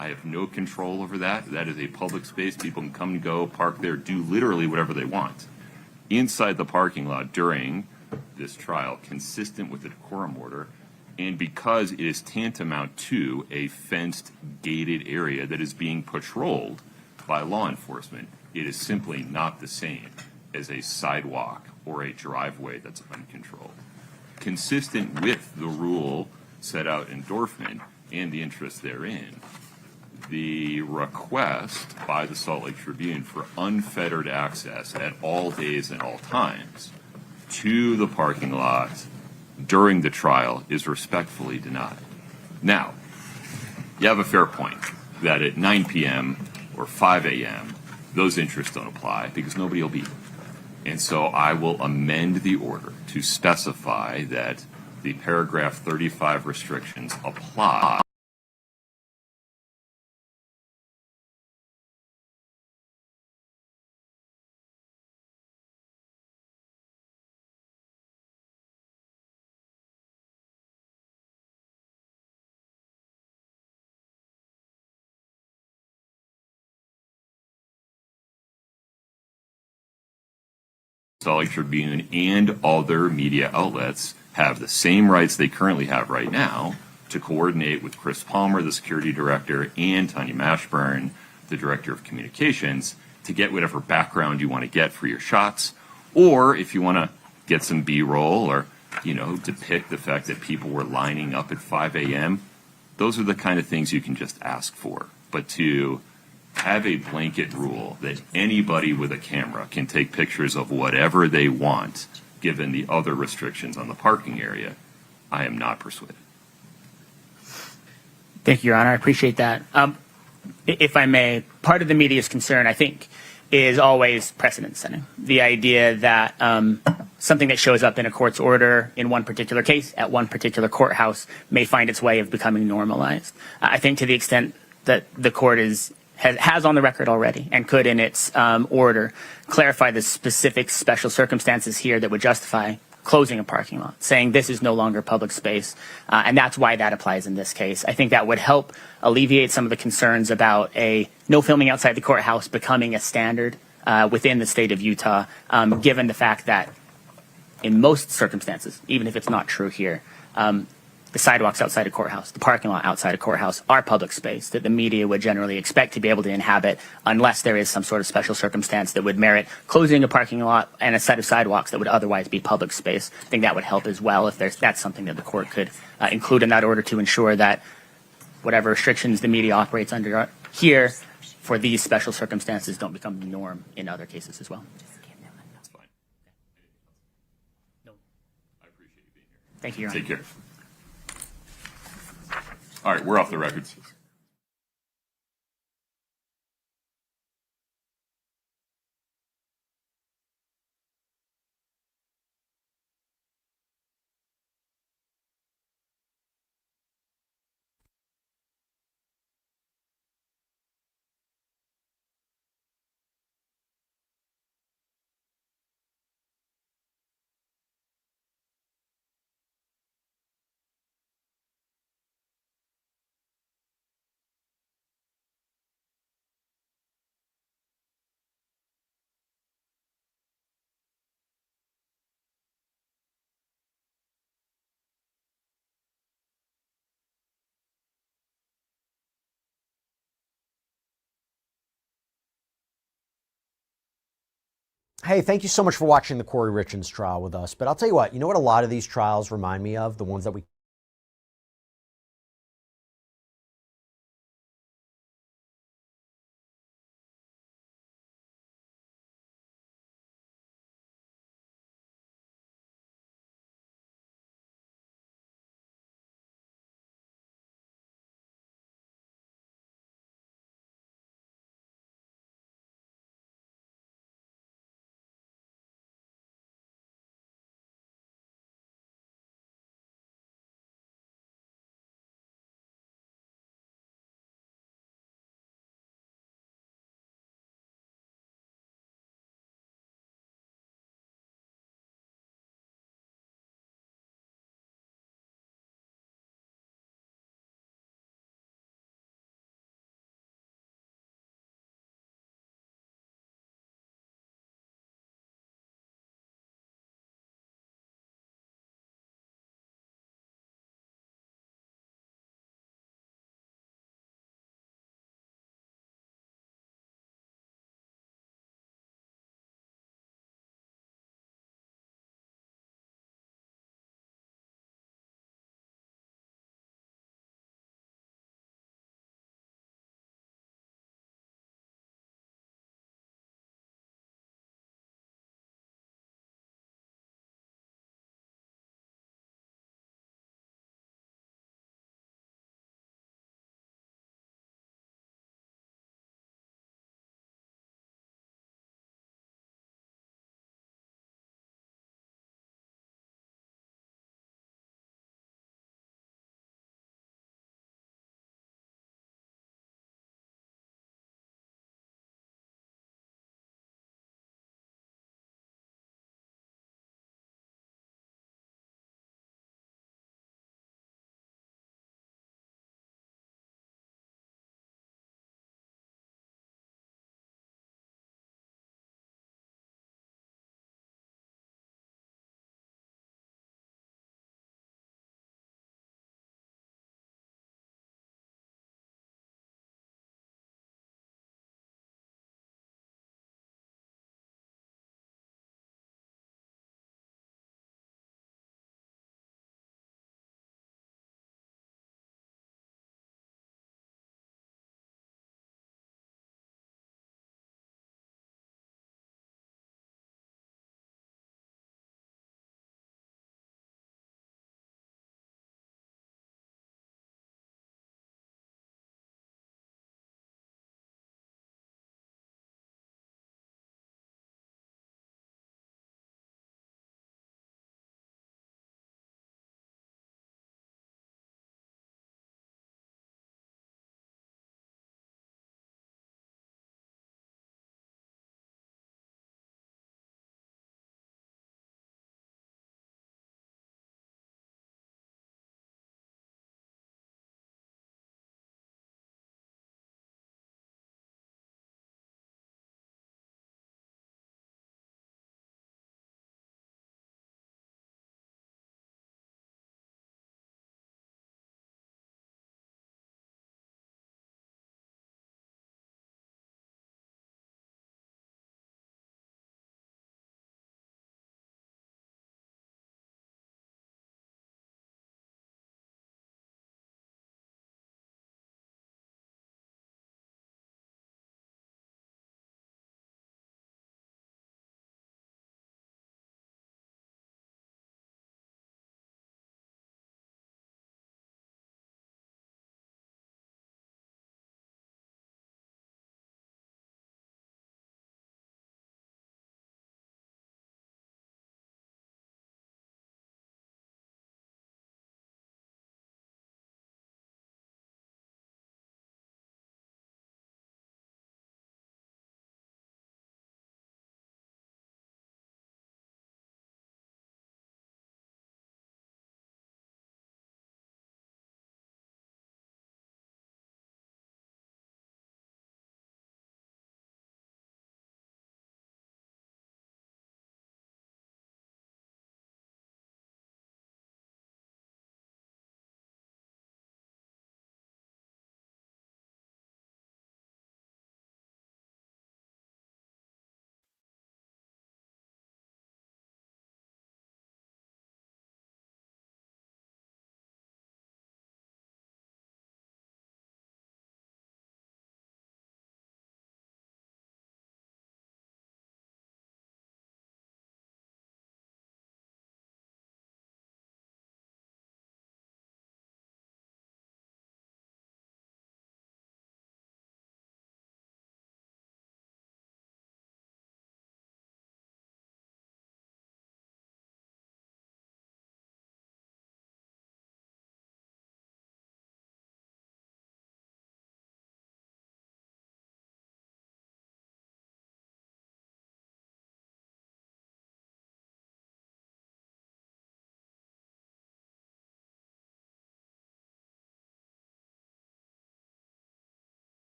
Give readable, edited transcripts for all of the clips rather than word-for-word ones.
I have no control over that. That is a public space. People can come and go, park there, do literally whatever they want. Inside the parking lot during this trial, consistent with the decorum order, and because it is tantamount to a fenced, gated area that is being patrolled by law enforcement, it is simply not the same as a sidewalk or a driveway that's uncontrolled. Consistent with the rule set out in Dorfman and the interest therein, the request by the Salt Lake Tribune for unfettered access at all days and all times to the parking lot during the trial is respectfully denied. Now, you have a fair point that at 9 p.m. or 5 a.m., those interests don't apply because nobody will be there. And so I will amend the order to specify that the paragraph 35 restrictions apply Salt Lake Tribune and other media outlets have the same rights they currently have right now to coordinate with Chris Palmer, the security director, and Tanya Mashburn, the director of communications, to get whatever background you want to get for your shots, or if you want to get some B-roll or, depict the fact that people were lining up at 5 a.m., those are the kind of things you can just ask for. But to have a blanket rule that anybody with a camera can take pictures of whatever they want, given the other restrictions on the parking area, I am not persuaded. Thank you, Your Honor. I appreciate that. If I may, part of the media's concern, I think, is always precedent setting. The idea that something that shows up in a court's order in one particular case at one particular courthouse may find its way of becoming normalized. I think to the extent that the court has on the record already and could in its order clarify the specific special circumstances here that would justify closing a parking lot, saying this is no longer public space, and that's why that applies in this case. I think that would help alleviate some of the concerns about a no filming outside the courthouse becoming a standard within the state of Utah, given the fact that in most circumstances, even if it's not true here, the sidewalks outside a courthouse, the parking lot outside a courthouse are public space that the media would generally expect to be able to inhabit unless there is some sort of special circumstance that would merit closing a parking lot and a set of sidewalks that would otherwise be public space. I think that would help as well if that's something that the court could include in that order to ensure that whatever restrictions the media operates under here for these special circumstances don't become the norm in other cases as well. That's fine. No. I appreciate you being here. Thank you, Your Honor. Take care. All right, we're off the records. Hey, thank you so much for watching the Kouri Richins trial with us. But I'll tell you what a lot of these trials remind me of, the ones that we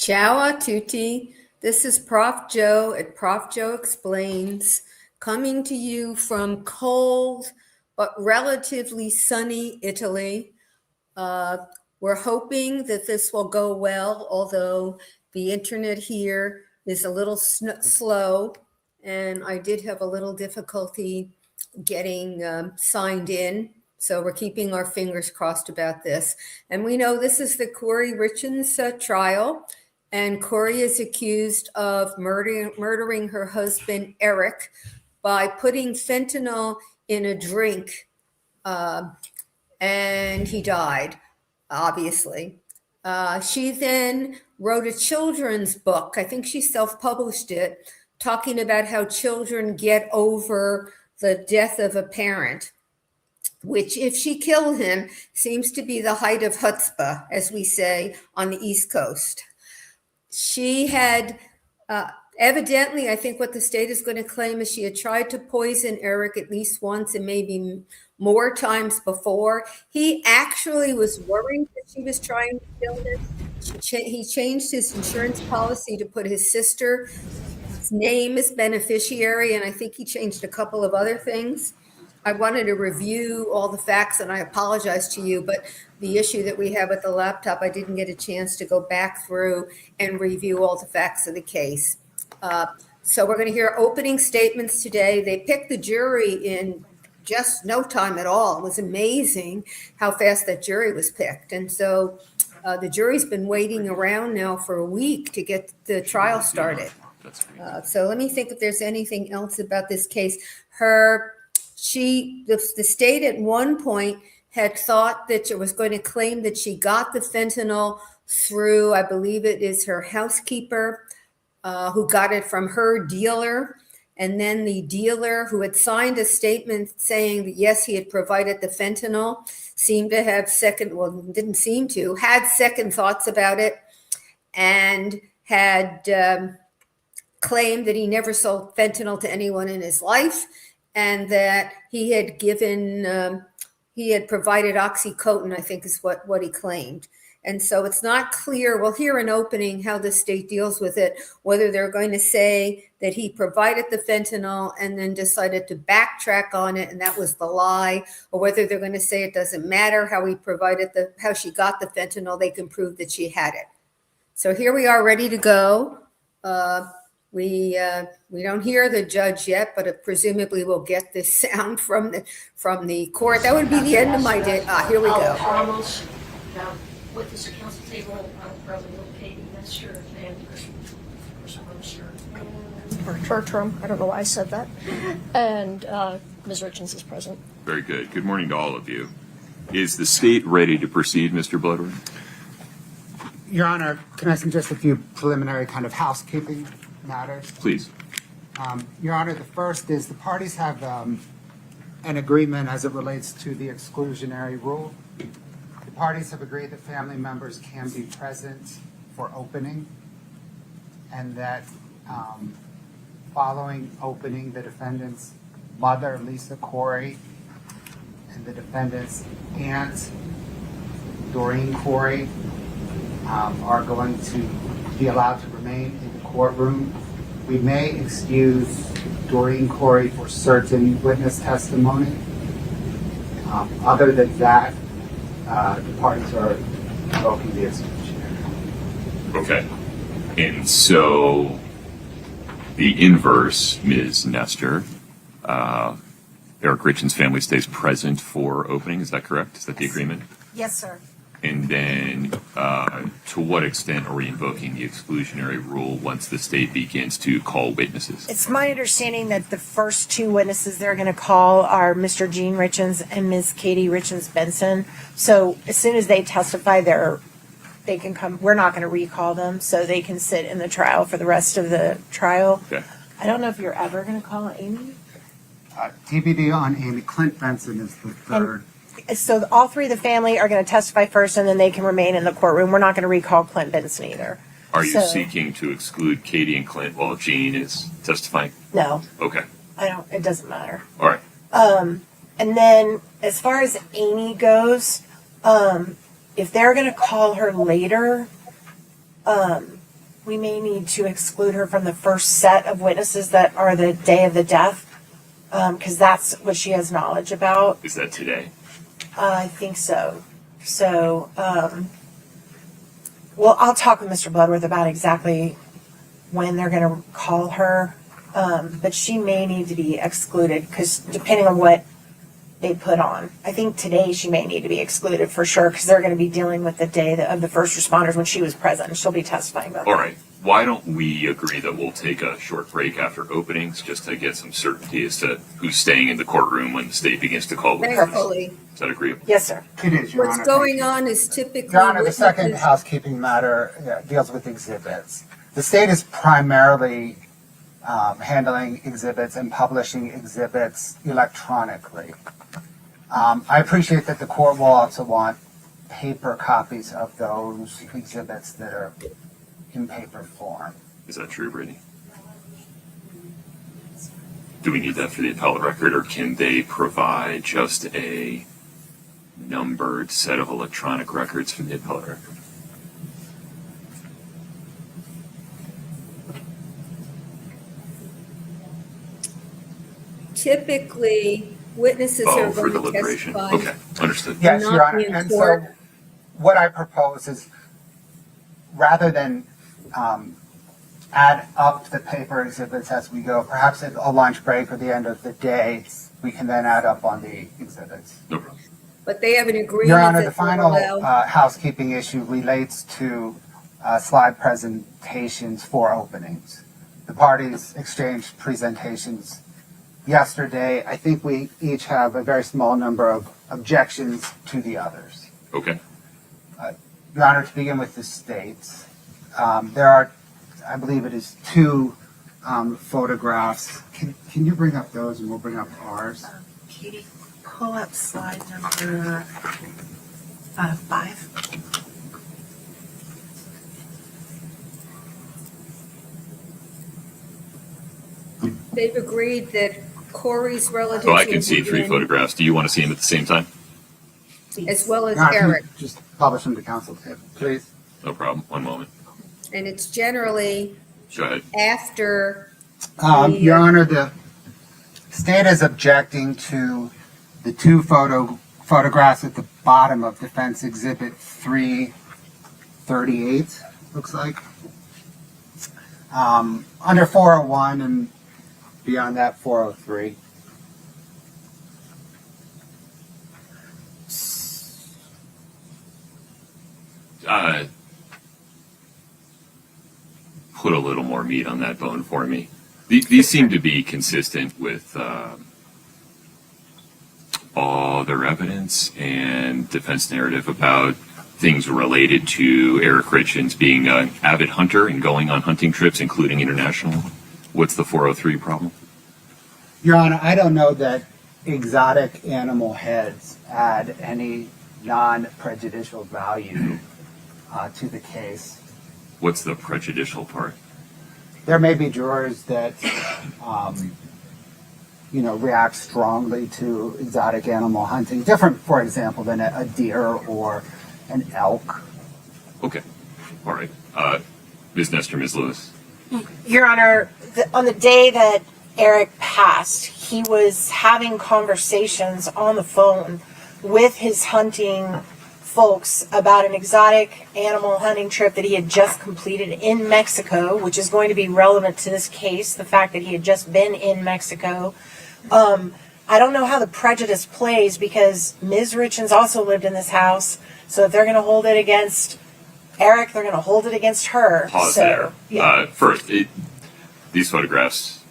Ciao a tutti. This is Prof. Joe at Prof. Joe Explains, coming to you from cold but relatively sunny Italy. We're hoping that this will go well, although the internet here is a little slow, and I did have a little difficulty getting signed in. So we're keeping our fingers crossed about this. And we know this is the Kouri Richins trial. And Kouri is accused of murdering her husband, Eric, by putting fentanyl in a drink. And he died, obviously. She then wrote a children's book. I think she self-published it, talking about how children get over the death of a parent, which, if she killed him, seems to be the height of chutzpah, as we say on the East Coast. She had, evidently, I think what the state is going to claim is she had tried to poison Eric at least once and maybe more times before. He actually was worried that she was trying to kill him. He changed his insurance policy to put his sister's name as beneficiary, and I think he changed a couple of other things. I wanted to review all the facts, and I apologize to you, but the issue that we have with the laptop, I didn't get a chance to go back through and review all the facts of the case. So we're going to hear opening statements today. They picked the jury in just no time at all. It was amazing how fast that jury was picked. And so the jury's been waiting around now for a week to get the trial started. So let me think if there's anything else about this case. The state at one point had thought that it was going to claim that she got the fentanyl through, I believe it is her housekeeper, who got it from her dealer. And then the dealer, who had signed a statement saying that, yes, he had provided the fentanyl, seemed to have had second thoughts about it, and had claimed that he never sold fentanyl to anyone in his life, and that he had provided oxycodone, I think is what he claimed. And so it's not clear. We'll hear an opening how the state deals with it, whether they're going to say that he provided the fentanyl and then decided to backtrack on it, and that was the lie, or whether they're going to say it doesn't matter how how she got the fentanyl, they can prove that she had it. So here we are, ready to go. We don't hear the judge yet, but presumably we'll get this sound from the court. That would be the end of my day. Here we go. With this council table, probably Katie, Minister, and courtroom. I don't know why I said that. And Ms. Richins is present. Very good. Good morning to all of you. Is the state ready to proceed, Mr. Bloodworth? Your Honor, can I suggest a few preliminary kind of housekeeping matters? Please. Your Honor, the first is the parties have an agreement as it relates to the exclusionary rule. The parties have agreed that family members can be present for opening, and that following opening, the defendant's mother, Lisa Kouri, and the defendant's aunt, Doreen Kouri, are going to be allowed to remain in the courtroom. We may excuse Doreen Kouri for certain witness testimony. Other than that, the parties are invoking the exclusionary. Okay. And so the inverse, Ms. Nestor, Eric Richins' family stays present for opening. Is that correct? Is that the agreement? Yes, sir. And then to what extent are we invoking the exclusionary rule once the state begins to call witnesses? It's my understanding that the first two witnesses they're going to call are Mr. Gene Richins and Ms. Katie Richins Benson. So as soon as they testify, they can come. We're not going to recall them, so they can sit in the trial for the rest of the trial. Okay. I don't know if you're ever going to call Amy. TBD on Amy. Clint Benson is the third. So all three of the family are going to testify first, and then they can remain in the courtroom. We're not going to recall Clint Benson either. Are you seeking to exclude Katie and Clint while Gene is testifying? No. Okay. I don't. It doesn't matter. All right. And then as far as Amy goes, if they're going to call her later, we may need to exclude her from the first set of witnesses that are the day of the death, because that's what she has knowledge about. Is that today? I think so. So, well, I'll talk with Mr. Bloodworth about exactly when they're going to call her, but she may need to be excluded because depending on what they put on. I think today she may need to be excluded for sure because they're going to be dealing with the day of the first responders when she was present. She'll be testifying about All that. right. Why don't we agree that we'll take a short break after openings just to get some certainty as to who's staying in the courtroom when the state begins to call witnesses? Thankfully, Is that agreeable? Yes, sir. It is, Your what's Honor. going on is typically. Your Honor, the second witnesses- housekeeping matter deals with exhibits. The state is primarily handling exhibits and publishing exhibits electronically. I appreciate that the court will also want paper copies of those exhibits that are in paper form. Is that true, Brittany? Do we need that for the appellate record, or can they provide just a numbered set of electronic records for the appellate record? Typically, witnesses are Oh, for going to deliberation. testify. Okay, understood. Yes, Not Your Honor. in And so court. what I propose is rather than add up the paper exhibits as we go, perhaps at a lunch break or the end of the day, we can then add up on the exhibits. No problem. But they have an agreement. Your Honor, the that they'll final allow- housekeeping issue relates to slide presentations for openings. The parties exchanged presentations yesterday. I think we each have a very small number of objections to the others. Okay. Your Honor, to begin with the states, there are, I believe it is 2 photographs. Can you bring up those and we'll bring up ours? Katie, pull up slide number 5. They've agreed that Kouri's relatives. So I can will see be 3 in, photographs. Do you want to see them at the same time? as well as Your Honor, can you Eric. just publish them to counsel table, please. No problem. One moment. And it's generally Go ahead. after. Your Honor, the state is objecting to the 2 photographs at the bottom of Defense Exhibit 338, looks like. Under 401 and beyond that, 403. Put a little more meat on that bone for me. These seem to be consistent with all their evidence and defense narrative about things related to Eric Richins being an avid hunter and going on hunting trips, including international. What's the 403 problem? Your Honor, I don't know that exotic animal heads add any non-prejudicial value to the case. What's the prejudicial part? There may be jurors that, react strongly to exotic animal hunting, different, for example, than a deer or an elk. Okay. All right. Ms. Nestor, Ms. Lewis. Your Honor, on the day that Eric passed, he was having conversations on the phone with his hunting folks about an exotic animal hunting trip that he had just completed in Mexico, which is going to be relevant to this case, the fact that he had just been in Mexico. I don't know how the prejudice plays because Ms. Richins also lived in this house, so if they're going to hold it against Eric, they're going to hold it against her. Pause so, there. Yeah. First, these photographs,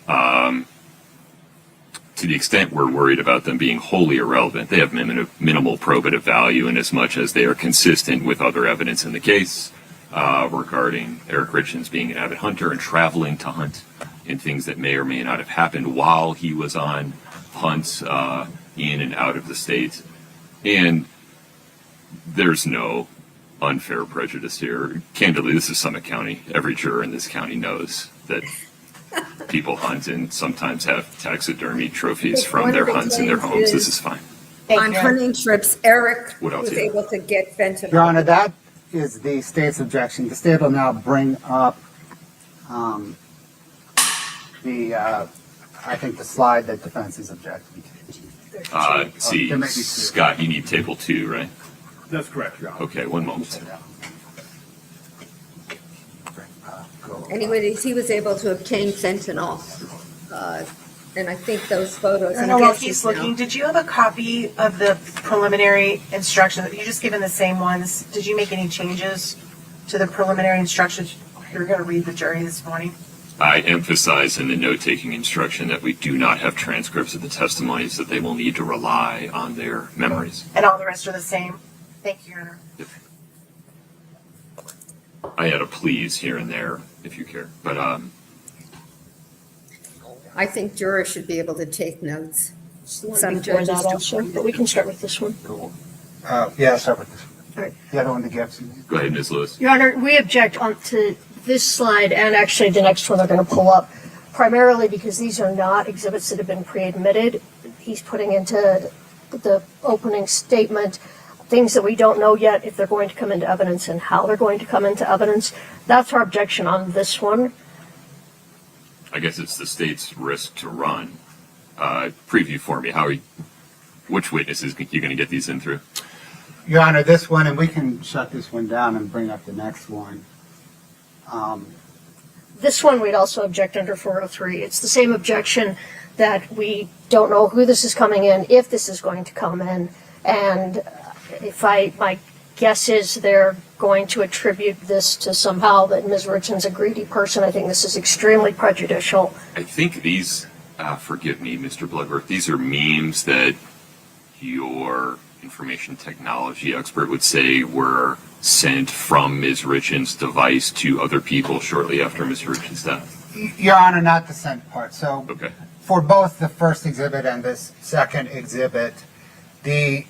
to the extent we're worried about them being wholly irrelevant, they have minimal probative value in as much as they are consistent with other evidence in the case regarding Eric Richins being an avid hunter and traveling to hunt in things that may or may not have happened while he was on hunts in and out of the state. And there's no unfair prejudice here. Candidly, this is Summit County. Every juror in this county knows that people hunt and sometimes have taxidermy trophies from One their of the hunts in their claims homes. This is- is fine. Thank On you. hunting trips, Eric What else was do you have? able to get fentanyl. Your Honor, that is the state's objection. The state will now bring up I think the slide that defense is objecting to. See, there may be two. Scott, you need table 2, right? That's correct, Your Honor. Okay, one moment. Anyway, he was able to obtain fentanyl. And I think those photos. I don't know if he's looking. Did you have a copy of the preliminary instruction? You just given the same ones. Did you make any changes to the preliminary instructions you're going to read the jury this morning? I emphasize in the note-taking instruction that we do not have transcripts of the testimonies, that they will need to rely on their memories. And all the rest are the same? Thank you, Your Honor. I had a please here and there, if you care. But I think jurors should be able to take notes. Some Some before judges that don't. also, but we can start with this one. Yeah, start with this one. All right. The other one, the gifts. go ahead, Ms. Lewis. Your Honor, we object to this slide and actually the next one they're going to pull up, primarily because these are not exhibits that have been pre-admitted. He's putting into the opening statement things that we don't know yet if they're going to come into evidence and how they're going to come into evidence. That's our objection on this one. I guess it's the state's risk to run. Preview for me. Which witnesses are you going to get these in through? Your Honor, this one, and we can shut this one down and bring up the next one. This one we'd also object under 403. It's the same objection that we don't know who this is coming in, if this is going to come in, and my guess is they're going to attribute this to somehow that Ms. Richins a greedy person. I think this is extremely prejudicial. I think these, forgive me, Mr. Bloodworth, these are memes that your information technology expert would say were sent from Ms. Richins' device to other people shortly after Ms. Richins' death. Your Honor, not the sent part. So Okay. for both the first exhibit and this second exhibit, the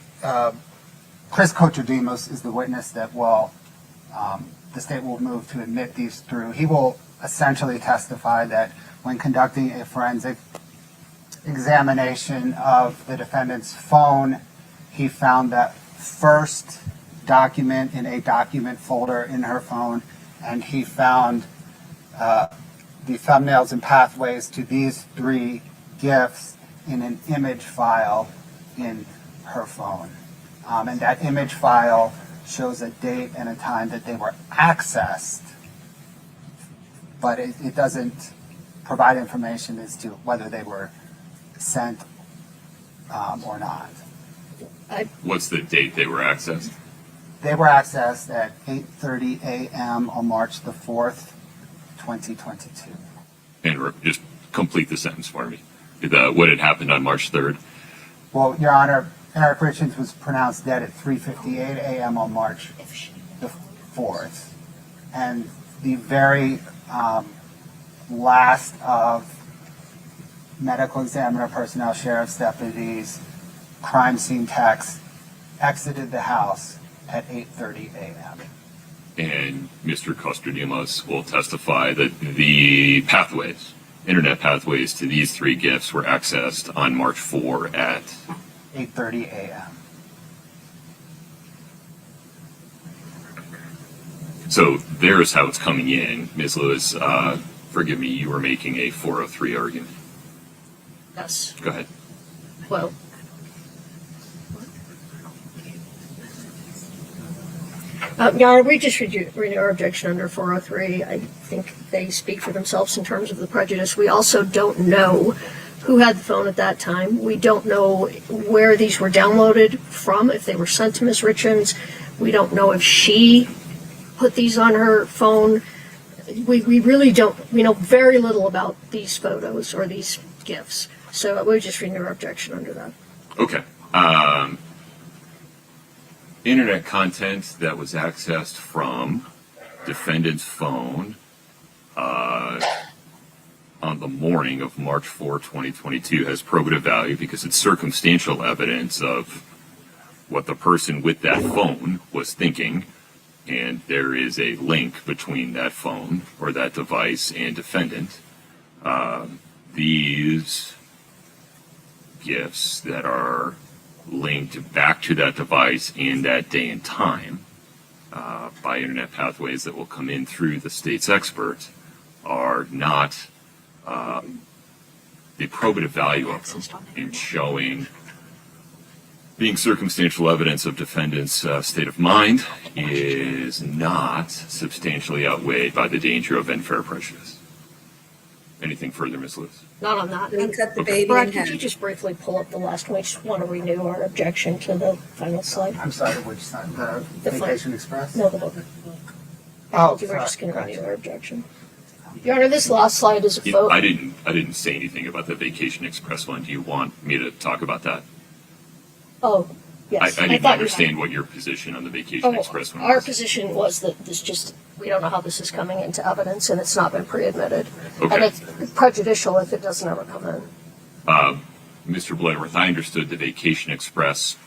Chris Kochodimos is the witness that the state will move to admit these through. He will essentially testify that when conducting a forensic examination of the defendant's phone, he found that first document in a document folder in her phone, and he found the thumbnails and pathways to these 3 gifts in an image file in her phone. And that image file shows a date and a time that they were accessed, but it doesn't provide information as to whether they were sent or not. What's the date they were accessed? They were accessed at 8:30 a.m. on March the 4th, 2022. And just complete the sentence for me. What had happened on March 3rd? Well, Your Honor, Eric Richins was pronounced dead at 3:58 a.m. on March the 4th. And the very last of medical examiner personnel, sheriff's deputies, crime scene techs exited the house at 8:30 a.m. And Mr. Kostrodimus will testify that the pathways, internet pathways to these 3 gifts were accessed on March 4 at 8:30 a.m. So there's how it's coming in. Ms. Lewis, forgive me, you were making a 403 argument. Yes. Go ahead. Well, Your Honor, we just renew our objection under 403. I think they speak for themselves in terms of the prejudice. We also don't know who had the phone at that time. We don't know where these were downloaded from, if they were sent to Ms. Richins. We don't know if she put these on her phone. We really don't. We know very little about these photos or these gifts. So we just renew our objection under that. Okay. Internet content that was accessed from defendant's phone on the morning of March 4, 2022 has probative value because it's circumstantial evidence of what the person with that phone was thinking, and there is a link between that phone or that device and defendant. These gifts that are linked back to that device in that day and time by internet pathways that will come in through the state's expert are not the probative value of them in showing being circumstantial evidence of defendant's state of mind is not substantially outweighed by the danger of unfair prejudice. Anything further, Ms. Lewis? Not on that. We cut the Okay. baby Brad, in could you half. just briefly pull up the last one? We just want to renew our objection to the final slide. I'm sorry, which side? The The front. Vacation Express? No, the book. Oh, You were just sorry. going to renew our objection. Your Honor, this last slide is a Yeah, vote. I didn't say anything about the Vacation Express one. Do you want me to talk about that? Oh, yes. I didn't thought you understand what your position on the Vacation Express one Our was. position was that we don't know how this is coming into evidence and it's not been pre-admitted. And Okay. it's prejudicial if it doesn't ever come in. Mr. Bloodworth, I understood the Vacation Express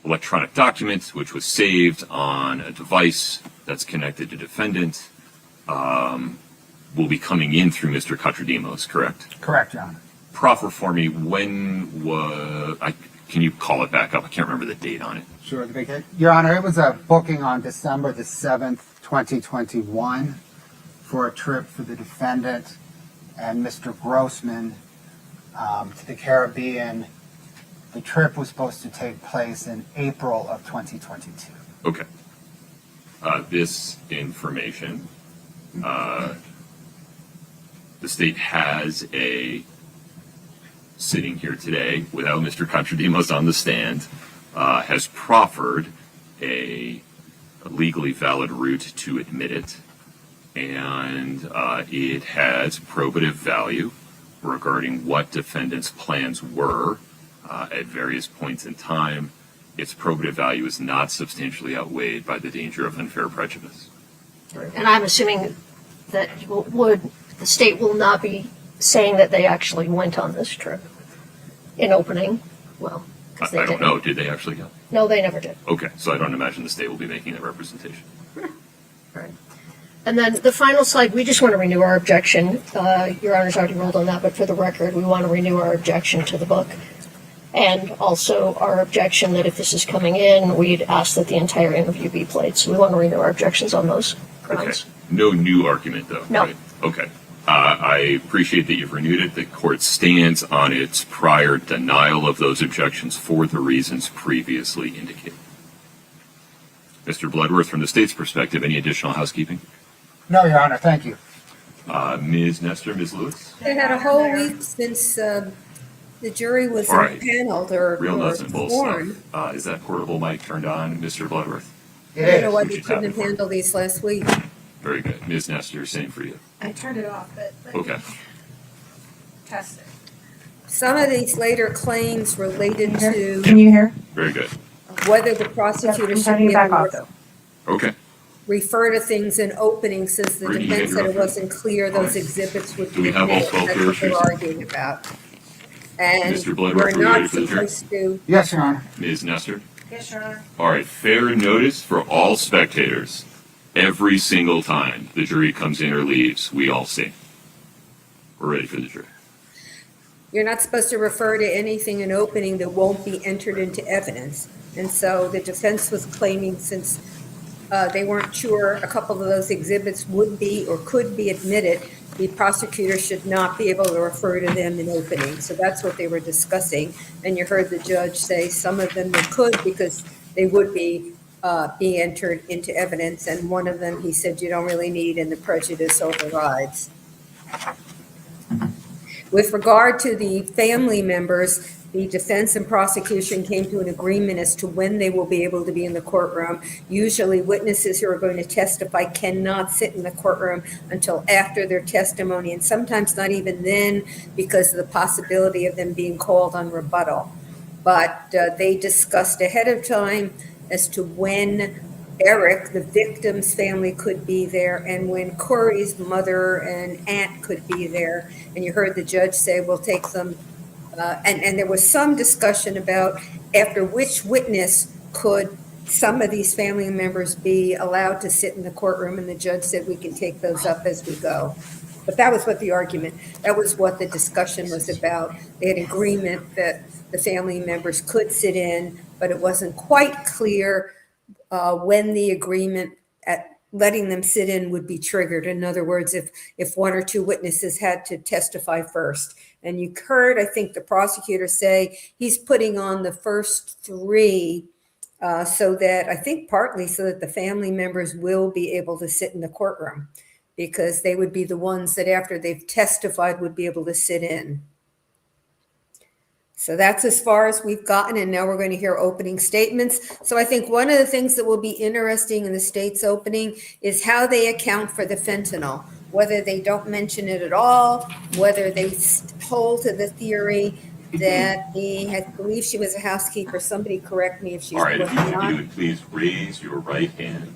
electronic document, which was saved on a device that's connected to defendant, will be coming in through Mr. Katradimos, correct? Correct, Your Honor. Proffer for me, when can you call it back up? I can't remember the date on it. Sure, Your Honor, it was a booking on December the 7th, 2021 for a trip for the defendant and Mr. Grossman to the Caribbean. The trip was supposed to take place in April of 2022. Okay. This information, the state has sitting here today without Mr. Katradimos on the stand, has proffered a legally valid route to admit it, and it has probative value regarding what defendant's plans were at various points in time. Its probative value is not substantially outweighed by the danger of unfair prejudice. And I'm assuming that the state will not be saying that they actually went on this trip in opening. Well, I because they don't didn't. know. Did they actually go? No, they never did. Okay, so I don't imagine the state will be making that representation. Right. And then the final slide, we just want to renew our objection. Your Honor's already ruled on that, but for the record, we want to renew our objection to the book. And also our objection that if this is coming in, we'd ask that the entire interview be played. So we want to renew our objections on those Okay. grounds. No new argument, though. No. Right? Okay. I appreciate that you've renewed it. The court stands on its prior denial of those objections for the reasons previously indicated. Mr. Bloodworth, from the state's perspective, any additional housekeeping? No, Your Honor, thank you. Ms. Nestor, Ms. Lewis? They had a whole week since the jury was All right. impaneled or Real nuts and bolts sworn. stuff. Is that portable mic turned on, Mr. Bloodworth? It I don't know is. why Would they you couldn't tap have it for me? handled these last week. Very good. Ms. Nestor, same for you. I turned it off, but Okay. test it. Some of these later claims related to Can you hear? Very good. whether the prosecutor I'm should turning be it back able off to though. Okay. refer to things in opening since the Brady, defense you said had it your wasn't clear those exhibits would Do be we have all admitted. 12 That's what jurors? they're arguing about. And Mr. Bloodworth, we're are you ready not for the jury? supposed to, Yes, Your Honor. Ms. Nestor? Yes, Your Honor. All right, fair notice for all spectators. Every single time the jury comes in or leaves, we all sing. We're ready for the jury. you're not supposed to refer to anything in opening that won't be entered into evidence. And so the defense was claiming since they weren't sure a couple of those exhibits would be or could be admitted, the prosecutor should not be able to refer to them in opening. So that's what they were discussing. And you heard the judge say some of them they could because they would be entered into evidence. And one of them, he said, you don't really need, and the prejudice overrides. With regard to the family members, the defense and prosecution came to an agreement as to when they will be able to be in the courtroom. Usually witnesses who are going to testify cannot sit in the courtroom until after their testimony, and sometimes not even then because of the possibility of them being called on rebuttal. But they discussed ahead of time as to when Eric, the victim's family, could be there, and when Kouri's mother and aunt could be there. And you heard the judge say, we'll take them. And there was some discussion about after which witness could some of these family members be allowed to sit in the courtroom, and the judge said we can take those up as we go. But that was what the argument, that was what the discussion was about. They had agreement that the family members could sit in, but it wasn't quite clear when the agreement letting them sit in would be triggered. In other words, if one or two witnesses had to testify first. And you heard, I think, the prosecutor say he's putting on the first three so that, I think partly so that the family members will be able to sit in the courtroom, because they would be the ones that after they've testified would be able to sit in. So that's as far as we've gotten, and now we're going to hear opening statements. So I think one of the things that will be interesting in the state's opening is how they account for the fentanyl, whether they don't mention it at all, whether they hold to the theory that I believe she was a housekeeper. Somebody correct me if she's All right, if not. you would please raise your right hand.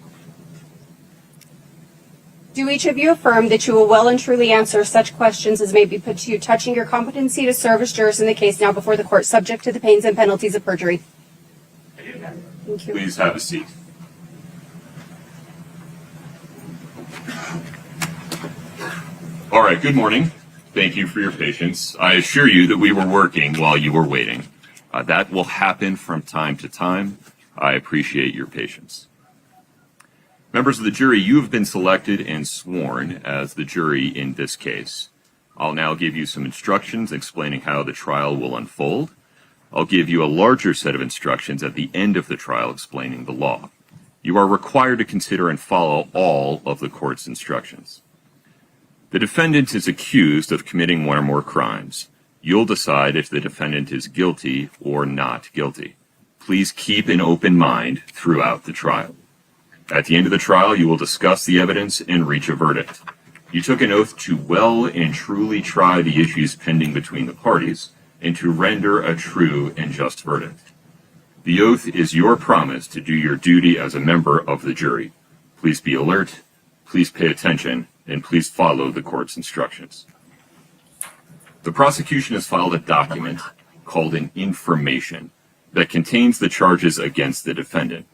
Do each of you affirm that you will well and truly answer such questions as may be put to you touching your competency to serve as jurors in the case now before the court, subject to the pains and penalties of perjury? Thank you. Please have a seat. All right, good morning. Thank you for your patience. I assure you that we were working while you were waiting. That will happen from time to time. I appreciate your patience. Members of the jury, you have been selected and sworn as the jury in this case. I'll now give you some instructions explaining how the trial will unfold. I'll give you a larger set of instructions at the end of the trial explaining the law. You are required to consider and follow all of the court's instructions. The defendant is accused of committing one or more crimes. You'll decide if the defendant is guilty or not guilty. Please keep an open mind throughout the trial. At the end of the trial, you will discuss the evidence and reach a verdict. You took an oath to well and truly try the issues pending between the parties and to render a true and just verdict. The oath is your promise to do your duty as a member of the jury. Please be alert, please pay attention, and please follow the court's instructions. The prosecution has filed a document called an information that contains the charges against the defendant.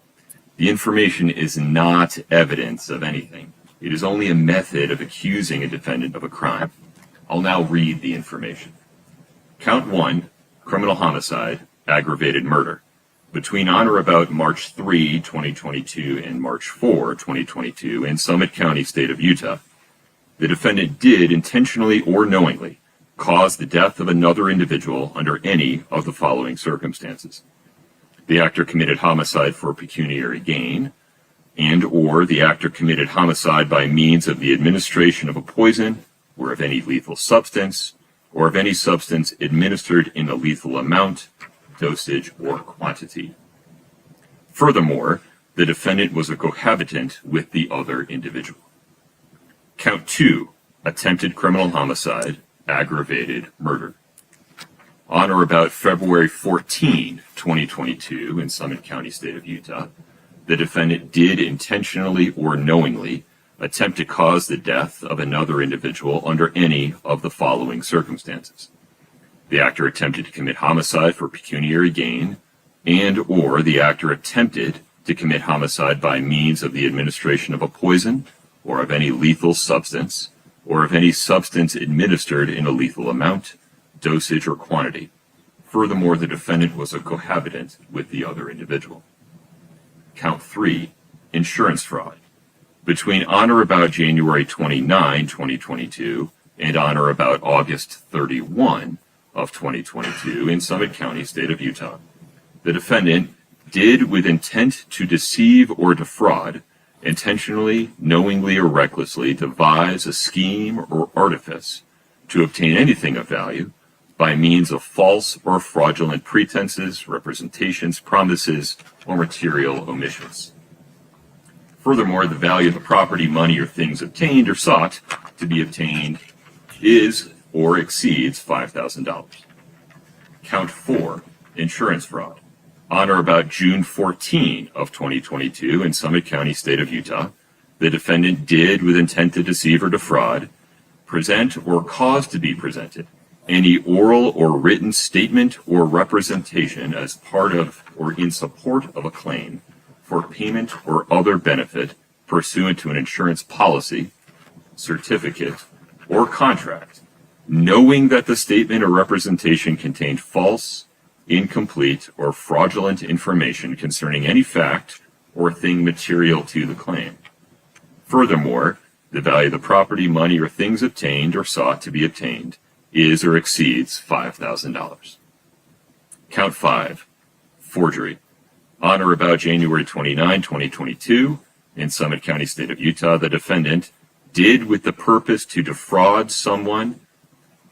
The information is not evidence of anything. It is only a method of accusing a defendant of a crime. I'll now read the information. Count 1, criminal homicide, aggravated murder. Between on or about March 3, 2022 and March 4, 2022 in Summit County, state of Utah, the defendant did intentionally or knowingly cause the death of another individual under any of the following circumstances. The actor committed homicide for pecuniary gain, and or the actor committed homicide by means of the administration of a poison or of any lethal substance, or of any substance administered in a lethal amount, dosage, or quantity. Furthermore, the defendant was a cohabitant with the other individual. Count 2, attempted criminal homicide, aggravated murder. On or about February 14, 2022, in Summit County, state of Utah, the defendant did intentionally or knowingly attempt to cause the death of another individual under any of the following circumstances. The actor attempted to commit homicide for pecuniary gain, and or the actor attempted to commit homicide by means of the administration of a poison, or of any lethal substance, or of any substance administered in a lethal amount, dosage, or quantity. Furthermore, the defendant was a cohabitant with the other individual. Count 3, insurance fraud. Between on or about January 29, 2022, and on or about August 31 of 2022 in Summit County, state of Utah, the defendant did, with intent to deceive or defraud, intentionally, knowingly, or recklessly devise a scheme or artifice to obtain anything of value by means of false or fraudulent pretenses, representations, promises, or material omissions. Furthermore, the value of the property, money, or things obtained or sought to be obtained is or exceeds $5,000. Count 4, insurance fraud. On or about June 14 of 2022 in Summit County, state of Utah, the defendant did, with intent to deceive or defraud, present or cause to be presented any oral or written statement or representation as part of or in support of a claim for payment or other benefit pursuant to an insurance policy, certificate, or contract, knowing that the statement or representation contained false, incomplete, or fraudulent information concerning any fact or thing material to the claim. Furthermore, the value of the property, money, or things obtained or sought to be obtained is or exceeds $5,000. Count 5, forgery. On or about January 29, 2022, in Summit County, State of Utah, the defendant did, with the purpose to defraud someone,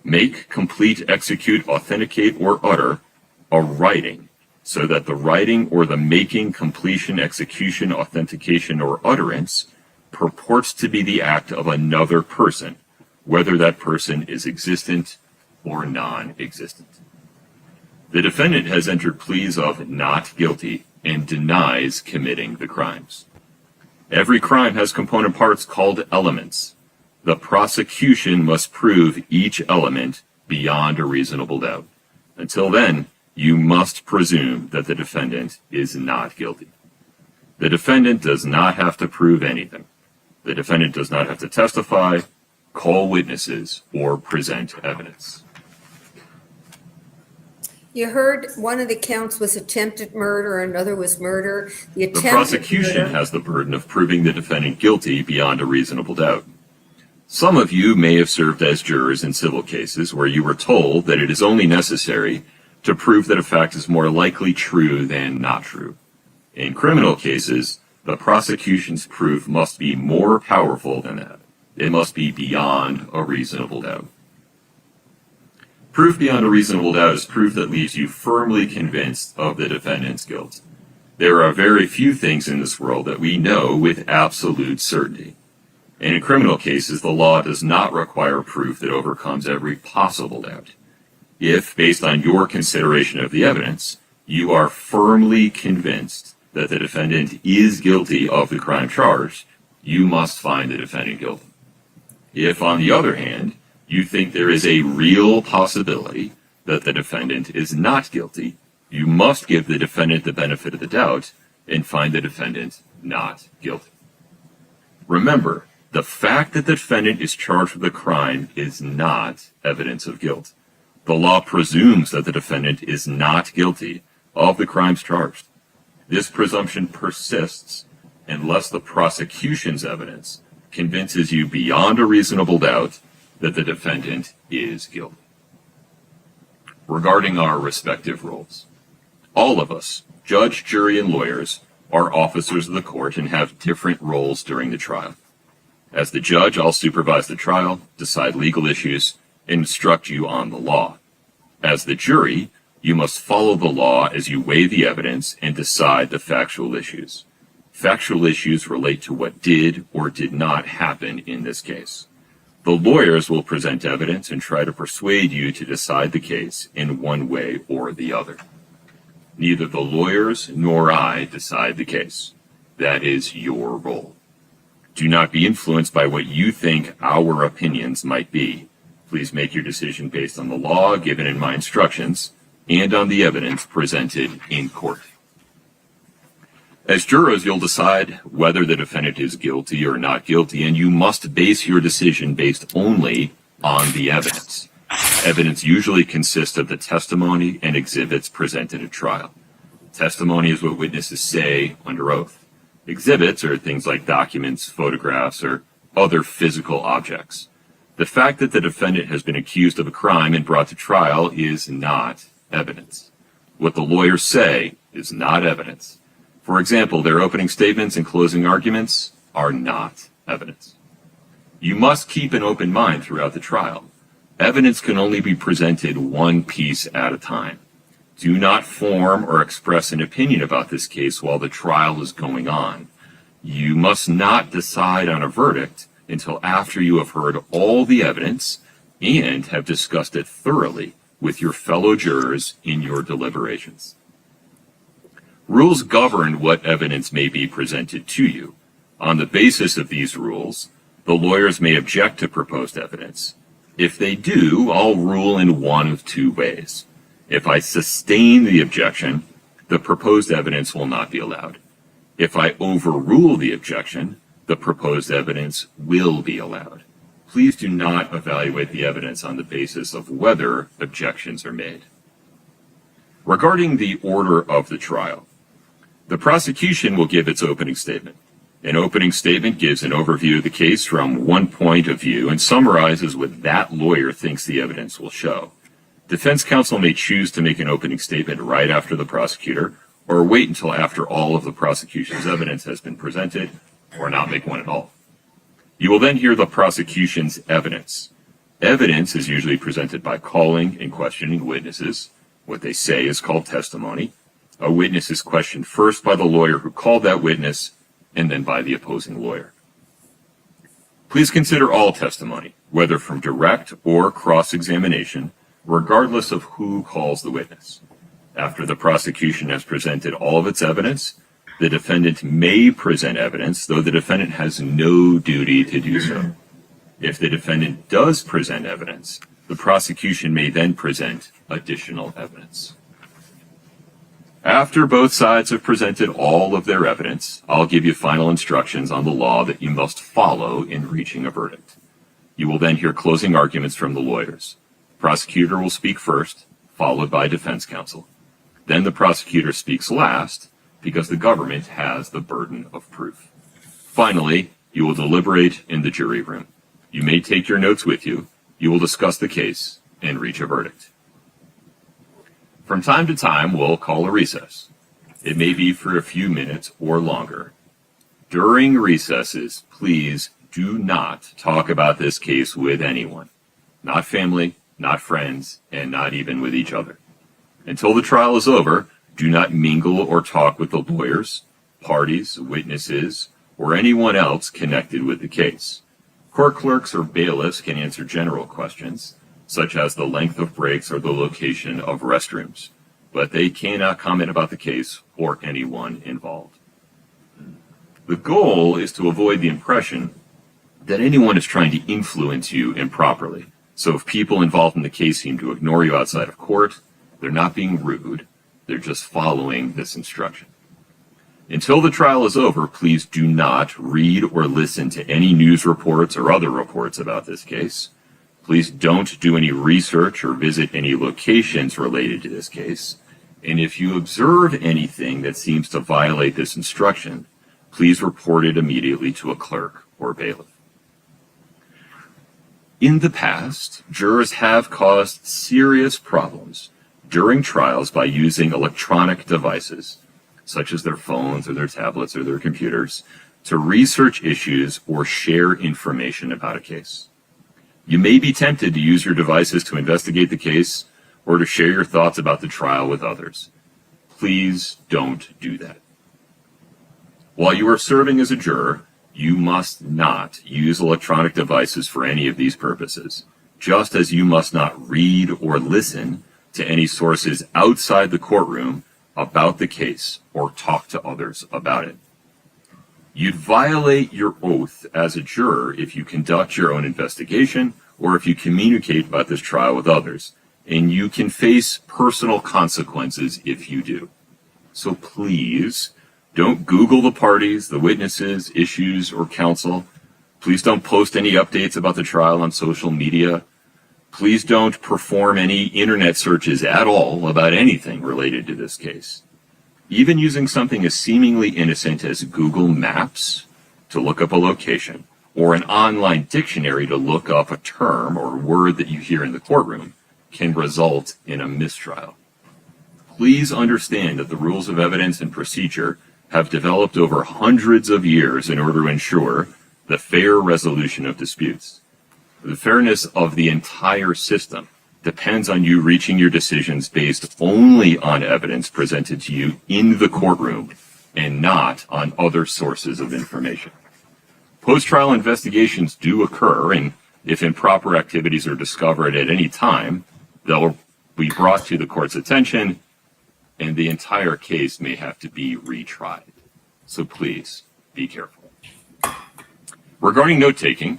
make, complete, execute, authenticate, or utter a writing, so that the writing or the making, completion, execution, authentication, or utterance purports to be the act of another person, whether that person is existent or non-existent. The defendant has entered pleas of not guilty and denies committing the crimes. Every crime has component parts called elements. The prosecution must prove each element beyond a reasonable doubt. Until then, you must presume that the defendant is not guilty. The defendant does not have to prove anything. The defendant does not have to testify, call witnesses, or present evidence. You heard one of the counts was attempted murder, another was murder. The The prosecution has the burden of proving the defendant guilty beyond a reasonable doubt. Some of you may have served as jurors in civil cases where you were told that it is only necessary to prove that a fact is more likely true than not true. In criminal cases, the prosecution's proof must be more powerful than that. It must be beyond a reasonable doubt. Proof beyond a reasonable doubt is proof that leaves you firmly convinced of the defendant's guilt. There are very few things in this world that we know with absolute certainty. And in criminal cases, the law does not require proof that overcomes every possible doubt. If, based on your consideration of the evidence, you are firmly convinced that the defendant is guilty of the crime charged, you must find the defendant guilty. If, on the other hand, you think there is a real possibility that the defendant is not guilty, you must give the defendant the benefit of the doubt and find the defendant not guilty. Remember, the fact that the defendant is charged with a crime is not evidence of guilt. The law presumes that the defendant is not guilty of the crimes charged. This presumption persists unless the prosecution's evidence convinces you beyond a reasonable doubt that the defendant is guilty. Regarding our respective roles, all of us, judge, jury, and lawyers, are officers of the court and have different roles during the trial. As the judge, I'll supervise the trial, decide legal issues, and instruct you on the law. As the jury, you must follow the law as you weigh the evidence and decide the factual issues. Factual issues relate to what did or did not happen in this case. The lawyers will present evidence and try to persuade you to decide the case in one way or the other. Neither the lawyers nor I decide the case. That is your role. Do not be influenced by what you think our opinions might be. Please make your decision based on the law given in my instructions and on the evidence presented in court. As jurors, you'll decide whether the defendant is guilty or not guilty, and you must base your decision based only on the evidence. Evidence usually consists of the testimony and exhibits presented at trial. Testimony is what witnesses say under oath. Exhibits are things like documents, photographs, or other physical objects. The fact that the defendant has been accused of a crime and brought to trial is not evidence. What the lawyers say is not evidence. For example, their opening statements and closing arguments are not evidence. You must keep an open mind throughout the trial. Evidence can only be presented one piece at a time. Do not form or express an opinion about this case while the trial is going on. You must not decide on a verdict until after you have heard all the evidence and have discussed it thoroughly with your fellow jurors in your deliberations. Rules govern what evidence may be presented to you. On the basis of these rules, the lawyers may object to proposed evidence. If they do, I'll rule in one of two ways. If I sustain the objection, the proposed evidence will not be allowed. If I overrule the objection, the proposed evidence will be allowed. Please do not evaluate the evidence on the basis of whether objections are made. Regarding the order of the trial, the prosecution will give its opening statement. An opening statement gives an overview of the case from one point of view and summarizes what that lawyer thinks the evidence will show. Defense counsel may choose to make an opening statement right after the prosecutor, or wait until after all of the prosecution's evidence has been presented, or not make one at all. You will then hear the prosecution's evidence. Evidence is usually presented by calling and questioning witnesses. What they say is called testimony. A witness is questioned first by the lawyer who called that witness, and then by the opposing lawyer. Please consider all testimony, whether from direct or cross-examination, regardless of who calls the witness. After the prosecution has presented all of its evidence, the defendant may present evidence, though the defendant has no duty to do so. If the defendant does present evidence, the prosecution may then present additional evidence. After both sides have presented all of their evidence, I'll give you final instructions on the law that you must follow in reaching a verdict. You will then hear closing arguments from the lawyers. The prosecutor will speak first, followed by defense counsel. Then the prosecutor speaks last, because the government has the burden of proof. Finally, you will deliberate in the jury room. You may take your notes with you. You will discuss the case and reach a verdict. From time to time, we'll call a recess. It may be for a few minutes or longer. During recesses, please do not talk about this case with anyone. Not family, not friends, and not even with each other. Until the trial is over, do not mingle or talk with the lawyers, parties, witnesses, or anyone else connected with the case. Court clerks or bailiffs can answer general questions, such as the length of breaks or the location of restrooms, but they cannot comment about the case or anyone involved. The goal is to avoid the impression that anyone is trying to influence you improperly. So if people involved in the case seem to ignore you outside of court, they're not being rude, they're just following this instruction. Until the trial is over, please do not read or listen to any news reports or other reports about this case. Please don't do any research or visit any locations related to this case. And if you observe anything that seems to violate this instruction, please report it immediately to a clerk or bailiff. In the past, jurors have caused serious problems during trials by using electronic devices, such as their phones or their tablets or their computers, to research issues or share information about a case. You may be tempted to use your devices to investigate the case or to share your thoughts about the trial with others. Please don't do that. While you are serving as a juror, you must not use electronic devices for any of these purposes, just as you must not read or listen to any sources outside the courtroom about the case or talk to others about it. You'd violate your oath as a juror if you conduct your own investigation or if you communicate about this trial with others, and you can face personal consequences if you do. So please, don't Google the parties, the witnesses, issues, or counsel. Please don't post any updates about the trial on social media. Please don't perform any internet searches at all about anything related to this case. Even using something as seemingly innocent as Google Maps to look up a location, or an online dictionary to look up a term or word that you hear in the courtroom, can result in a mistrial. Please understand that the rules of evidence and procedure have developed over hundreds of years in order to ensure the fair resolution of disputes. The fairness of the entire system depends on you reaching your decisions based only on evidence presented to you in the courtroom and not on other sources of information. Post-trial investigations do occur, and if improper activities are discovered at any time, they'll be brought to the court's attention, and the entire case may have to be retried. So please, be careful. Regarding note-taking,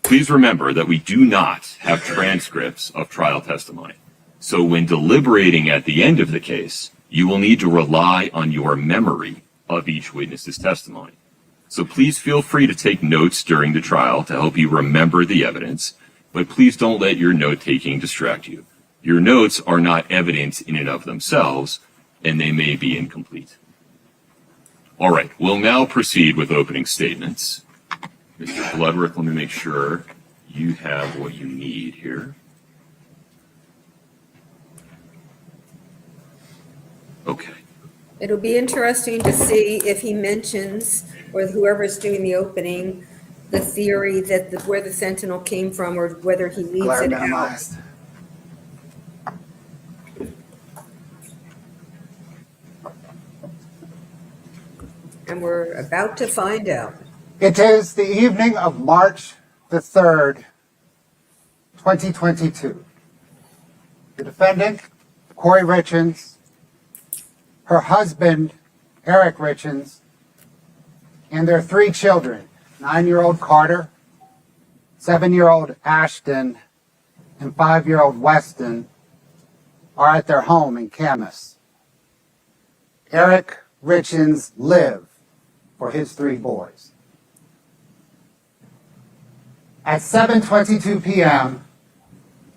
please remember that we do not have transcripts of trial testimony. So when deliberating at the end of the case, you will need to rely on your memory of each witness's testimony. So please feel free to take notes during the trial to help you remember the evidence, but please don't let your note-taking distract you. Your notes are not evidence in and of themselves, and they may be incomplete. All right, we'll now proceed with opening statements. Mr. Bloodworth, let me make sure you have what you need here. Okay. It'll be interesting to see if he mentions, or whoever's doing the opening, the theory that where the fentanyl came from, or whether he leaves Glare it out. minimized. And we're about to find out. It is the evening of March the 3rd, 2022. The defendant, Kouri Richins, her husband, Eric Richins, and their 3 children, 9-year-old Carter, 7-year-old Ashton, and 5-year-old Weston, are at their home in Camas. Eric Richins lived for his 3 boys. At 7:22 p.m.,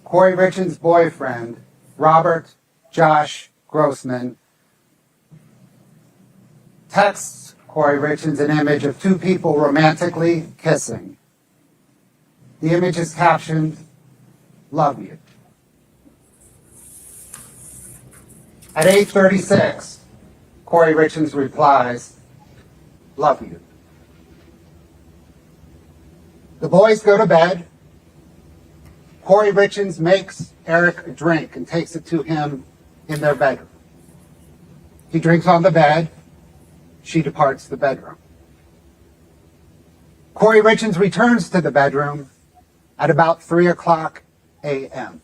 Kouri Richins' boyfriend, Robert Josh Grossman, texts Kouri Richins an image of 2 people romantically kissing. The image is captioned, "Love you." At 8:36, Kouri Richins replies, "Love you." The boys go to bed. Kouri Richins makes Eric a drink and takes it to him in their bedroom. He drinks on the bed. She departs the bedroom. Kouri Richins returns to the bedroom at about 3:00 a.m.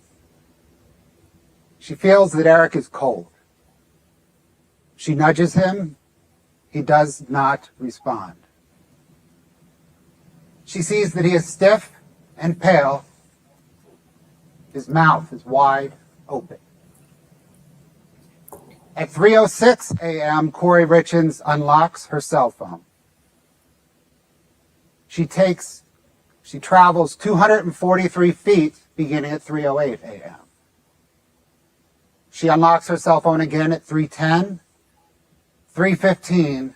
She feels that Eric is cold. She nudges him. He does not respond. She sees that he is stiff and pale. His mouth is wide open. At 3:06 a.m., Kouri Richins unlocks her cell phone. She travels 243 feet beginning at 3:08 a.m. She unlocks her cell phone again at 3:10, 3:15,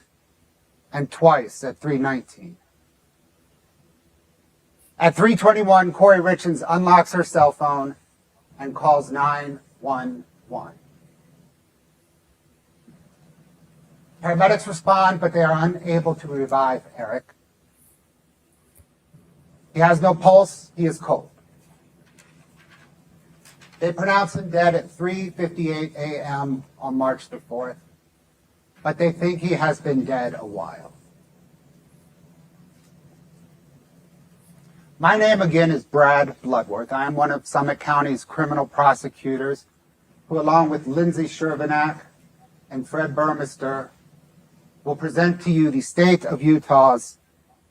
and twice at 3:19. At 3:21, Kouri Richins unlocks her cell phone and calls 911. Paramedics respond, but they are unable to revive Eric. He has no pulse. He is cold. They pronounce him dead at 3:58 a.m. on March the 4th, but they think he has been dead a while. My name again is Brad Bloodworth. I am one of Summit County's criminal prosecutors who, along with Lindsay Shervanack and Fred Burmester, will present to you the state of Utah's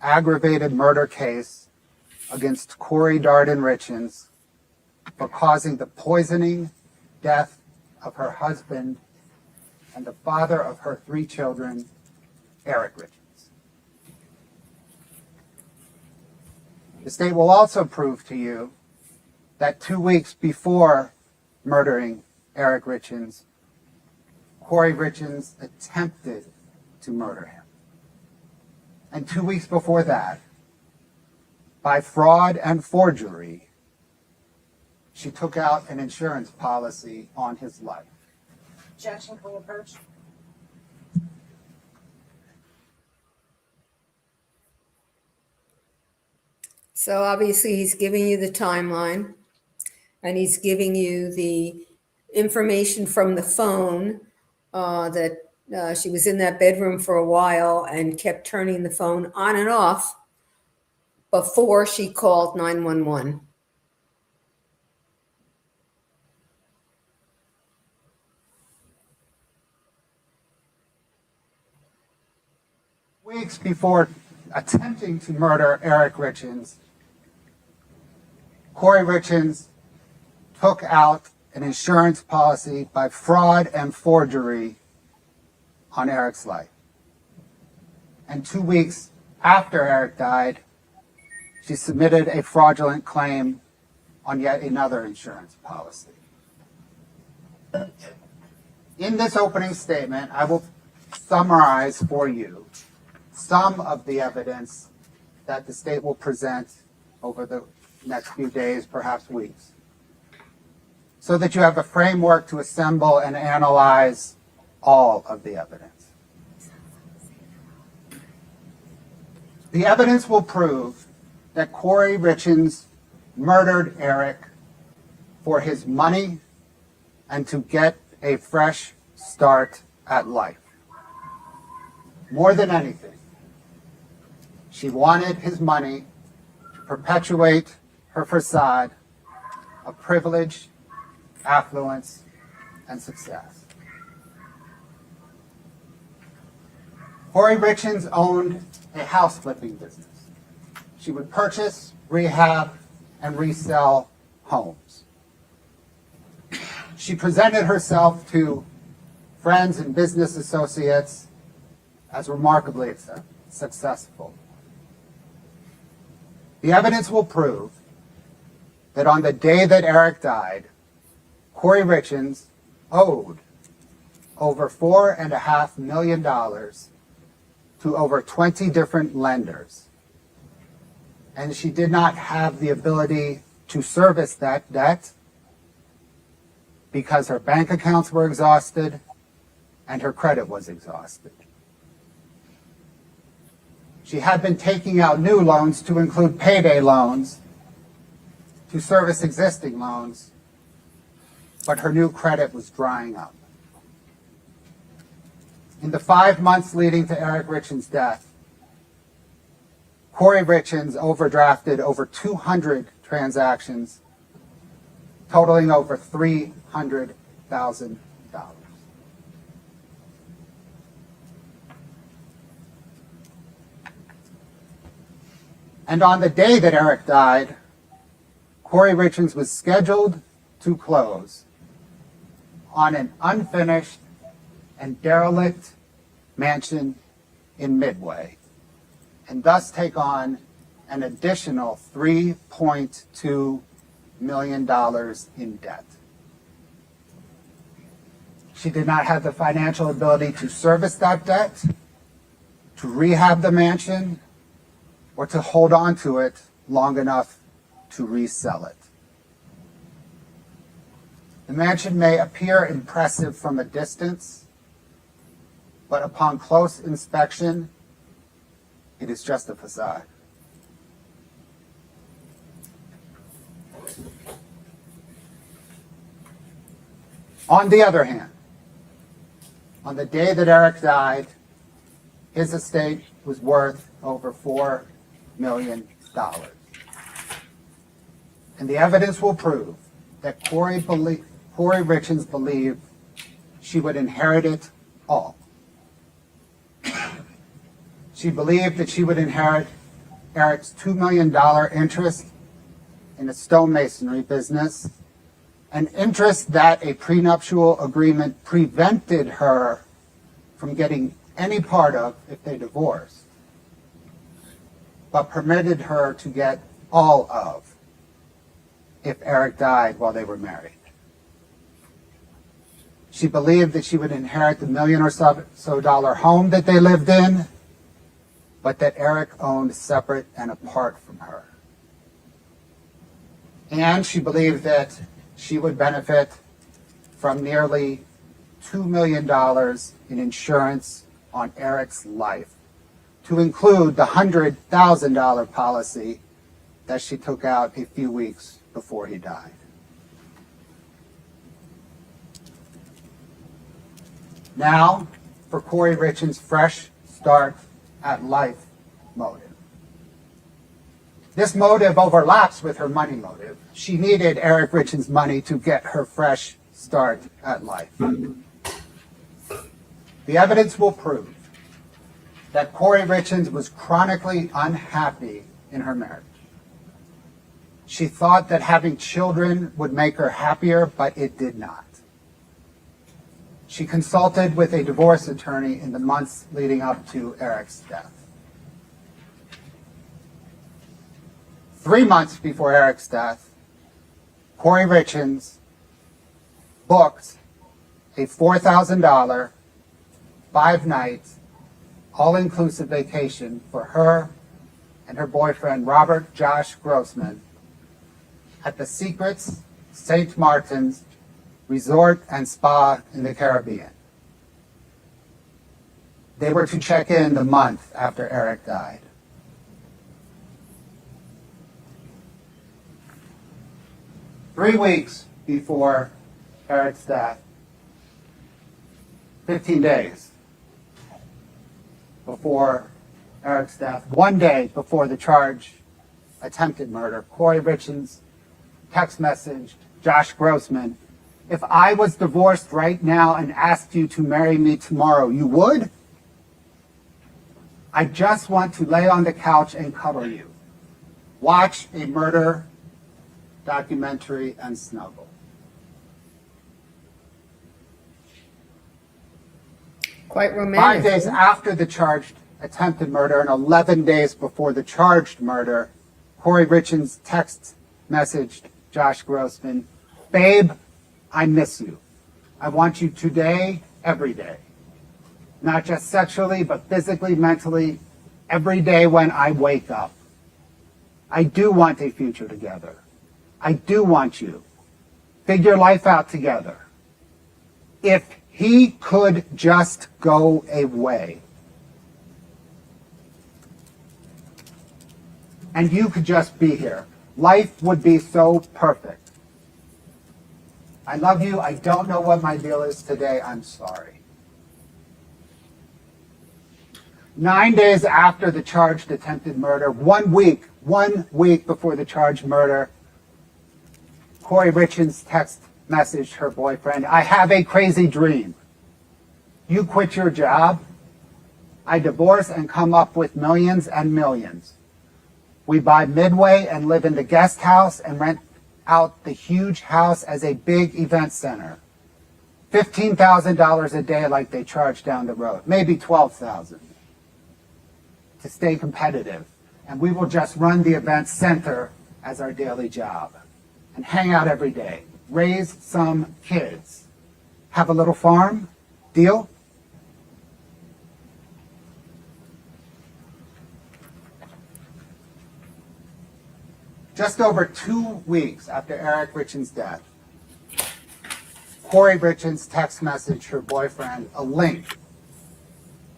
aggravated murder case against Kouri Darden Richins for causing the poisoning death of her husband and the father of her 3 children, Eric Richins. The state will also prove to you that 2 weeks before murdering Eric Richins, Kouri Richins attempted to murder him. And 2 weeks before that, by fraud and forgery, she took out an insurance policy on his life. Objection, can we approach? So obviously he's giving you the timeline, and he's giving you the information from the phone that she was in that bedroom for a while and kept turning the phone on and off before she called 911. Weeks before attempting to murder Eric Richins, Kouri Richins took out an insurance policy by fraud and forgery on Eric's life. And 2 weeks after Eric died, she submitted a fraudulent claim on yet another insurance policy. In this opening statement, I will summarize for you some of the evidence that the state will present over the next few days, perhaps weeks, so that you have a framework to assemble and analyze all of the evidence. The evidence will prove that Kouri Richins murdered Eric for his money and to get a fresh start at life. More than anything, she wanted his money to perpetuate her facade of privilege, affluence, and success. Kouri Richins owned a house flipping business. She would purchase, rehab, and resell homes. She presented herself to friends and business associates as remarkably successful. The evidence will prove that on the day that Eric died, Kouri Richins owed over $4.5 million to over 20 different lenders. And she did not have the ability to service that debt because her bank accounts were exhausted and her credit was exhausted. She had been taking out new loans to include payday loans to service existing loans, but her new credit was drying up. In the 5 months leading to Eric Richins' death, Kouri Richins overdrafted over 200 transactions, totaling over $300,000. And on the day that Eric died, Kouri Richins was scheduled to close on an unfinished and derelict mansion in Midway, and thus take on an additional $3.2 million in debt. She did not have the financial ability to service that debt, to rehab the mansion, or to hold on to it long enough to resell it. The mansion may appear impressive from a distance, but upon close inspection, it is just a facade. On the other hand, on the day that Eric died, his estate was worth over $4 million. And the evidence will prove that Kouri Richins believed she would inherit it all. She believed that she would inherit Eric's $2 million interest in a stonemasonry business, an interest that a prenuptial agreement prevented her from getting any part of if they divorced, but permitted her to get all of if Eric died while they were married. She believed that she would inherit the $1 million or so dollar home that they lived in, but that Eric owned separate and apart from her. And she believed that she would benefit from nearly $2 million in insurance on Eric's life, to include the $100,000 policy that she took out a few weeks before he died. Now, for Kouri Richins' fresh start at life motive. This motive overlaps with her money motive. She needed Eric Richins' money to get her fresh start at life. The evidence will prove that Kouri Richins was chronically unhappy in her marriage. She thought that having children would make her happier, but it did not. She consulted with a divorce attorney in the months leading up to Eric's death. 3 months before Eric's death, Kouri Richins booked a $4,000 5-night, all-inclusive vacation for her and her boyfriend, Robert Josh Grossman, at the Secrets St. Martin's Resort and Spa in the Caribbean. They were to check in the month after Eric died. Three weeks before Eric's death, 15 days before Eric's death, 1 day before the charge, attempted murder, Kouri Richins text messaged Josh Grossman, "If I was divorced right now and asked you to marry me tomorrow, you would? I just want to lay on the couch and cuddle you. Watch a murder documentary and snuggle." Quite 5 romantic. days after the charged attempted murder and 11 days before the charged murder, Kouri Richins text messaged Josh Grossman, "Babe, I miss you. I want you today, every day. Not just sexually, but physically, mentally, every day when I wake up. I do want a future together. I do want you. Figure life out together. If he could just go away. And you could just be here. Life would be so perfect. I love you. I don't know what my deal is today. I'm sorry." 9 days after the charged attempted murder, 1 week before the charged murder, Kouri Richins text messaged her boyfriend, "I have a crazy dream. You quit your job. I divorce and come up with millions and millions. We buy Midway and live in the guest house and rent out the huge house as a big event center. $15,000 a day like they charge down the road, maybe $12,000 to stay competitive. And we will just run the event center as our daily job and hang out every day, raise some kids, have a little farm. Deal?" Just over 2 weeks after Eric Richins' death, Kouri Richins text messaged her boyfriend a link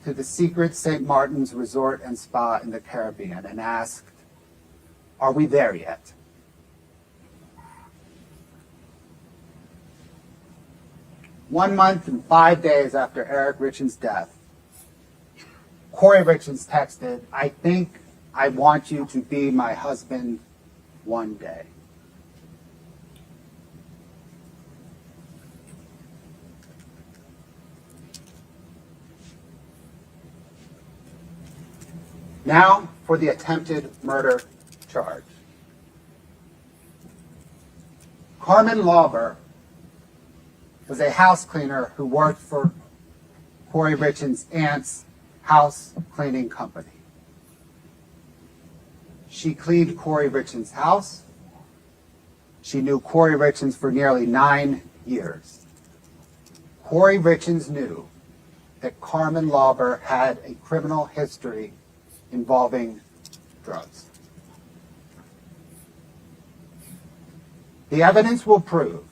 to the secret St. Martin's Resort and Spa in the Caribbean and asked, "Are we there yet?" One month and 5 days after Eric Richins' death, Kouri Richins texted, "I think I want you to be my husband one day." Now for the attempted murder charge. Carmen Lauber was a house cleaner who worked for Kouri Richins' aunt's house cleaning company. She cleaned Kouri Richins' house. She knew Kouri Richins for nearly 9 years. Kouri Richins knew that Carmen Lauber had a criminal history involving drugs. The evidence will prove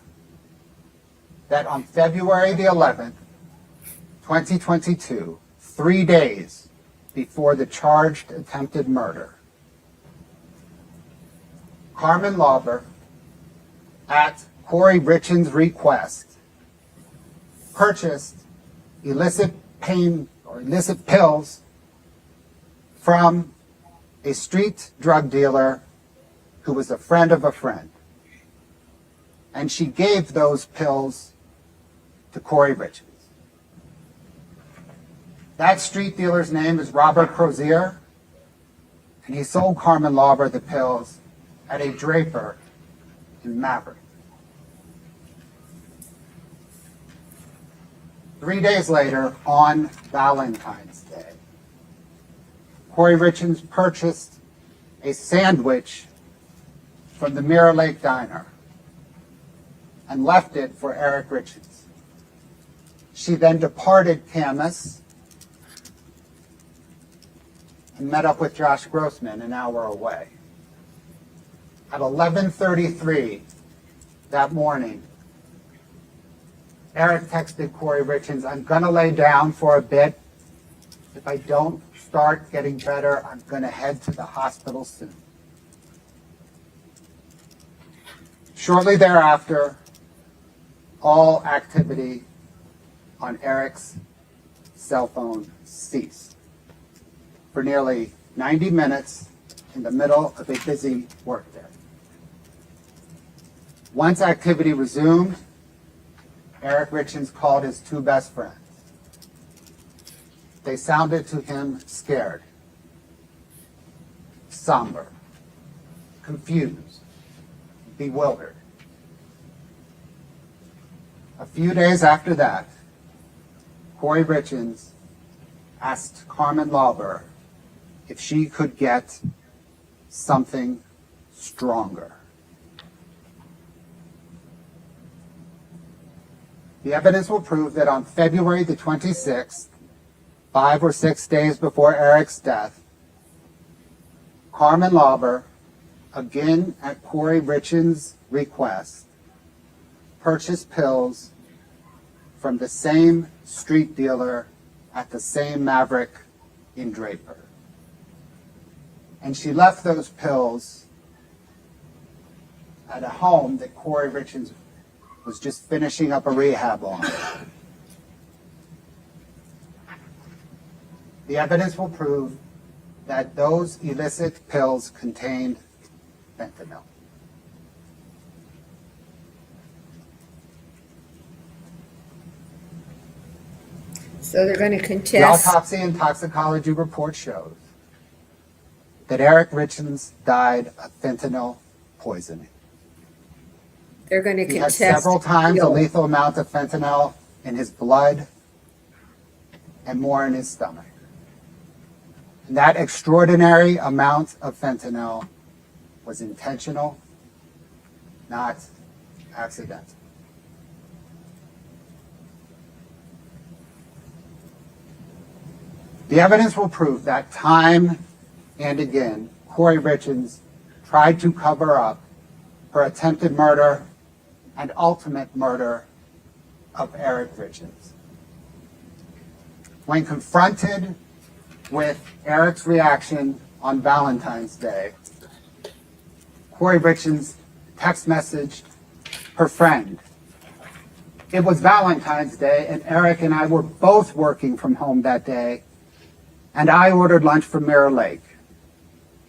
that on February the 11th, 2022, 3 days before the charged attempted murder, Carmen Lauber, at Kouri Richins' request, purchased illicit pills from a street drug dealer who was a friend of a friend. And she gave those pills to Kouri Richins. That street dealer's name is Robert Crozier, and he sold Carmen Lauber the pills at a draper in Maverick. 3 days later, on Valentine's Day, Kouri Richins purchased a sandwich from the Mirror Lake Diner and left it for Eric Richins. She then departed Camas and met up with Josh Grossman an hour away. At 11:33 that morning, Eric texted Kouri Richins, "I'm gonna lay down for a bit. If I don't start getting better, I'm gonna head to the hospital soon." Shortly thereafter, all activity on Eric's cell phone ceased for nearly 90 minutes in the middle of a busy workday. Once activity resumed, Eric Richins called his two best friends. They sounded to him scared, somber, confused, bewildered. A few days after that, Kouri Richins asked Carmen Lauber if she could get something stronger. The evidence will prove that on February the 26th, 5 or 6 days before Eric's death, Carmen Lauber, again at Kouri Richins' request, purchased pills from the same street dealer at the same Maverick in Draper. And she left those pills at a home that Kouri Richins was just finishing up a rehab on. The evidence will prove that those illicit pills contained fentanyl. So they're going to The contest. autopsy and toxicology report shows that Eric Richins died of fentanyl poisoning. They're going to He had contest. several times a guilt. lethal amount of fentanyl in his blood and more in his stomach. And that extraordinary amount of fentanyl was intentional, not accidental. The evidence will prove that time and again, Kouri Richins tried to cover up her attempted murder and ultimate murder of Eric Richins. When confronted with Eric's reaction on Valentine's Day, Kouri Richins text messaged her friend. It was Valentine's Day, and Eric and I were both working from home that day, and I ordered lunch from Mirror Lake.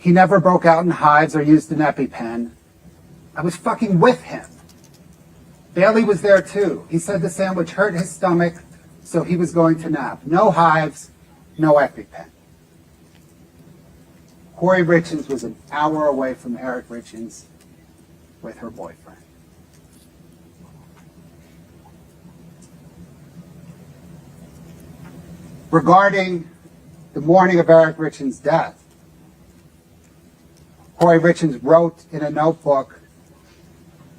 He never broke out in hives or used an EpiPen. I was fucking with him. Bailey was there too. He said the sandwich hurt his stomach, so he was going to nap. No hives, no EpiPen. Kouri Richins was an hour away from Eric Richins with her boyfriend. Regarding the morning of Eric Richins' death, Kouri Richins wrote in a notebook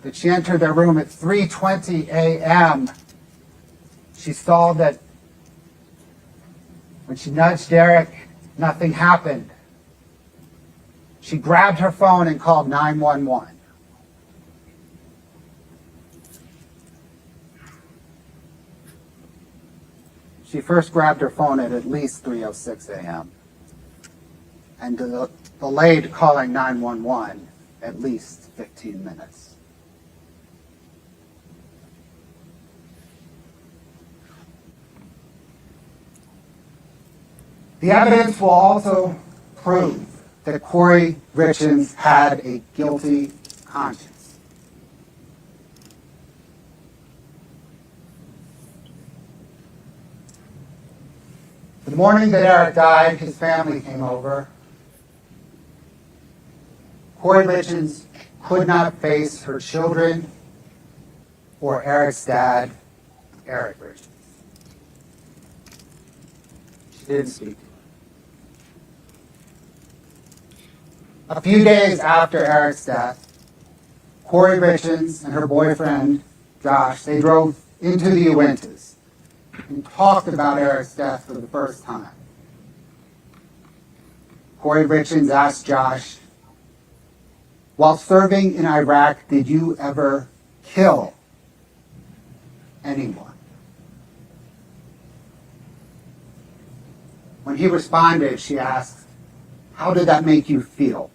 that she entered their room at 3:20 a.m. She saw that when she nudged Eric, nothing happened. She grabbed her phone and called 911. She first grabbed her phone at least 3:06 a.m. and delayed calling 911 at least 15 minutes. The evidence will also prove that Kouri Richins had a guilty conscience. The morning that Eric died, his family came over. Kouri Richins could not face her children or Eric's dad, Eric Richins. She didn't speak to him. A few days after Eric's death, Kouri Richins and her boyfriend, Josh, they drove into the Uintas and talked about Eric's death for the first time. Kouri Richins asked Josh, while serving in Iraq, did you ever kill anyone? When he responded, she asked, how did that make you feel?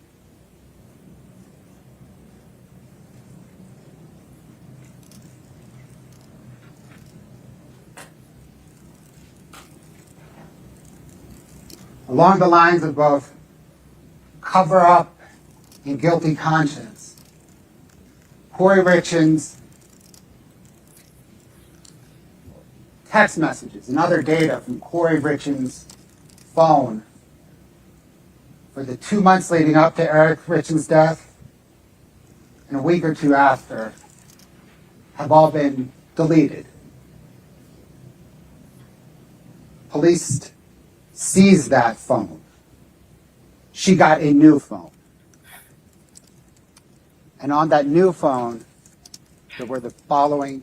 Along the lines of both cover up and guilty conscience, Kouri Richins' text messages and other data from Kouri Richins' phone for the 2 months leading up to Eric Richins' death and a week or two after have all been deleted. Police seized that phone. She got a new phone. And on that new phone, there were the following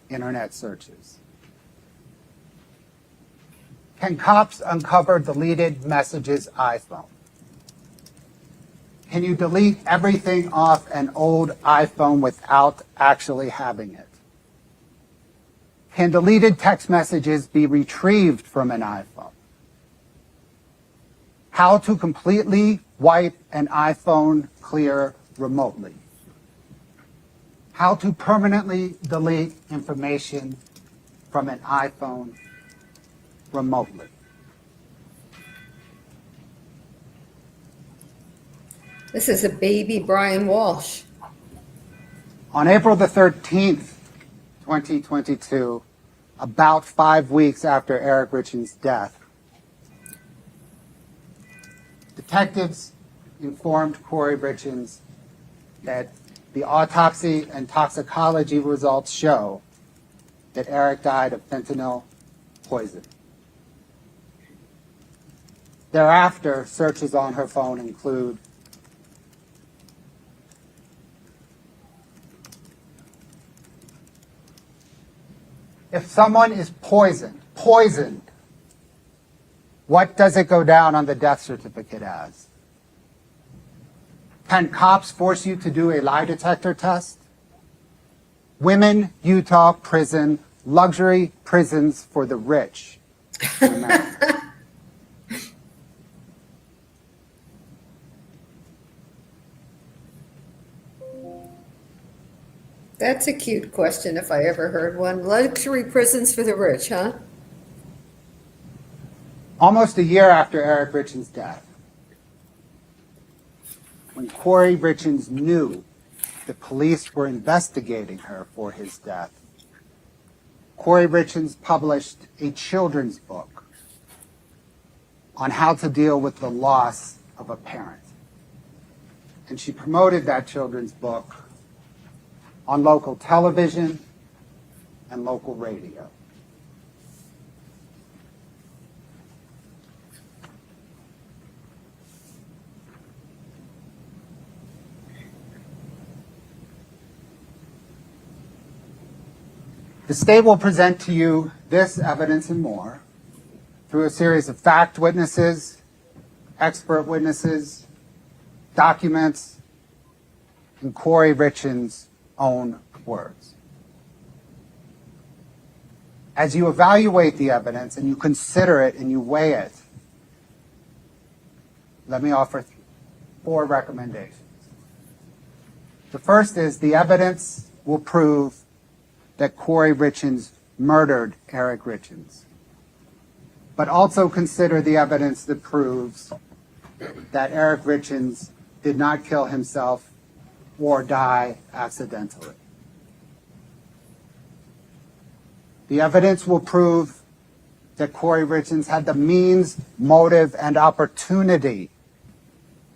internet searches. Can cops uncover deleted messages iPhone? Can you delete everything off an old iPhone without actually having it? Can deleted text messages be retrieved from an iPhone? How to completely wipe an iPhone clear remotely. How to permanently delete information from an iPhone remotely. This is a baby Brian Walsh. On April the 13th, 2022, about 5 weeks after Eric Richins' death, detectives informed Kouri Richins that the autopsy and toxicology results show that Eric died of fentanyl poison. Thereafter, searches on her phone include if someone is poisoned, what does it go down on the death certificate as? Can cops force you to do a lie detector test? Women, Utah prison, luxury prisons for the rich. That's a cute question if I ever heard one. Luxury prisons for the rich, huh? Almost a year after Eric Richins' death, when Kouri Richins knew the police were investigating her for his death, Kouri Richins published a children's book on how to deal with the loss of a parent. And she promoted that children's book on local television and local radio. The state will present to you this evidence and more through a series of fact witnesses, expert witnesses, documents, and Kouri Richins' own words. As you evaluate the evidence and you consider it and you weigh it, let me offer 4 recommendations. The first is the evidence will prove that Kouri Richins murdered Eric Richins, but also consider the evidence that proves that Eric Richins did not kill himself or die accidentally. The evidence will prove that Kouri Richins had the means, motive, and opportunity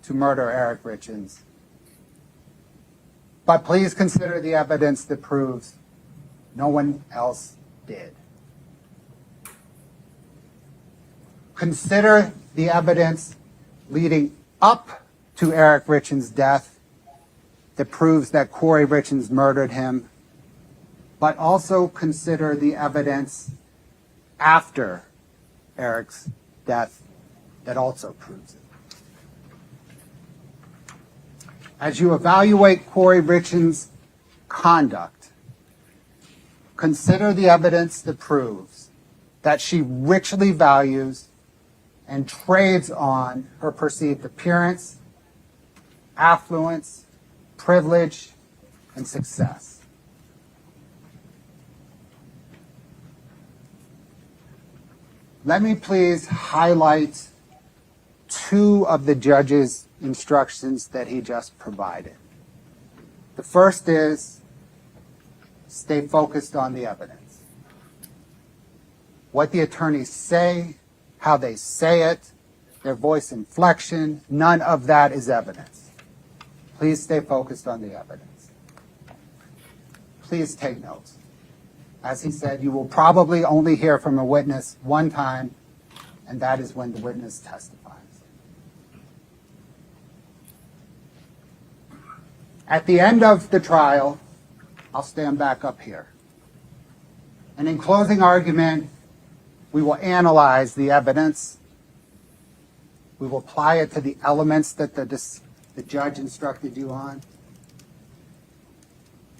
to murder Eric Richins. But please consider the evidence that proves no one else did. Consider the evidence leading up to Eric Richins' death that proves that Kouri Richins murdered him, but also consider the evidence after Eric's death that also proves it. As you evaluate Kouri Richins' conduct, consider the evidence that proves that she richly values and trades on her perceived appearance, affluence, privilege, and success. Let me please highlight two of the judge's instructions that he just provided. The first is, stay focused on the evidence. What the attorneys say, how they say it, their voice inflection, none of that is evidence. Please stay focused on the evidence. Please take notes. As he said, you will probably only hear from a witness one time, and that is when the witness testifies. At the end of the trial, I'll stand back up here. And in closing argument, we will analyze the evidence. We will apply it to the elements that the judge instructed you on.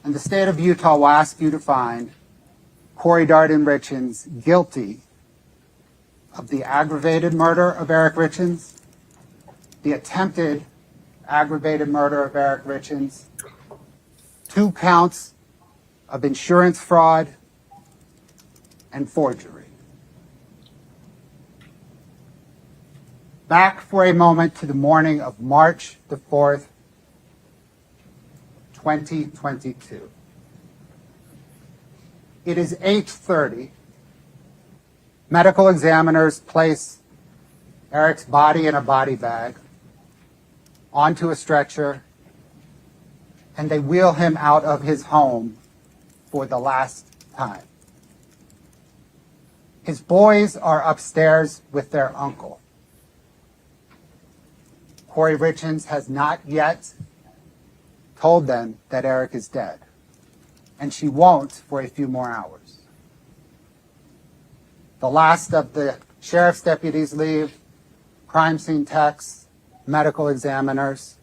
And the state of Utah will ask you to find Kouri Darden Richins guilty of the aggravated murder of Eric Richins, the attempted aggravated murder of Eric Richins, 2 counts of insurance fraud and forgery. Back for a moment to the morning of March the 4th, 2022. It is 8:30. Medical examiners place Eric's body in a body bag onto a stretcher, and they wheel him out of his home for the last time. His boys are upstairs with their uncle. Kouri Richins has not yet told them that Eric is dead, and she won't for a few more hours. The last of the sheriff's deputies leave, crime scene techs, medical examiners.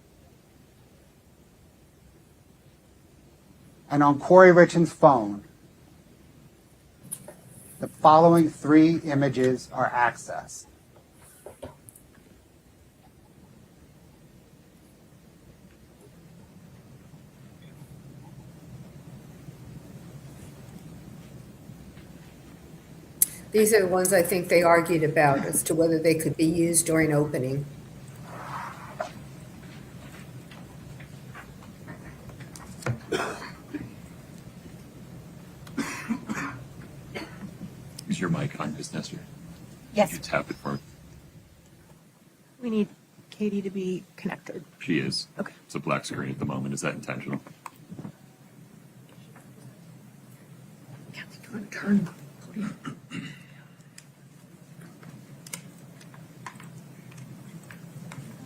And on Kouri Richins' phone, the following 3 images are accessed. These are the ones I think they argued about as to whether they could be used during opening. Is your mic on, Ms. Nestor? Yes. Could you tap it for me? We need Katie to be connected. She is. Okay. It's a black screen at the moment. Is that intentional? Turn.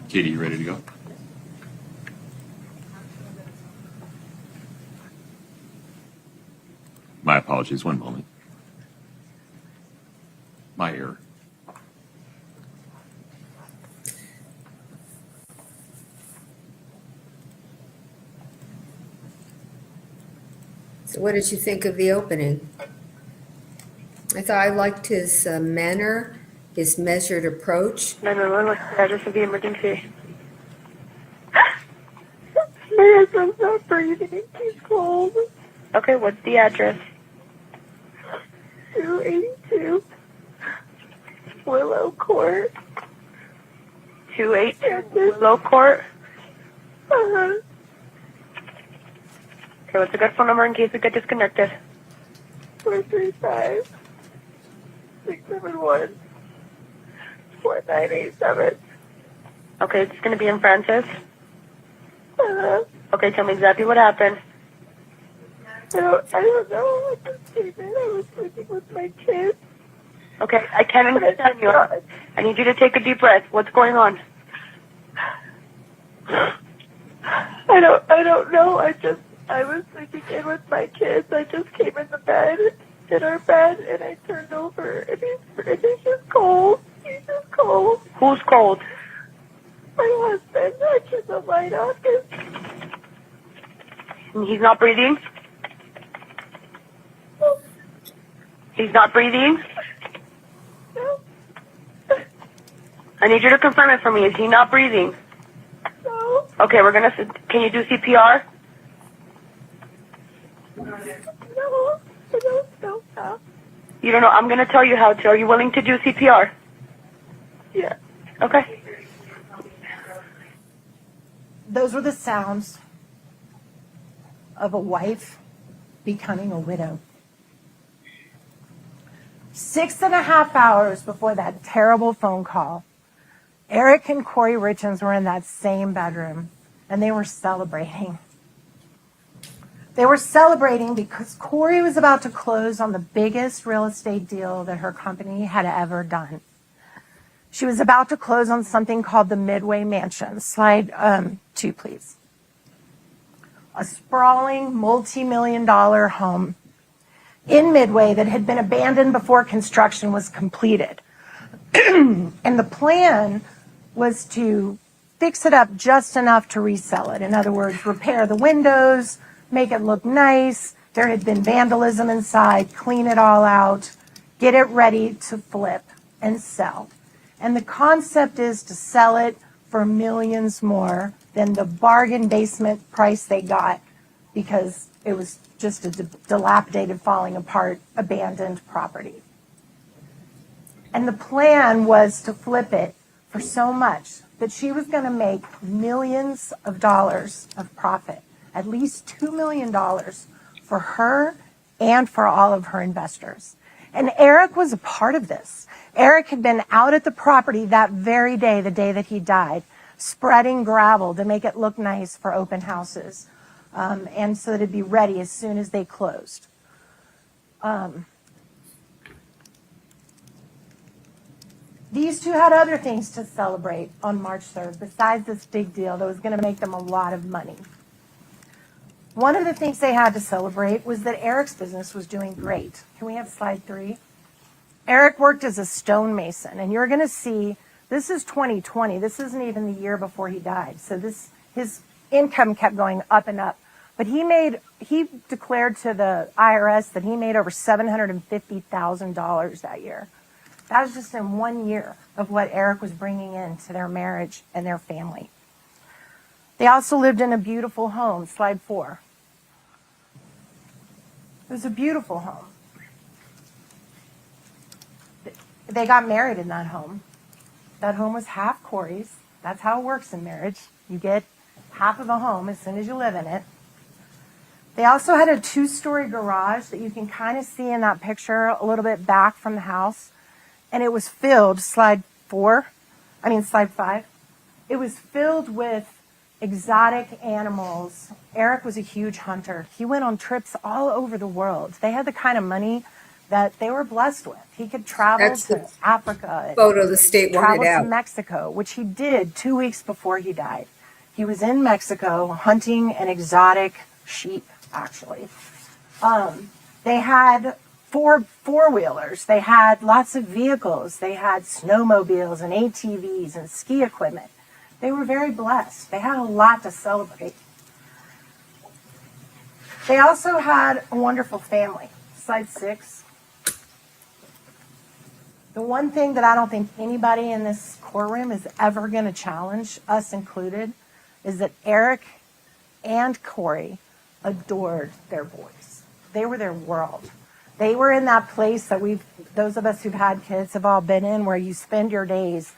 Katie, you ready to go? My apologies. One moment. My error. So what did you think of the opening? I thought I liked his manner, his measured approach. 911, what's the address of the emergency? My husband's not breathing. He's cold. Okay, what's the address? 282 Willow Court. 282 Willow Court? Uh-huh. Okay, what's a good phone number in case we get disconnected? 435 671 4987. Okay, it's going to be in Francis. Uh-huh. Okay, tell me exactly what happened. I don't know. I just came in. I was sleeping with my kids. Okay, I can't understand you. I need you to take a deep breath. What's going on? I don't know. I was sleeping in with my kids. I just came in our bed, and I turned over, and he's just cold. He's just cold. Who's cold? My husband. I turned the light on. He's not breathing? He's not breathing? I need you to confirm it for me. Is he not breathing? No. Okay, can you do CPR? No. You don't know. I'm going to tell you how to. Are you willing to do CPR? Yeah. Okay. Those were the sounds of a wife becoming a widow. 6.5 hours before that terrible phone call, Eric and Kouri Richins were in that same bedroom, and they were celebrating. They were celebrating because Kouri was about to close on the biggest real estate deal that her company had ever done. She was about to close on something called the Midway Mansion. Slide 2, please. A sprawling, multi-million-dollar home in Midway that had been abandoned before construction was completed. And the plan was to fix it up just enough to resell it. In other words, repair the windows, make it look nice. There had been vandalism inside, clean it all out, get it ready to flip and sell. And the concept is to sell it for millions more than the bargain basement price they got because it was just a dilapidated, falling apart, abandoned property. And the plan was to flip it for so much that she was going to make millions of dollars of profit, at least $2 million for her and for all of her investors. And Eric was a part of this. Eric had been out at the property that very day, the day that he died, spreading gravel to make it look nice for open houses, and so that it'd be ready as soon as they closed. These two had other things to celebrate on March 3rd, besides this big deal that was going to make them a lot of money. One of the things they had to celebrate was that Eric's business was doing great. Can we have slide 3? Eric worked as a stonemason, and you're going to see, this is 2020. This isn't even the year before he died. So his income kept going up and up. But he declared to the IRS that he made over $750,000 that year. That was just in 1 year of what Eric was bringing in to their marriage and their family. They also lived in a beautiful home. Slide 4. It was a beautiful home. They got married in that home. That home was half Kouri's. That's how it works in marriage. You get half of a home as soon as you live in it. They also had a 2-story garage that you can kind of see in that picture a little bit back from the house. And it was filled, slide 5. It was filled with exotic animals. Eric was a huge hunter. He went on trips all over the world. They had the kind of money that they were blessed with. He could travel to Africa. Photo the state wanted travel out. to Mexico, which he did 2 weeks before he died. He was in Mexico hunting an exotic sheep, actually. They had four-wheelers. They had lots of vehicles. They had snowmobiles and ATVs and ski equipment. They were very blessed. They had a lot to celebrate. They also had a wonderful family. Slide 6. The one thing that I don't think anybody in this courtroom is ever going to challenge, us included, is that Eric and Kouri adored their boys. They were their world. They were in that place that those of us who've had kids have all been in, where you spend your days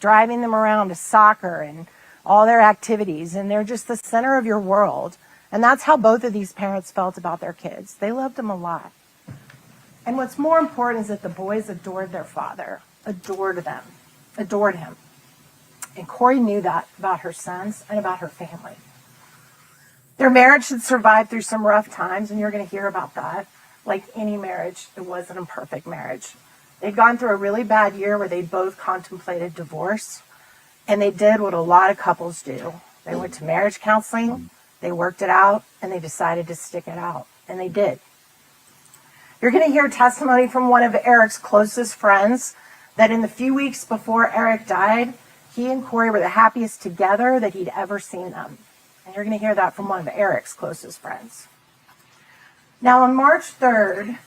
driving them around to soccer and all their activities, and they're just the center of your world. And that's how both of these parents felt about their kids. They loved them a lot. And what's more important is that the boys adored their father, adored him. And Kouri knew that about her sons and about her family. Their marriage had survived through some rough times, and you're going to hear about that. Like any marriage, it wasn't a perfect marriage. They'd gone through a really bad year where they both contemplated divorce, and they did what a lot of couples do. They went to marriage counseling, they worked it out, and they decided to stick it out, and they did. You're going to hear testimony from one of Eric's closest friends that in the few weeks before Eric died, he and Kouri were the happiest together that he'd ever seen them. And you're going to hear that from one of Eric's closest friends. Now, on March 3rd,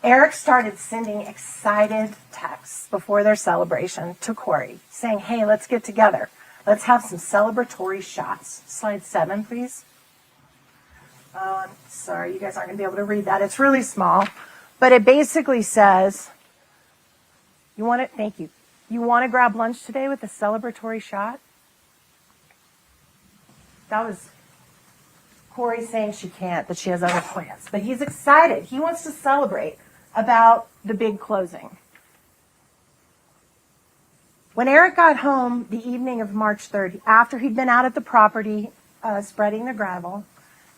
Eric started sending excited texts before their celebration to Kouri, saying, hey, let's get together. Let's have some celebratory shots. Slide 7, please. Oh, I'm sorry, you guys aren't going to be able to read that. It's really small. But it basically says, thank you. You want to grab lunch today with a celebratory shot? That was Kouri saying she can't, that she has other plans. But he's excited. He wants to celebrate about the big closing. When Eric got home the evening of March 3rd, after he'd been out at the property spreading the gravel,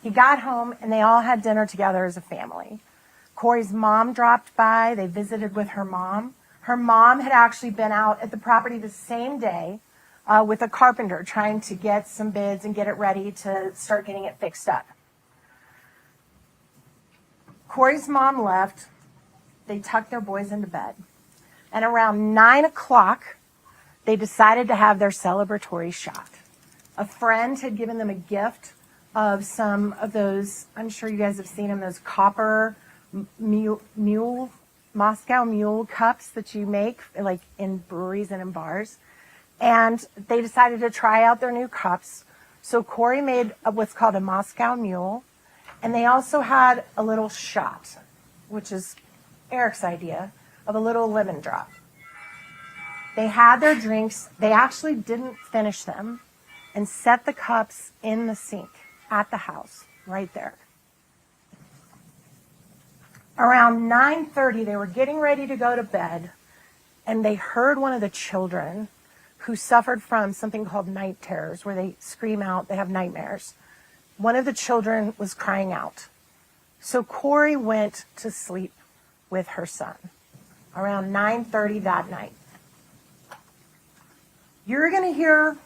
he got home and they all had dinner together as a family. Kouri's mom dropped by. They visited with her mom. Her mom had actually been out at the property the same day with a carpenter trying to get some bids and get it ready to start getting it fixed up. Kouri's mom left. They tucked their boys into bed. And around 9 o'clock, they decided to have their celebratory shot. A friend had given them a gift of some of those, I'm sure you guys have seen them, those copper Moscow Mule cups that you make like in breweries and in bars. And they decided to try out their new cups. So Kouri made what's called a Moscow Mule. And they also had a little shot, which is Eric's idea, of a little lemon drop. They had their drinks. They actually didn't finish them and set the cups in the sink at the house, right there. Around 9:30, they were getting ready to go to bed, and they heard one of the children who suffered from something called night terrors, where they scream out, they have nightmares. One of the children was crying out. So Kouri went to sleep with her son around 9:30 that night. You're going to hear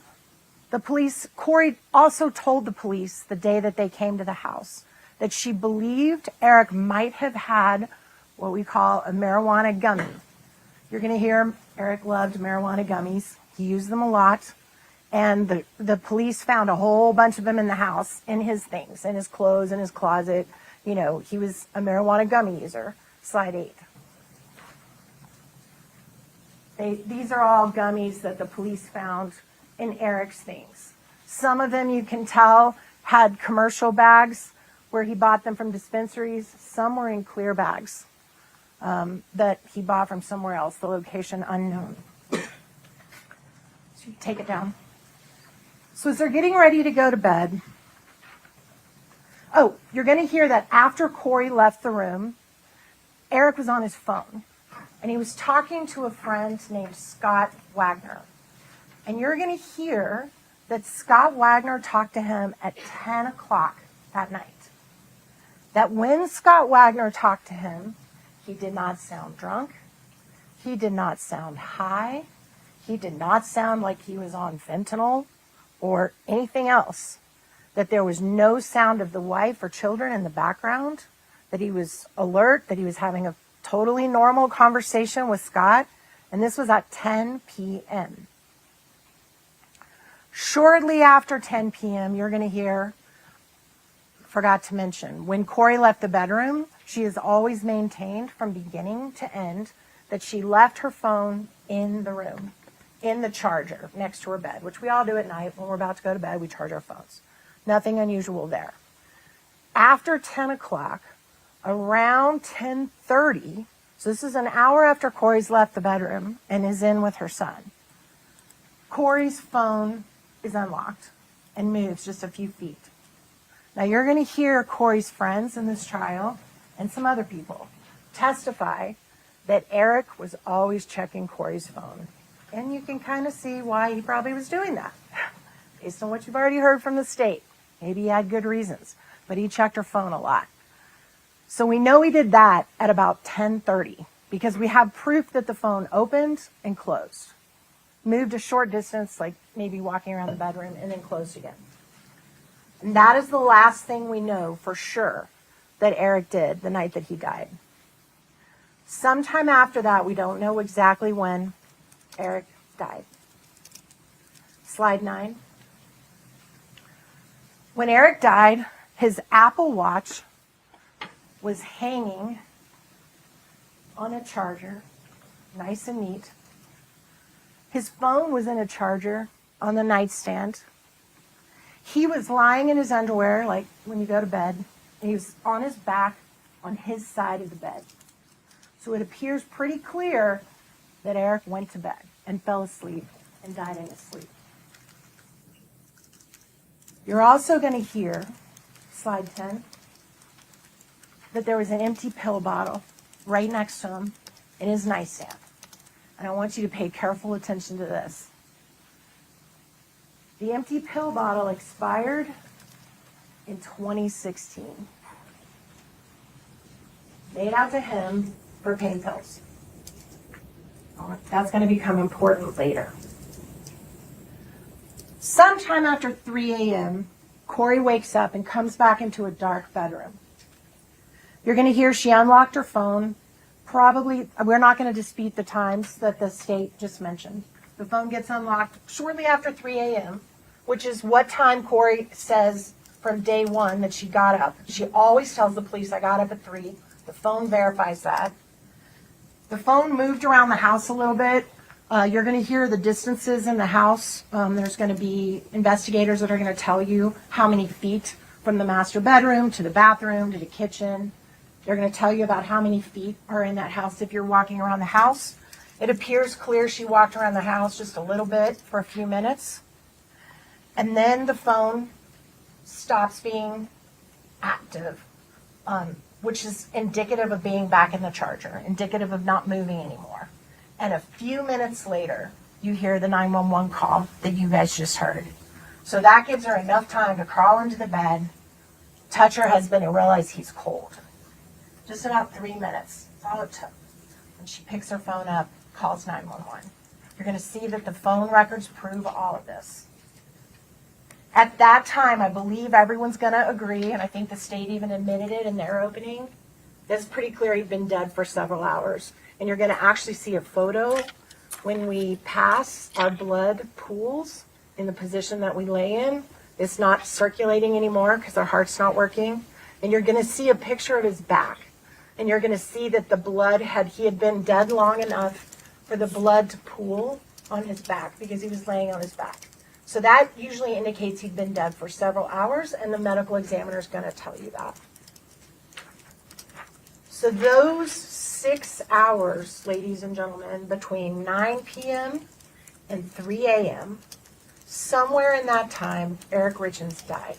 the police. Kouri also told the police the day that they came to the house that she believed Eric might have had what we call a marijuana gummy. You're going to hear Eric loved marijuana gummies. He used them a lot. And the police found a whole bunch of them in the house, in his things, in his clothes, in his closet. You know, he was a marijuana gummy user. Slide 8. These are all gummies that the police found in Eric's things. Some of them, you can tell, had commercial bags where he bought them from dispensaries. Some were in clear bags that he bought from somewhere else, the location unknown. So you take it down. So as they're getting ready to go to bed, you're going to hear that after Kouri left the room, Eric was on his phone, and he was talking to a friend named Scott Wagner. And you're going to hear that Scott Wagner talked to him at 10 o'clock that night. That when Scott Wagner talked to him, he did not sound drunk. He did not sound high. He did not sound like he was on fentanyl or anything else. That there was no sound of the wife or children in the background. That he was alert, that he was having a totally normal conversation with Scott. And this was at 10 p.m. Shortly after 10 p.m., you're going to hear, forgot to mention, when Kouri left the bedroom, she has always maintained from beginning to end that she left her phone in the room, in the charger next to her bed, which we all do at night. When we're about to go to bed, we charge our phones. Nothing unusual there. After 10 o'clock, around 10:30, so this is an hour after Kouri's left the bedroom and is in with her son, Kouri's phone is unlocked and moves just a few feet. Now you're going to hear Kouri's friends in this trial and some other people testify that Eric was always checking Kouri's phone. And you can kind of see why he probably was doing that. Based on what you've already heard from the state. Maybe he had good reasons, but he checked her phone a lot. So we know he did that at about 10:30 because we have proof that the phone opened and closed. Moved a short distance, like maybe walking around the bedroom, and then closed again. And that is the last thing we know for sure that Eric did the night that he died. Sometime after that, we don't know exactly when Eric died. Slide 9. When Eric died, his Apple Watch was hanging on a charger, nice and neat. His phone was in a charger on the nightstand. He was lying in his underwear, like when you go to bed, and he was on his back on his side of the bed. So it appears pretty clear that Eric went to bed and fell asleep and died in his sleep. You're also going to hear, slide 10, that there was an empty pill bottle right next to him in his nightstand. And I want you to pay careful attention to this. The empty pill bottle expired in 2016. Made out to him for pain pills. That's going to become important later. Sometime after 3 a.m., Kouri wakes up and comes back into a dark bedroom. You're going to hear she unlocked her phone. Probably, we're not going to dispute the times that the state just mentioned. The phone gets unlocked shortly after 3 a.m., which is what time Kouri says from day one that she got up. She always tells the police, I got up at 3. The phone verifies that. The phone moved around the house a little bit. You're going to hear the distances in the house. There's going to be investigators that are going to tell you how many feet from the master bedroom to the bathroom to the kitchen. They're going to tell you about how many feet are in that house if you're walking around the house. It appears clear she walked around the house just a little bit for a few minutes. And then the phone stops being active, which is indicative of being back in the charger, indicative of not moving anymore. And a few minutes later, you hear the 911 call that you guys just heard. So that gives her enough time to crawl into the bed, touch her husband, and realize he's cold. Just about 3 minutes. That's all it took. And she picks her phone up, calls 911. You're going to see that the phone records prove all of this. At that time, I believe everyone's going to agree, and I think the state even admitted it in their opening, it's pretty clear he'd been dead for several hours. And you're going to actually see a photo when we pass. Our blood pools in the position that we lay in. It's not circulating anymore because our heart's not working. And you're going to see a picture of his back. And you're going to see that the blood he had been dead long enough for the blood to pool on his back because he was laying on his back. So that usually indicates he'd been dead for several hours, and the medical examiner is going to tell you that. So those 6 hours, ladies and gentlemen, between 9 p.m. and 3 a.m., somewhere in that time, Eric Richins died.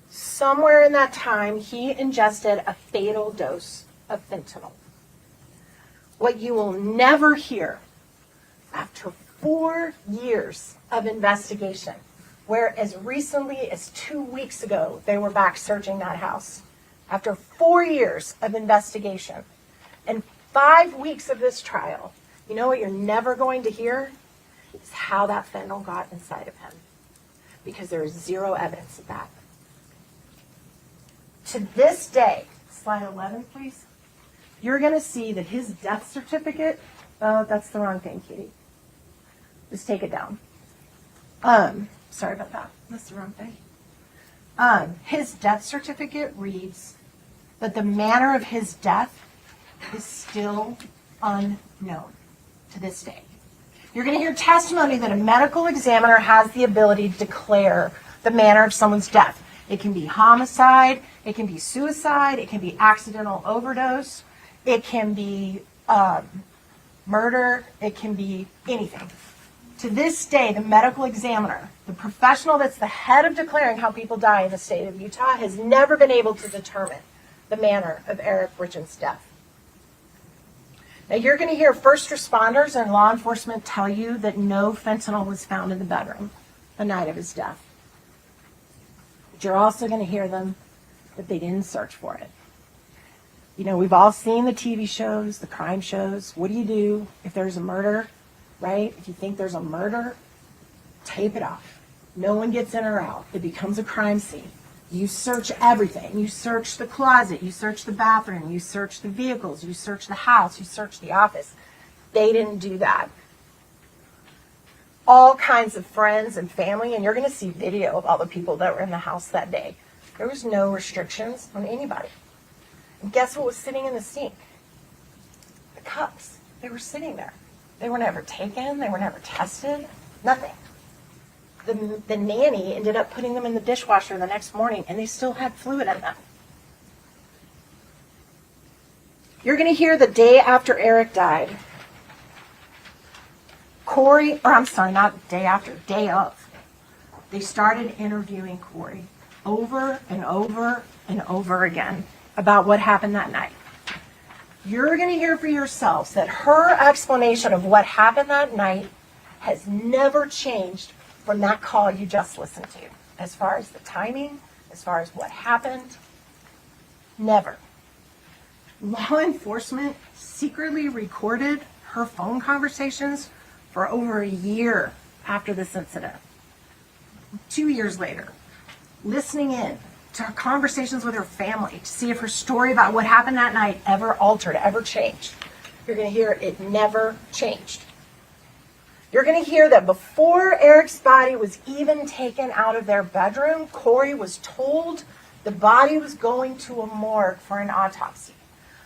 Somewhere in that time, he ingested a fatal dose of fentanyl. What you will never hear after 4 years of investigation, where as recently as 2 weeks ago, they were back searching that house. After 4 years of investigation and 5 weeks of this trial, you know what you're never going to hear? Is how that fentanyl got inside of him. Because there is zero evidence of that. To this day, slide 11, please, you're going to see that his death certificate, oh, that's the wrong thing, Katie. Just take it down. Sorry about that. That's the wrong thing. His death certificate reads that the manner of his death is still unknown to this day. You're going to hear testimony that a medical examiner has the ability to declare the manner of someone's death. It can be homicide, it can be suicide, it can be accidental overdose, it can be murder, it can be anything. To this day, the medical examiner, the professional that's the head of declaring how people die in the state of Utah, has never been able to determine the manner of Eric Richins' death. Now, you're going to hear first responders and law enforcement tell you that no fentanyl was found in the bedroom the night of his death. But you're also going to hear them that they didn't search for it. You know, we've all seen the TV shows, the crime shows. What do you do if there's a murder, right? If you think there's a murder, tape it off. No one gets in or out. It becomes a crime scene. You search everything. You search the closet. You search the bathroom. You search the vehicles. You search the house. You search the office. They didn't do that. all kinds of friends and family, and you're going to see video of all the people that were in the house that day. There was no restrictions on anybody. And guess what was sitting in the sink? The cups. They were sitting there. They were never taken. They were never tested. Nothing. The nanny ended up putting them in the dishwasher the next morning, and they still had fluid in them. You're going to hear the day after Eric died, Kouri, or I'm sorry, not day after, day of, they started interviewing Kouri over and over and over again about what happened that night. You're going to hear for yourselves that her explanation of what happened that night has never changed from that call you just listened to, as far as the timing, as far as what happened. Never. Law enforcement secretly recorded her phone conversations for over a year after this incident. 2 years later, listening in to her conversations with her family to see if her story about what happened that night ever altered, ever changed. You're going to hear it never changed. You're going to hear that before Eric's body was even taken out of their bedroom, Kouri was told the body was going to a morgue for an autopsy.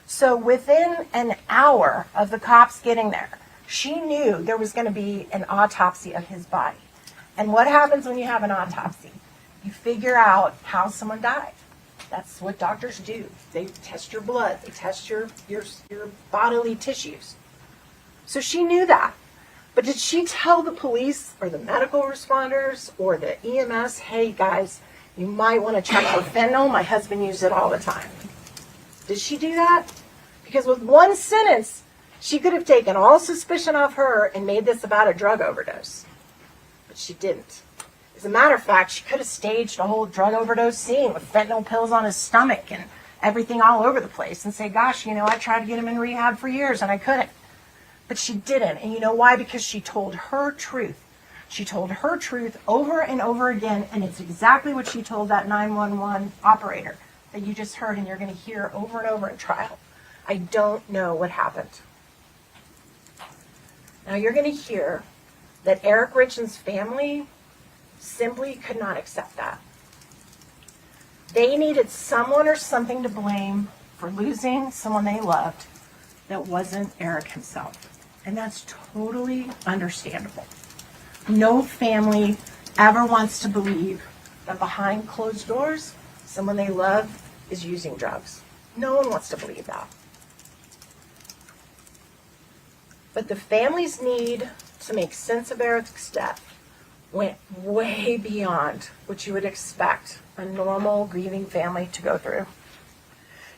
So within an hour of the cops getting there, she knew there was going to be an autopsy of his body. And what happens when you have an autopsy? You figure out how someone died. That's what doctors do. They test your blood. They test your bodily tissues. So she knew that. But did she tell the police or the medical responders or the EMS, hey guys, you might want to check for fentanyl? My husband used it all the time. Did she do that? Because with one sentence, she could have taken all suspicion off her and made this about a drug overdose. But she didn't. As a matter of fact, she could have staged a whole drug overdose scene with fentanyl pills on his stomach and everything all over the place and say, gosh, I tried to get him in rehab for years and I couldn't. But she didn't. And you know why? Because she told her truth. She told her truth over and over again, and it's exactly what she told that 911 operator that you just heard and you're going to hear over and over in trial. I don't know what happened. Now you're going to hear that Eric Richins' family simply could not accept that. They needed someone or something to blame for losing someone they loved that wasn't Eric himself. And that's totally understandable. No family ever wants to believe that behind closed doors, someone they love is using drugs. No one wants to believe that. But the family's need to make sense of Eric's death went way beyond what you would expect a normal grieving family to go through.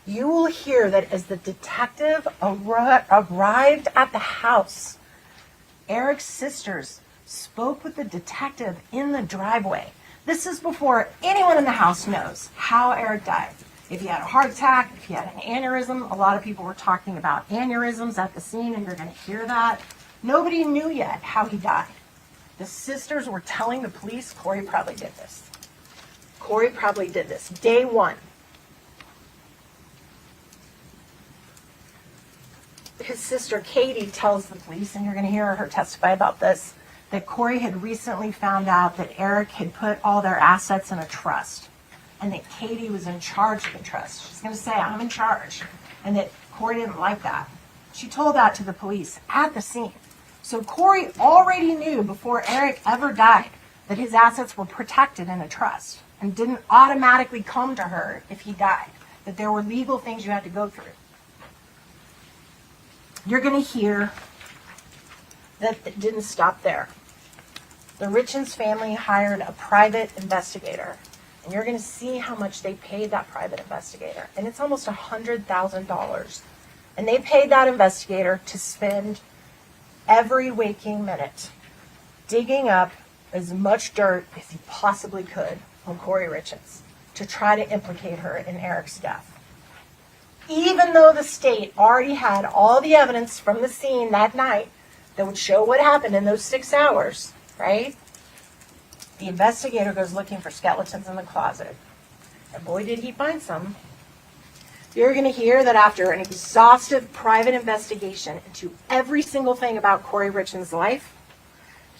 You will hear that as the detective arrived at the house, Eric's sisters spoke with the detective in the driveway. This is before anyone in the house knows how Eric died. If he had a heart attack, if he had an aneurysm, a lot of people were talking about aneurysms at the scene, and you're going to hear that. Nobody knew yet how he died. The sisters were telling the police, Kouri probably did this. Kouri probably did this. Day one. His sister Katie tells the police, and you're going to hear her testify about this, that Kouri had recently found out that Eric had put all their assets in a trust, and that Katie was in charge of the trust. She's going to say, I'm in charge, and that Kouri didn't like that. She told that to the police at the scene. So Kouri already knew before Eric ever died that his assets were protected in a trust and didn't automatically come to her if he died, that there were legal things you had to go through. You're going to hear that it didn't stop there. The Richins family hired a private investigator, and you're going to see how much they paid that private investigator. And it's almost $100,000. And they paid that investigator to spend every waking minute digging up as much dirt as he possibly could on Kouri Richins to try to implicate her in Eric's death. Even though the state already had all the evidence from the scene that night that would show what happened in those 6 hours, right? The investigator goes looking for skeletons in the closet. And boy, did he find some. You're going to hear that after an exhaustive private investigation into every single thing about Kouri Richins' life,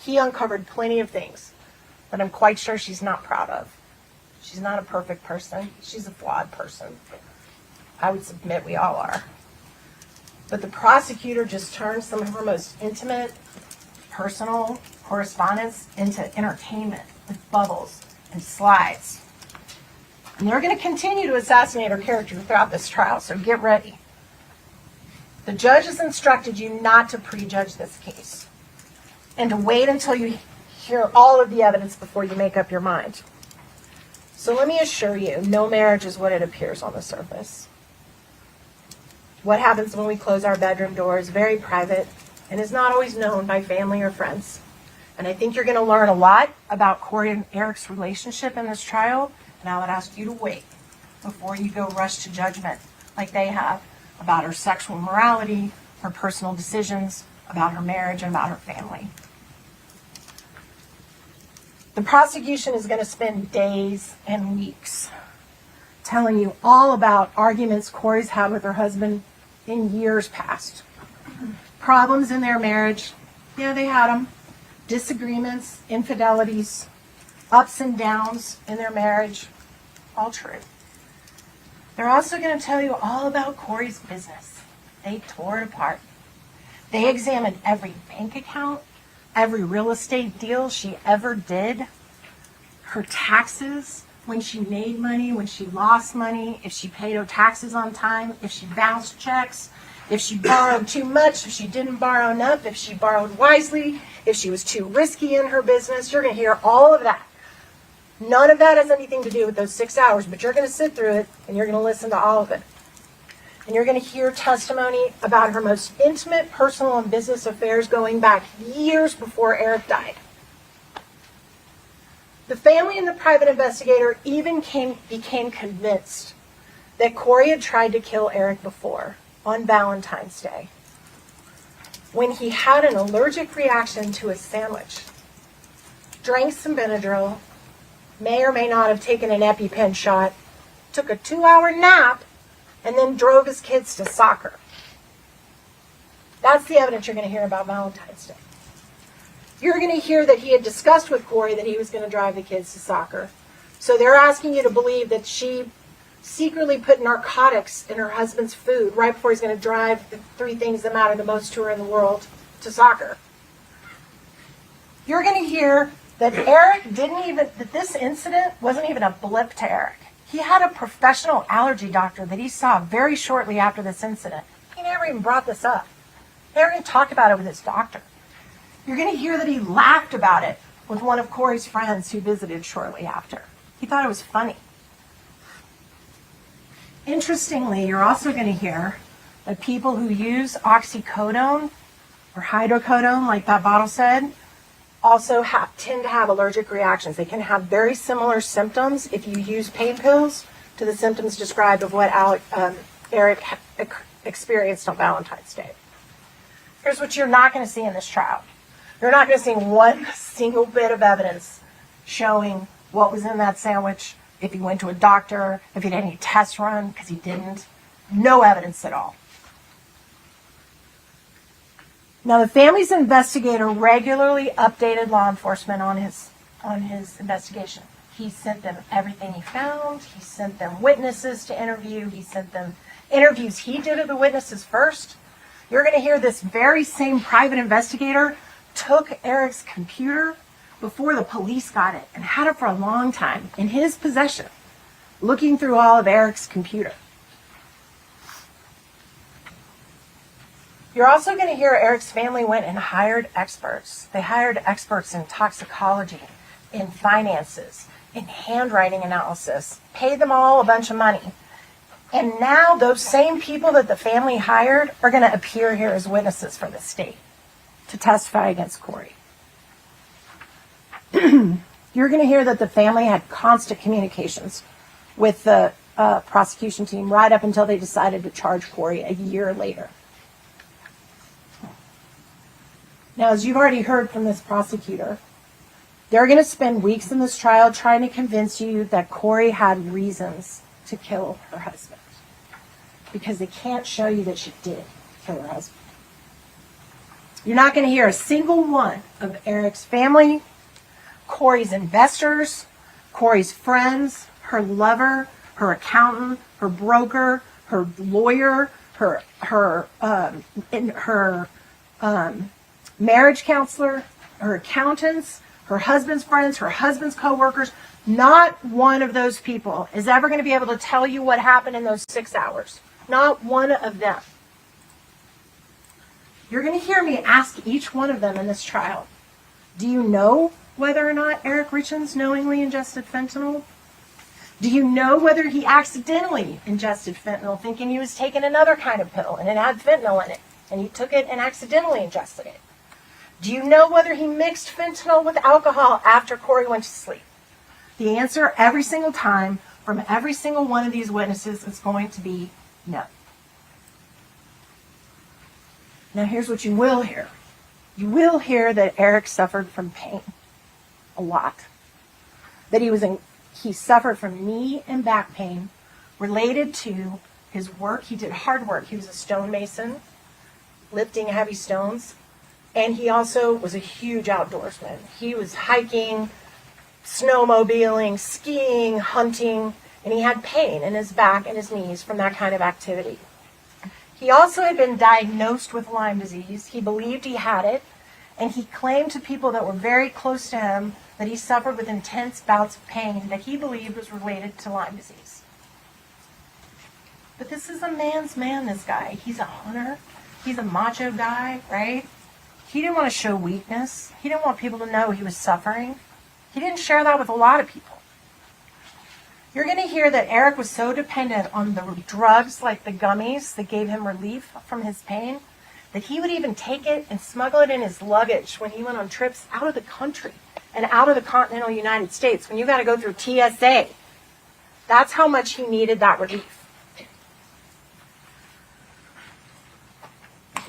he uncovered plenty of things that I'm quite sure she's not proud of. She's not a perfect person. She's a flawed person. I would submit we all are. But the prosecutor just turned some of her most intimate, personal correspondence into entertainment with bubbles and slides. And they're going to continue to assassinate her character throughout this trial, so get ready. The judge has instructed you not to prejudge this case and to wait until you hear all of the evidence before you make up your mind. So let me assure you, no marriage is what it appears on the surface. What happens when we close our bedroom door is very private and is not always known by family or friends. And I think you're going to learn a lot about Kouri and Eric's relationship in this trial, and I would ask you to wait before you go rush to judgment like they have about her sexual morality, her personal decisions, about her marriage, and about her family. The prosecution is going to spend days and weeks telling you all about arguments Kouri's had with her husband in years past. Problems in their marriage, yeah, they had them. Disagreements, infidelities, ups and downs in their marriage, all true. They're also going to tell you all about Kouri's business. They tore it apart. They examined every bank account, every real estate deal she ever did, her taxes, when she made money, when she lost money, if she paid her taxes on time, if she bounced checks, if she borrowed too much, if she didn't borrow enough, if she borrowed wisely, if she was too risky in her business. You're going to hear all of that. None of that has anything to do with those 6 hours, but you're going to sit through it and you're going to listen to all of it. And you're going to hear testimony about her most intimate personal and business affairs going back years before Eric died. The family and the private investigator even became convinced that Kouri had tried to kill Eric before, on Valentine's Day, when he had an allergic reaction to a sandwich, drank some Benadryl, may or may not have taken an EpiPen shot, took a 2-hour nap, and then drove his kids to soccer. That's the evidence you're going to hear about Valentine's Day. You're going to hear that he had discussed with Kouri that he was going to drive the kids to soccer. So they're asking you to believe that she secretly put narcotics in her husband's food right before he's going to drive the 3 things that matter the most to her in the world to soccer. You're going to hear that that this incident wasn't even a blip to Eric. He had a professional allergy doctor that he saw very shortly after this incident. He never even brought this up. He never even talked about it with his doctor. You're going to hear that he laughed about it with one of Kouri's friends who visited shortly after. He thought it was funny. Interestingly, you're also going to hear that people who use oxycodone or hydrocodone, like that bottle said, also tend to have allergic reactions. They can have very similar symptoms if you use pain pills to the symptoms described of what Eric experienced on Valentine's Day. Here's what you're not going to see in this trial. You're not going to see one single bit of evidence showing what was in that sandwich, if he went to a doctor, if he had any tests run, because he didn't. No evidence at all. Now, the family's investigator regularly updated law enforcement on his investigation. He sent them everything he found. He sent them witnesses to interview. He sent them interviews he did of the witnesses first. You're going to hear this very same private investigator took Eric's computer before the police got it and had it for a long time in his possession, looking through all of Eric's computer. You're also going to hear Eric's family went and hired experts. They hired experts in toxicology, in finances, in handwriting analysis, paid them all a bunch of money. And now those same people that the family hired are going to appear here as witnesses for the state to testify against Kouri. You're going to hear that the family had constant communications with the prosecution team right up until they decided to charge Kouri a year later. Now, as you've already heard from this prosecutor, they're going to spend weeks in this trial trying to convince you that Kouri had reasons to kill her husband, because they can't show you that she did kill her husband. You're not going to hear a single one of Eric's family, Kouri's investors, Kouri's friends, her lover, her accountant, her broker, her lawyer, her marriage counselor, her accountants, her husband's friends, her husband's co-workers. Not one of those people is ever going to be able to tell you what happened in those 6 hours. Not one of them. You're going to hear me ask each one of them in this trial, do you know whether or not Eric Richins knowingly ingested fentanyl? Do you know whether he accidentally ingested fentanyl thinking he was taking another kind of pill and it had fentanyl in it, and he took it and accidentally ingested it? Do you know whether he mixed fentanyl with alcohol after Kouri went to sleep? The answer every single time from every single one of these witnesses is going to be no. Now here's what you will hear. You will hear that Eric suffered from pain a lot. That he suffered from knee and back pain related to his work. He did hard work. He was a stonemason, lifting heavy stones. And he also was a huge outdoorsman. He was hiking, snowmobiling, skiing, hunting, and he had pain in his back and his knees from that kind of activity. He also had been diagnosed with Lyme disease. He believed he had it, and he claimed to people that were very close to him that he suffered with intense bouts of pain that he believed was related to Lyme disease. But this is a man's man, this guy. He's a hunter. He's a macho guy, right? He didn't want to show weakness. He didn't want people to know he was suffering. He didn't share that with a lot of people. You're going to hear that Eric was so dependent on the drugs like the gummies that gave him relief from his pain that he would even take it and smuggle it in his luggage when he went on trips out of the country and out of the continental United States when you got to go through TSA. That's how much he needed that relief.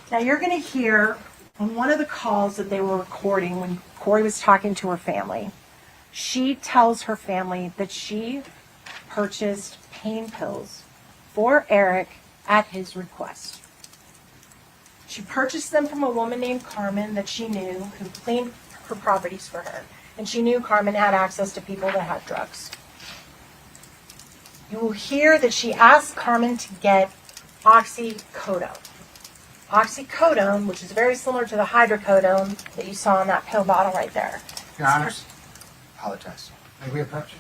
Now you're going to hear on one of the calls that they were recording when Kouri was talking to her family, she tells her family that she purchased pain pills for Eric at his request. She purchased them from a woman named Carmen that she knew who cleaned her properties for her. And she knew Carmen had access to people that had drugs. You will hear that she asked Carmen to get oxycodone. Oxycodone, which is very similar to the hydrocodone that you saw in that pill bottle right there. Your Honors, apologize. May we approach?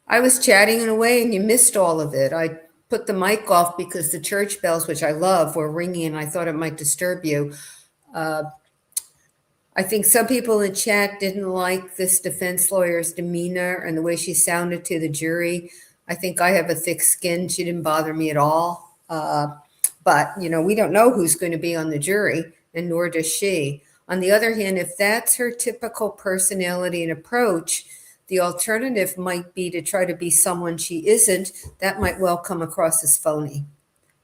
I was chatting away and you missed all of it. I put the mic off because the church bells, which I love, were ringing and I thought it might disturb you. I think some people in chat didn't like this defense lawyer's demeanor and the way she sounded to the jury. I think I have a thick skin. She didn't bother me at all. But, you know, we don't know who's going to be on the jury, and nor does she. On the other hand, if that's her typical personality and approach, the alternative might be to try to be someone she isn't. That might well come across as phony.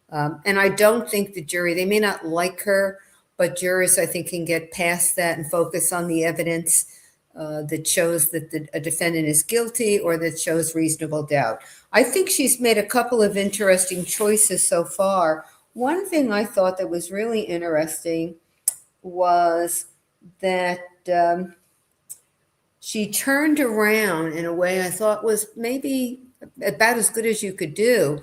And I don't think the jury, they may not like her, but jurors, I think, can get past that and focus on the evidence that shows that a defendant is guilty or that shows reasonable doubt. I think she's made a couple of interesting choices so far. One thing I thought that was really interesting was that she turned around in a way I thought was maybe about as good as you could do.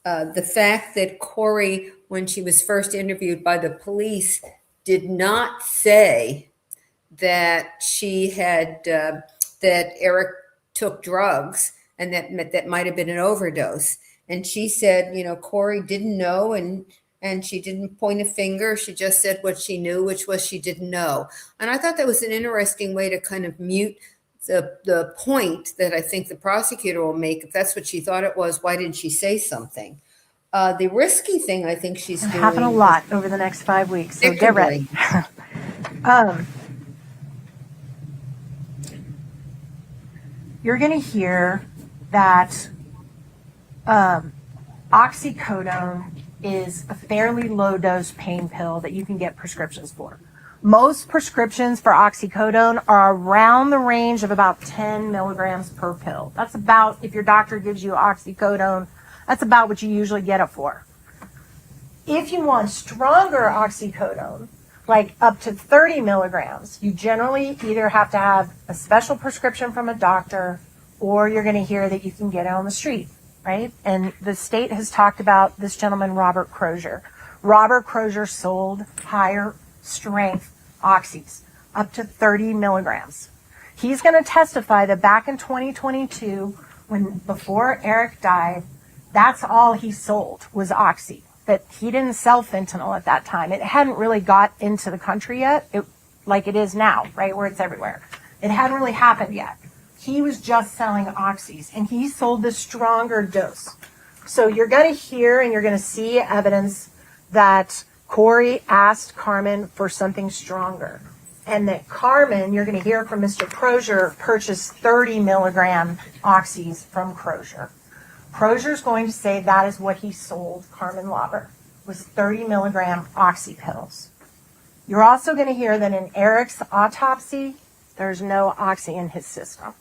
The fact that Kouri, when she was first interviewed by the police, did not say that she had, that Eric took drugs and that might have been an overdose. And she said, Kouri didn't know, and she didn't point a finger. She just said what she knew, which was she didn't know. And I thought that was an interesting way to kind of mute the point that I think the prosecutor will make. If that's what she thought it was, why didn't she say something? The risky thing I think she's doing. Happen a lot over the next 5 weeks, so get ready. You're going to hear that oxycodone is a fairly low dose pain pill that you can get prescriptions for. Most prescriptions for oxycodone are around the range of about 10 milligrams per pill. That's about, if your doctor gives you oxycodone, that's about what you usually get it for. If you want stronger oxycodone, like up to 30 milligrams, you generally either have to have a special prescription from a doctor, or you're going to hear that you can get it on the street, right? And the state has talked about this gentleman, Robert Crozier. Robert Crozier sold higher strength oxys, up to 30 milligrams. He's going to testify that back in 2022, before Eric died, that's all he sold was oxy. That he didn't sell fentanyl at that time. It hadn't really got into the country yet, like it is now, right, where it's everywhere. It hadn't really happened yet. He was just selling oxys, and he sold the stronger dose. So you're going to hear and you're going to see evidence that Kouri asked Carmen for something stronger, and that Carmen, you're going to hear from Mr. Crozier, purchased 30 milligram oxys from Crozier. Crozier's going to say that is what he sold Carmen Lauber, was 30 milligram oxy pills. You're also going to hear that in Eric's autopsy, there's no oxy in his system.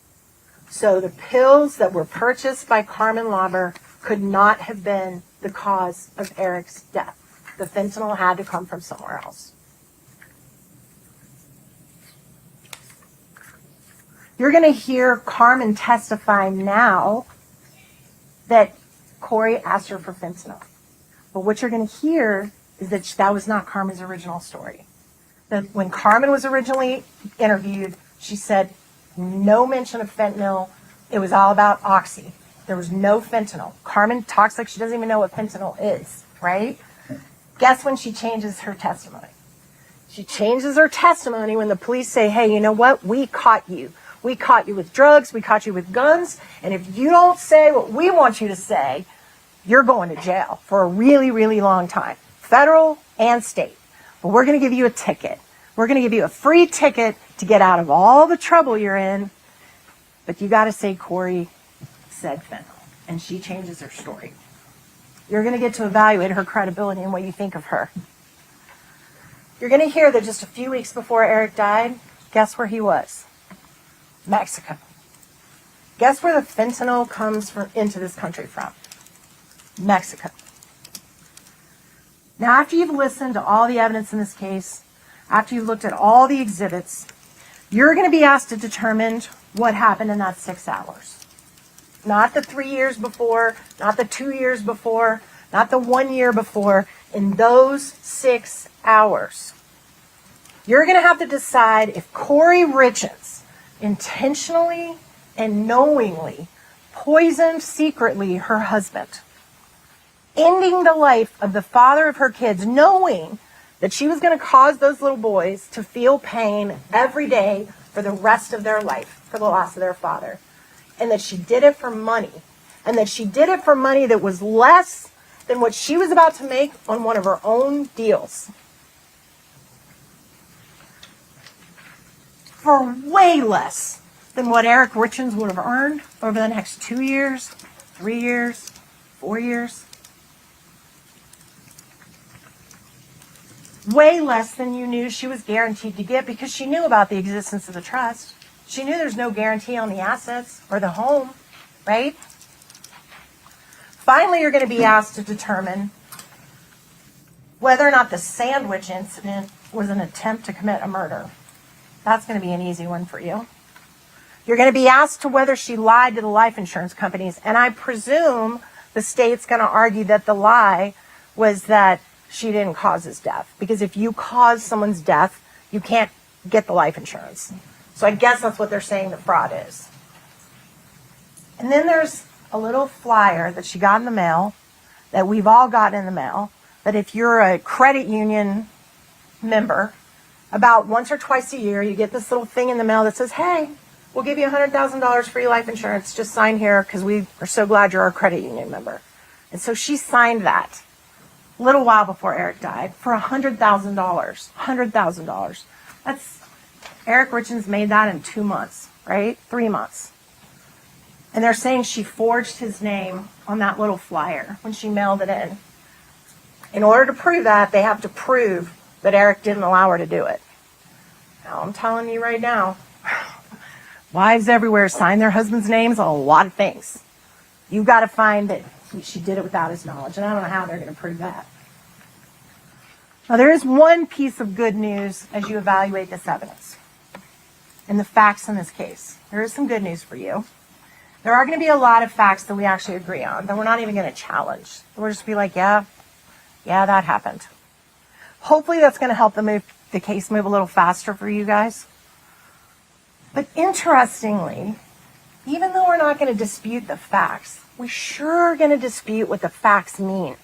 So the pills that were purchased by Carmen Lauber could not have been the cause of Eric's death. The fentanyl had to come from somewhere else. You're going to hear Carmen testify now that Kouri asked her for fentanyl. But what you're going to hear is that that was not Carmen's original story. That when Carmen was originally interviewed, she said no mention of fentanyl. It was all about oxy. There was no fentanyl. Carmen talks like she doesn't even know what fentanyl is, right? Guess when she changes her testimony? She changes her testimony when the police say, hey, you know what? We caught you. We caught you with drugs. We caught you with guns. And if you don't say what we want you to say, you're going to jail for a really, really long time, federal and state. But we're going to give you a ticket. We're going to give you a free ticket to get out of all the trouble you're in. But you got to say Kouri said fentanyl. And she changes her story. You're going to get to evaluate her credibility and what you think of her. You're going to hear that just a few weeks before Eric died, guess where he was? Mexico. Guess where the fentanyl comes into this country from? Mexico. Now, after you've listened to all the evidence in this case, after you've looked at all the exhibits, you're going to be asked to determine what happened in that 6 hours. Not the 3 years before, not the 2 years before, not the 1 year before. In those 6 hours, you're going to have to decide if Kouri Richins intentionally and knowingly poisoned secretly her husband, ending the life of the father of her kids, knowing that she was going to cause those little boys to feel pain every day for the rest of their life for the loss of their father, and that she did it for money, and that she did it for money that was less than what she was about to make on one of her own deals. For way less than what Eric Richins would have earned over the next 2 years, 3 years, 4 years. Way less than you knew she was guaranteed to get, because she knew about the existence of the trust. She knew there's no guarantee on the assets or the home, right? Finally, you're going to be asked to determine whether or not the sandwich incident was an attempt to commit a murder. That's going to be an easy one for you. You're going to be asked to whether she lied to the life insurance companies. And I presume the state's going to argue that the lie was that she didn't cause his death. Because if you cause someone's death, you can't get the life insurance. So I guess that's what they're saying the fraud is. And then there's a little flyer that she got in the mail, that we've all gotten in the mail, that if you're a credit union member, about once or twice a year, you get this little thing in the mail that says, hey, we'll give you $100,000 free life insurance. Just sign here because we are so glad you're a credit union member. And so she signed that a little while before Eric died for $100,000. $100,000. That's, Eric Richins made that in 2 months, right? 3 months. And they're saying she forged his name on that little flyer when she mailed it in. In order to prove that, they have to prove that Eric didn't allow her to do it. Now, I'm telling you right now, wives everywhere sign their husbands' names on a lot of things. You've got to find that she did it without his knowledge, and I don't know how they're going to prove that. Now, there is one piece of good news as you evaluate this evidence and the facts in this case. There is some good news for you. There are going to be a lot of facts that we actually agree on, that we're not even going to challenge. We'll just be like, yeah, that happened. Hopefully that's going to help the case move a little faster for you guys. But interestingly, even though we're not going to dispute the facts, we sure are going to dispute what the facts mean.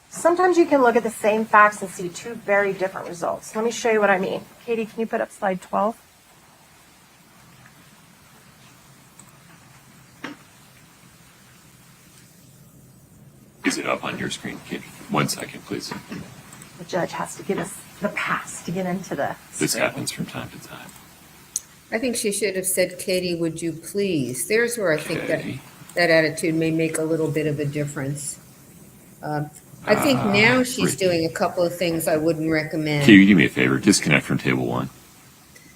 Sometimes you can look at the same facts and see two very different results. Let me show you what I mean. Katie, can you put up slide 12? Is it up on your screen, Katie? 1 second, please. The judge has to give us the pass to get into the This screen. happens from time to time. I think she should have said, Katie, would you please? There's where I think Okay. that attitude may make a little bit of a difference. I think now she's doing a couple of things I wouldn't recommend. Can you do me a favor? Disconnect from table 1.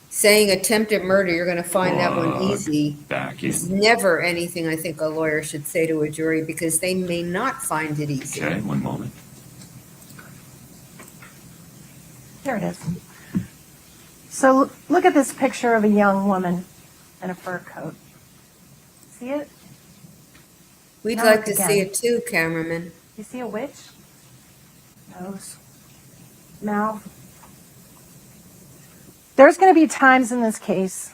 Saying attempted murder, you're going to find that one Plug easy. Back It's in. never anything I think a lawyer should say to a jury because they may not find it easy. Okay, 1 moment. There it is. So look at this picture of a young woman in a fur coat. See it? We'd Now like look to again. see it too, cameraman. You see a witch? Nose, mouth. There's going to be times in this case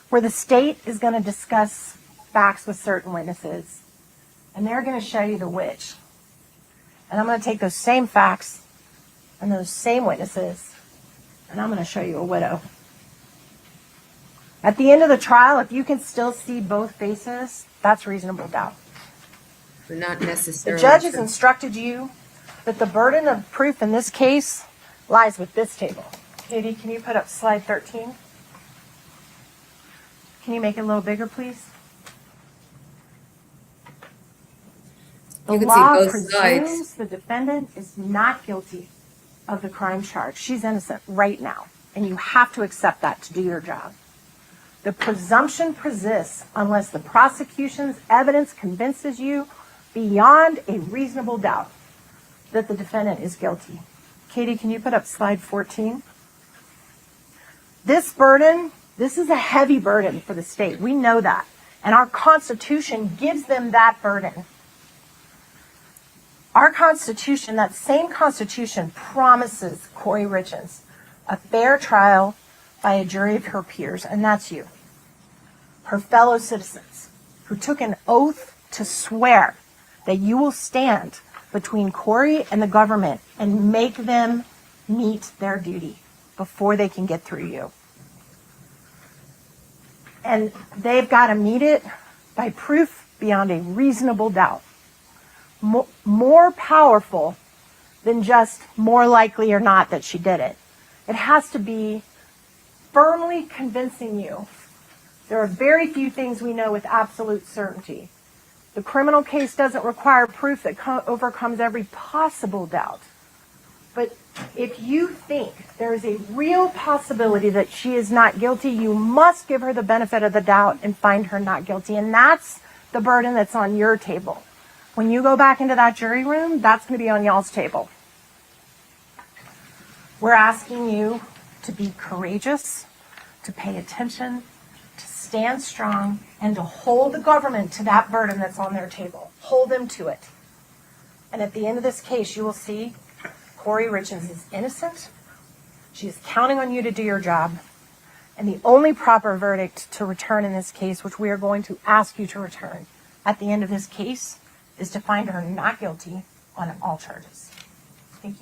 where the state is going to discuss facts with certain witnesses, and they're going to show you the witch. And I'm going to take those same facts and those same witnesses, and I'm going to show you a widow. At the end of the trial, if you can still see both faces, that's reasonable doubt. But not The necessarily. judge has true. instructed you that the burden of proof in this case lies with this table. Katie, can you put up slide 13? Can you make it a little bigger, please? The You can see law both presumes sides. the defendant is not guilty of the crime charge. She's innocent right now, and you have to accept that to do your job. The presumption persists unless the prosecution's evidence convinces you beyond a reasonable doubt that the defendant is guilty. Katie, can you put up slide 14? This burden, this is a heavy burden for the state. We know that. And our Constitution gives them that burden. Our Constitution, that same Constitution, promises Kouri Richins a fair trial by a jury of her peers, and that's you, her fellow citizens, who took an oath to swear that you will stand between Kouri and the government and make them meet their duty before they can get through you. And they've got to meet it by proof beyond a reasonable doubt. More powerful than just more likely or not that she did it. It has to be firmly convincing you. There are very few things we know with absolute certainty. The criminal case doesn't require proof that overcomes every possible doubt. But if you think there is a real possibility that she is not guilty, you must give her the benefit of the doubt and find her not guilty. And that's the burden that's on your table. When you go back into that jury room, that's going to be on y'all's table. We're asking you to be courageous, to pay attention, to stand strong, and to hold the government to that burden that's on their table. Hold them to it. And at the end of this case, you will see Kouri Richins is innocent. She is counting on you to do your job. And the only proper verdict to return in this case, which we are going to ask you to return at the end of this case, is to find her not guilty on all charges. Thank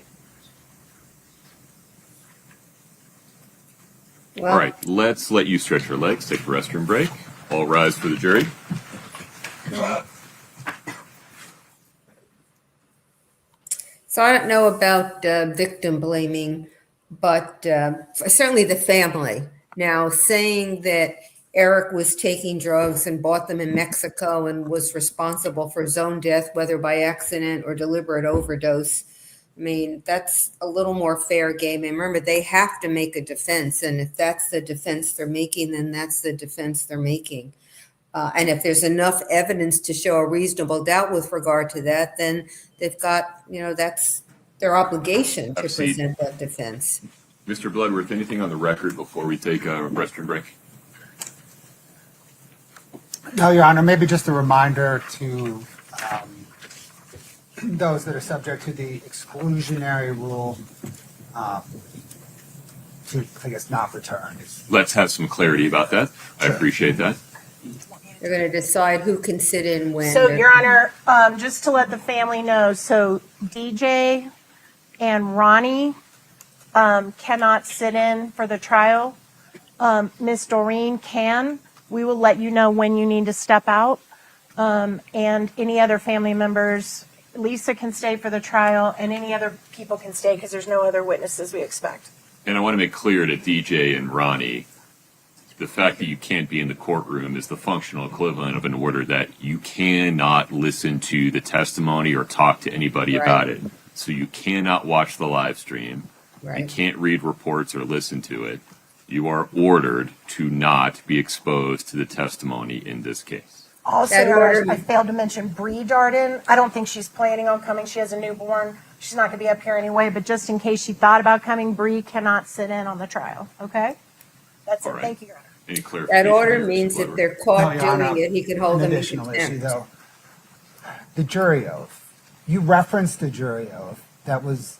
you. All right, let's let you stretch your legs, take a restroom break. All rise for the jury. So I don't know about victim blaming, but certainly the family. Now, saying that Eric was taking drugs and bought them in Mexico and was responsible for his own death, whether by accident or deliberate overdose, I mean, that's a little more fair game. And remember, they have to make a defense. And if that's the defense they're making, then that's the defense they're making. And if there's enough evidence to show a reasonable doubt with regard to that, then they've got, that's their obligation to present that defense. Mr. Bloodworth, anything on the record before we take a restroom break? No, Your Honor, maybe just a reminder to those that are subject to the exclusionary rule to, I guess, not return. Let's have some clarity about that. I appreciate that. They're going to decide who can sit in when. So, Your Honor, just to let the family know, so DJ and Ronnie cannot sit in for the trial. Miss Doreen can. We will let you know when you need to step out. And any other family members, Lisa can stay for the trial, and any other people can stay because there's no other witnesses we expect. And I want to make clear to DJ and Ronnie, the fact that you can't be in the courtroom is the functional equivalent of an order that you cannot listen to the testimony or talk to anybody about it. So you cannot watch the live stream. You can't read reports or listen to it. You are ordered to not be exposed to the testimony in this case. Also, Your Honor, I failed to mention Bree Darden. I don't think she's planning on coming. She has a newborn. She's not going to be up here anyway, but just in case she thought about coming, Bree cannot sit in on the trial, okay? That's it. Thank you, Your Honor. Any clarification? That order means if they're caught No, Your Honor, doing it, he can hold them in additional issue, contempt. though. The jury oath. You referenced the jury oath. That was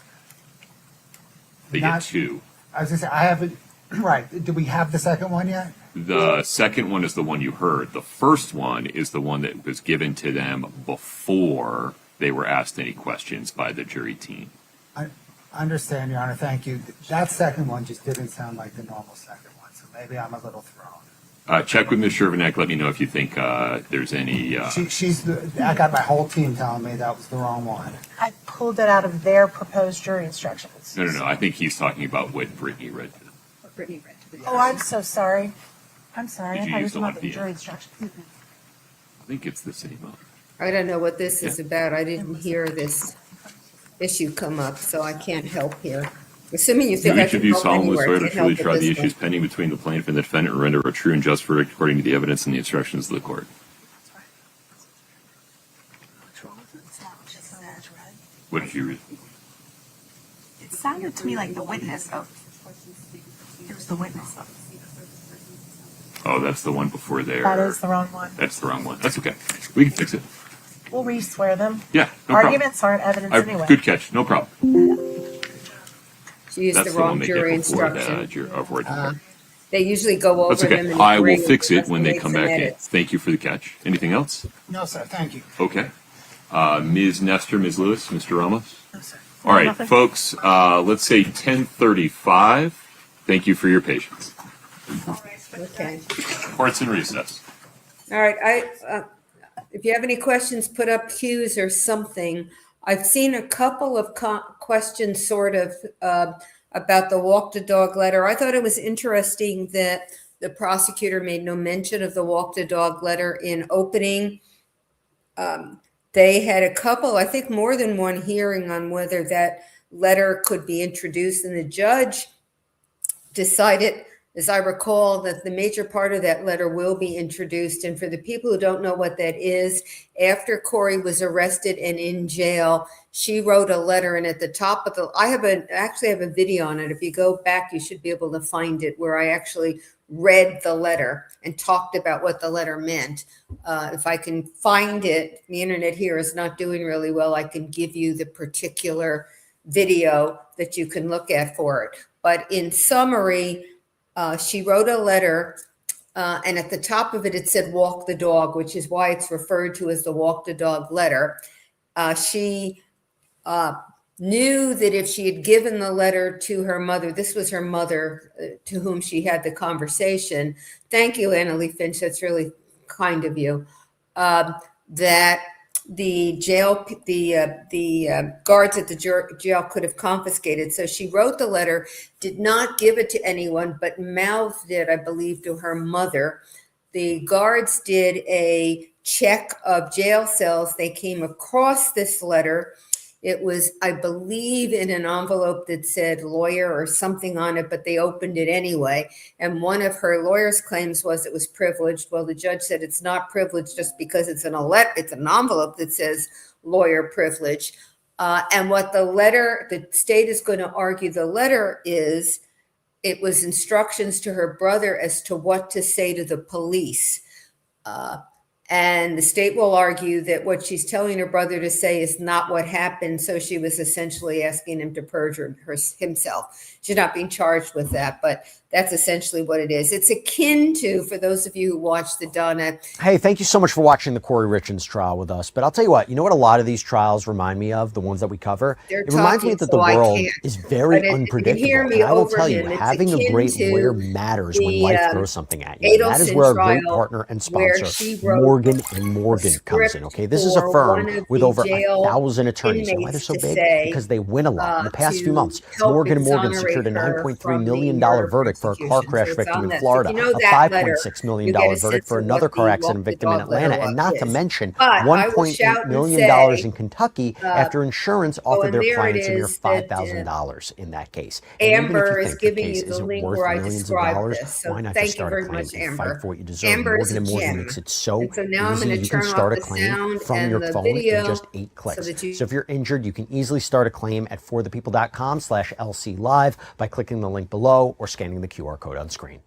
They not- get two. I was going to say, I haven't, right. Do we have the second one yet? The second one is the one you heard. The first one is the one that was given to them before they were asked any questions by the jury team. I understand, Your Honor. Thank you. That second one just didn't sound like the normal second one, so maybe I'm a little thrown. Check with Ms. Shervanek. Let me know if you think there's any. I got my whole team telling me that was the wrong one. I pulled it out of their proposed jury instructions. No. I think he's talking about what Brittany read. Oh, I'm so sorry. I'm sorry. Did I you thought you were use the talking one about at the the jury end? instructions. I think it's the same one. I don't know what this is about. I didn't hear this issue come up, so I can't help here. Assuming you think Do I each can of you help solemnly anywhere, swear I to can't truly help try with the this one. issues pending between the plaintiff and the defendant and render a true and just verdict according to the evidence and the instructions of the court? What did you read? It sounded to me like the witness of. It was the witness of. Oh, that's the one before there. That is the wrong one. That's the wrong one. That's okay. We can fix it. We'll re-swear them. Yeah, no problem. Arguments aren't evidence anyway. Good catch. No problem. She used That's the the one wrong they jury get before instruction. the They usually go over That's them. okay. and I will agree fix with it when they estimates come and back in. edits. Thank you for the catch. Anything else? No, sir. Thank you. Okay. Ms. Nestor, Ms. Lewis, Mr. Ramos? No, sir. All right, Nothing. folks, let's say 10:35. Thank you for your patience. Okay. Court's in recess. All right. If you have any questions, put up cues or something. I've seen a couple of questions sort of about the walk the dog letter. I thought it was interesting that the prosecutor made no mention of the walk the dog letter in opening. They had a couple, I think more than one hearing on whether that letter could be introduced, and the judge decided as I recall, that the major part of that letter will be introduced. And for the people who don't know what that is, after Kouri was arrested and in jail, she wrote a letter, and at the top of actually have a video on it. If you go back, you should be able to find it, where I actually read the letter and talked about what the letter meant. If I can find it, the internet here is not doing really well. I can give you the particular video that you can look at for it. But in summary, she wrote a letter, and at the top of it, it said walk the dog, which is why it's referred to as the walk the dog letter. She knew that if she had given the letter to her mother, this was her mother to whom she had the conversation. Thank you, Annalie Finch. That's really kind of you. That the guards at the jail could have confiscated. So she wrote the letter, did not give it to anyone, but mouthed it, I believe, to her mother. The guards did a check of jail cells. They came across this letter. It was, I believe, in an envelope that said lawyer or something on it, but they opened it anyway. And one of her lawyer's claims was it was privileged. Well, the judge said it's not privileged just because it's an envelope that says lawyer privilege. And what the state is going to argue the letter is, it was instructions to her brother as to what to say to the police. And the state will argue that what she's telling her brother to say is not what happened. So she was essentially asking him to perjure himself. She's not being charged with that, but that's essentially what it is. It's akin to, for those of you who watched the Donna. Hey, thank you so much for watching the Kouri Richins trial with us. But I'll tell you what a lot of these trials remind me of, the ones that we cover? It reminds me that the world is very unpredictable. And I will tell you, having a great lawyer matters when life throws something at you. And that is where our great partner and sponsor, Morgan & Morgan, comes in. Okay, this is a firm with over 1,000 attorneys. You know why they're so big? Because they win a lot. In the past few months, Morgan & Morgan secured a $9.3 million verdict for a car crash victim in Florida, a $5.6 million verdict for another car accident victim in Atlanta, and not to mention $1.8 million in Kentucky after insurance offered their clients a mere $5,000 in that case. And even if you think the case isn't worth millions of dollars, why not just start a claim and fight for what you deserve? Morgan & Morgan makes it so easy. You can start a claim from your phone in just 8 clicks. So if you're injured, you can easily start a claim at forthepeople.com/LC Live by clicking the link below or scanning the QR code on screen.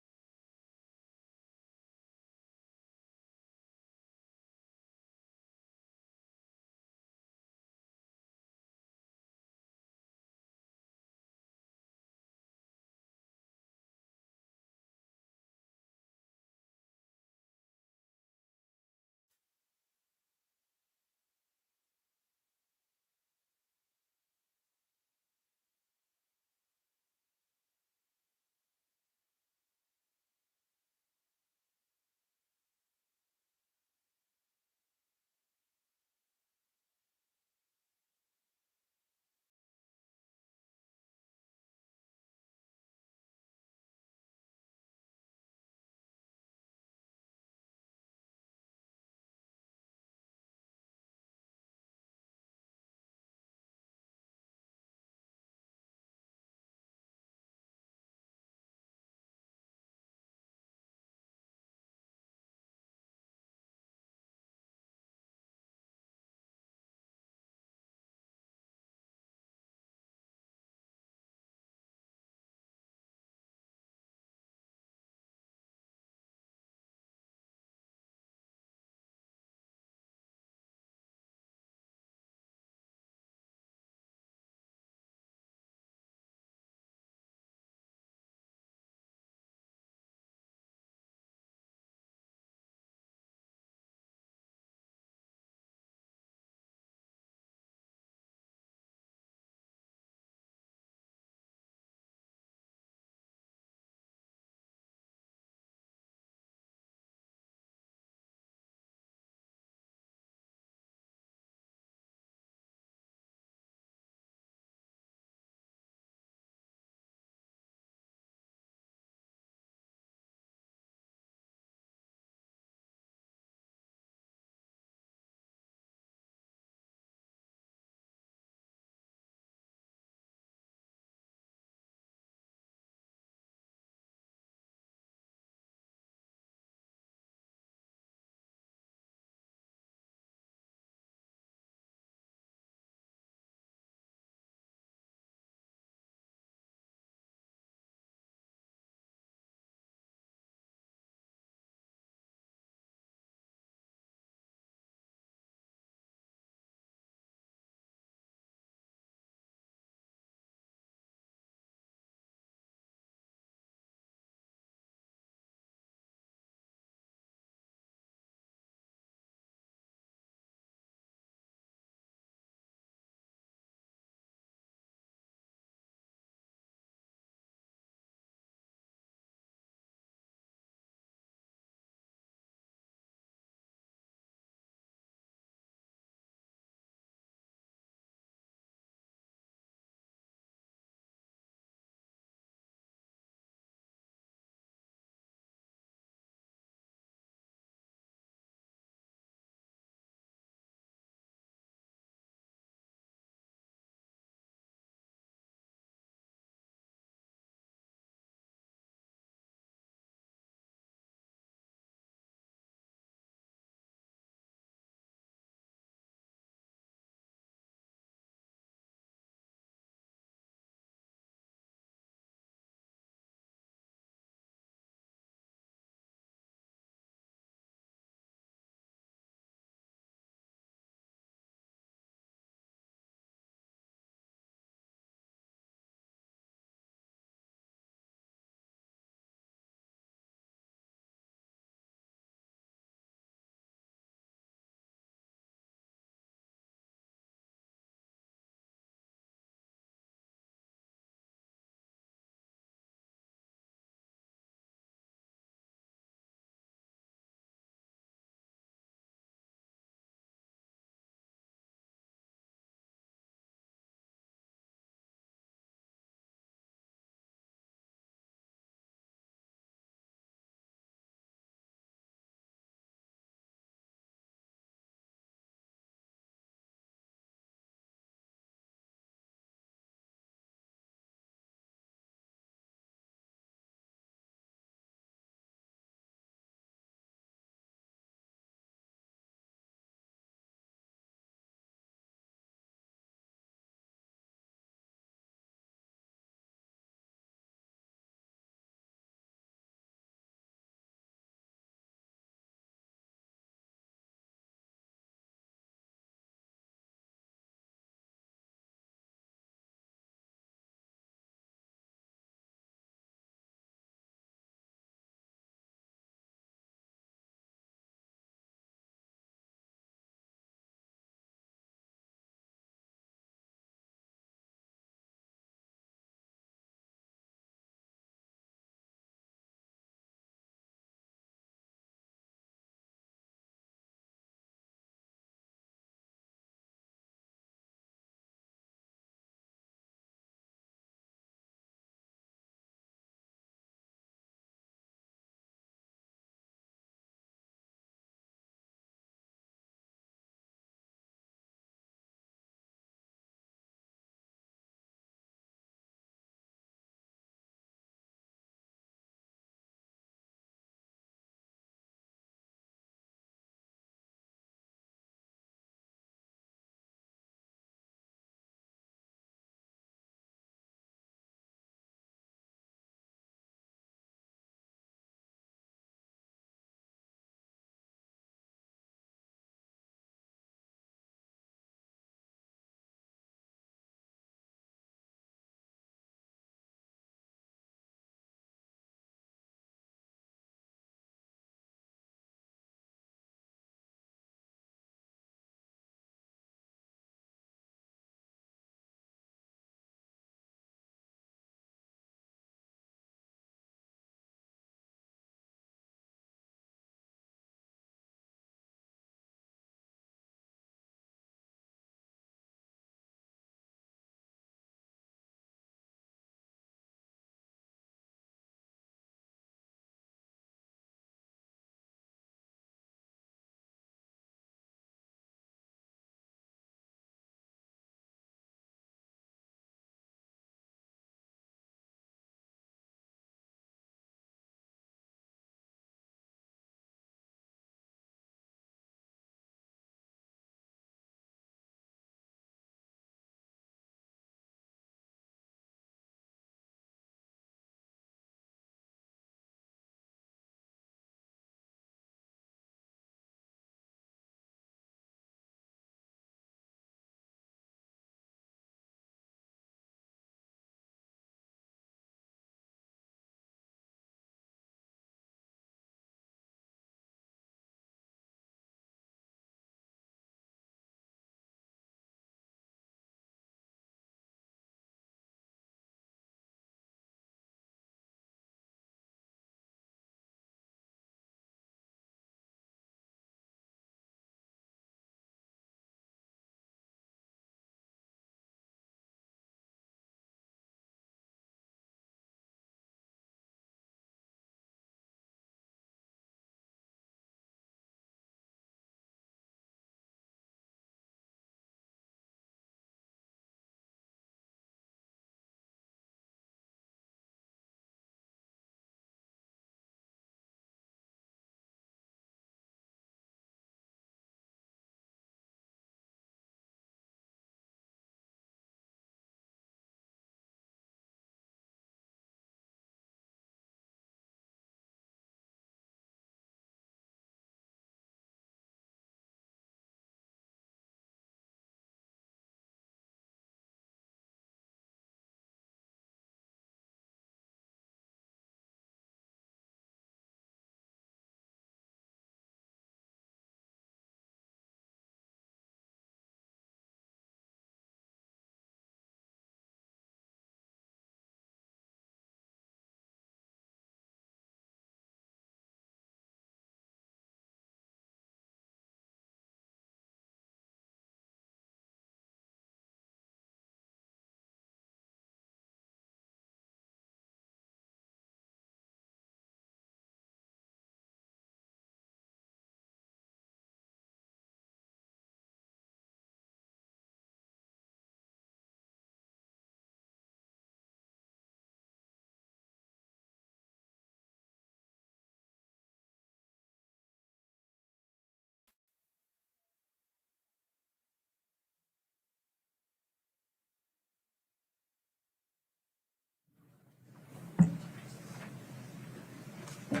Go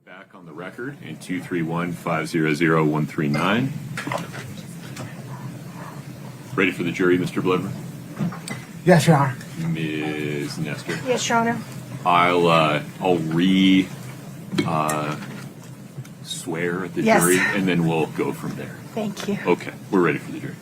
back on the record in 231-500-139. Ready for the jury, Mr. Blevin? Yes, Your Honor. Ms. Nestor? Yes, Your Honor. I'll swear at the Yes. jury, and then we'll go from there. Thank you. Okay, we're ready for the jury.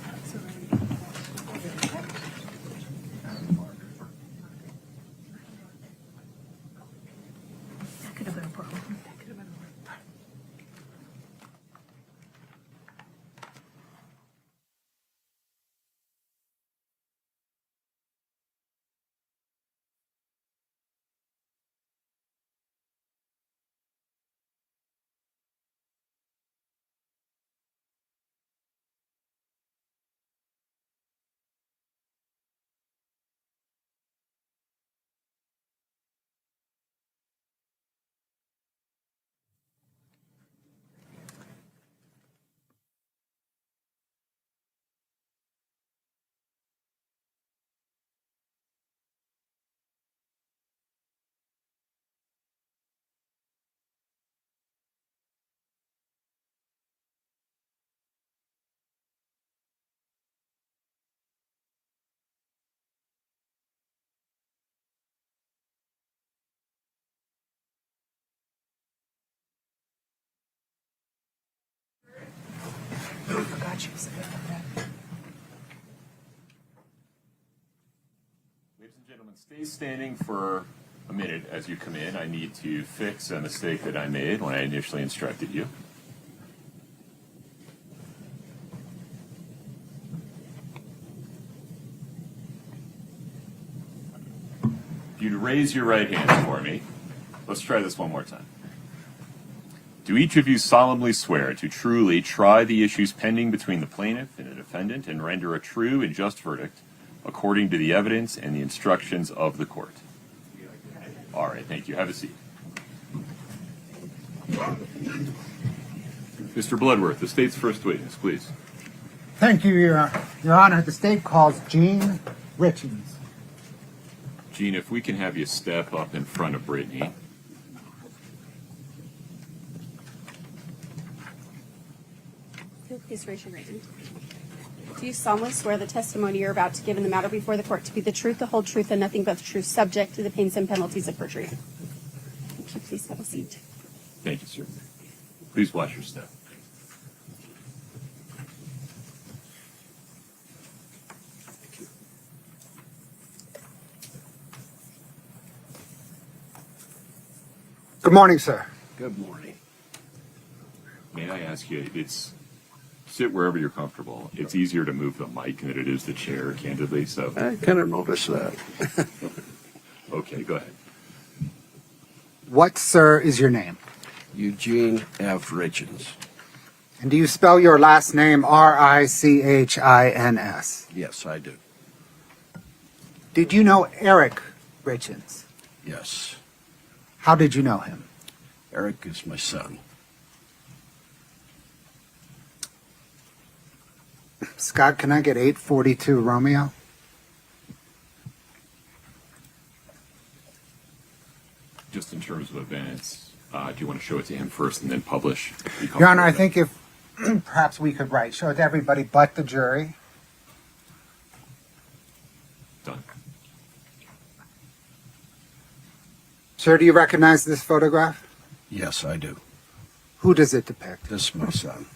forgot you said that. Ladies and gentlemen, stay standing for a minute as you come in. I need to fix a mistake that I made when I initially instructed you. If you'd raise your right hand for me, let's try this one more time. Do each of you solemnly swear to truly try the issues pending between the plaintiff and the defendant and render a true and just verdict according to the evidence and the instructions of the court? All right, thank you. Have a seat. Mr. Bloodworth, the state's first witness, please. Thank you, Your Honor. The state calls Gene Richins. Gene, if we can have you step up in front of Brittany. Please raise your right hand. Do you solemnly swear the testimony you're about to give in the matter before the court to be the truth, the whole truth, and nothing but the truth, subject to the pains and penalties of perjury? Thank you. Please have a seat. Thank you, sir. Please watch your step. Good morning, sir. Good morning. May I ask you, sit wherever you're comfortable. It's easier to move the mic than it is the chair, candidly, so. I kind of noticed that. Okay, go ahead. What, sir, is your name? Eugene F. Richins. And do you spell your last name Richins? Yes, I do. Did you know Eric Richins? Yes. How did you know him? Eric is my son. Scott, can I get 842 Romeo? Just in terms of events, do you want to show it to him first and then publish? Your Honor, I think if perhaps we could show it to everybody but the jury. Done. Sir, do you recognize this photograph? Yes, I do. Who does it depict? This is my son.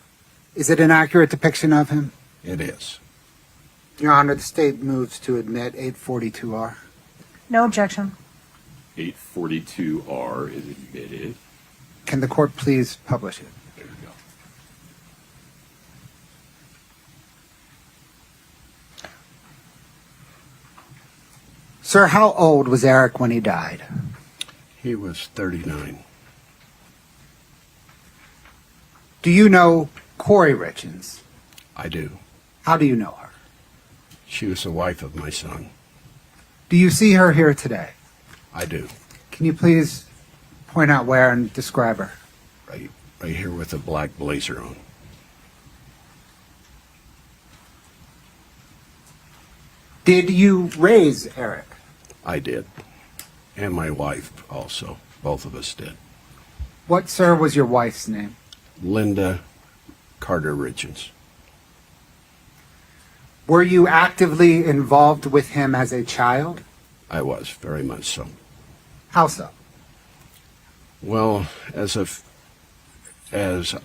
Is it an accurate depiction of him? It is. Your Honor, the state moves to admit 842R. No objection. 842R is admitted. Can the court please publish it? There we go. Sir, how old was Eric when he died? He was 39. Do you know Kouri Richins? I do. How do you know her? She was the wife of my son. Do you see her here today? I do. Can you please point out where and describe her? Right here with a black blazer on. Did you raise Eric? I did. And my wife also. Both of us did. What, sir, was your wife's name? Linda Carter Richins. Were you actively involved with him as a child? I was, very much so. How so? Well, as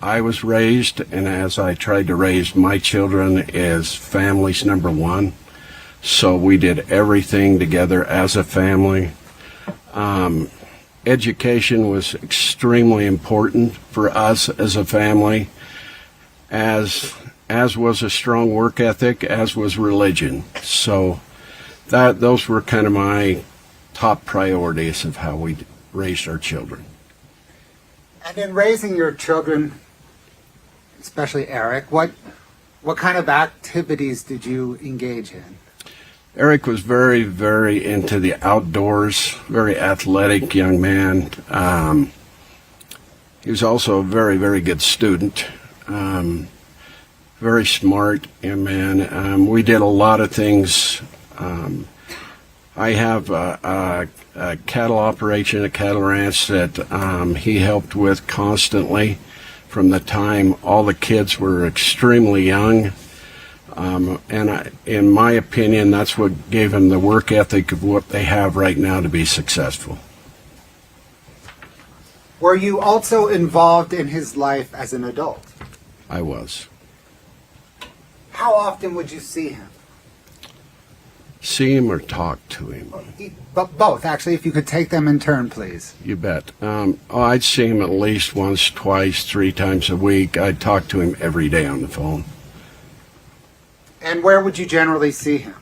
I was raised and as I tried to raise my children as family's number one, so we did everything together as a family. Education was extremely important for us as a family, as was a strong work ethic, as was religion. So those were kind of my top priorities of how we raised our children. And in raising your children, especially Eric, what kind of activities did you engage in? Eric was very, very into the outdoors, very athletic young man. He was also a very, very good student, very smart young man. We did a lot of things. I have a cattle operation, a cattle ranch that he helped with constantly from the time all the kids were extremely young. In my opinion, that's what gave him the work ethic of what they have right now to be successful. Were you also involved in his life as an adult? I was. How often would you see him? See him or talk to him? But both, actually, if you could take them in turn, please. You bet. I'd see him at least once, twice, 3 times a week. I'd talk to him every day on the phone. And where would you generally see him?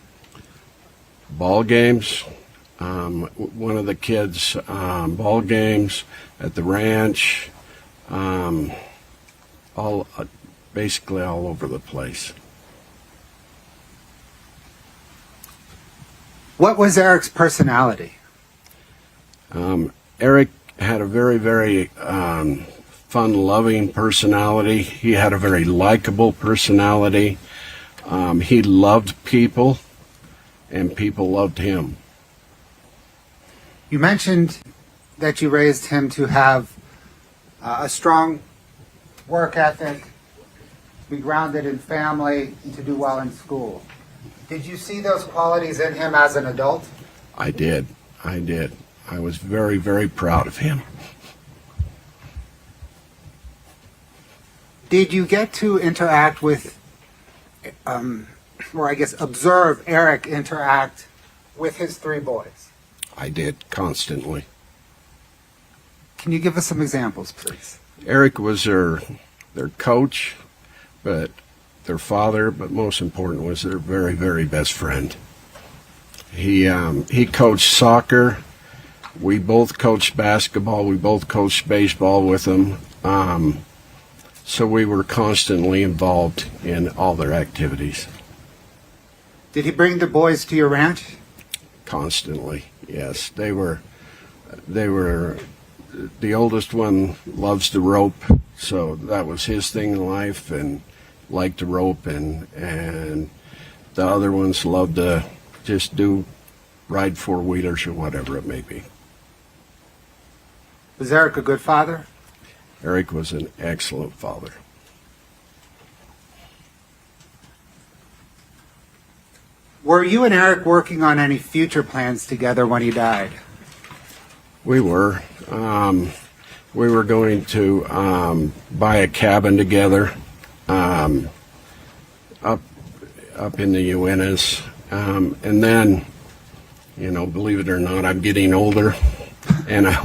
Ball games. One of the kids' ball games at the ranch. Basically all over the place. What was Eric's personality? Eric had a very, very fun-loving personality. He had a very likable personality. He loved people, and people loved him. You mentioned that you raised him to have a strong work ethic, to be grounded in family, and to do well in school. Did you see those qualities in him as an adult? I did. I was very, very proud of him. Did you get to interact with, or I guess observe Eric interact with his 3 boys? I did, constantly. Can you give us some examples, please? Eric was their coach, but their father, but most important was their very, very best friend. He coached soccer. We both coached basketball. We both coached baseball with him. So we were constantly involved in all their activities. Did he bring the boys to your ranch? Constantly, yes. They were. The oldest one loves the rope, so that was his thing in life, and liked to rope, and the other ones loved to just ride 4-wheelers or whatever it may be. Was Eric a good father? Eric was an excellent father. Were you and Eric working on any future plans together when he died? We were. We were going to buy a cabin together up in the Uintas. And then, believe it or not, I'm getting older, and I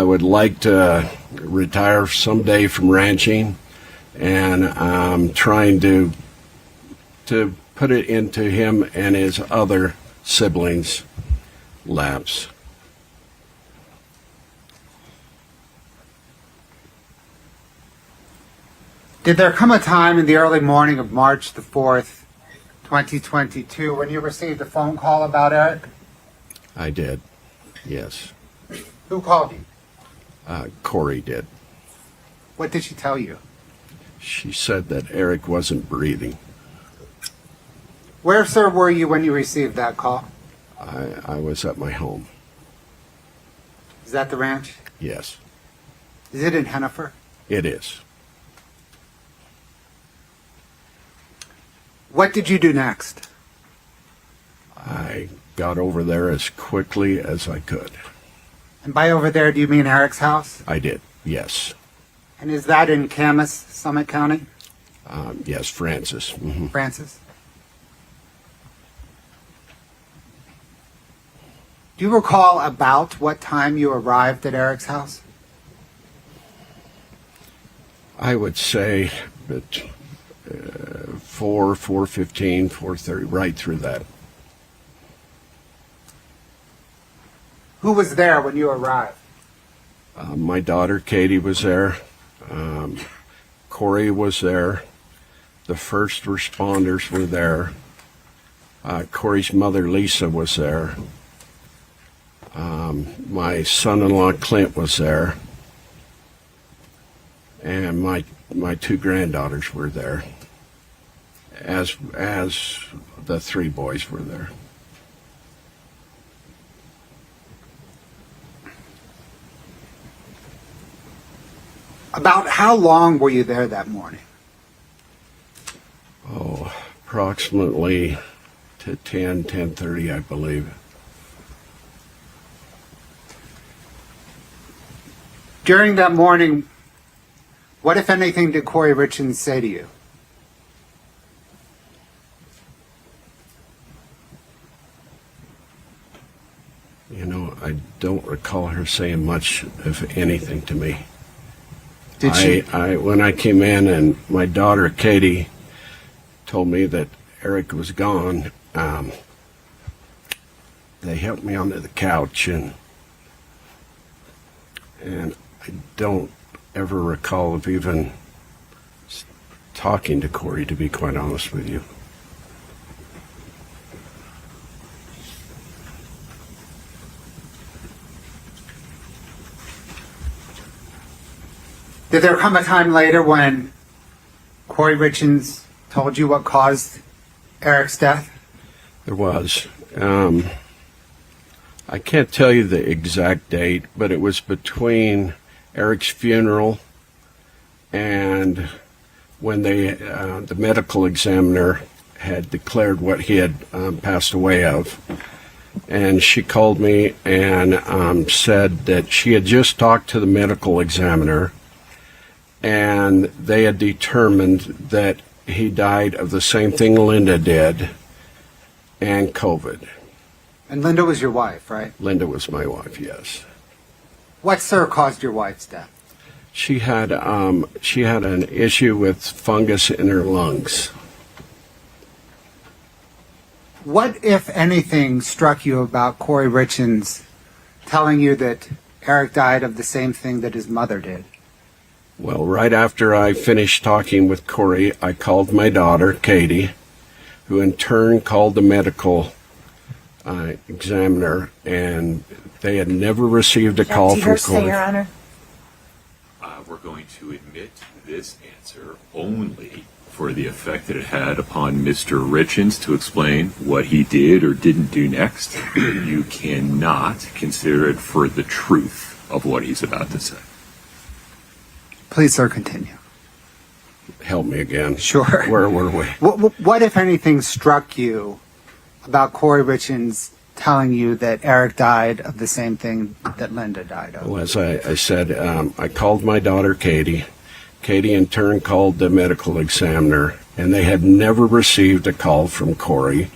would like to retire someday from ranching, and I'm trying to put it into him and his other siblings' laps. Did there come a time in the early morning of March the 4th, 2022, when you received a phone call about Eric? I did, yes. Who called you? Kouri did. What did she tell you? She said that Eric wasn't breathing. Where, sir, were you when you received that call? I was at my home. Is that the ranch? Yes, Is it in Hennifer? it is. What did you do next? I got over there as quickly as I could. And by over there, do you mean Eric's house? I did, yes. And is that in Camas, Summit County? Yes, Francis. Mm-hmm. Francis? Do you recall about what time you arrived at Eric's house? I would say that 4:15, 4:30, right through that. Who was there when you arrived? My daughter Katie was there. Kouri was there. The first responders were there. Kouri's mother Lisa was there. My son-in-law Clint was there. And my 2 granddaughters were there. As the 3 boys were there. About how long were you there that morning? Oh, approximately to 10:30, I believe. During that morning, what, if anything, did Kouri Richins say to you? I don't recall her saying much of anything to me. Did she? When I came in and my daughter Katie told me that Eric was gone, they helped me onto the couch, and I don't ever recall of even talking to Kouri, to be quite honest with you. Did there come a time later when Kouri Richins told you what caused Eric's death? There was. I can't tell you the exact date, but it was between Eric's funeral and when the medical examiner had declared what he had passed away of. And she called me and said that she had just talked to the medical examiner, and they had determined that he died of the same thing Linda did, and COVID. And Linda was your wife, right? Linda was my wife, yes. What, sir, caused your wife's death? She had an issue with fungus in her lungs. What, if anything, struck you about Kouri Richins telling you that Eric died of the same thing that his mother did? Well, right after I finished talking with Kouri, I called my daughter, Katie, who in turn called the medical examiner, and they had never received a call from Kouri. Your Honor. We're going to admit this answer only for the effect that it had upon Mr. Richins to explain what he did or didn't do next. You cannot consider it for the truth of what he's about to say. Please, sir, continue. Help me again. Sure. Where were we? What, if anything, struck you about Kouri Richins telling you that Eric died of the same thing that Linda died of? Well, as I said, I called my daughter, Katie. Katie, in turn, called the medical examiner, and they had never received a call from Kouri.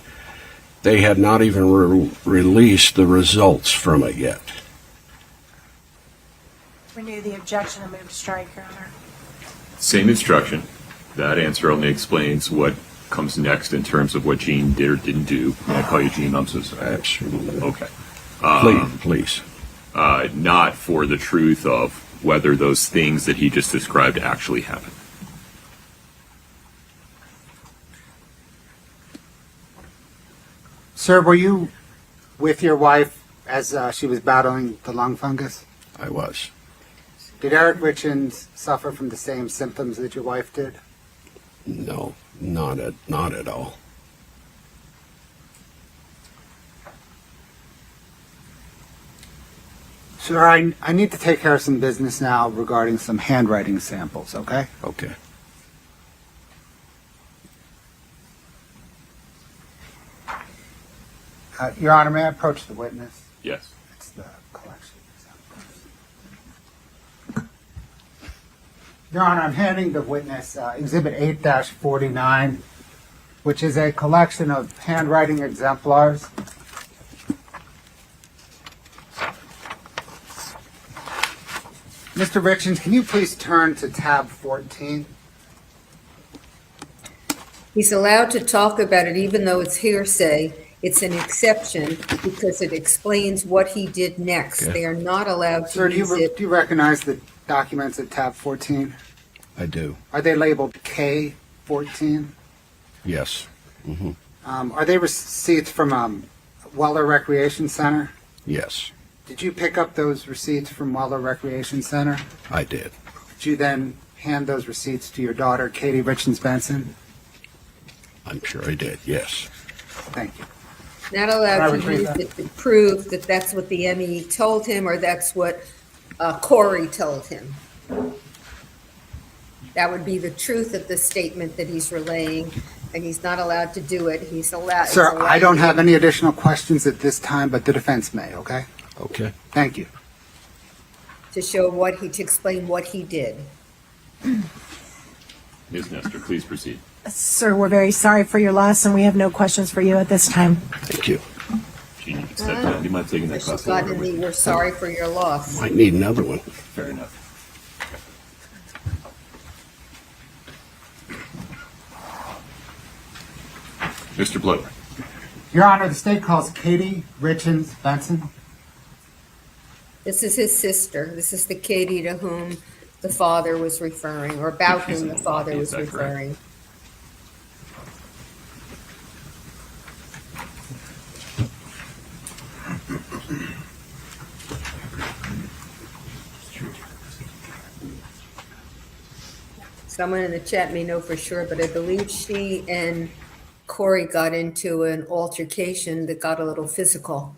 They had not even released the results from it yet. Renew the objection and move to strike, Your Honor. Same instruction. That answer only explains what comes next in terms of what Gene did or didn't do. May I call you Gene? I'm so sorry. Absolutely. Okay. Please. Not for the truth of whether those things that he just described actually happened. Sir, were you with your wife as she was battling the lung fungus? I was. Did Eric Richins suffer from the same symptoms that your wife did? No, not at all. Sir, I need to take care of some business now regarding some handwriting samples, okay? Okay. Your Honor, may I approach the witness? Yes. It's the collection example. Your Honor, I'm handing the witness Exhibit 8-49, which is a collection of handwriting exemplars. Mr. Richins, can you please turn to tab 14? He's allowed to talk about it even though it's hearsay. It's an exception because it explains what he did next. Okay. They are not allowed to Sir, use it. do you recognize the documents at tab 14? I do. Are they labeled K14? Yes. Mm-hmm. Are they receipts from Weller Recreation Center? Yes, Did you pick up those receipts from Weller Recreation Center? I did. Did you then hand those receipts to your daughter, Katie Richins Benson? I'm sure I did, yes. Thank you. Not allowed Can I to retrieve use that? it to prove that that's what the Emmy told him or that's what Kouri told him. That would be the truth of the statement that he's relaying, and he's not allowed to do it. He's allowed. Sir, I don't have any additional questions at this time, but the defense may, okay? Okay. Thank you. To show to explain what he did. Ms. Nestor, please proceed. Sir, we're very sorry for your loss, and we have no questions for you at this time. Thank you. Gene. step down. Do you mind taking that glass of water with you? We're sorry for your loss. Might need another one. Fair enough. Mr. Blow. Your Honor, the state calls Katie Richins Benson. This is his sister. This is the Katie to whom the father was referring, or about whom the father was referring. Someone in the chat may know for sure, but I believe she and Kouri got into an altercation that got a little physical.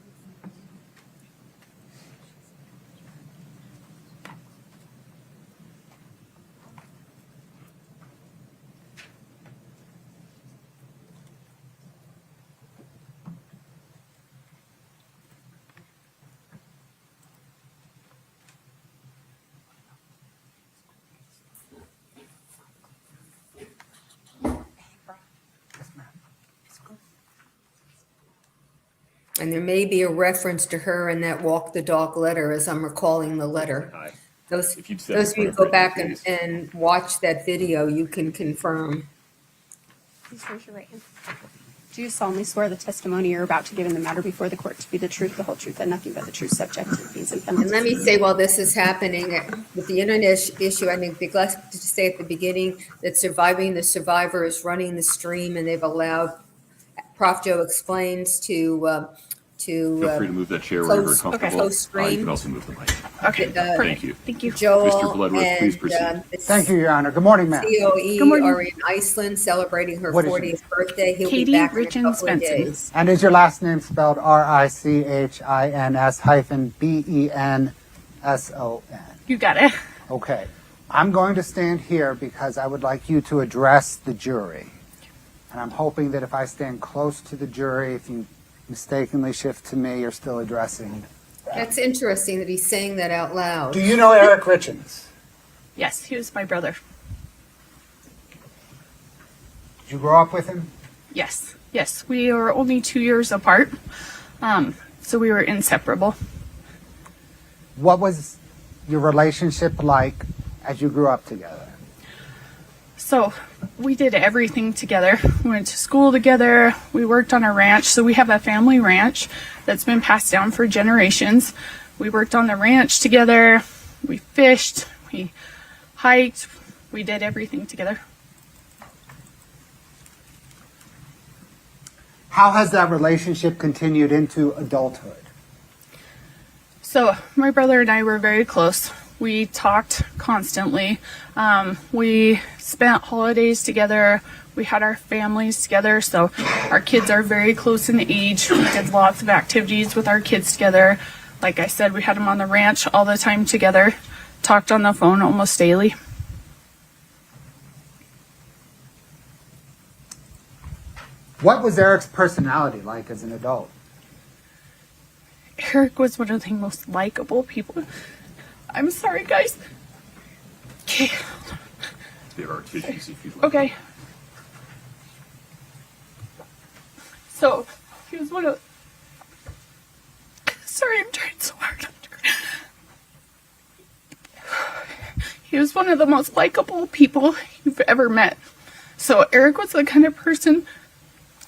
And there may be a reference to her in that walk the dog letter, as I'm recalling the letter. Those of you who go back and watch that video, you can confirm. Please raise your right hand. Do you solemnly swear the testimony you're about to give in the matter before the court to be the truth, the whole truth, and nothing but the truth, subject to the fees and penalties? And let me say, while this is happening, with the internet issue, I think the glass to say at the beginning that Surviving the Survivor is running the stream, and they've allowed Prof. Joe Explains to Feel free to move that chair wherever you're comfortable. Close stream. You can also move the mic. Okay, Thank you. Thank you. Joel Mr. Bloodworth, please proceed. Thank you, Your Honor. Good morning, ma'am. COE are in Iceland celebrating her What is 40th birthday. He'll Katie be back in a Richins couple of Benson. days. And is your last name spelled Richins-Benson? You got it. Okay. I'm going to stand here because I would like you to address the jury. And I'm hoping that if I stand close to the jury, if you mistakenly shift to me, you're still addressing. That's interesting that he's saying that out loud. Do you know Eric Richins? Yes, he was my brother. Did you grow up with him? Yes, yes. We were only 2 years apart, so we were inseparable. What was your relationship like as you grew up together? So we did everything together. We went to school together. We worked on a ranch. So we have a family ranch that's been passed down for generations. We worked on the ranch together. We fished. We hiked. We did everything together. How has that relationship continued into adulthood? So my brother and I were very close. We talked constantly. We spent holidays together. We had our families together. So our kids are very close in age. We did lots of activities with our kids together. Like I said, we had them on the ranch all the time together. Talked on the phone almost daily. What was Eric's personality like as an adult? Eric was one of the most likable people. I'm sorry, guys. Okay. There are tissues if you'd like. Okay. So, he was one of... Sorry, I'm trying so hard. He was one of the most likable people you've ever met. So, Eric was the kind of person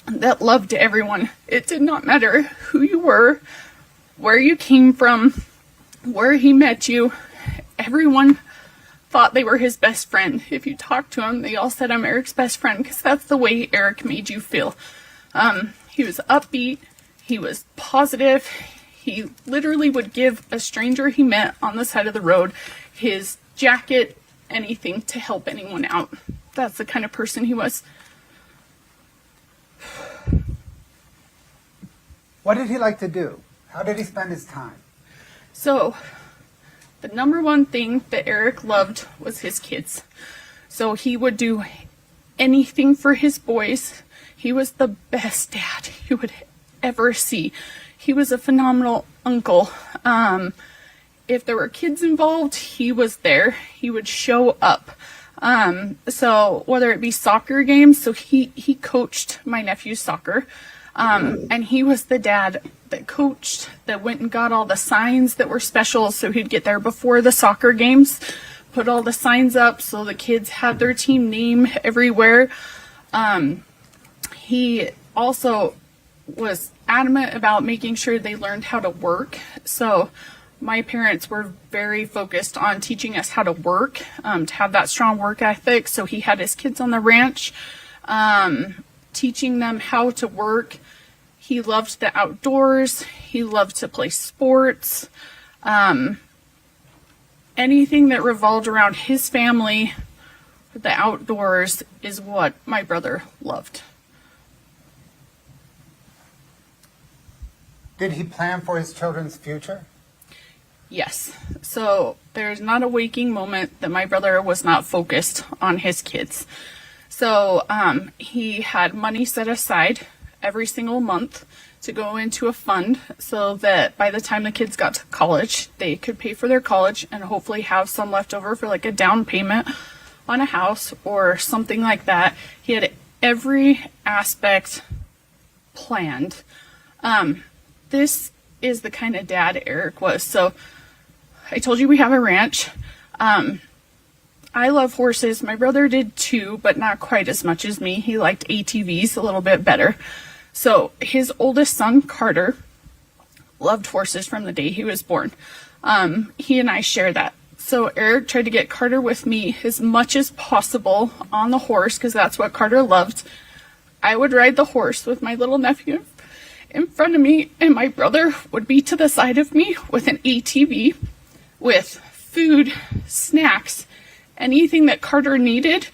that loved everyone. It did not matter who you were, where you came from, where he met you. Everyone thought they were his best friend. If you talked to him, they all said, I'm Eric's best friend, because that's the way Eric made you feel. He was upbeat. He was positive. He literally would give a stranger he met on the side of the road his jacket, anything to help anyone out. That's the kind of person he was. What did he like to do? How did he spend his time? So, the number one thing that Eric loved was his kids. So he would do anything for his boys. He was the best dad you would ever see. He was a phenomenal uncle. If there were kids involved, he was there. He would show up. So whether it be soccer games, so he coached my nephew's soccer. And he was the dad that coached, that went and got all the signs that were special so he'd get there before the soccer games, put all the signs up so the kids had their team name everywhere. He also was adamant about making sure they learned how to work. So my parents were very focused on teaching us how to work, to have that strong work ethic. So he had his kids on the ranch, teaching them how to work. He loved the outdoors. He loved to play sports. Anything that revolved around his family, the outdoors, is what my brother loved. Did he plan for his children's future? Yes. So there's not a waking moment that my brother was not focused on his kids. So he had money set aside every single month to go into a fund so that by the time the kids got to college, they could pay for their college and hopefully have some left over for like a down payment on a house or something like that. He had every aspect planned. This is the kind of dad Eric was. So I told you we have a ranch. I love horses. My brother did too, but not quite as much as me. He liked ATVs a little bit better. So his oldest son, Carter, loved horses from the day he was born. He and I share that. So Eric tried to get Carter with me as much as possible on the horse because that's what Carter loved. I would ride the horse with my little nephew in front of me, and my brother would be to the side of me with an ATV with food, snacks, anything that Carter needed.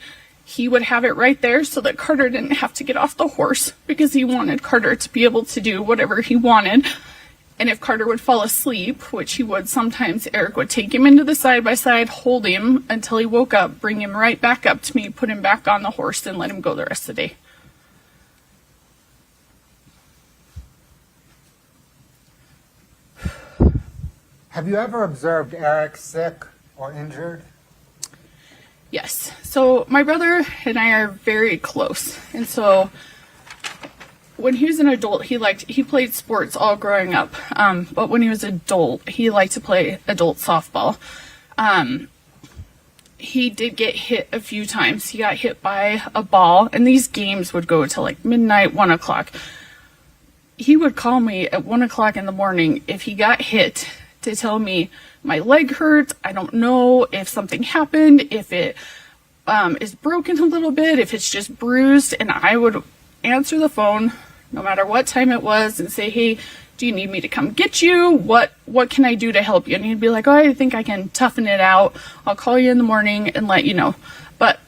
He would have it right there so that Carter didn't have to get off the horse because he wanted Carter to be able to do whatever he wanted. And if Carter would fall asleep, which he would sometimes, Eric would take him into the side-by-side, hold him until he woke up, bring him right back up to me, put him back on the horse, and let him go the rest of the day. Have you ever observed Eric sick or injured? Yes. So my brother and I are very close. And so when he was an adult, he played sports all growing up. But when he was adult, he liked to play adult softball. He did get hit a few times. He got hit by a ball, and these games would go to like midnight, 1 o'clock. He would call me at 1 o'clock in the morning if he got hit to tell me my leg hurts. I don't know if something happened, if it is broken a little bit, if it's just bruised. And I would answer the phone no matter what time it was and say, hey, do you need me to come get you? What can I do to help you? And he'd be like, oh, I think I can toughen it out. I'll call you in the morning and let you know. But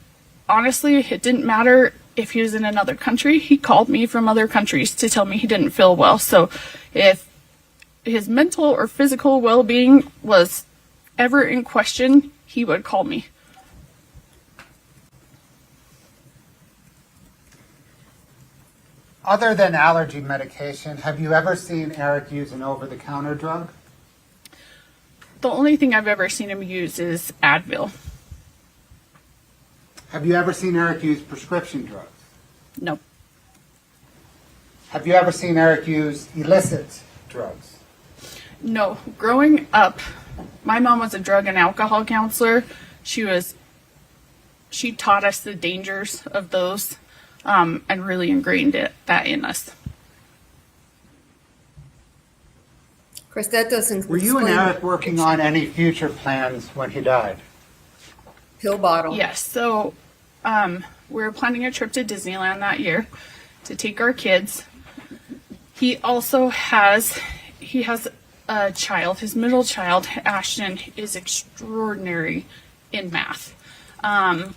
honestly, it didn't matter if he was in another country. He called me from other countries to tell me he didn't feel well. So if his mental or physical well-being was ever in question, he would call me. Other than allergy medication, have you ever seen Eric use an over-the-counter drug? The only thing I've ever seen him use is Advil. Have you ever seen Eric use prescription drugs? No. Have you ever seen Eric use illicit drugs? No. Growing up, my mom was a drug and alcohol counselor. She taught us the dangers of those, and really ingrained that in us. Of course, that doesn't. Were you and explain Eric working on any future plans when he died? pill bottle? Yes. So we were planning a trip to Disneyland that year to take our kids. He also has a child. His middle child, Ashton, is extraordinary in math.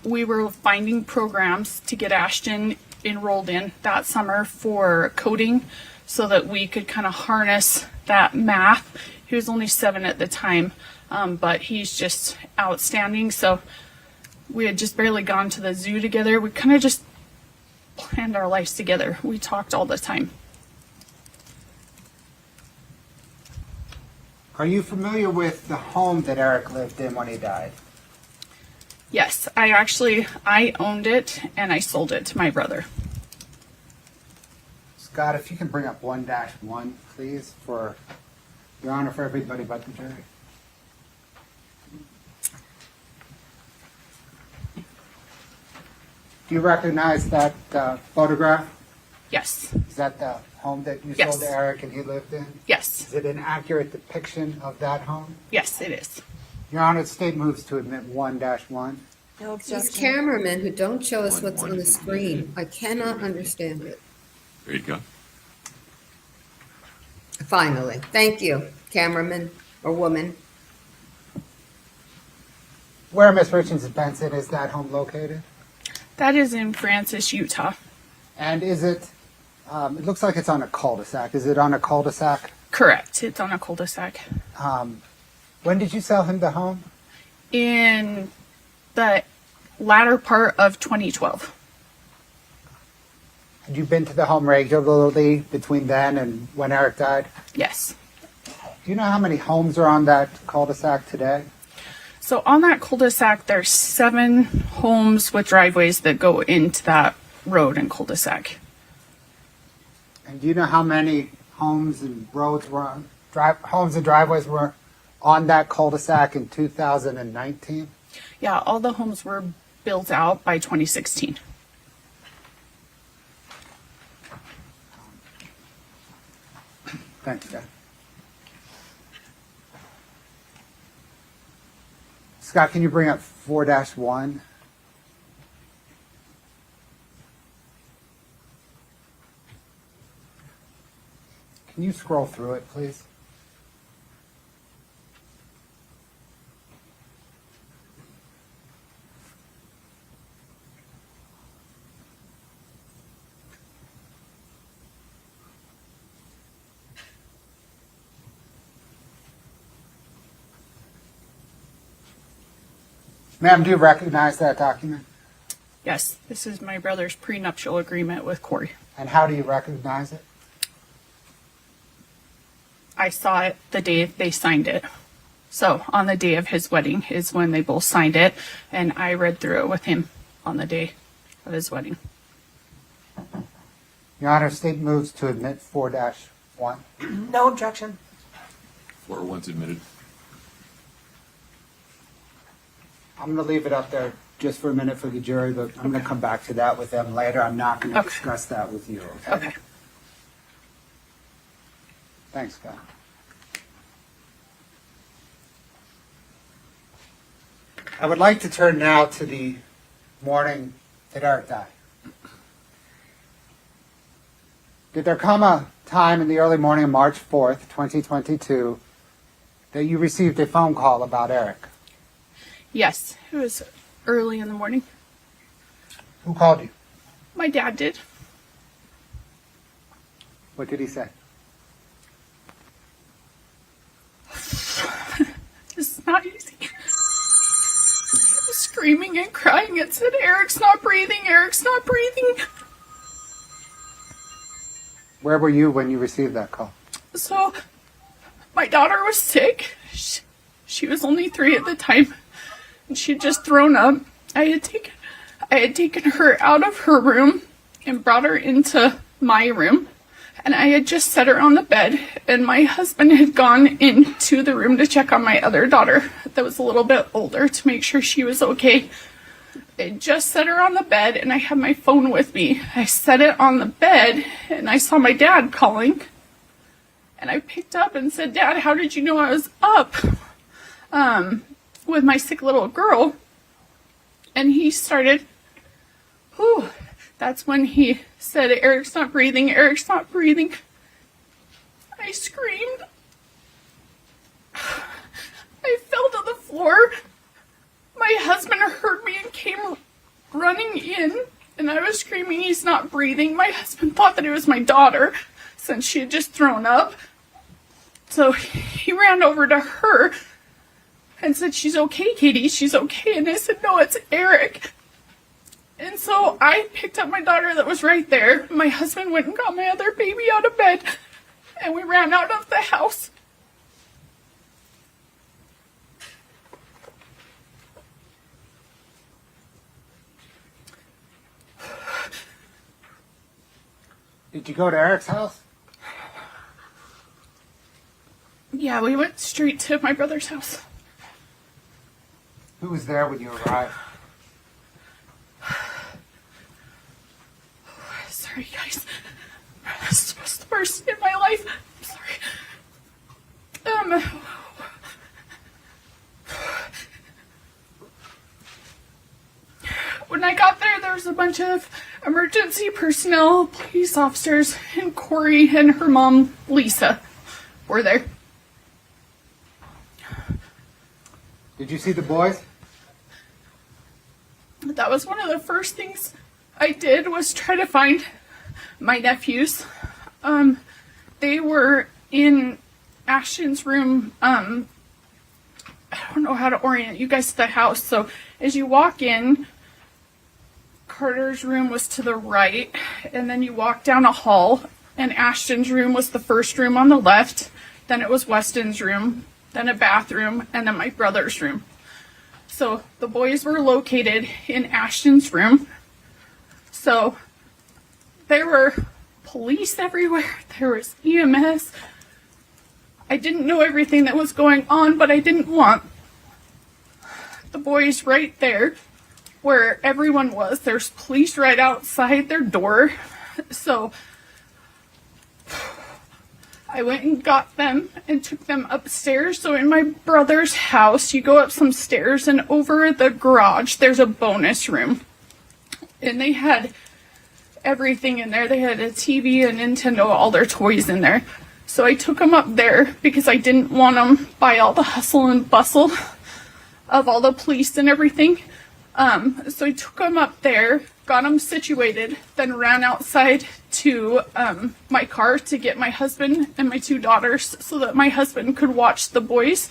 We were finding programs to get Ashton enrolled in that summer for coding so that we could kind of harness that math. He was only 7 at the time, but he's just outstanding. So we had just barely gone to the zoo together. We kind of just planned our lives together. We talked all the time. Are you familiar with the home that Eric lived in when he died? Yes, I owned it and I sold it to my brother. Scott, if you can bring up 1-1, please, for Your Honor, for everybody but the jury. Do you recognize that photograph? Yes. Is that the home that you Yes. sold to Eric and he lived in? Yes. Is it an accurate depiction of that home? Yes, it is. Your Honor, the state moves to admit 1-1. No These objection. cameramen who don't show us what's on the screen, I cannot understand it. There you go. Finally, thank you, cameraman or woman. Where, Miss Richins Benson, is that home located? That is in Francis, Utah. And is it, it looks like it's on a cul-de-sac. Is it on a cul-de-sac? Correct. It's on a cul-de-sac. When did you sell him the home? In the latter part of 2012. Had you been to the home regularly between then and when Eric died? Yes. Do you know how many homes are on that cul-de-sac today? So on that cul-de-sac, there's 7 homes with driveways that go into that road and cul-de-sac. And do you know how many homes and roads were on, homes and driveways were on that cul-de-sac in 2019? Yeah, all the homes were built out by 2016. Thanks, Scott. Scott, can you bring up 4-1? Can you scroll through it, please? Ma'am, do you recognize that document? Yes, this is my brother's prenuptial agreement with Kouri. And how do you recognize it? I saw it the day they signed it. So on the day of his wedding is when they both signed it, and I read through it with him on the day of his wedding. Your Honor, state moves to admit 4-1. No objection. 4-1's admitted. I'm going to leave it up there just for a minute for the jury, but I'm going to come back to that with them later. I'm not going to Okay. discuss that with you. Okay. Thanks, Scott. I would like to turn now to the morning that Eric died. Did there come a time in the early morning of March 4th, 2022, that you received a phone call about Eric? Yes, it was early in the morning. Who called you? My dad did. What did he say? It's not easy. He was screaming and crying and said, "Eric's not breathing, Eric's not breathing." Where were you when you received that call? So, my daughter was sick. She was only 3 at the time, and she'd just thrown up. I had taken her out of her room and brought her into my room, and I had just set her on the bed, and my husband had gone into the room to check on my other daughter that was a little bit older to make sure she was okay. I just set her on the bed, and I had my phone with me. I set it on the bed, and I saw my dad calling. And I picked up and said, "Dad, how did you know I was up with my sick little girl?" And he started, whew, that's when he said, "Eric's not breathing, Eric's not breathing." I screamed. I fell to the floor. My husband heard me and came running in, and I was screaming, "He's not breathing." My husband thought that it was my daughter, since she had just thrown up. So he ran over to her and said, "She's okay, Katie, she's okay." And I said, "No, it's Eric." And so I picked up my daughter that was right there. My husband went and got my other baby out of bed, and we ran out of the house. Did you go to Eric's house? Yeah, we went straight to my brother's house. Who was there when you arrived? Sorry, guys. This was the worst in my life. I'm sorry. When I got there was a bunch of emergency personnel, police officers, and Kouri and her mom, Lisa, were there. Did you see the boys? That was one of the first things I did, was try to find my nephews. They were in Ashton's room. I don't know how to orient you guys to the house. So as you walk in, Carter's room was to the right, and then you walk down a hall, and Ashton's room was the first room on the left. Then it was Weston's room, then a bathroom, and then my brother's room. So the boys were located in Ashton's room. So there were police everywhere. There was EMS. I didn't know everything that was going on, but I didn't want the boys right there where everyone was. There's police right outside their door. So I went and got them and took them upstairs. So in my brother's house, you go up some stairs, and over the garage, there's a bonus room. And they had everything in there. They had a TV, a Nintendo, all their toys in there. So I took them up there because I didn't want them by all the hustle and bustle of all the police and everything. So I took them up there, got them situated, then ran outside to my car to get my husband and my two daughters so that my husband could watch the boys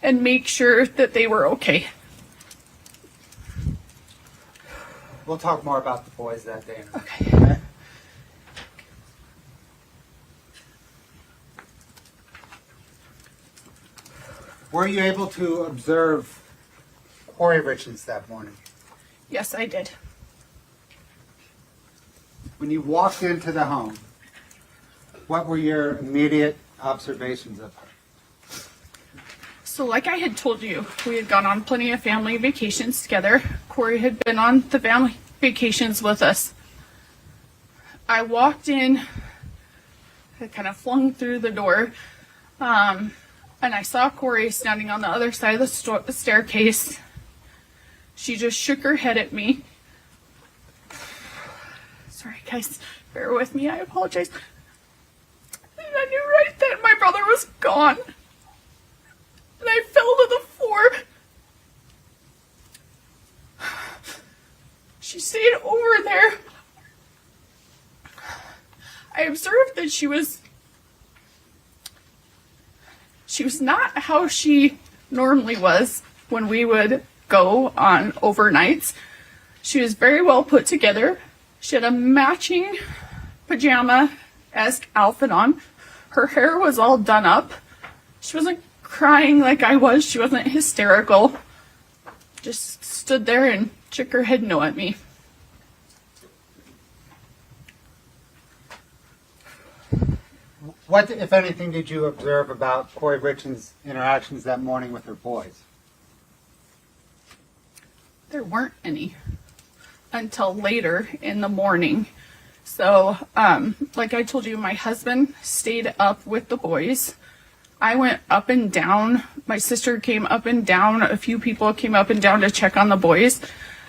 and make sure that they were okay. We'll talk more about the boys that day. Okay. Were you able to observe Kouri Richins that morning? Yes, I did. When you walked into the home, what were your immediate observations of her? So like I had told you, we had gone on plenty of family vacations together. Kouri had been on the family vacations with us. I walked in, I kind of flung through the door, and I saw Kouri standing on the other side of the staircase. She just shook her head at me. Sorry guys, bear with me, I apologize. And I knew right then my brother was gone. And I fell to the floor. She stayed over there. I observed that she was not how she normally was when we would go on overnights. She was very well put together. She had a matching pajama-esque outfit on. Her hair was all done up. She wasn't crying like I was. She wasn't hysterical. Just stood there and shook her head no at me. What, if anything, did you observe about Kouri Richins' interactions that morning with her boys? There weren't any until later in the morning. So, like I told you, my husband stayed up with the boys. I went up and down. My sister came up and down. A few people came up and down to check on the boys.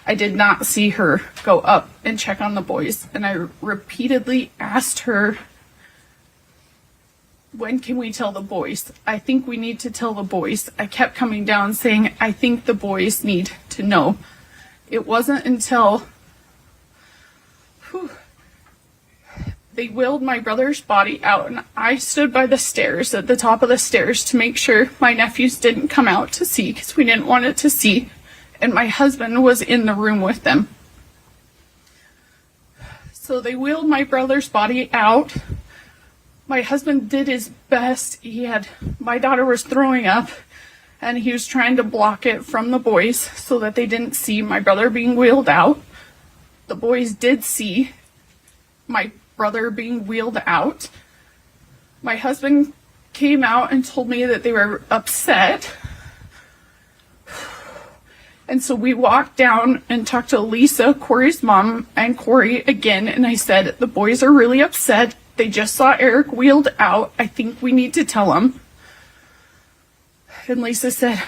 I did not see her go up and check on the boys. And I repeatedly asked her, when can we tell the boys? I think we need to tell the boys. I kept coming down saying, I think the boys need to know. It wasn't until they wheeled my brother's body out, and I stood by the stairs, at the top of the stairs, to make sure my nephews didn't come out to see, because we didn't want it to see, and my husband was in the room with them. So they wheeled my brother's body out. My husband did his best. My daughter was throwing up, and he was trying to block it from the boys so that they didn't see my brother being wheeled out. The boys did see my brother being wheeled out. My husband came out and told me that they were upset. And so we walked down and talked to Lisa, Kouri's mom, and Kouri again. And I said, the boys are really upset. They just saw Eric wheeled out. I think we need to tell them. And Lisa said,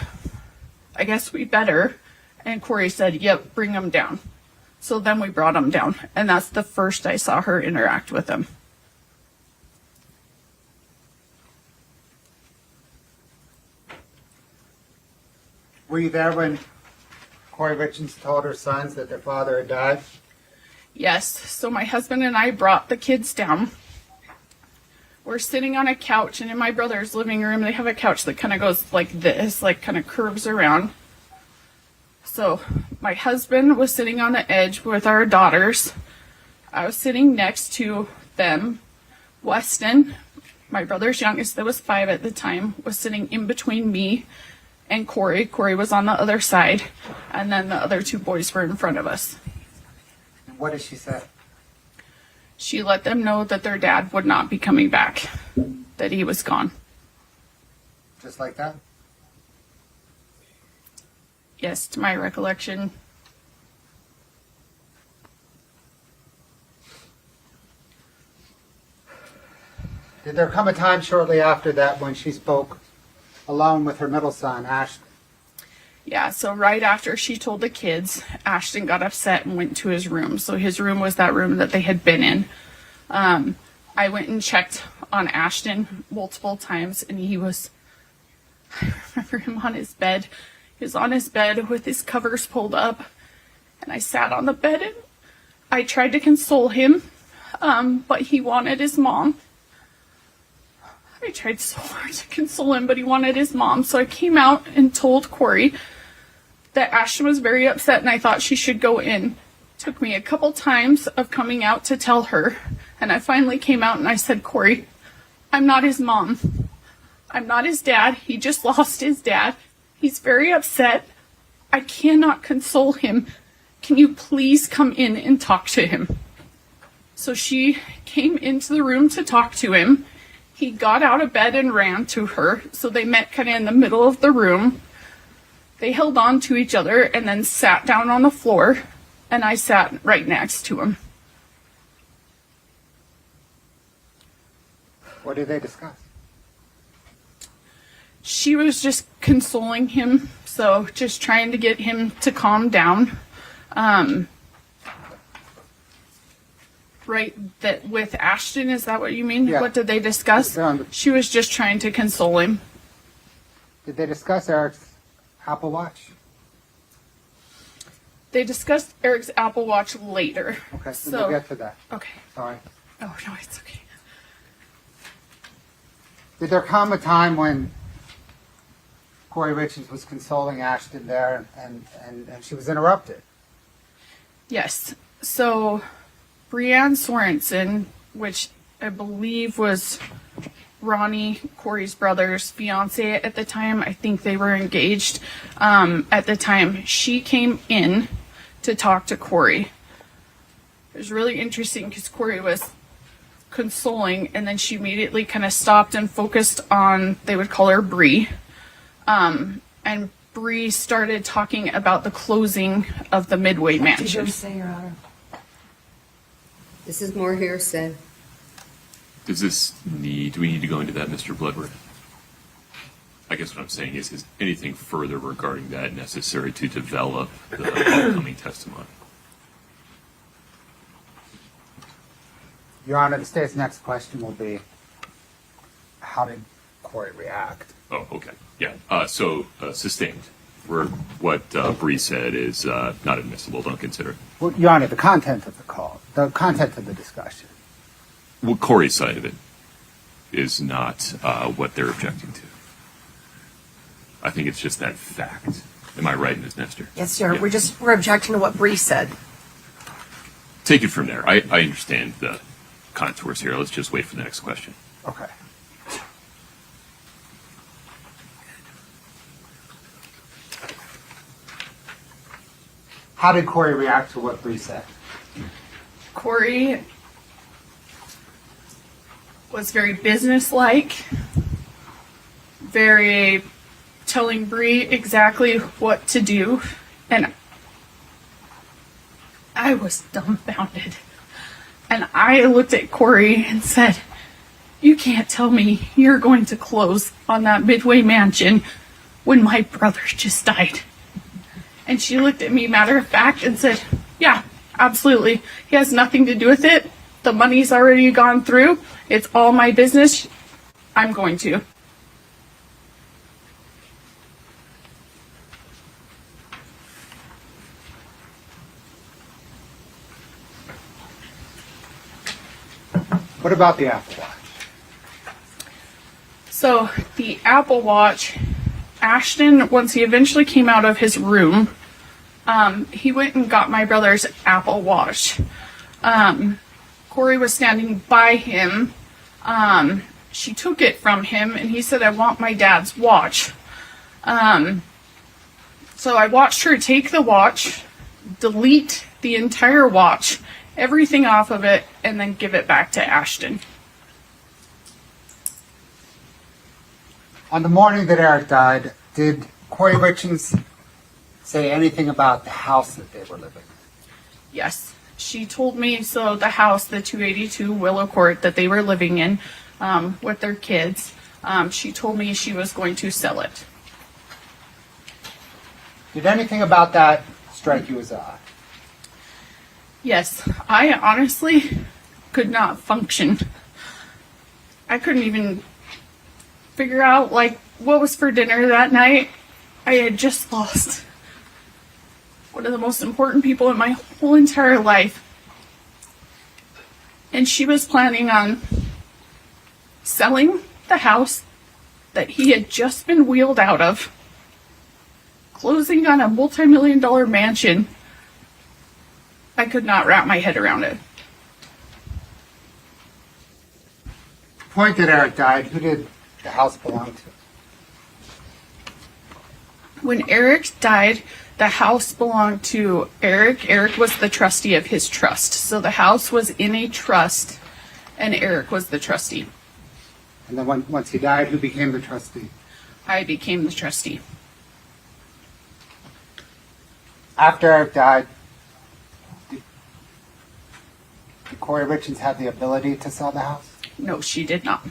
I guess we better. And Kouri said, yep, bring him down. So then we brought him down. And that's the first I saw her interact with him. Were you there when Kouri Richins told her sons that their father had died? Yes. So my husband and I brought the kids down. We're sitting on a couch, and in my brother's living room, they have a couch that kind of goes like this, like kind of curves around. So my husband was sitting on the edge with our daughters. I was sitting next to them. Weston, my brother's youngest, that was 5 at the time, was sitting in between me and Kouri. Kouri was on the other side, and then the other 2 boys were in front of us. And what did she say? She let them know that their dad would not be coming back, that he was gone. Just like that? Yes, to my recollection. Did there come a time shortly after that when she spoke alone with her middle son, Ashton? Yeah, so right after she told the kids, Ashton got upset and went to his room. So his room was that room that they had been in. I went and checked on Ashton multiple times, and I remember him on his bed. He was on his bed with his covers pulled up, and I sat on the bed and I tried to console him, but he wanted his mom. I tried so hard to console him, but he wanted his mom. So I came out and told Kouri that Ashton was very upset and I thought she should go in. Took me a couple times of coming out to tell her. And I finally came out and I said, Kouri, I'm not his mom. I'm not his dad. He just lost his dad. He's very upset. I cannot console him. Can you please come in and talk to him? So she came into the room to talk to him. He got out of bed and ran to her. So they met kind of in the middle of the room. They held on to each other and then sat down on the floor. And I sat right next to him. What did they discuss? She was just consoling him. So just trying to get him to calm down. Right, that with Ashton, is that what you mean? Yeah. What did they discuss? She was just trying to console him. Did they discuss Eric's Apple Watch? They discussed Eric's Apple Watch later. Okay, so we'll get to that. Okay. Sorry. Oh, no, it's okay. Did there come a time when Kouri Richins was consoling Ashton there and she was interrupted? Yes. So Brianne Sorensen, which I believe was Ronnie, Kouri's brother's fiance at the time, I think they were engaged at the time, she came in to talk to Kouri. It was really interesting because Kouri was consoling, and then she immediately kind of stopped and focused on, they would call her Bree. And Bree started talking about the closing of the Midway Mansion. Did you say, Your Honor? This is more hearsay. Do we need to go into that, Mr. Bloodworth? I guess what I'm saying is anything further regarding that necessary to develop the upcoming testimony? Your Honor, the state's next question will be, how did Kouri react? Oh, okay. Yeah. Sustained. What Bree said is not admissible. Don't consider it. Well, Your Honor, the content of the call, the content of the discussion. Well, Kouri's side of it is not what they're objecting to. I think it's just that fact. Am I right, Ms. Nestor? Yes, sir. Yeah. We're objecting to what Bree said. Take it from there. I understand the contours here. Let's just wait for the next question. Okay. How did Kouri react to what Bree said? Kouri was very businesslike, very telling Bree exactly what to do, and I was dumbfounded. And I looked at Kouri and said, "You can't tell me you're going to close on that Midway mansion when my brother just died." And she looked at me matter of fact and said, "Yeah, absolutely. He has nothing to do with it. The money's already gone through. It's all my business. I'm going to." What about the Apple Watch? So the Apple Watch, Ashton, once he eventually came out of his room, he went and got my brother's Apple Watch. Kouri was standing by him. She took it from him and he said, "I want my dad's watch." So I watched her take the watch, delete the entire watch, everything off of it, and then give it back to Ashton. On the morning that Eric died, did Kouri Richins say anything about the house that they were living in? Yes, she told me, so the house, the 282 Willow Court that they were living in with their kids, she told me she was going to sell it. Did anything about that strike you as odd? Yes, I honestly could not function. I couldn't even figure out what was for dinner that night. I had just lost one of the most important people in my whole entire life. And she was planning on selling the house that he had just been wheeled out of, closing on a multi-million-dollar mansion. I could not wrap my head around it. The point that Eric died, who did the house belong to? When Eric died, the house belonged to Eric. Eric was the trustee of his trust. So the house was in a trust, and Eric was the trustee. And then once he died, who became the trustee? I became the trustee. After Eric died, did Kouri Richins have the ability to sell the house? No, she did not.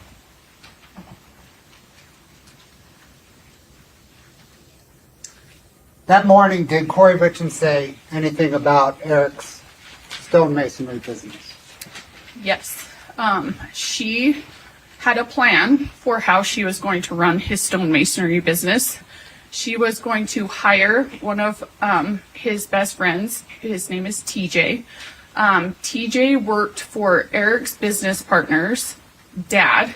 That morning, did Kouri Richins say anything about Eric's stonemasonry business? Yes. She had a plan for how she was going to run his stonemasonry business. She was going to hire one of his best friends. His name is TJ. TJ worked for Eric's business partner's dad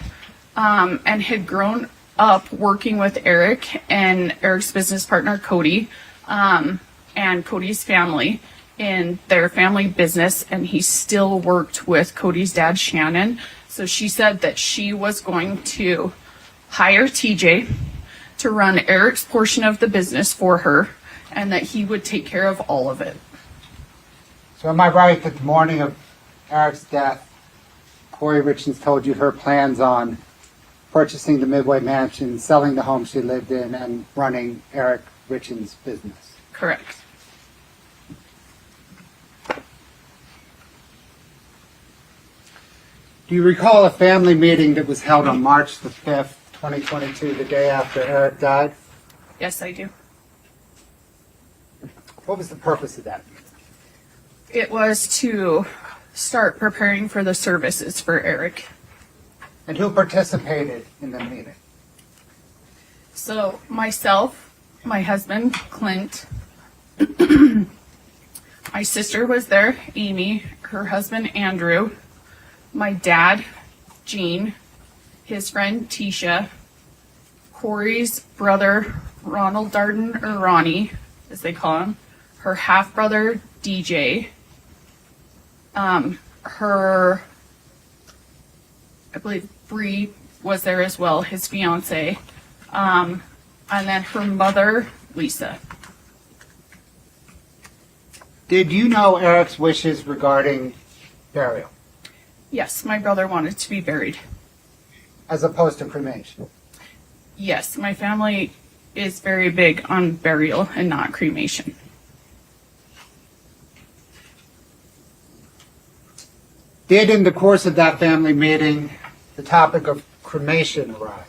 and had grown up working with Eric and Eric's business partner, Cody, and Cody's family in their family business. And he still worked with Cody's dad, Shannon. So she said that she was going to hire TJ to run Eric's portion of the business for her and that he would take care of all of it. So am I right that the morning of Eric's death, Kouri Richins told you her plans on purchasing the Midway mansion, selling the home she lived in, and running Eric Richins' business? Correct. Do you recall a family meeting that was held on March the 5th, 2022, the day after Eric died? Yes, I do. What was the purpose of that meeting? It was to start preparing for the services for Eric. And who participated in the meeting? So myself, my husband, Clint, my sister was there, Amy, her husband, Andrew, my dad, Gene, his friend, Tisha, Kouri's brother, Ronald Darden, or Ronnie, as they call him, her half-brother, DJ, her, I believe Bree was there as well, his fiance, and then her mother, Lisa. Did you know Eric's wishes regarding burial? Yes, my brother wanted to be buried. as opposed to cremation? Yes, my family is very big on burial and not cremation. Did in the course of that family meeting the topic of cremation arise?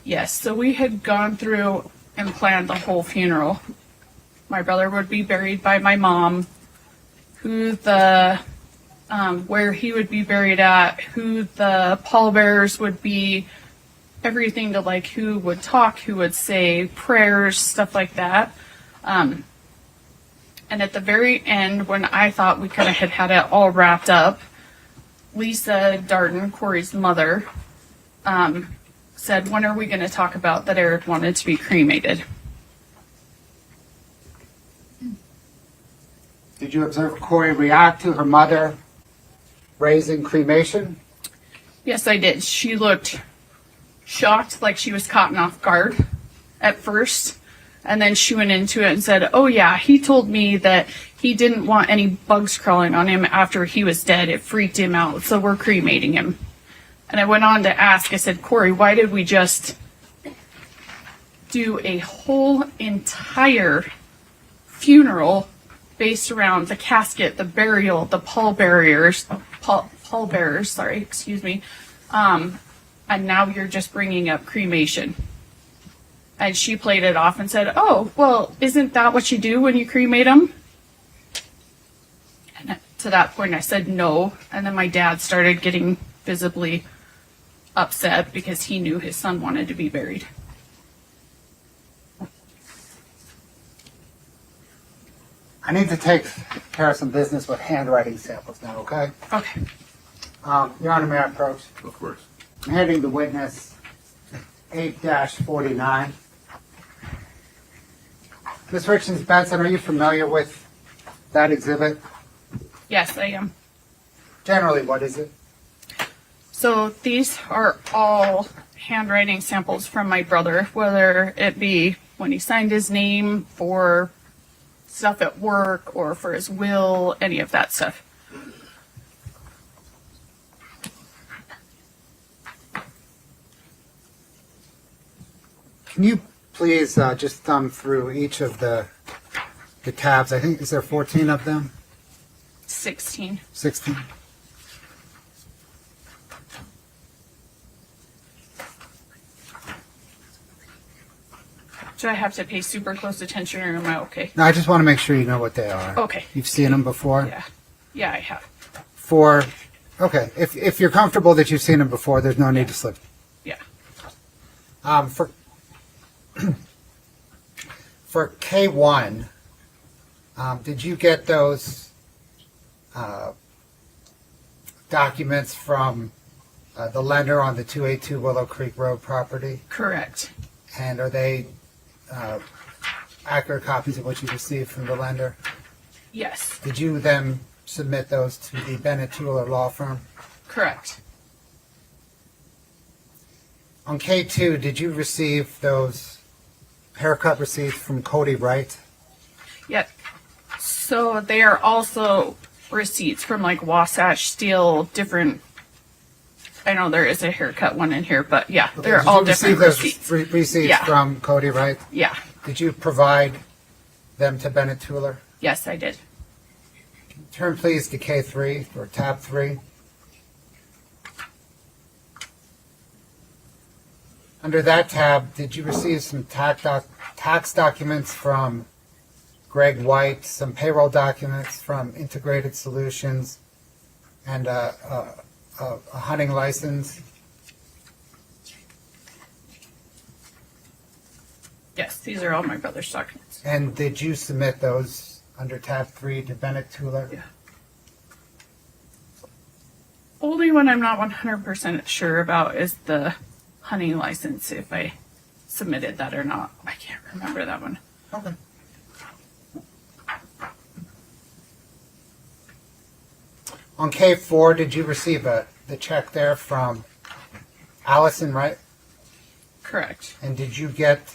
Yes, so we had gone through and planned the whole funeral. My brother would be buried by my mom, where he would be buried at, who the pallbearers would be, everything to like who would talk, who would say prayers, stuff like that. And at the very end, when I thought we kind of had it all wrapped up, Lisa Darden, Kouri's mother, said, when are we going to talk about that Eric wanted to be cremated? Did you observe Kouri react to her mother raising cremation? Yes, I did. She looked shocked, like she was caught off guard at first. And then she went into it and said, oh yeah, he told me that he didn't want any bugs crawling on him after he was dead. It freaked him out, so we're cremating him. And I went on to ask, I said, Kouri, why did we just do a whole entire funeral based around the casket, the burial, the pallbearers, and now you're just bringing up cremation? And she played it off and said, oh, well, isn't that what you do when you cremate them? And to that point, I said no. And then my dad started getting visibly upset because he knew his son wanted to be buried. I need to take care of some business with handwriting samples now, okay? Okay. Your Honor, may I approach? Of course. I'm handing the witness 8-49. Ms. Richins Benson, are you familiar with that exhibit? Yes, I am. Generally, what is it? So these are all handwriting samples from my brother, whether it be when he signed his name for stuff at work or for his will, any of that stuff. Can you please just thumb through each of the tabs? I think, is there 14 of them? 16. 16. Do I have to pay super close attention or am I okay? No, I just want to make sure you know what they are. Okay. You've seen them before? Yeah. Yeah, I have. Okay. If you're comfortable that you've seen them before, there's no need to slip. Yeah. For K1, did you get those documents from the lender on the 282 Willow Creek Road property? Correct. And are they accurate copies of what you received from the lender? Yes. Did you then submit those to the Bennett Tueller law firm? Correct. On K2, did you receive those haircut receipts from Kouri Wright? Yep. So they are also receipts from like Wasatch Steel, different. I know there is a haircut one in here, but yeah, Okay, they're all different receipts. Those receipts Yeah. from Kouri Wright? Yeah. Did you provide them to Bennett Tueller? Yes, I did. Turn please to K3 or tab 3. Under that tab, did you receive some tax documents from Greg White, some payroll documents from Integrated Solutions, and a hunting license? Yes, these are all my brother's documents. And did you submit those under tab 3 to Bennett Tueller? Yeah. Only one I'm not 100% sure about is the hunting license, if I submitted that or not. I can't remember that one. Okay. On K4, did you receive the check there from Allison, right? Correct. And did you get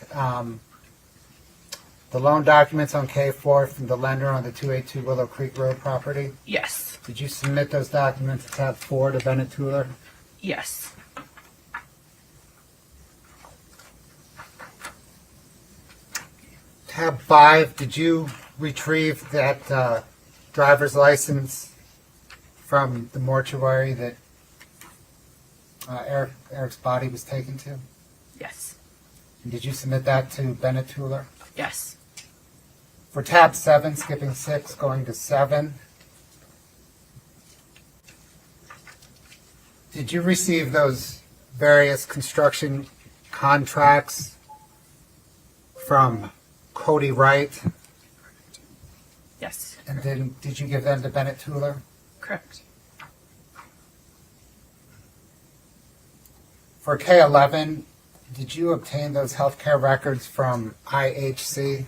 the loan documents on K4 from the lender on the 282 Willow Creek Road property? Yes. Did you submit those documents to tab 4 to Bennett Tueller? Yes. tab 5, did you retrieve that driver's license from the mortuary that Eric's body was taken to? Yes. And did you submit that to Bennett Tueller? Yes. For tab 7, skipping 6, going to 7, did you receive those various construction contracts from Cody Wright? Yes. And then did you give them to Bennett Tueller? Correct. For K11, did you obtain those healthcare records from IHC?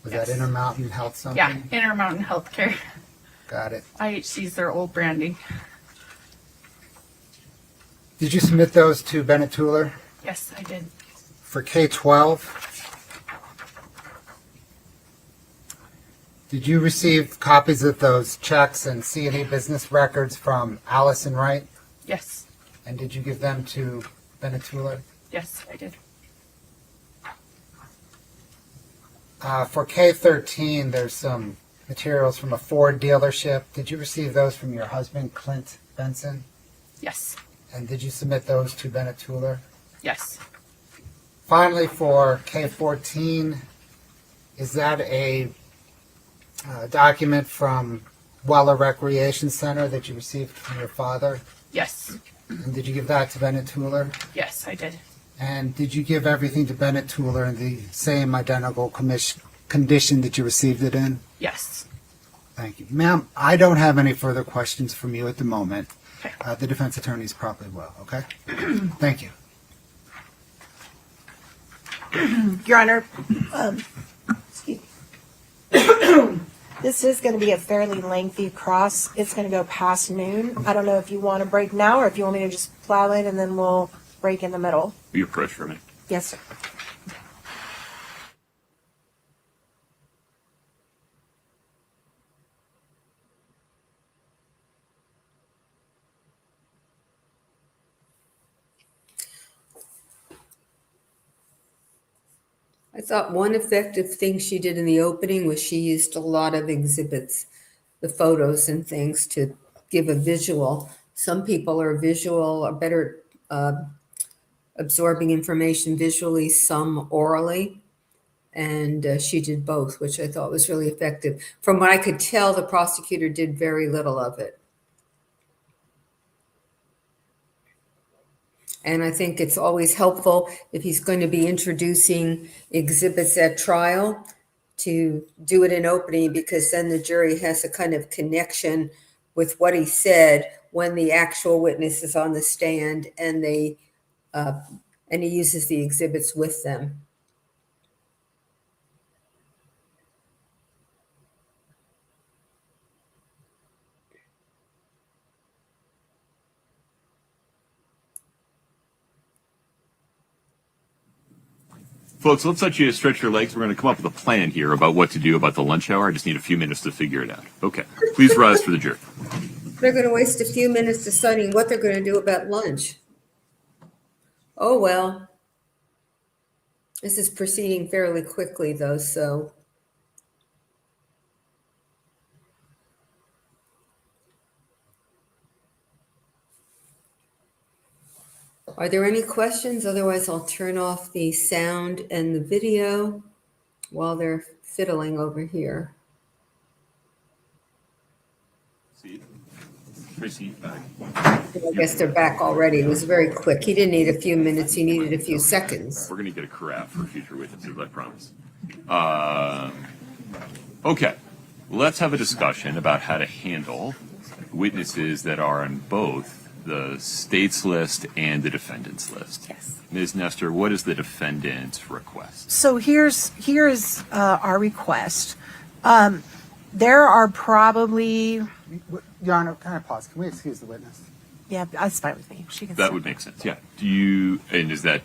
Was Yes. that Intermountain Health something? Yeah, Intermountain Healthcare. Got it. IHC's their old branding. Did you submit those to Bennett Tueller? Yes, I did. For K12, did you receive copies of those checks and C&E business records from Allison Wright? Yes. And did you give them to Bennett Tueller? Yes, I did. For K13, there's some materials from a Ford dealership. Did you receive those from your husband, Clint Benson? Yes. And did you submit those to Bennett Tueller? Yes. Finally, for K14, is that a document from Weller Recreation Center that you received from your father? Yes. And did you give that to Bennett Tueller? Yes, I did. And did you give everything to Bennett Tueller in the same identical condition that you received it in? Yes. Thank you. Ma'am, I don't have any further questions from you at the moment. Okay. The defense attorneys probably will, okay? Thank you. Your Honor, excuse me. This is going to be a fairly lengthy cross. It's going to go past noon. I don't know if you want to break now or if you want me to just plow it and then we'll break in the middle. Will you approach for a minute? Yes, sir. I thought one effective thing she did in the opening was she used a lot of exhibits, the photos and things, to give a visual. Some people are visual, are better absorbing information visually, some orally. And she did both, which I thought was really effective. From what I could tell, the prosecutor did very little of it. And I think it's always helpful if he's going to be introducing exhibits at trial to do it in opening, because then the jury has a kind of connection with what he said when the actual witness is on the stand and he uses the exhibits with them. Folks, let's let you stretch your legs. We're going to come up with a plan here about what to do about the lunch hour. I just need a few minutes to figure it out. Okay. Please rise for the jury. They're going to waste a few minutes deciding what they're going to do about lunch. Oh, well. This is proceeding fairly quickly, though, so. Are there any questions? Otherwise, I'll turn off the sound and the video while they're fiddling over here. See, Tracy, I guess they're back already. It was very quick. He didn't need a few minutes. He needed a few seconds. we're going to get a carafe for future witnesses, I promise. Okay. Let's have a discussion about how to handle witnesses that are on both the state's list and the defendant's list. Yes. Ms. Nestor, what is the defendant's request? So here's our request. There are probably, Your Honor, can I pause? Can we excuse the witness? yeah, that's fine with me. She can That sit. would make sense, yeah. And is that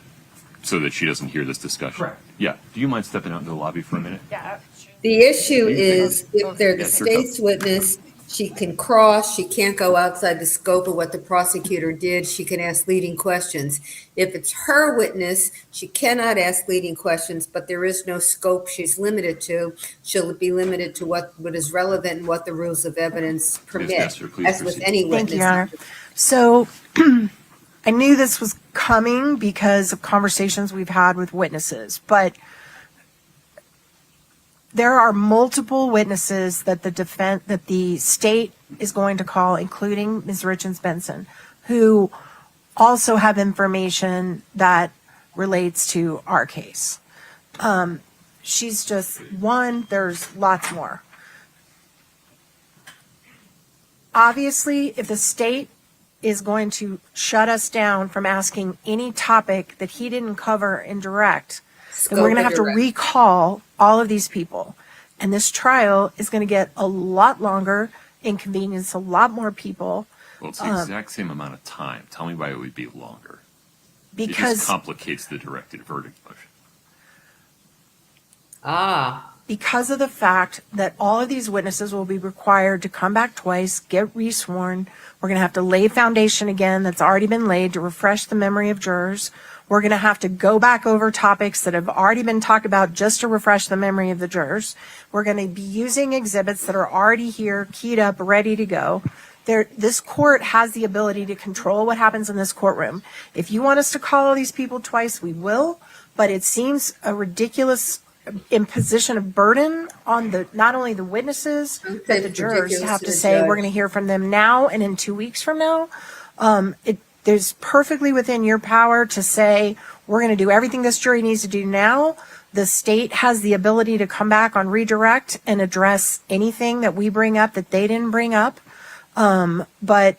so that she doesn't hear this discussion? Correct. Yeah. Do you mind stepping out into the lobby for a minute? Yeah. The issue is if they're the Yeah, sure. state's witness She can cross. She can't go outside the scope of what the prosecutor did. She can ask leading questions. If it's her witness, she cannot ask leading questions, but there is no scope she's limited to. She'll be limited to what is relevant and what the rules of evidence permit, Nestor, please as with proceed. any witness. Thank you, Your Honor. So I knew this was coming because of conversations we've had with witnesses, but there are multiple witnesses that the state is going to call, including Ms. Richins Benson, who also have information that relates to our case. She's just one, there's lots more. Obviously, if the state is going to shut us down from asking any topic that he didn't cover in direct, then we're going to have to recall all of these people. And this trial is going to get a lot longer, inconvenience a lot more people. Well, it's the exact same amount of time. Tell me why it would be longer. It Because just complicates the directed verdict motion. because of the fact that all of these witnesses will be required to come back twice, get resworn. We're going to have to lay foundation again that's already been laid to refresh the memory of jurors. We're going to have to go back over topics that have already been talked about just to refresh the memory of the jurors. We're going to be using exhibits that are already here, keyed up, ready to go. This court has the ability to control what happens in this courtroom. If you want us to call all these people twice, we will, but it seems a ridiculous imposition of burden on not only the witnesses, but the jurors to have to say, we're going to hear from them now and in 2 weeks from now. There's perfectly within your power to say, we're going to do everything this jury needs to do now. The state has the ability to come back on redirect and address anything that we bring up that they didn't bring up. But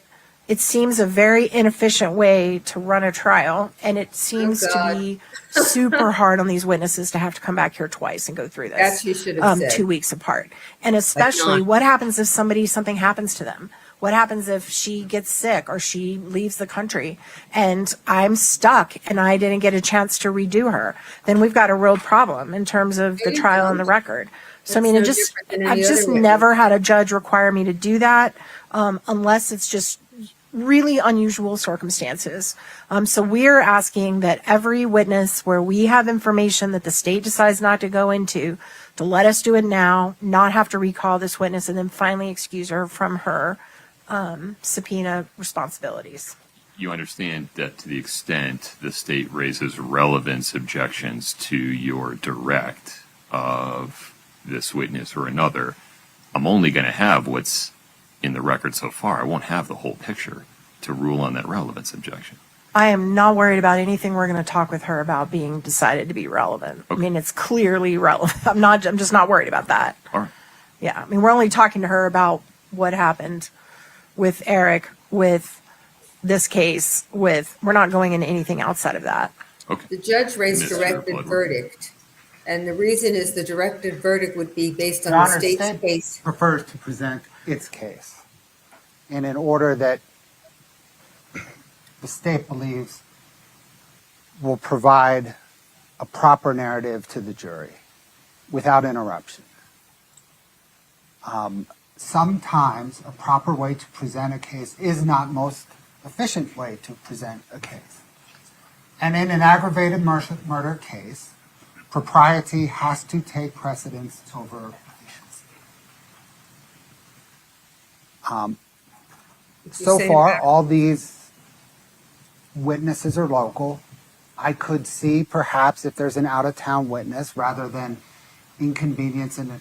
it seems a very inefficient way to run a trial, and it seems to be super hard on these witnesses to have to come back here twice and go through this. That you should have said. 2 weeks apart. And especially, what happens if something happens to them? What happens if she gets sick or she leaves the country and I'm stuck and I didn't get a chance to redo her? Then we've got a real problem in terms of the trial and the record. So, I mean, I've just never had a judge require me to do that unless it's just really unusual circumstances. So we're asking that every witness where we have information that the state decides not to go into, to let us do it now, not have to recall this witness, and then finally excuse her from her subpoena responsibilities. You understand that to the extent the state raises relevance objections to your direct of this witness or another, I'm only going to have what's in the record so far. I won't have the whole picture to rule on that relevance objection. I am not worried about anything we're going to talk with her about being decided to be relevant. Okay. I mean, it's clearly relevant. I'm just not worried about that. All right. Yeah. I mean, we're only talking to her about what happened with Eric, with this case, we're not going into anything outside of that. Okay. The judge raised Mr. directed Bloodworth. verdict, and the reason is the directed verdict would be based on Your the Honor, state's state case. prefers to present its case in an order that the state believes will provide a proper narrative to the jury without interruption. Sometimes a proper way to present a case is not most efficient way to present a case. And in an aggravated murder case, propriety has to take precedence over efficiency. So far, all these witnesses are local. I could see perhaps if there's an out-of-town witness, rather than inconveniencing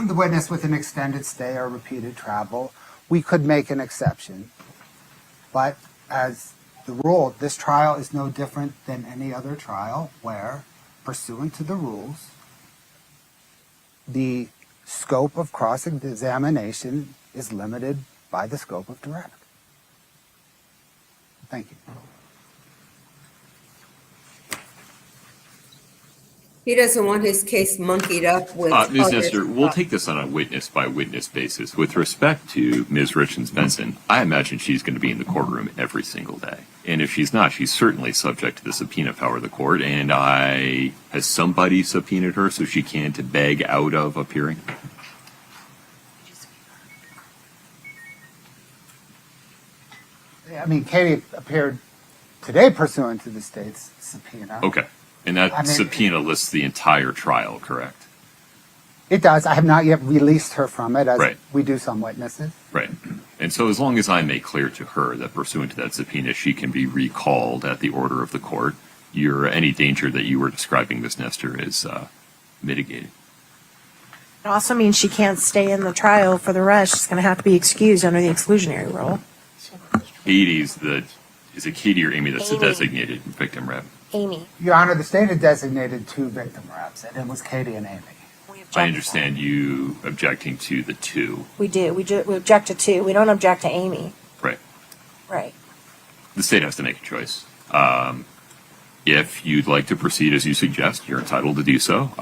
the witness with an extended stay or repeated travel, we could make an exception. But as the rule, this trial is no different than any other trial where, pursuant to the rules, the scope of cross-examination is limited by the scope of direct. Thank you. He doesn't want his case monkeyed up with Ms. others. Nestor, we'll take this on a witness-by-witness basis. With respect to Ms. Richins Benson, I imagine she's going to be in the courtroom every single day. And if she's not, she's certainly subject to the subpoena power of the court. And has somebody subpoenaed her so she can't beg out of appearing? I mean, Katie appeared today pursuant to the state's subpoena. Okay. And that subpoena lists the entire trial, correct? It does. I have not yet released her from it, as Right. we do some witnesses. Right. And so as long as I make clear to her that pursuant to that subpoena, she can be recalled at the order of the court, any danger that you were describing, Ms. Nestor, is mitigated. It also means she can't stay in the trial for the rest. She's going to have to be excused under the exclusionary rule. Is it Katie or Amy that's the Amy. designated victim rep? Amy. Your Honor, the state had designated 2 victim reps, and it was Katie and Amy. I understand you objecting to the 2. We do. We object to 2. We don't object to Amy. Right. Right. The state has to make a choice. If you'd like to proceed as you suggest, you're entitled to do so.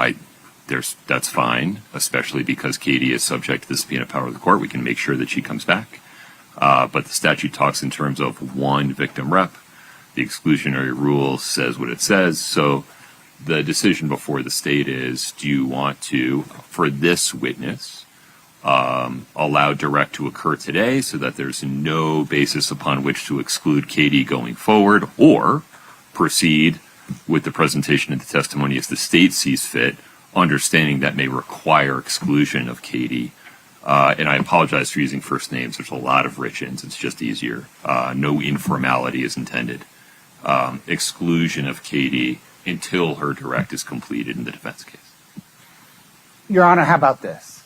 That's fine, especially because Katie is subject to the subpoena power of the court. We can make sure that she comes back. But the statute talks in terms of 1 victim rep. The exclusionary rule says what it says. So the decision before the state is, do you want to, for this witness, allow direct to occur today so that there's no basis upon which to exclude Katie going forward, or proceed with the presentation of the testimony as the state sees fit, understanding that may require exclusion of Katie. And I apologize for using first names. There's a lot of Richins. It's just easier. No informality is intended. Exclusion of Katie until her direct is completed in the defense case. Your Honor, how about this?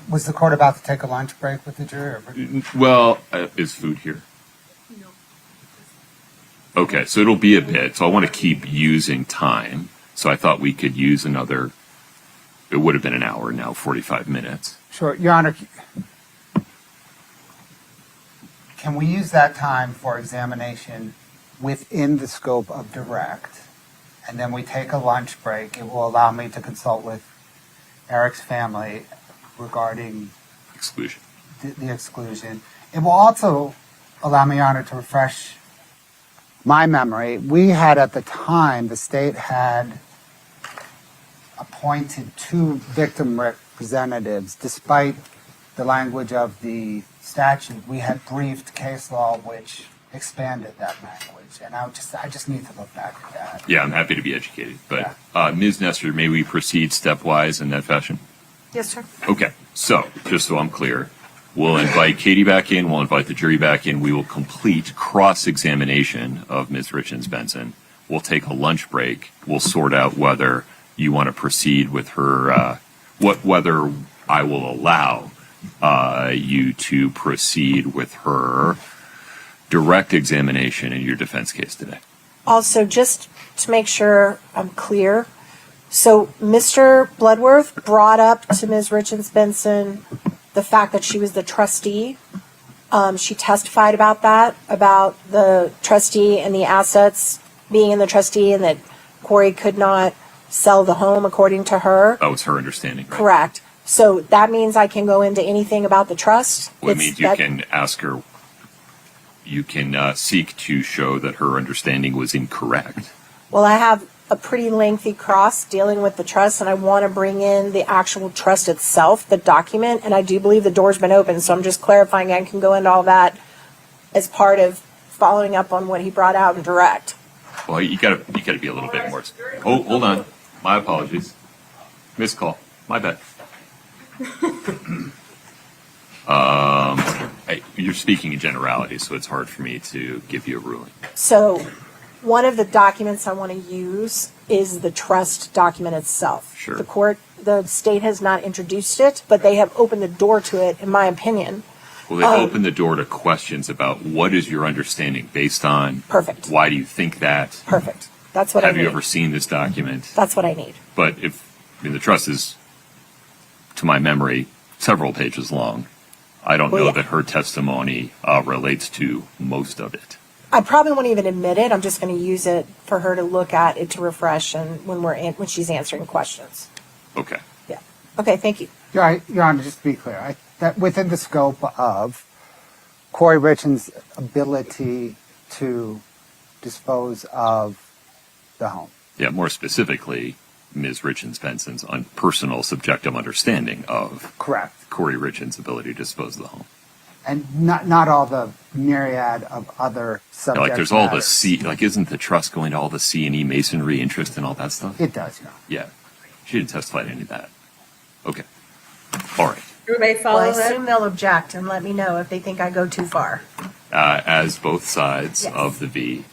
Was the court about to take a lunch break with the jury? Well, is food here? No. Okay, so it'll be a bit. So I want to keep using time. So I thought we could use another, it would have been an hour, now 45 minutes. Sure. Your Honor, can we use that time for examination within the scope of direct? And then we take a lunch break. It will allow me to consult with Eric's family regarding exclusion. The exclusion. It will also allow me, Your Honor, to refresh my memory. We had at the time, the state had appointed 2 victim representatives. Despite the language of the statute, we had briefed case law which expanded that language. And I just need to look back at that. Yeah, I'm happy to be educated. But Ms. Nestor, may we proceed stepwise in that fashion? Yes, sir. Okay, so just so I'm clear, we'll invite Katie back in, we'll invite the jury back in, we will complete cross-examination of Ms. Richins Benson. We'll take a lunch break, we'll sort out whether you want to proceed with her, whether I will allow you to proceed with her direct examination in your defense case today. Also, just to make sure I'm clear, so Mr. Bloodworth brought up to Ms. Richins Benson the fact that she was the trustee. She testified about that, about the trustee and the assets being in the trustee, and that Kouri could not sell the home according to her. That was her understanding, right? Correct. So that means I can go into anything about the trust? Well, it means you can ask her, you can seek to show that her understanding was incorrect. Well, I have a pretty lengthy cross dealing with the trust, and I want to bring in the actual trust itself, the document, and I do believe the door's been open, so I'm just clarifying I can go into all that as part of following up on what he brought out in direct. Well, you gotta be a little bit more. Oh, hold on. My apologies. Missed call. My bad. You're speaking in generalities, so it's hard for me to give you a ruling. So one of the documents I want to use is the trust document itself. Sure. The state has not introduced it, but they have opened the door to it, in my opinion. Well, they opened the door to questions about what is your understanding based on. Perfect. Why do you think that? Perfect. That's what I need. Have you ever seen this document? That's what I need. But the trust is, to my memory, several pages long. I don't know that her testimony relates to most of it. I probably won't even admit it. I'm just going to use it for her to look at it to refresh, and when she's answering questions. Okay. Yeah. Okay. Thank you. Your Honor, just to be clear, that within the scope of Kouri Richins' ability to dispose of the home. Yeah, more specifically, Ms. Richins Benson's personal subjective understanding of correct Kouri Richins' ability to dispose of the home. And not all the myriad of other subjects. Like there's all the C, like isn't the trust going to all the C&E masonry interest and all that stuff? It does, yeah. Yeah. She didn't testify to any of that. Okay. All right. Everybody Well, follow I that? assume they'll object and let me know if they think I go too far. As both sides Yes. of the V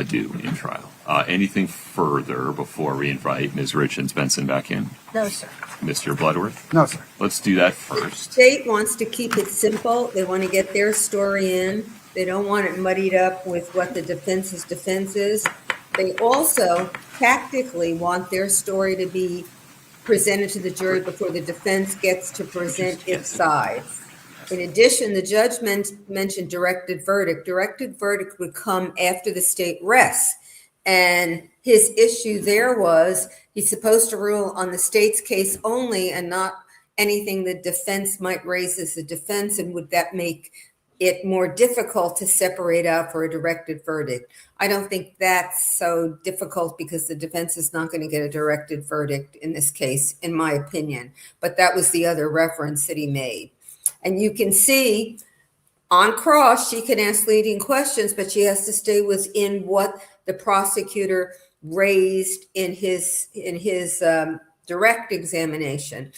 do in trial. Anything further before we invite Ms. Richins Benson back in? No, sir. Mr. Bloodworth? No, sir. Let's do that first. State wants to keep it simple. They want to get their story in. They don't want it muddied up with what the defense's defense is. They also tactically want their story to be presented to the jury before the defense gets to present its sides. In addition, the judge mentioned directed verdict. Directed verdict would come after the state rests. And his issue there was he's supposed to rule on the state's case only and not anything the defense might raise as a defense. And would that make it more difficult to separate out for a directed verdict? I don't think that's so difficult because the defense is not going to get a directed verdict in this case, in my opinion. But that was the other reference that he made. And you can see on cross, she can ask leading questions, but she has to stay within what the prosecutor raised in his direct examination.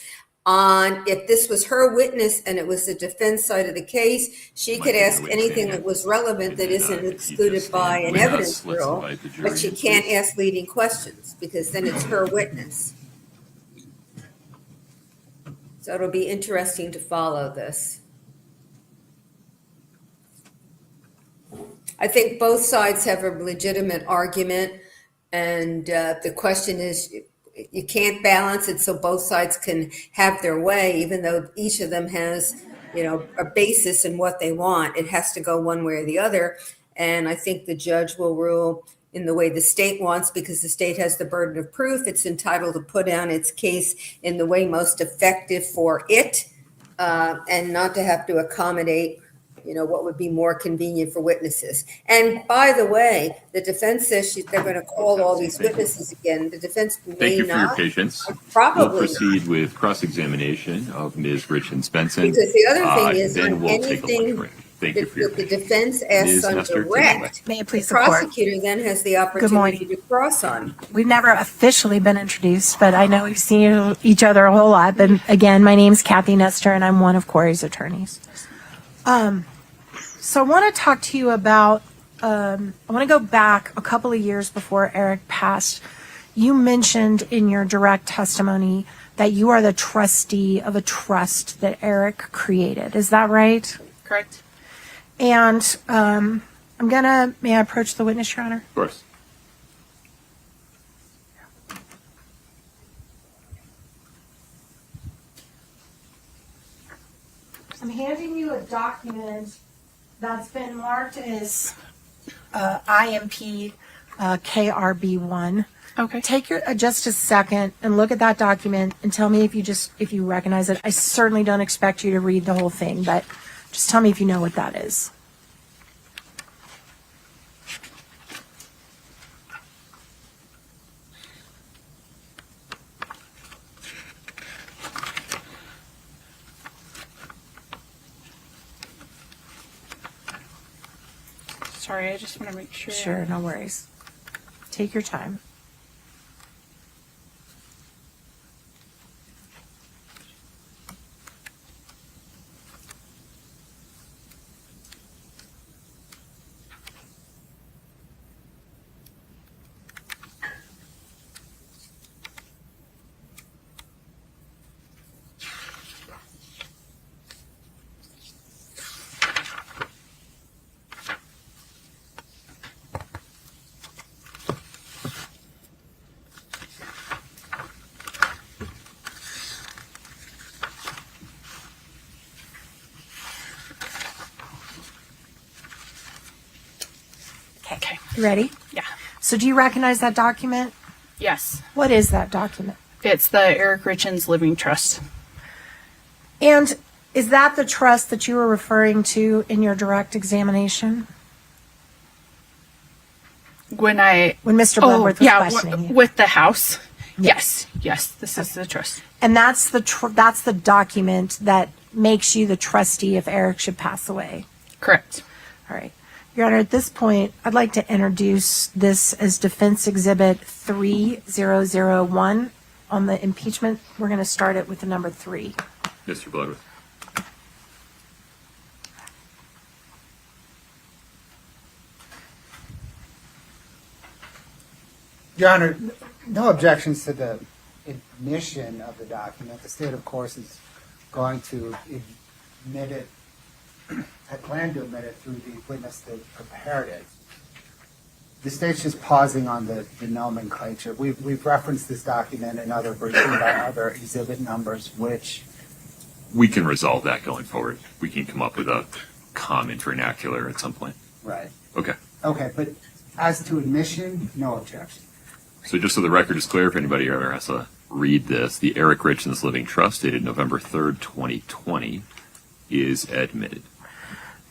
On if this was her witness and it was the defense side of the case, she could ask anything that was relevant that isn't excluded by an evidence rule, but she can't ask leading questions because then it's her witness. So it'll be interesting to follow this. I think both sides have a legitimate argument, and the question is, you can't balance it so both sides can have their way, even though each of them has, a basis in what they want. It has to go one way or the other, and I think the judge will rule in the way the state wants because the state has the burden of proof. It's entitled to put down its case in the way most effective for it, and not to have to accommodate what would be more convenient for witnesses. And by the way, the defense says they're going to call all these witnesses again. The defense may not. Thank you for your patience. Probably We'll proceed with cross-examination of Ms. Richins Benson. Because the other thing is, then on we'll take a anything lunch break. Thank you for your that the patience. defense Ms. asks on Nestor, take it direct, away. May it the please the court. prosecutor then has the opportunity to cross on. We've never officially been introduced, but I know we've seen each other a whole lot. But again, my name's Kathy Nestor, and I'm one of Kouri's attorneys. So I want to talk to you about, I want to go back a couple of years before Eric passed. You mentioned in your direct testimony that you are the trustee of a trust that Eric created. Is that right? Correct. And may I approach the witness, Your Honor? Of course. I'm handing you a document that's been marked as IMP KRB1. Okay. Take just a second and look at that document and tell me if you recognize it. I certainly don't expect you to read the whole thing, but just tell me if you know what that is. Sorry, I just want to make sure. Sure, no worries. Take your time. Okay. You ready? Yeah. So do you recognize that document? Yes. What is that document? It's the Eric Richins Living Trust. And is that the trust that you were referring to in your direct examination? When Mr. Bloodworth was questioning you. with the house. Yes. Yes, this is the trust. And that's the document that makes you the trustee if Eric should pass away. Correct. All right. Your Honor, at this point, I'd like to introduce this as Defense Exhibit 3001. On the impeachment, we're going to start it with the number 3. Mr. Bloodworth. Your Honor, no objections to the admission of the document. The state, of course, is going to admit it, had planned to admit it through the witness that prepared it. The state's just pausing on the nomenclature. We've referenced this document in other briefings by other exhibit numbers, which... We can resolve that going forward. We can come up with a common vernacular at some point. Right. Okay. Okay, but as to admission, no objection. So just so the record is clear, if anybody ever has to read this, the Eric Richins Living Trust dated November 3rd, 2020 is admitted.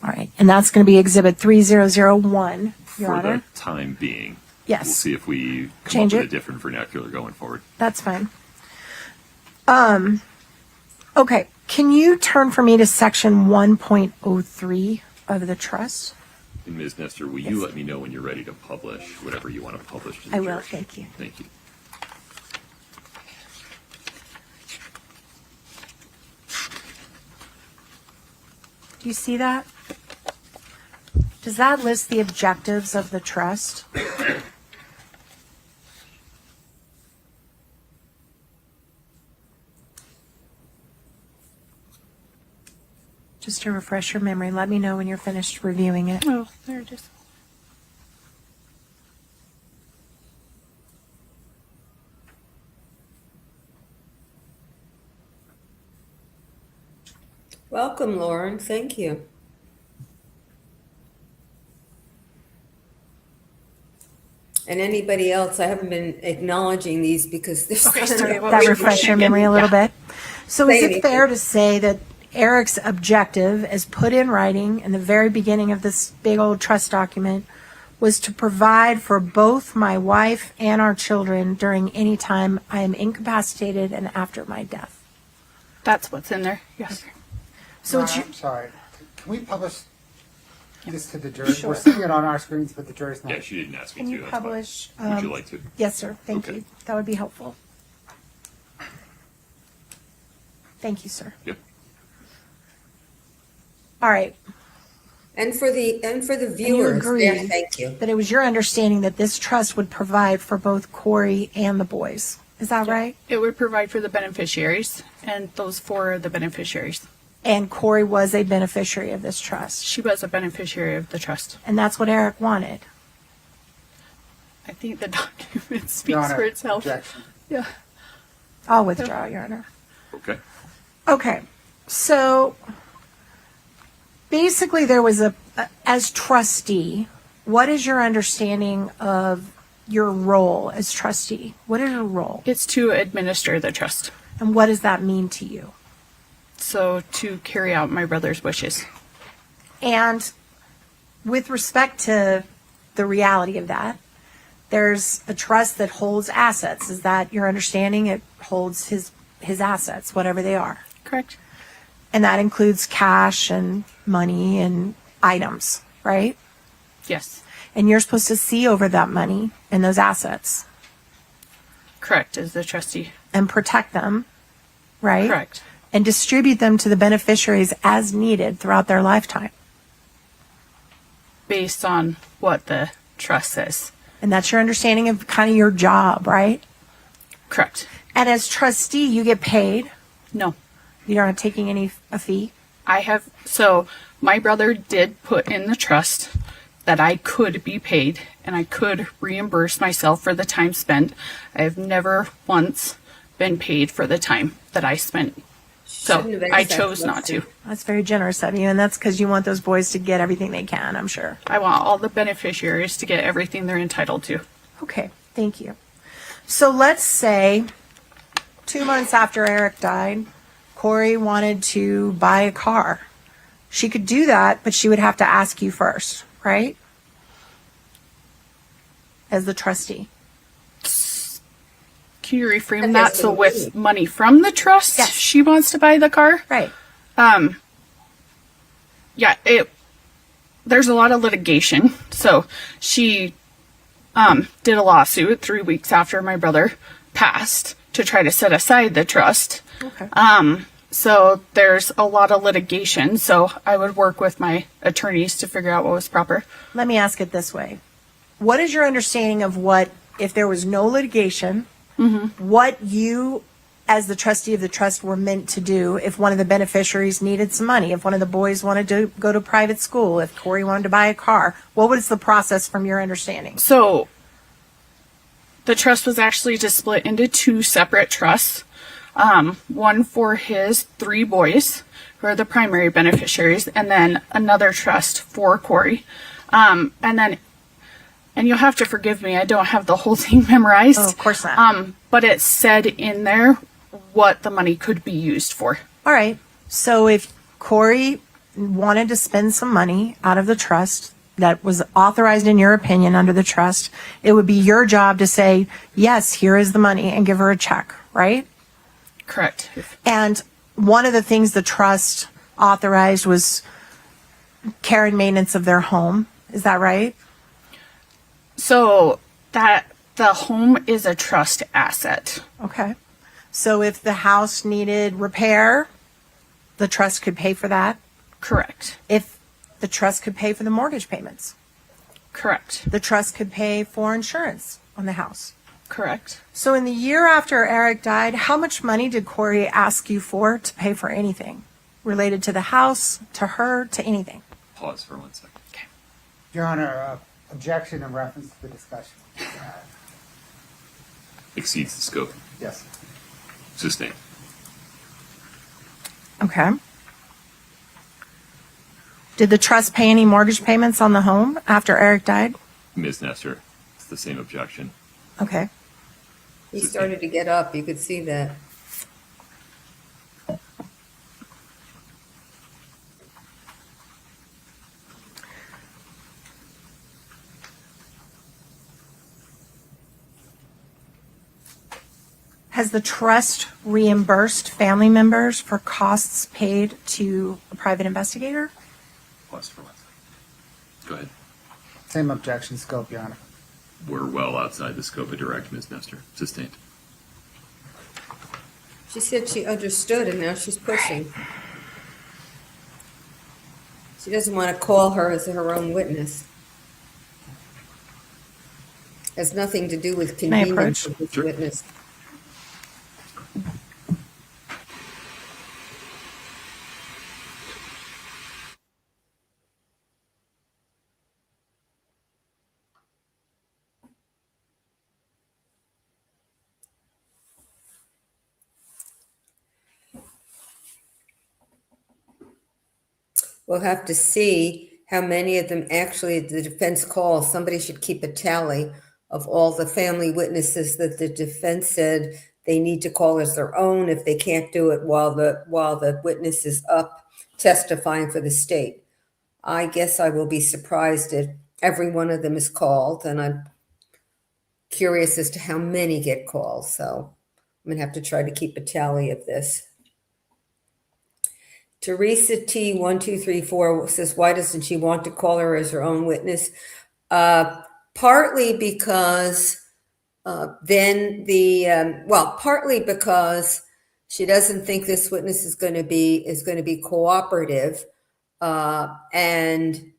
All right. And that's going to be Exhibit 3001, Your Honor. For the time being. Yes. We'll see if we come Change up with it. a different vernacular going forward. That's fine. Okay. Can you turn for me to Section 1.03 of the trust? And Ms. Nestor, will you let me know when you're ready to publish whatever you want to publish to the I will. jury? Thank you. Thank you. Do you see that? Does that list the objectives of the trust? Just to refresh your memory, let me know when you're finished reviewing it. Oh, there it is. Welcome, Lauren. Thank you. And anybody else, I haven't been acknowledging these because there's That refresh your memory a little bit. So is it fair to say that Eric's objective, as put in writing in the very beginning of this big old trust document, was to provide for both my wife and our children during any time I am incapacitated and after my death? That's what's in there. Yes. So Your it's Honor, I'm sorry. Can we publish this to the jury? We're seeing it on our screens, but the jury's not. Yeah, she didn't ask me Can to. you that's fine. publish? Would you like to? Yes, sir. Thank Okay. you. That would be helpful. Thank you, sir. Yep. All right. And for the And you viewers, agree yeah, thank you. that it was your understanding that this trust would provide for both Kouri and the boys. Is that right? It would provide for the beneficiaries, and those 4 are the beneficiaries. And Kouri was a beneficiary of this trust. She was a beneficiary of the trust. And that's what Eric wanted. I think the document Your speaks Honor, for itself. objection. Yeah. I'll withdraw, Your Honor. Okay. Okay. So basically there was as trustee, what is your understanding of your role as trustee? What is your role? It's to administer the trust. And what does that mean to you? So to carry out my brother's wishes. And with respect to the reality of that, there's a trust that holds assets. Is that your understanding? It holds his assets, whatever they are. Correct. And that includes cash and money and items, right? Yes. And you're supposed to see over that money and those assets Correct, as the trustee. and protect them, right? Correct. And distribute them to the beneficiaries as needed throughout their lifetime. Based on what the trust says. And that's your understanding of kind of your job, right? Correct. And as trustee, you get paid. No. You're not taking a fee. So my brother did put in the trust that I could be paid and I could reimburse myself for the time spent. I have never once been paid for the time that I spent. So I chose not to. That's very generous of you, and that's because you want those boys to get everything they can, I'm sure. I want all the beneficiaries to get everything they're entitled to. Okay, thank you. So let's say 2 months after Eric died, Kouri wanted to buy a car. She could do that, but she would have to ask you first, right? As the trustee. Can you reframe that? So with money from the trust, yes, she wants to buy the car? Right. Yeah, there's a lot of litigation. So she did a lawsuit 3 weeks after my brother passed to try to set aside the trust. Okay. So there's a lot of litigation. So I would work with my attorneys to figure out what was proper. Let me ask it this way. What is your understanding of what, if there was no litigation, what you, as the trustee of the trust, were meant to do if one of the beneficiaries needed some money, if one of the boys wanted to go to private school, if Kouri wanted to buy a car? What was the process from your understanding? So the trust was actually just split into 2 separate trusts. One for his 3 boys, who are the primary beneficiaries, and then another trust for Kouri. And you'll have to forgive me, I don't have the whole thing memorized. Oh, of course not. But it said in there what the money could be used for. All right. So if Kouri wanted to spend some money out of the trust that was authorized, in your opinion, under the trust, it would be your job to say, yes, here is the money, and give her a check, right? Correct. And one of the things the trust authorized was care and maintenance of their home. Is that right? So that the home is a trust asset. Okay. So if the house needed repair, the trust could pay for that? Correct. If the trust could pay for the mortgage payments? Correct. The trust could pay for insurance on the house? Correct. So in the year after Eric died, how much money did Kouri ask you for to pay for anything related to the house, to her, to anything? Pause for 1 second. Okay. Your Honor, objection in reference to the discussion. Exceeds the scope. Yes. Sustained. Okay. Did the trust pay any mortgage payments on the home after Eric died? Ms. Nestor, it's the same objection. Okay. He started to get up. You could see that. Has the trust reimbursed family members for costs paid to a private investigator? Pause for 1 second. Go ahead. Same objection scope, Your Honor. We're well outside the scope of direct, Ms. Nestor. Sustained. She said she understood, and now she's pushing. She doesn't want to call her as her own witness. Has nothing to do with convenience of this witness. We'll have to see how many of them actually the defense calls. Somebody should keep a tally of all the family witnesses that the defense said they need to call as their own if they can't do it while the witness is up testifying for the state. I guess I will be surprised if every one of them is called, and I'm curious as to how many get called. So I'm going to have to try to keep a tally of this. Teresa T1234 says, why doesn't she want to call her as her own witness? Partly because partly because she doesn't think this witness is going to be cooperative, and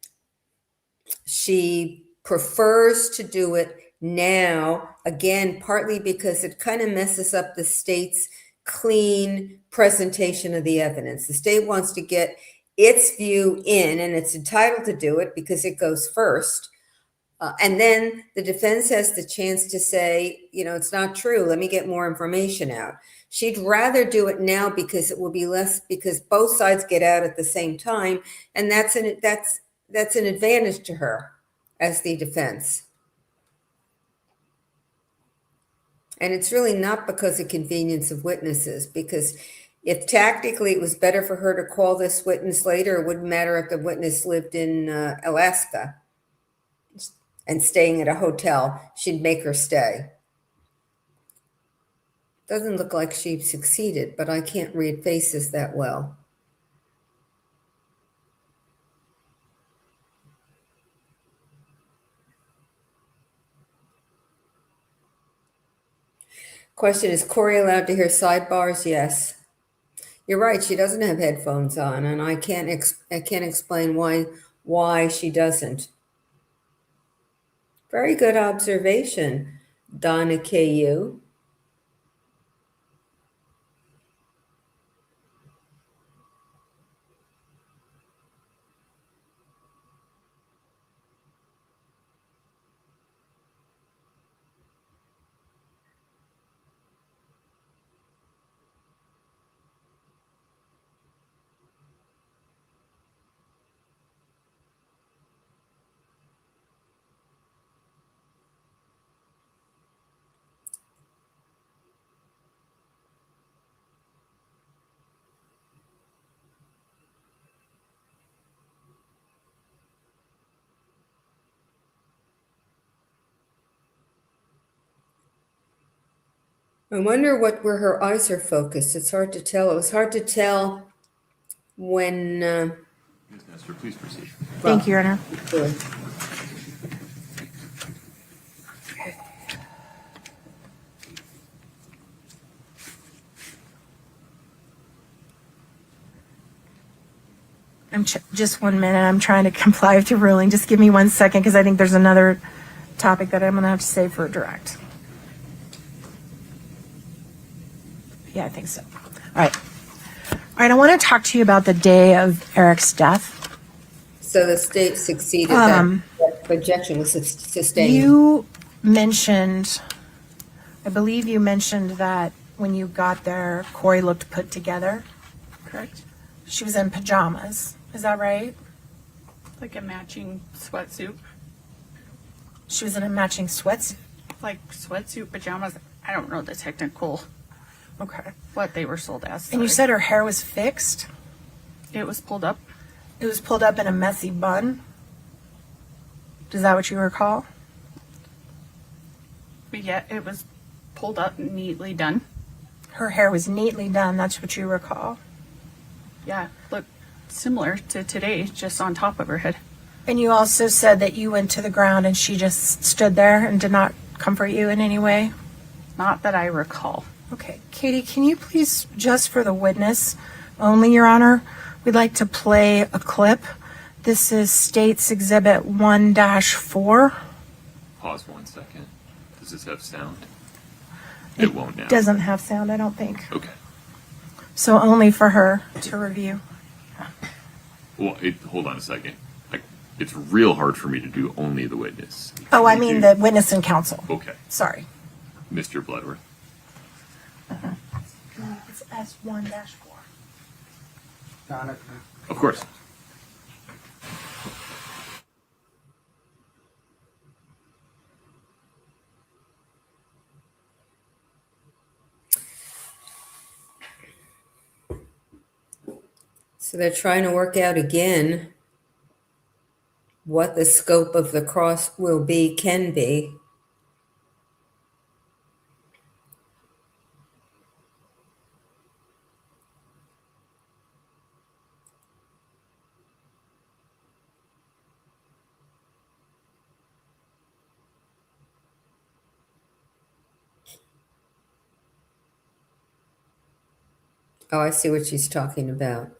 she prefers to do it now. Again, partly because it kind of messes up the state's clean presentation of the evidence. The state wants to get its view in, and it's entitled to do it because it goes first. And then the defense has the chance to say, it's not true. Let me get more information out. She'd rather do it now because it will be less, because both sides get out at the same time. And that's an advantage to her as the defense. And it's really not because of convenience of witnesses, because if tactically it was better for her to call this witness later, it wouldn't matter if the witness lived in Alaska and staying at a hotel, she'd make her stay. Doesn't look like she succeeded, but I can't read faces that well. Question, is Kouri allowed to hear sidebars? Yes. You're right, she doesn't have headphones on, and I can't explain why she doesn't. Very good observation, Donna KU. I wonder where her eyes are focused. It's hard to tell. It was hard to tell when. Ms. Nestor, please proceed. Thank you, Your Honor. Good. Just 1 minute. I'm trying to comply with the ruling. Just give me 1 second because I think there's another topic that I'm going to have to save for a direct. Yeah, I think so. All right. All right. I want to talk to you about the day of Eric's death. So the state succeeded. That objection was sustained. You mentioned, I believe you mentioned that when you got there, Kouri looked put together. Correct. She was in pajamas. Is that right? Like a matching sweatsuit. She was in a matching sweatsuit. Like sweatsuit, pajamas. I don't know the technical, Okay. what they were sold as. And you said her hair was fixed? It was pulled up. It was pulled up in a messy bun? Is that what you recall? But yeah, it was pulled up, neatly done. Her hair was neatly done. That's what you recall? Yeah, looked similar to today, just on top of her head. And you also said that you went to the ground and she just stood there and did not comfort you in any way? Not that I recall. Okay. Katie, can you please, just for the witness only, Your Honor, we'd like to play a clip. This is State's Exhibit 1-4. Pause 1 second. Does this have sound? It won't now. Doesn't have sound, I don't think. Okay. So only for her to review. Well, hold on a second. It's real hard for me to do only the witness. Oh, I mean the witness and counsel. Okay. Sorry. Mr. Bloodworth. It's S1-4. Donna, Of course. So they're trying to work out again what the scope of the cross can be. Oh, I see what she's talking about.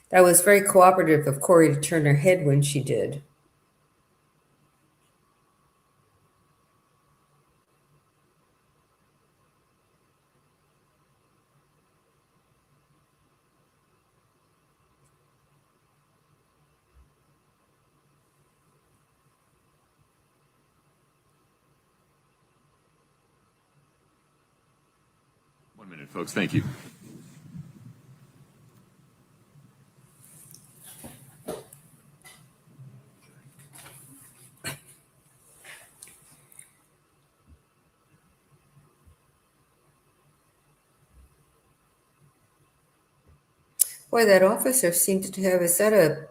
That was very cooperative of Kouri to turn her head when she did. One minute, folks. Thank you. Boy, that officer seemed to have, is that a,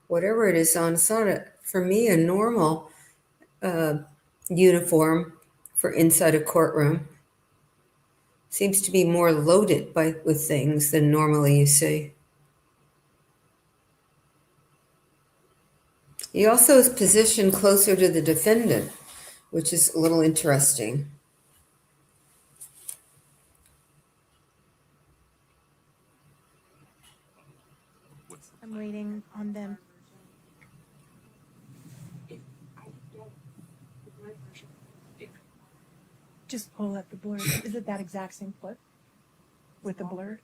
whatever it is on, it's not a, for me, a normal uniform for inside a courtroom. Seems to be more loaded with things than normally you see. He also is positioned closer to the defendant, which is a little interesting. I'm waiting on them. Just pull up the blur. Is it that exact same clip with the blur?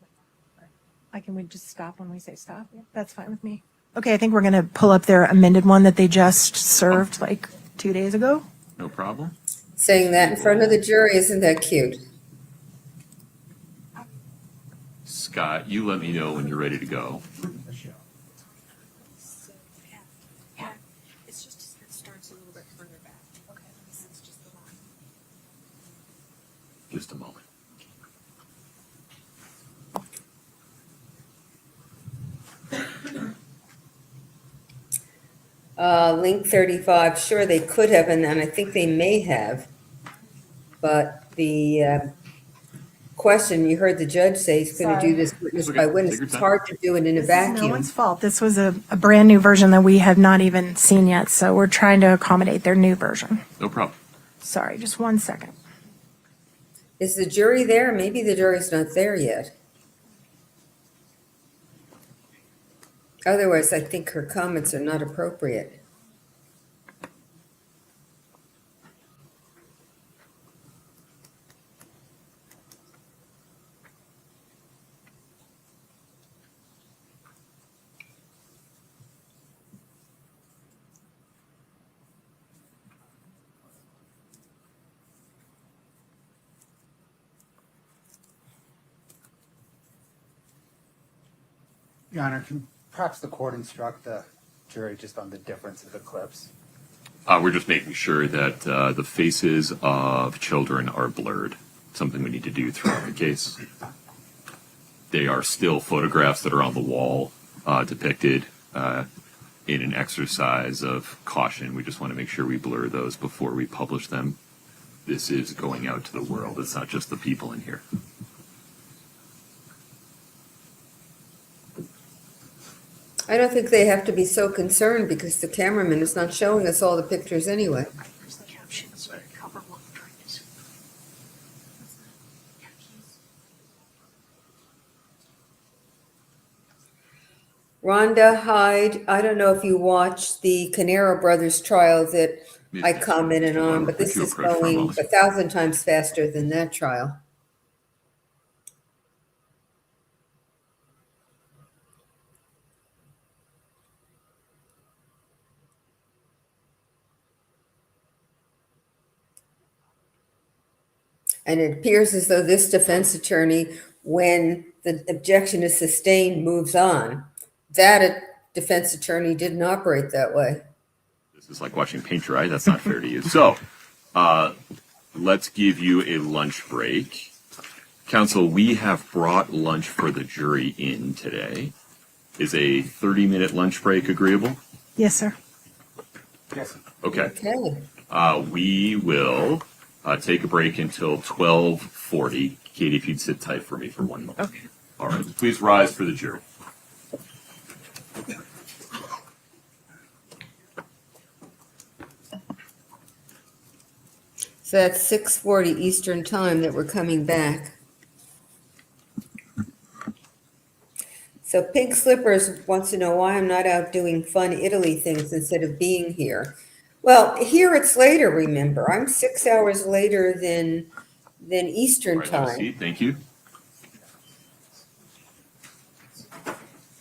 We just stop when we say stop. That's fine with me. Okay, I think we're going to pull up their amended one that they just served like 2 days ago. No problem. Saying that in front of the jury, isn't that cute? Scott, you let me know when you're ready to go. Yeah, it's just it starts a little bit further back. Okay, that's just the line. Just a moment. Link 35, sure, they could have, and I think they may have. But the question, you heard the judge say he's going to do this witness by witness. It's hard to do it in a This is vacuum. no one's fault. This was a brand new version that we have not even seen yet, so we're trying to accommodate their new version. No problem. Sorry, just 1 second. Is the jury there? Maybe the jury's not there yet. Otherwise, I think her comments are not appropriate. Your Honor, can perhaps the court instruct the jury just on the difference of the clips? We're just making sure that the faces of children are blurred. Something we need to do throughout the case. They are still photographs that are on the wall depicted in an exercise of caution. We just want to make sure we blur those before we publish them. This is going out to the world. It's not just the people in here. I don't think they have to be so concerned because the cameraman is not showing us all the pictures anyway. Here's the captions. Cover what the drink is. Rhonda Hyde, I don't know if you watched the Canaro Brothers trial that I commented on, but this is going 1,000 times faster than that trial. And it appears as though this defense attorney, when the objection is sustained, moves on. That defense attorney didn't operate that way. This is like watching paint dry. That's not fair to you. So let's give you a lunch break. Counsel, we have brought lunch for the jury in today. Is a 30-minute lunch break agreeable? Yes, sir. Yes. Okay. Okay. We will take a break until 12:40. Katie, if you'd sit tight for me for 1 moment. Okay. All right. Please rise for the jury. So that's 6:40 Eastern time that we're coming back. So Pink Slippers wants to know why I'm not out doing fun Italy things instead of being here. Well, here it's later, remember. I'm 6 hours later than Eastern All right, have a time. seat. Thank you. So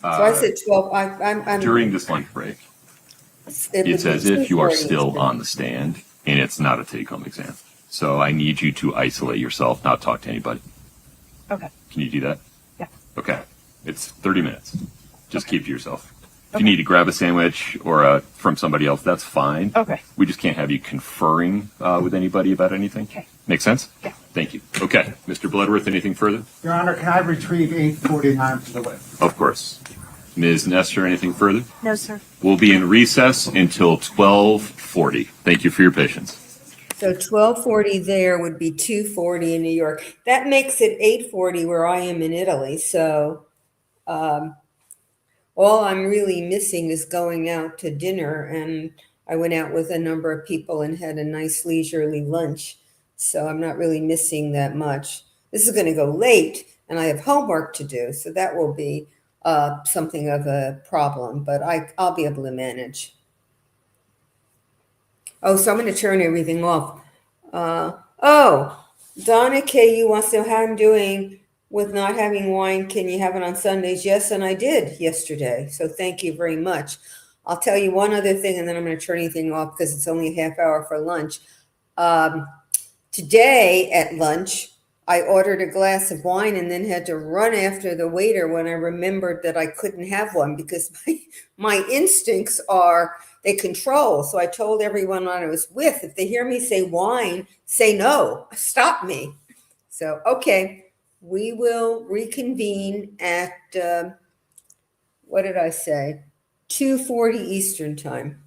I said 12. I'm During this lunch break, it would it's be as if you are 2:40 still Eastern. on the stand, and it's not a take-home exam. So I need you to isolate yourself, not talk to anybody. Okay. Can you do that? Yeah. Okay. It's 30 minutes. Just keep to yourself. If you need to grab a sandwich or from somebody else, that's fine. Okay. We just can't have you conferring with anybody about anything. Okay. Make sense? Yeah. Thank you. Okay. Mr. Bloodworth, anything further? Your Honor, can I retrieve 849 from the witness? Of course. Ms. Nestor, anything further? No, sir. We'll be in recess until 12:40. Thank you for your patience. So 12:40 there would be 2:40 in New York. That makes it 8:40 where I am in Italy. So all I'm really missing is going out to dinner, and I went out with a number of people and had a nice leisurely lunch. So I'm not really missing that much. This is going to go late, and I have homework to do, so that will be something of a problem, but I'll be able to manage. Oh, so I'm going to turn everything off. Donna KU wants to know how I'm doing with not having wine. Can you have it on Sundays? Yes, and I did yesterday. So thank you very much. I'll tell you one other thing, and then I'm going to turn anything off because it's only a half hour for lunch. Today at lunch, I ordered a glass of wine and then had to run after the waiter when I remembered that I couldn't have one because my instincts are, they control. So I told everyone I was with, if they hear me say wine, say no, stop me. So, okay, we will reconvene at, what did I say? 2:40 Eastern time.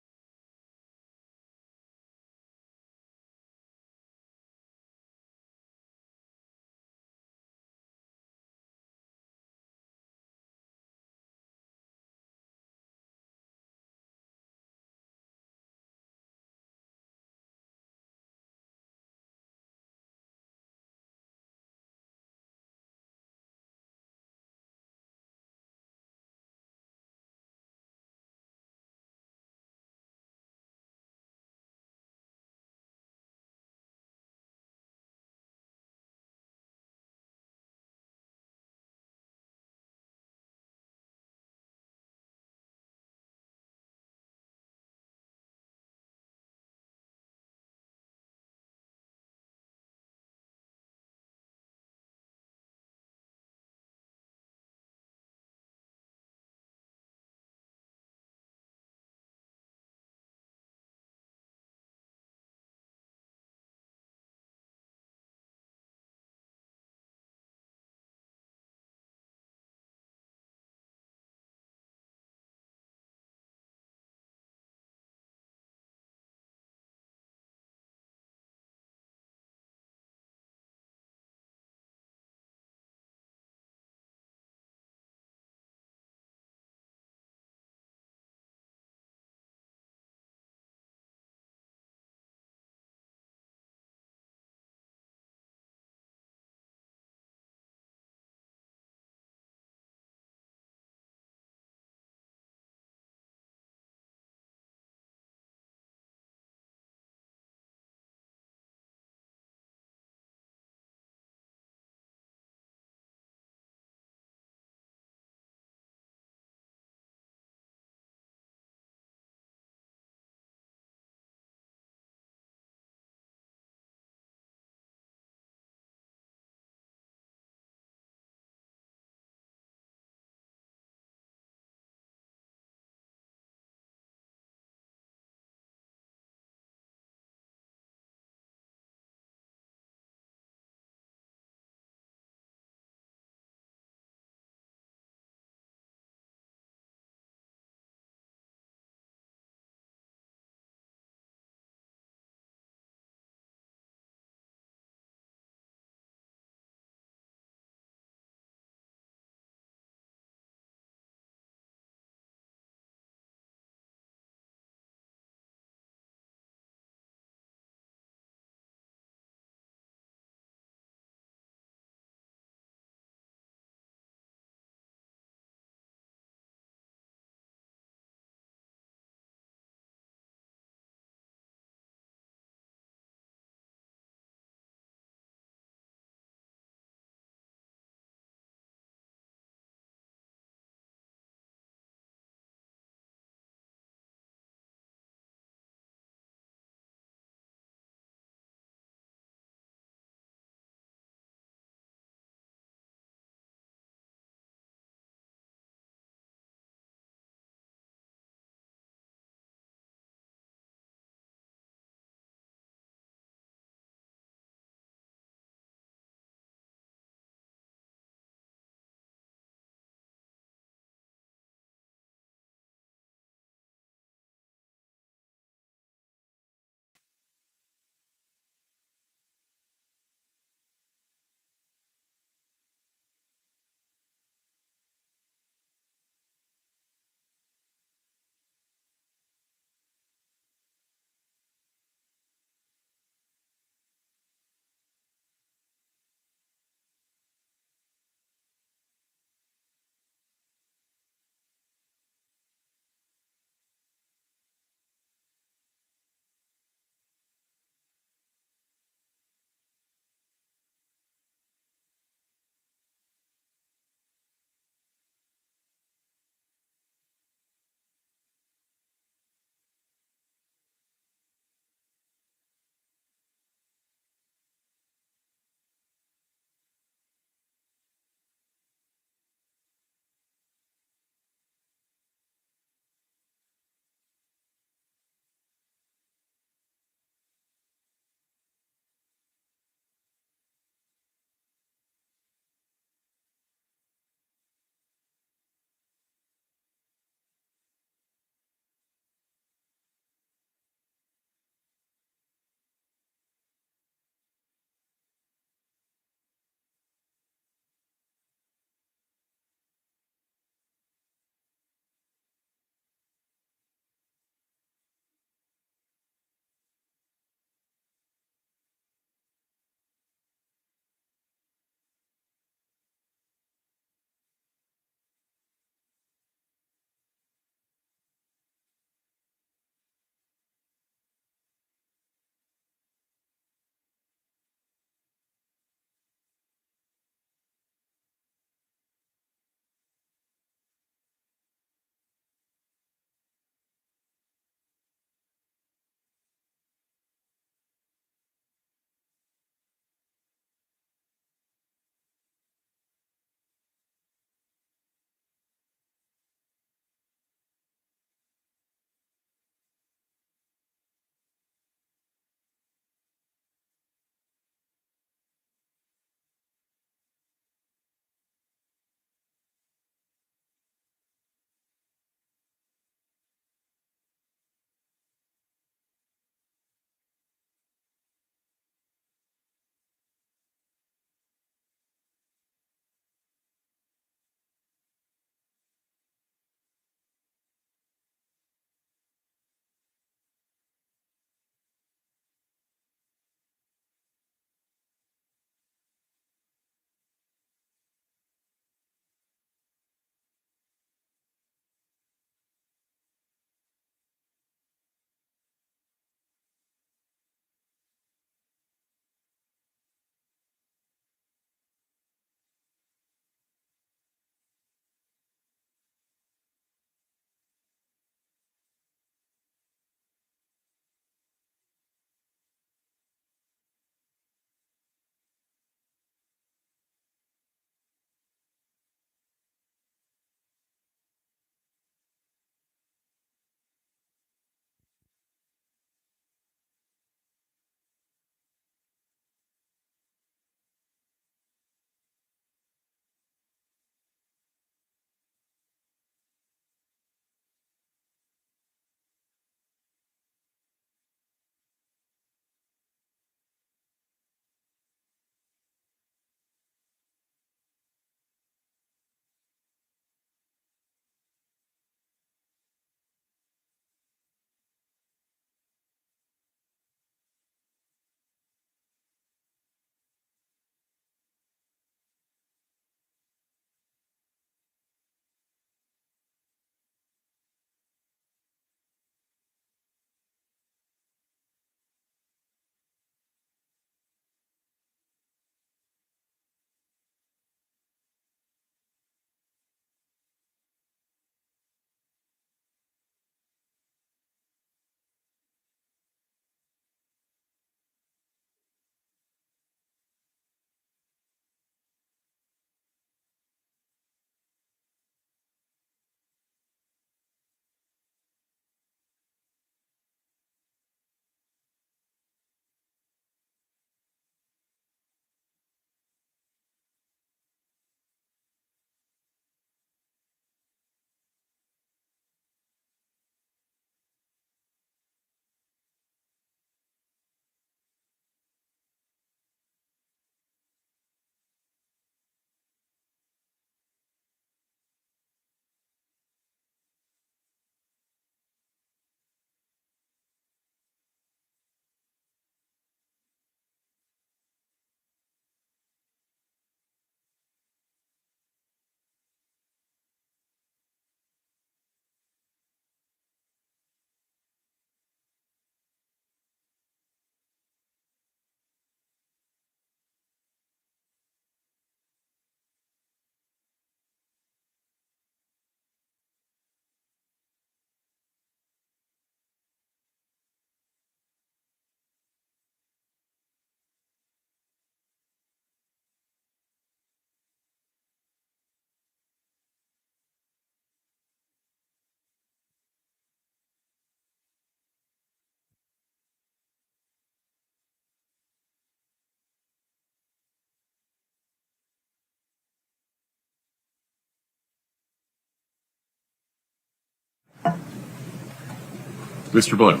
Mr. Blair.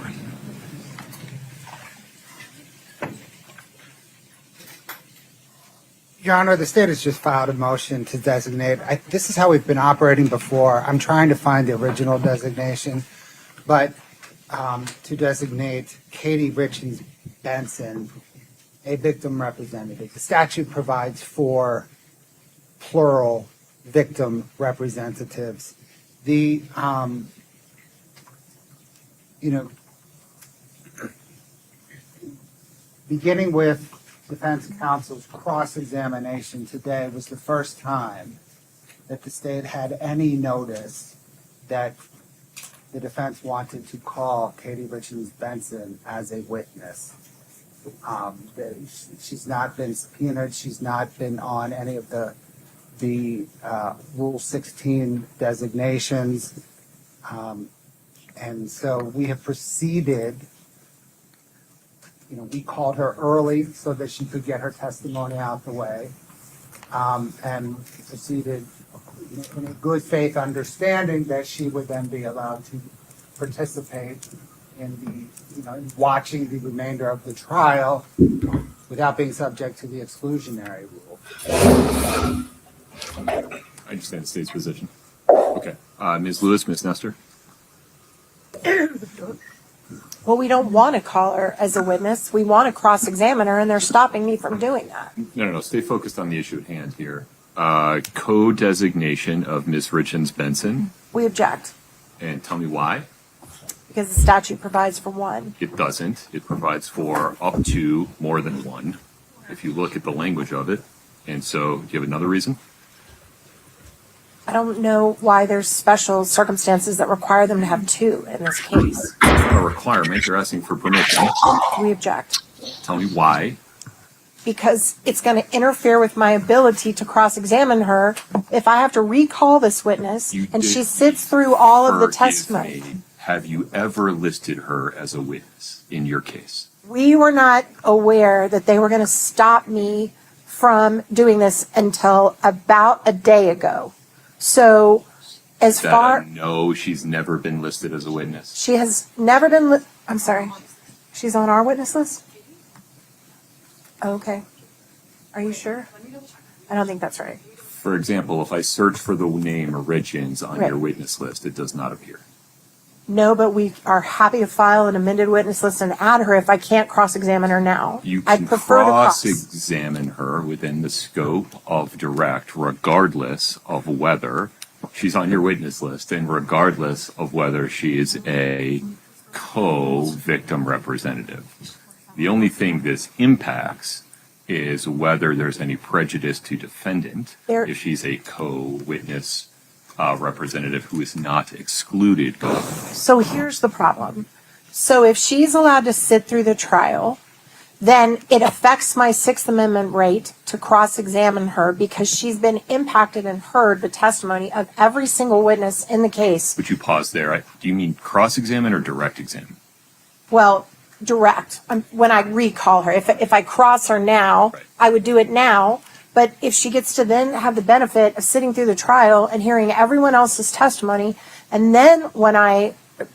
Your Honor, the state has just filed a motion to designate. This is how we've been operating before. I'm trying to find the original designation, but to designate Katie Richins Benson a victim representative. The statute provides for plural victim representatives. The, beginning with defense counsel's cross-examination today was the first time that the state had any notice that the defense wanted to call Katie Richins Benson as a witness. She's not been subpoenaed. She's not been on any of the Rule 16 designations. And so we have proceeded. We called her early so that she could get her testimony out the way, and proceeded in a good faith understanding that she would then be allowed to participate in in watching the remainder of the trial without being subject to the exclusionary rule. I understand the state's position. Okay. Ms. Lewis, Ms. Nestor. Well, we don't want to call her as a witness. We want to cross-examine her, and they're stopping me from doing that. No. Stay focused on the issue at hand here. Co-designation of Ms. Richins Benson. We object And tell me why. because the statute provides for one. It doesn't. It provides for up to more than one, if you look at the language of it. And so, do you have another reason? I don't know why there's special circumstances that require them to have two in this case. It's not a requirement. You're asking for permission. We object. Tell me why. Because it's going to interfere with my ability to cross-examine her if I have to recall this witness and she sits through all of the testimony. Have you ever listed her as a witness in your case? We were not aware that they were going to stop me from doing this until about a day ago. So as far... No, she's never been listed as a witness. She has never been... I'm sorry. She's on our witness list? Okay. Are you sure? I don't think that's right. For example, if I search for the name Richins on your witness list, it does not appear. No, but we are happy to file an amended witness list and add her if I can't cross-examine her now. You can cross-examine her within the scope of direct, regardless of whether she's on your witness list and regardless of whether she is a co-victim representative. The only thing this impacts is whether there's any prejudice to defendant if she's a co-witness representative who is not excluded. So here's the problem. So if she's allowed to sit through the trial, then it affects my Sixth Amendment right to cross-examine her because she's been impacted and heard the testimony of every single witness in the case. Would you pause there? Do you mean cross-examine or direct examine? Well, direct. When I recall her, if I cross her now, I would do it now. But if she gets to then have the benefit of sitting through the trial and hearing everyone else's testimony, and then when I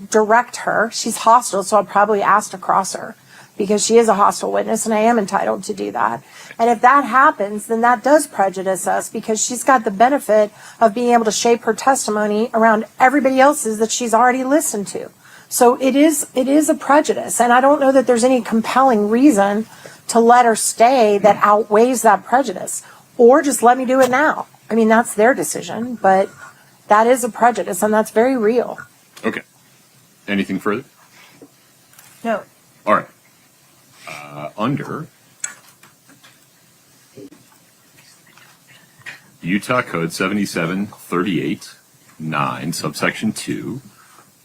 direct her, she's hostile, so I'll probably ask to cross her because she is a hostile witness and I am entitled to do that. And if that happens, then that does prejudice us because she's got the benefit of being able to shape her testimony around everybody else's that she's already listened to. So it is a prejudice, and I don't know that there's any compelling reason to let her stay that outweighs that prejudice, or just let me do it now. I mean, that's their decision, but that is a prejudice, and that's very real. Okay. Anything further? No. All right. Under Utah Code 7738-9, subsection 2,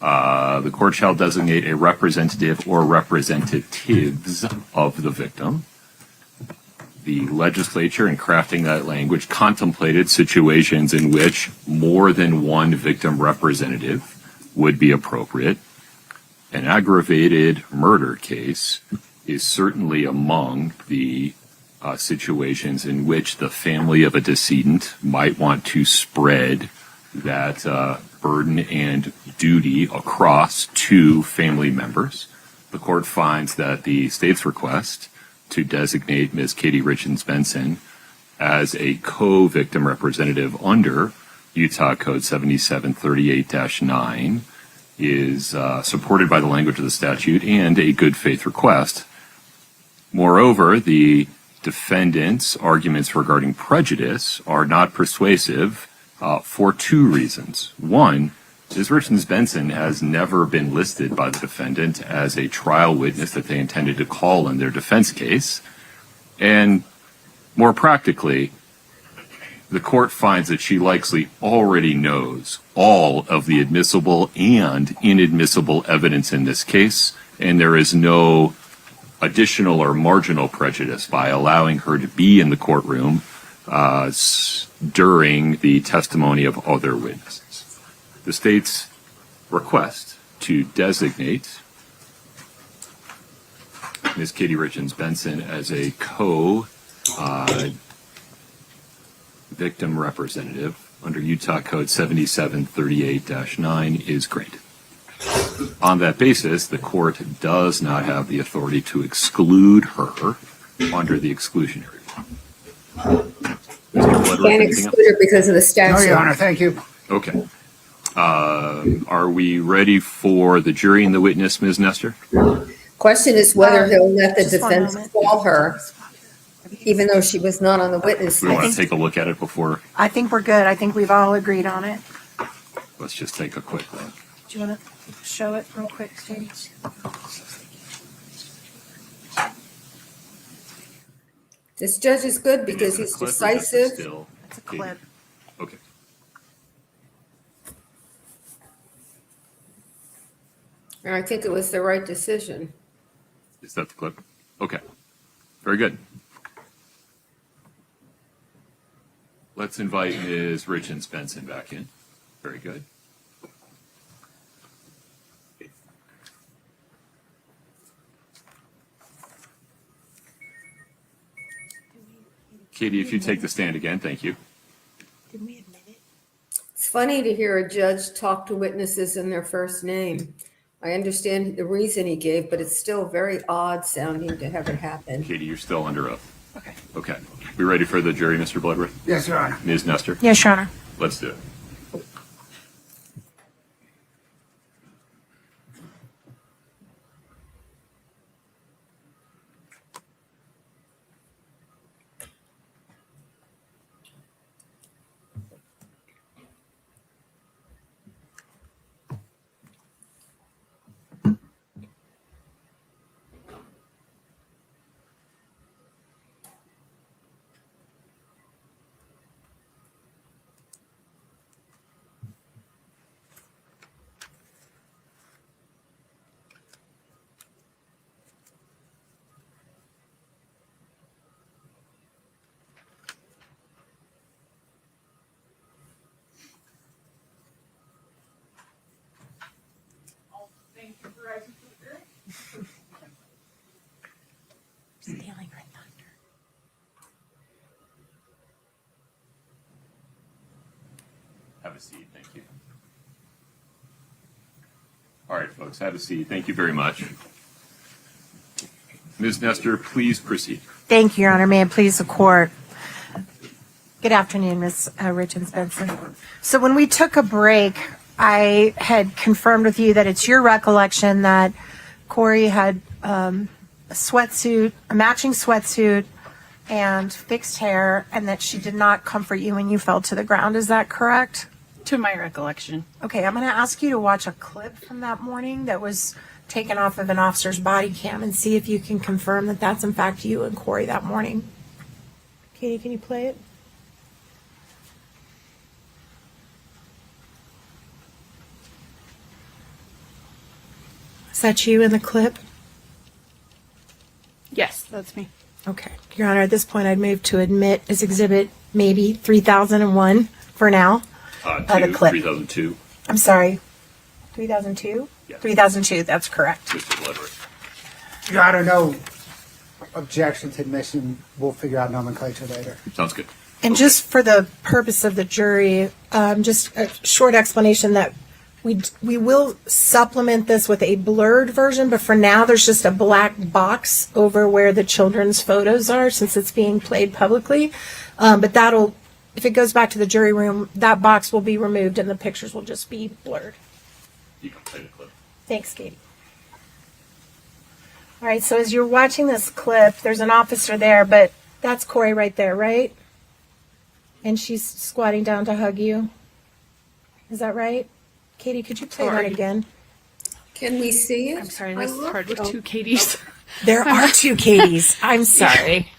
the court shall designate a representative or representatives of the victim. The legislature, in crafting that language, contemplated situations in which more than one victim representative would be appropriate. An aggravated murder case is certainly among the situations in which the family of a decedent might want to spread that burden and duty across two family members. The court finds that the state's request to designate Ms. Katie Richins Benson as a co-victim representative under Utah Code 7738-9 is supported by the language of the statute and a good faith request. Moreover, the defendant's arguments regarding prejudice are not persuasive for two reasons. One, Ms. Richins Benson has never been listed by the defendant as a trial witness that they intended to call in their defense case. And more practically, the court finds that she likely already knows all of the admissible and inadmissible evidence in this case, and there is no additional or marginal prejudice by allowing her to be in the courtroom during the testimony of other witnesses. The state's request to designate Ms. Katie Richins Benson as a co-victim representative under Utah Code 7738-9 is granted. On that basis, the court does not have the authority to exclude her under the exclusionary law. Can't exclude her because of the statute. No, Your Honor, thank you. Okay. Are we ready for the jury and the witness, Ms. Nestor? Question is whether he'll let the just one defense moment. call her, even though she was not on the witness We want list. to take a look at it before. I think we're good. I think we've all agreed on it. Let's just take a quick look. Do you want to show it real quick, Katie? This judge is good because he's Clip or just decisive. still? It's a clip. Okay. And I think it was the right decision. Is that the clip? Okay. Very good. Let's invite Ms. Richins Benson back in. Very good. Katie, if you take the stand again, thank you. Didn't we admit it? It's funny to hear a judge talk to witnesses in their first name. I understand the reason he gave, but it's still very odd sounding to have it happen. Katie, you're still under oath. Okay. Okay. We ready for the jury, Mr. Bloodworth? Yes, Your Honor. Ms. Nestor? Yes, Your Honor. Let's do it. Stealing her thunder. Have a seat. Thank you. All right, folks, have a seat. Thank you very much. Ms. Nestor, please proceed. Thank you, Your Honor. May it please the court. Good afternoon, Ms. Richins Benson. So when we took a break, I had confirmed with you that it's your recollection that Kouri had a sweatsuit, a matching sweatsuit, and fixed hair, and that she did not comfort you when you fell to the ground. Is that correct? To my recollection. Okay, I'm going to ask you to watch a clip from that morning that was taken off of an officer's body cam and see if you can confirm that that's in fact you and Kouri that morning. Katie, can you play it? Is that you in the clip? Yes, that's me. Okay. Your Honor, at this point, I'd move to admit as exhibit maybe 3001 for now. The clip. 3002. I'm sorry. 3002? Yes. 3002, that's correct. Mr. Bloodworth. Your Honor, no objection to admission. We'll figure out nomenclature later. Sounds good. And just for the purpose of the jury, just a short explanation that we will supplement this with a blurred version, but for now there's just a black box over where the children's photos are since it's being played publicly. But that'll, if it goes back to the jury room, that box will be removed and the pictures will just be blurred. You can play the clip. Thanks, Katie. All right, so as you're watching this clip, there's an officer there, but that's Kouri right there, right? And she's squatting down to hug you. Is that right? Katie, could you play that again? Can we see it? I'm sorry, this is hard with two Katies. There are two Katies. I'm sorry.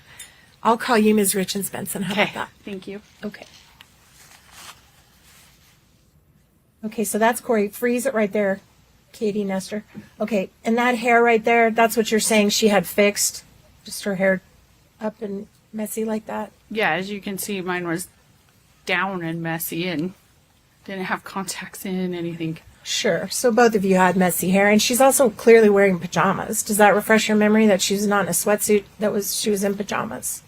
I'll call you Ms. Richins Benson. How about that? Thank you. Okay. Okay, so that's Kouri. Freeze it right there, Katie Nestor. Okay, and that hair right there, that's what you're saying she had fixed? Just her hair up and messy like that? Yeah, as you can see, mine was down and messy and didn't have contacts in anything. Sure. So both of you had messy hair, and she's also clearly wearing pajamas. Does that refresh your memory that she's not in a sweatsuit? She was in pajamas.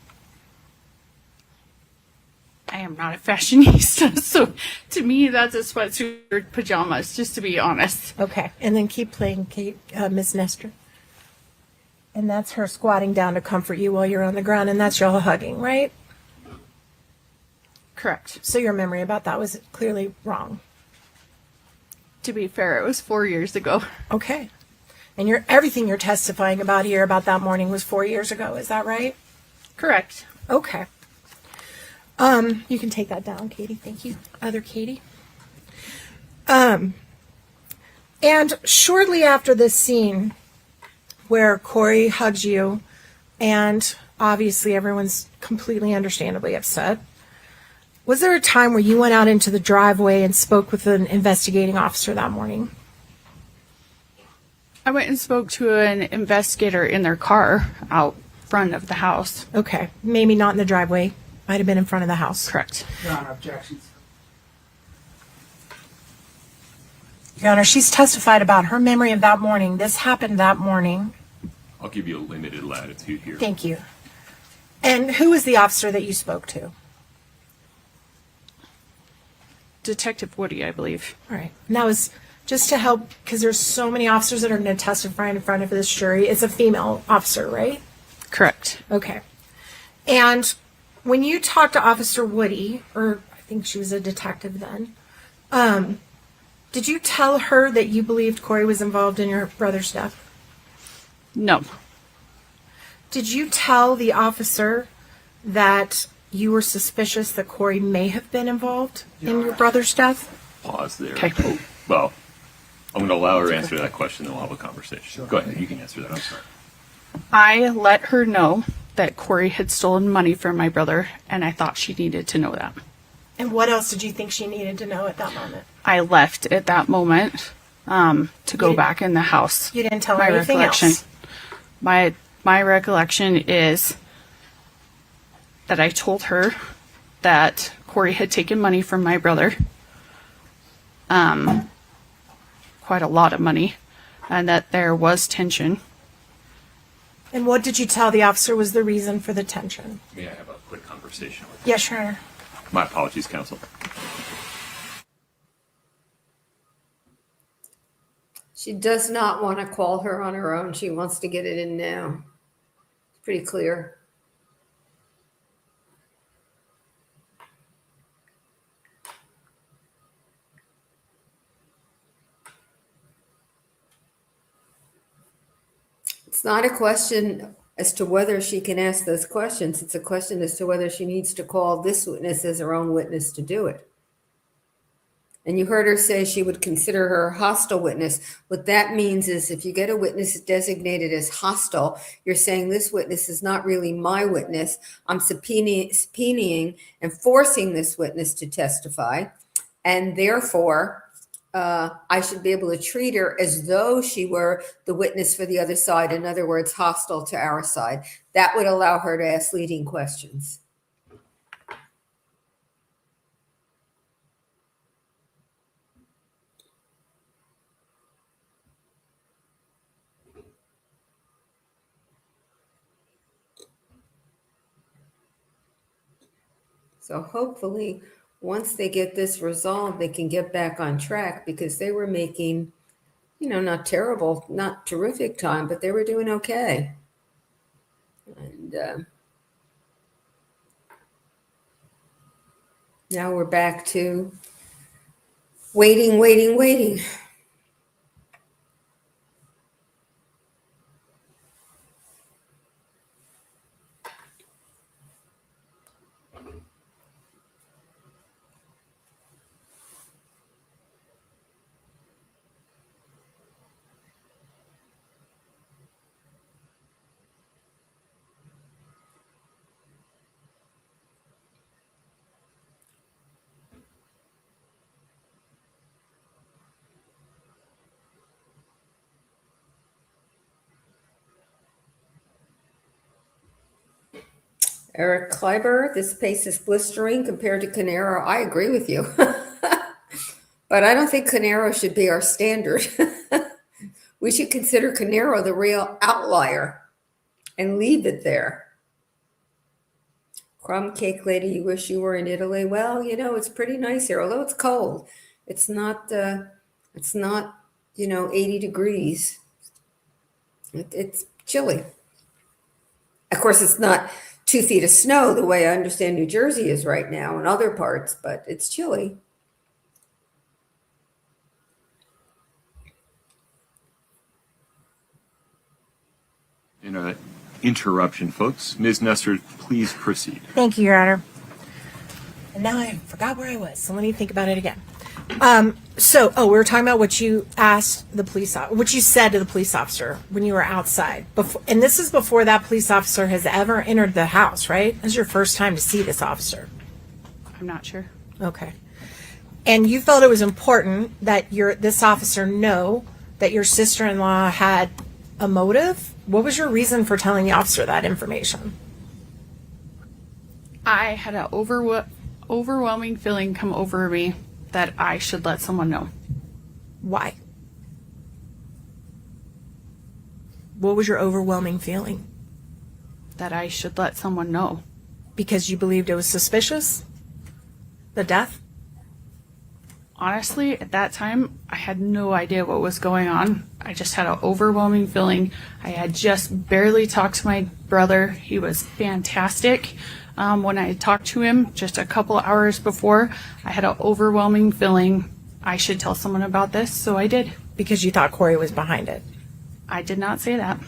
I am not a fashionista, so to me that's a sweatsuit or pajamas, just to be honest. Okay, and then keep playing, Miss Nestor. And that's her squatting down to comfort you while you're on the ground, and that's y'all hugging, right? Correct. So your memory about that was clearly wrong. To be fair, it was 4 years ago. Okay. And everything you're testifying about here about that morning was 4 years ago, is that right? Correct. Okay. You can take that down, Katie. Thank you. Other Katie. And shortly after this scene where Kouri hugs you, and obviously everyone's completely understandably upset, was there a time where you went out into the driveway and spoke with an investigating officer that morning? I went and spoke to an investigator in their car out front of the house. Okay. Maybe not in the driveway. Might have been in front of the house. Correct. Your Honor, objections. Your Honor, she's testified about her memory of that morning. This happened that morning. I'll give you a limited latitude here. Thank you. And who was the officer that you spoke to? Detective Woody, I believe. All right. And that was just to help, because there's so many officers that are going to testify in front of this jury. It's a female officer, right? Correct. Okay. And when you talked to Officer Woody, or I think she was a detective then, did you tell her that you believed Kouri was involved in your brother's death? No. Did you tell the officer that you were suspicious that Kouri may have been involved in your brother's death? Pause there. Okay. Oh, well, I'm going to allow her to answer that question, then we'll have a conversation. Sure. Go ahead. You can answer that. I'm sorry. I let her know that Kouri had stolen money from my brother, and I thought she needed to know that. And what else did you think she needed to know at that moment? I left at that moment to go back in the house. You didn't tell her anything else? My recollection is that I told her that Kouri had taken money from my brother, quite a lot of money, and that there was tension. And what did you tell the officer was the reason for the tension? May I have a quick conversation with you? Yes, sure. My apologies, counsel. She does not want to call her on her own. She wants to get it in now. It's pretty clear. It's not a question as to whether she can ask those questions. It's a question as to whether she needs to call this witness as her own witness to do it. And you heard her say she would consider her a hostile witness. What that means is if you get a witness designated as hostile, you're saying this witness is not really my witness. I'm subpoenaing and forcing this witness to testify. And therefore, I should be able to treat her as though she were the witness for the other side. In other words, hostile to our side. That would allow her to ask leading questions. So hopefully, once they get this resolved, they can get back on track, because they were making, not terrible, not terrific time, but they were doing okay. And now we're back to waiting. Eric Kleiber, this pace is blistering compared to Canaro. I agree with you. But I don't think Canaro should be our standard. We should consider Canaro the real outlier and leave it there. Crumb cake lady, you wish you were in Italy. Well, it's pretty nice here, although it's cold. It's not 80 degrees. It's chilly. Of course, it's not 2 feet of snow the way I understand New Jersey is right now and other parts, but it's chilly. Interruption, folks. Ms. Nestor, please proceed. Thank you, Your Honor. And now I forgot where I was, so let me think about it again. We were talking about what you asked the what you said to the police officer when you were outside. And this is before that police officer has ever entered the house, right? This is your first time to see this officer. I'm not sure. Okay. And you felt it was important that this officer know that your sister-in-law had a motive? What was your reason for telling the officer that information? I had an overwhelming feeling come over me that I should let someone know. Why? What was your overwhelming feeling? That I should let someone know. Because you believed it was suspicious? The death? Honestly, at that time, I had no idea what was going on. I just had an overwhelming feeling. I had just barely talked to my brother. He was fantastic. When I talked to him just a couple hours before, I had an overwhelming feeling I should tell someone about this, so I did. Because you thought Kouri was behind it? I did not say that.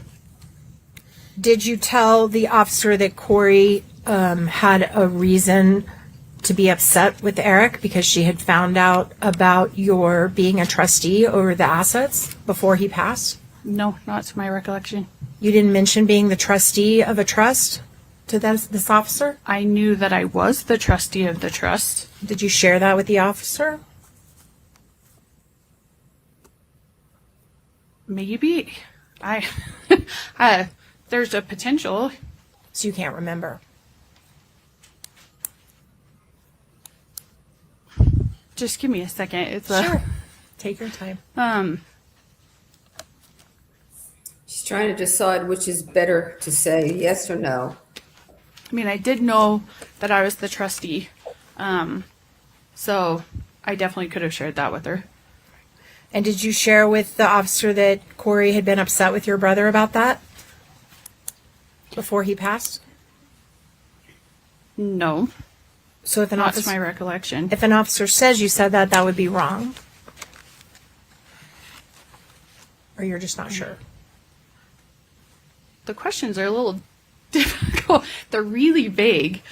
Did you tell the officer that Kouri had a reason to be upset with Eric because she had found out about your being a trustee over the assets before he passed? No, not to my recollection. You didn't mention being the trustee of a trust to this officer? I knew that I was the trustee of the trust. Did you share that with the officer? Maybe. There's a potential. So you can't remember? Just give me a second. Sure. Take your time. She's trying to decide which is better to say, yes or no. I mean, I did know that I was the trustee, so I definitely could have shared that with her. And did you share with the officer that Kouri had been upset with your brother about that before he passed? No. So if an Not to my recollection. If an officer says you said that, that would be wrong? Or you're just not sure? The questions are a little difficult. They're really vague.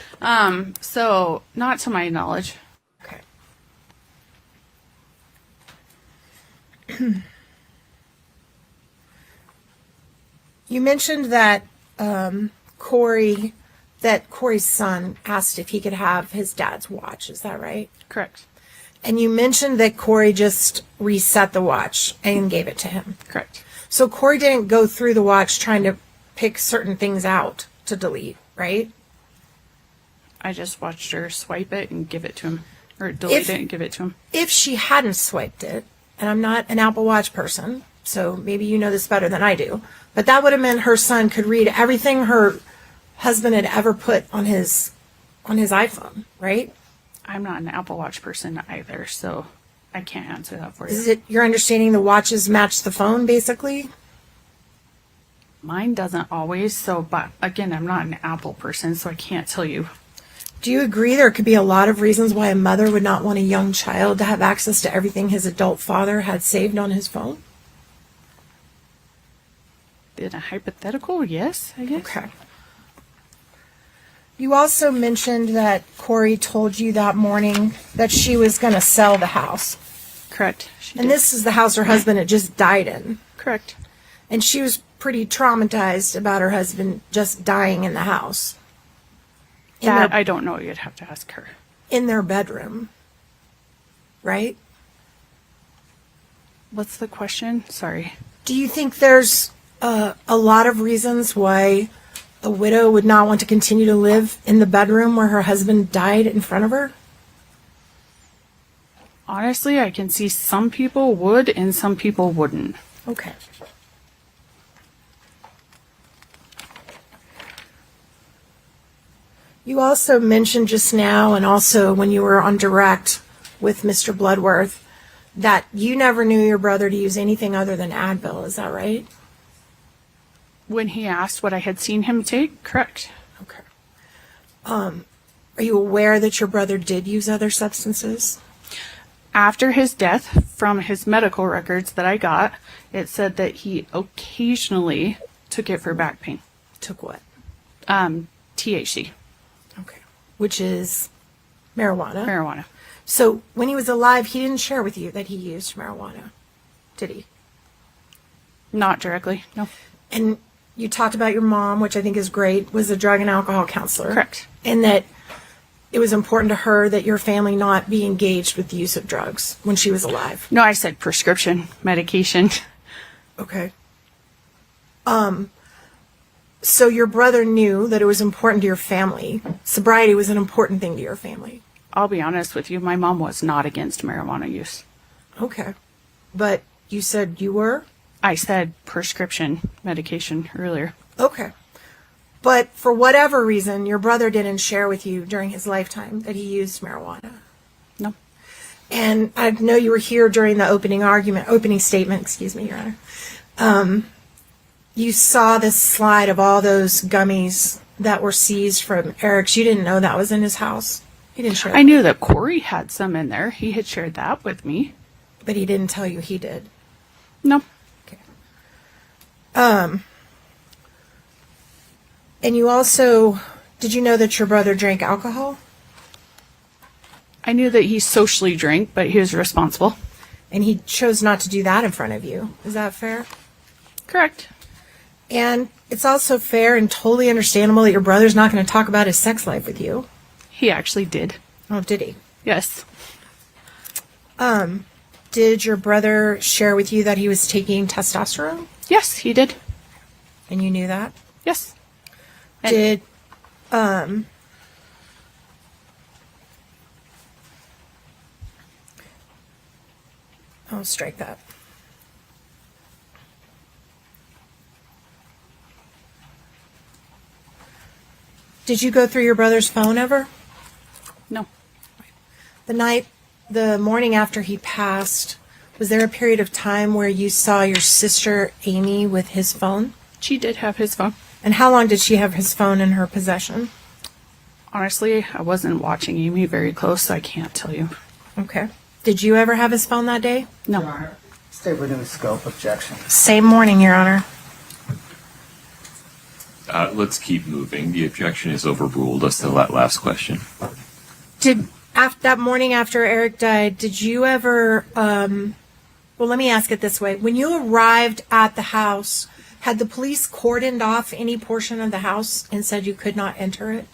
So not to my knowledge. Okay. You mentioned that Kouri's son asked if he could have his dad's watch. Is that right? Correct. And you mentioned that Kouri just reset the watch and gave it to him. Correct. So Kouri didn't go through the watch trying to pick certain things out to delete, right? I just watched her swipe it and give it to him. Or delete it and give it to him. If she hadn't swiped it, and I'm not an Apple Watch person, so maybe you know this better than I do, but that would have meant her son could read everything her husband had ever put on his on his iPhone, right? I'm not an Apple Watch person either, so I can't answer that for you. Is it your understanding the watches match the phone, basically? Mine doesn't always, so, but again, I'm not an Apple person, so I can't tell you. Do you agree there could be a lot of reasons why a mother would not want a young child to have access to everything his adult father had saved on his phone? In a hypothetical, yes, I guess. Okay. You also mentioned that Kouri told you that morning that she was going to sell the house. Correct. And this is the house her husband had just died in. Correct. And she was pretty traumatized about her husband just dying in the house. That I don't know. You'd have to ask her. In their bedroom. Right? What's the question? Sorry. Do you think there's a lot of reasons why a widow would not want to continue to live in the bedroom where her husband died in front of her? Honestly, I can see some people would and some people wouldn't. Okay. You also mentioned just now, and also when you were on direct with Mr. Bloodworth, that you never knew your brother to use anything other than Advil. Is that right? When he asked what I had seen him take, correct. Okay. Are you aware that your brother did use other substances? After his death, from his medical records that I got, it said that he occasionally took it for back pain. Took what? THC. Okay. Which is marijuana? Marijuana. So when he was alive, he didn't share with you that he used marijuana, did he? Not directly, no. And you talked about your mom, which I think is great, was a drug and alcohol counselor. Correct. And that it was important to her that your family not be engaged with the use of drugs when she was alive. No, I said prescription medication. Okay. So your brother knew that it was important to your family. Sobriety was an important thing to your family. I'll be honest with you, my mom was not against marijuana use. Okay. But you said you were? I said prescription medication earlier. Okay. But for whatever reason, your brother didn't share with you during his lifetime that he used marijuana. No. And I know you were here during the opening statement, Your Honor. You saw this slide of all those gummies that were seized from Eric's. You didn't know that was in his house. He didn't share. I knew that Kouri had some in there. He had shared that with me. But he didn't tell you he did. No. Okay. And you also, did you know that your brother drank alcohol? I knew that he socially drank, but he was responsible. And he chose not to do that in front of you. Is that fair? Correct. And it's also fair and totally understandable that your brother's not going to talk about his sex life with you. He actually did. Oh, did he? Yes. Did your brother share with you that he was taking testosterone? Yes, he did. And you knew that? Yes. Did, I'll strike that. Did you go through your brother's phone ever? No. The morning after he passed, was there a period of time where you saw your sister Amy with his phone? She did have his phone. And how long did she have his phone in her possession? Honestly, I wasn't watching Amy very close, so I can't tell you. Okay. Did you ever have his phone that day? No. Your Honor, stay within the scope. Objection. Same morning, Your Honor. Let's keep moving. The objection is overruled. As to that last question. That morning after Eric died, did you ever, well, let me ask it this way. When you arrived at the house, had the police cordoned off any portion of the house and said you could not enter it?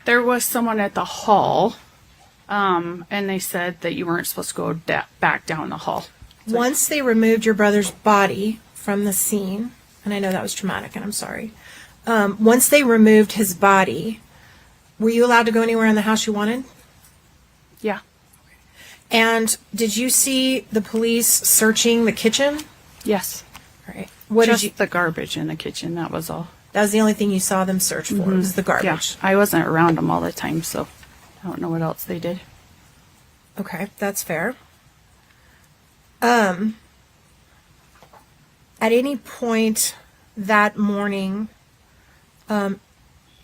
There was someone at the hall, and they said that you weren't supposed to go back down the hall. Once they removed your brother's body from the scene, and I know that was traumatic, and I'm sorry. Once they removed his body, were you allowed to go anywhere in the house you wanted? Yeah. And did you see the police searching the kitchen? Yes. All right. Just the garbage in the kitchen, that was all. That was the only thing you saw them search for, was the Yeah, garbage. I wasn't around them all the time, so I don't know what else they did. Okay, that's fair. At any point that morning,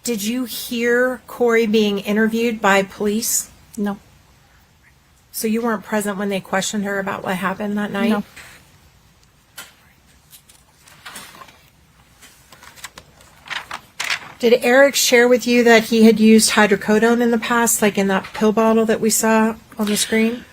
did you hear Kouri being interviewed by police? No. So you weren't present when they questioned her about what happened that night? No. Did Eric share with you that he had used hydrocodone in the past, like in that pill bottle that we saw on the screen?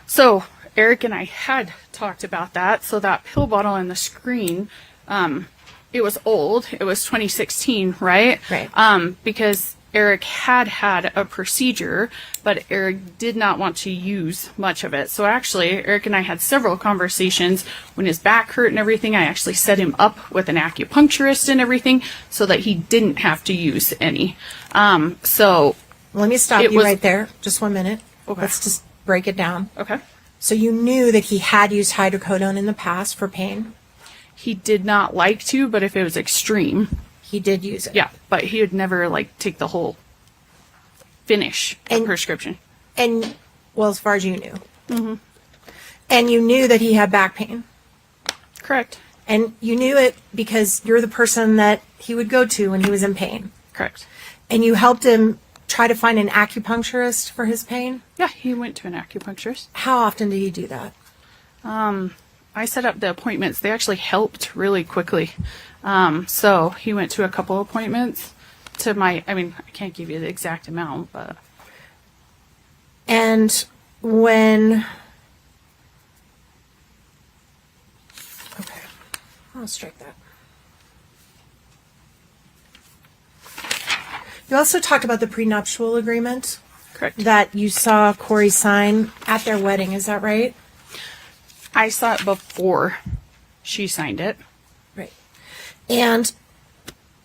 So Eric and I had talked about that. So that pill bottle on the screen, it was old. It was 2016, right? Right. Because Eric had a procedure, but Eric did not want to use much of it. So actually, Eric and I had several conversations. When his back hurt and everything, I actually set him up with an acupuncturist and everything so that he didn't have to use any. So Let me stop It you was- right there. Just 1 minute. Okay. Let's just break it down. Okay. So you knew that he had used hydrocodone in the past for pain? He did not like to, but if it was extreme, He did use it. yeah. But he would never like take the whole finish And- prescription. And, well, as far as you knew. Mm-hmm. And you knew that he had back pain. Correct. And you knew it because you're the person that he would go to when he was in pain. Correct. And you helped him try to find an acupuncturist for his pain. Yeah, he went to an acupuncturist. How often did he do that? I set up the appointments. They actually helped really quickly. So he went to a couple appointments I can't give you the exact amount, but And when... Okay. I'll strike that. You also talked about the prenuptial agreement correct. that you saw Kouri sign at their wedding. Is that right? I saw it before she signed it. Right. And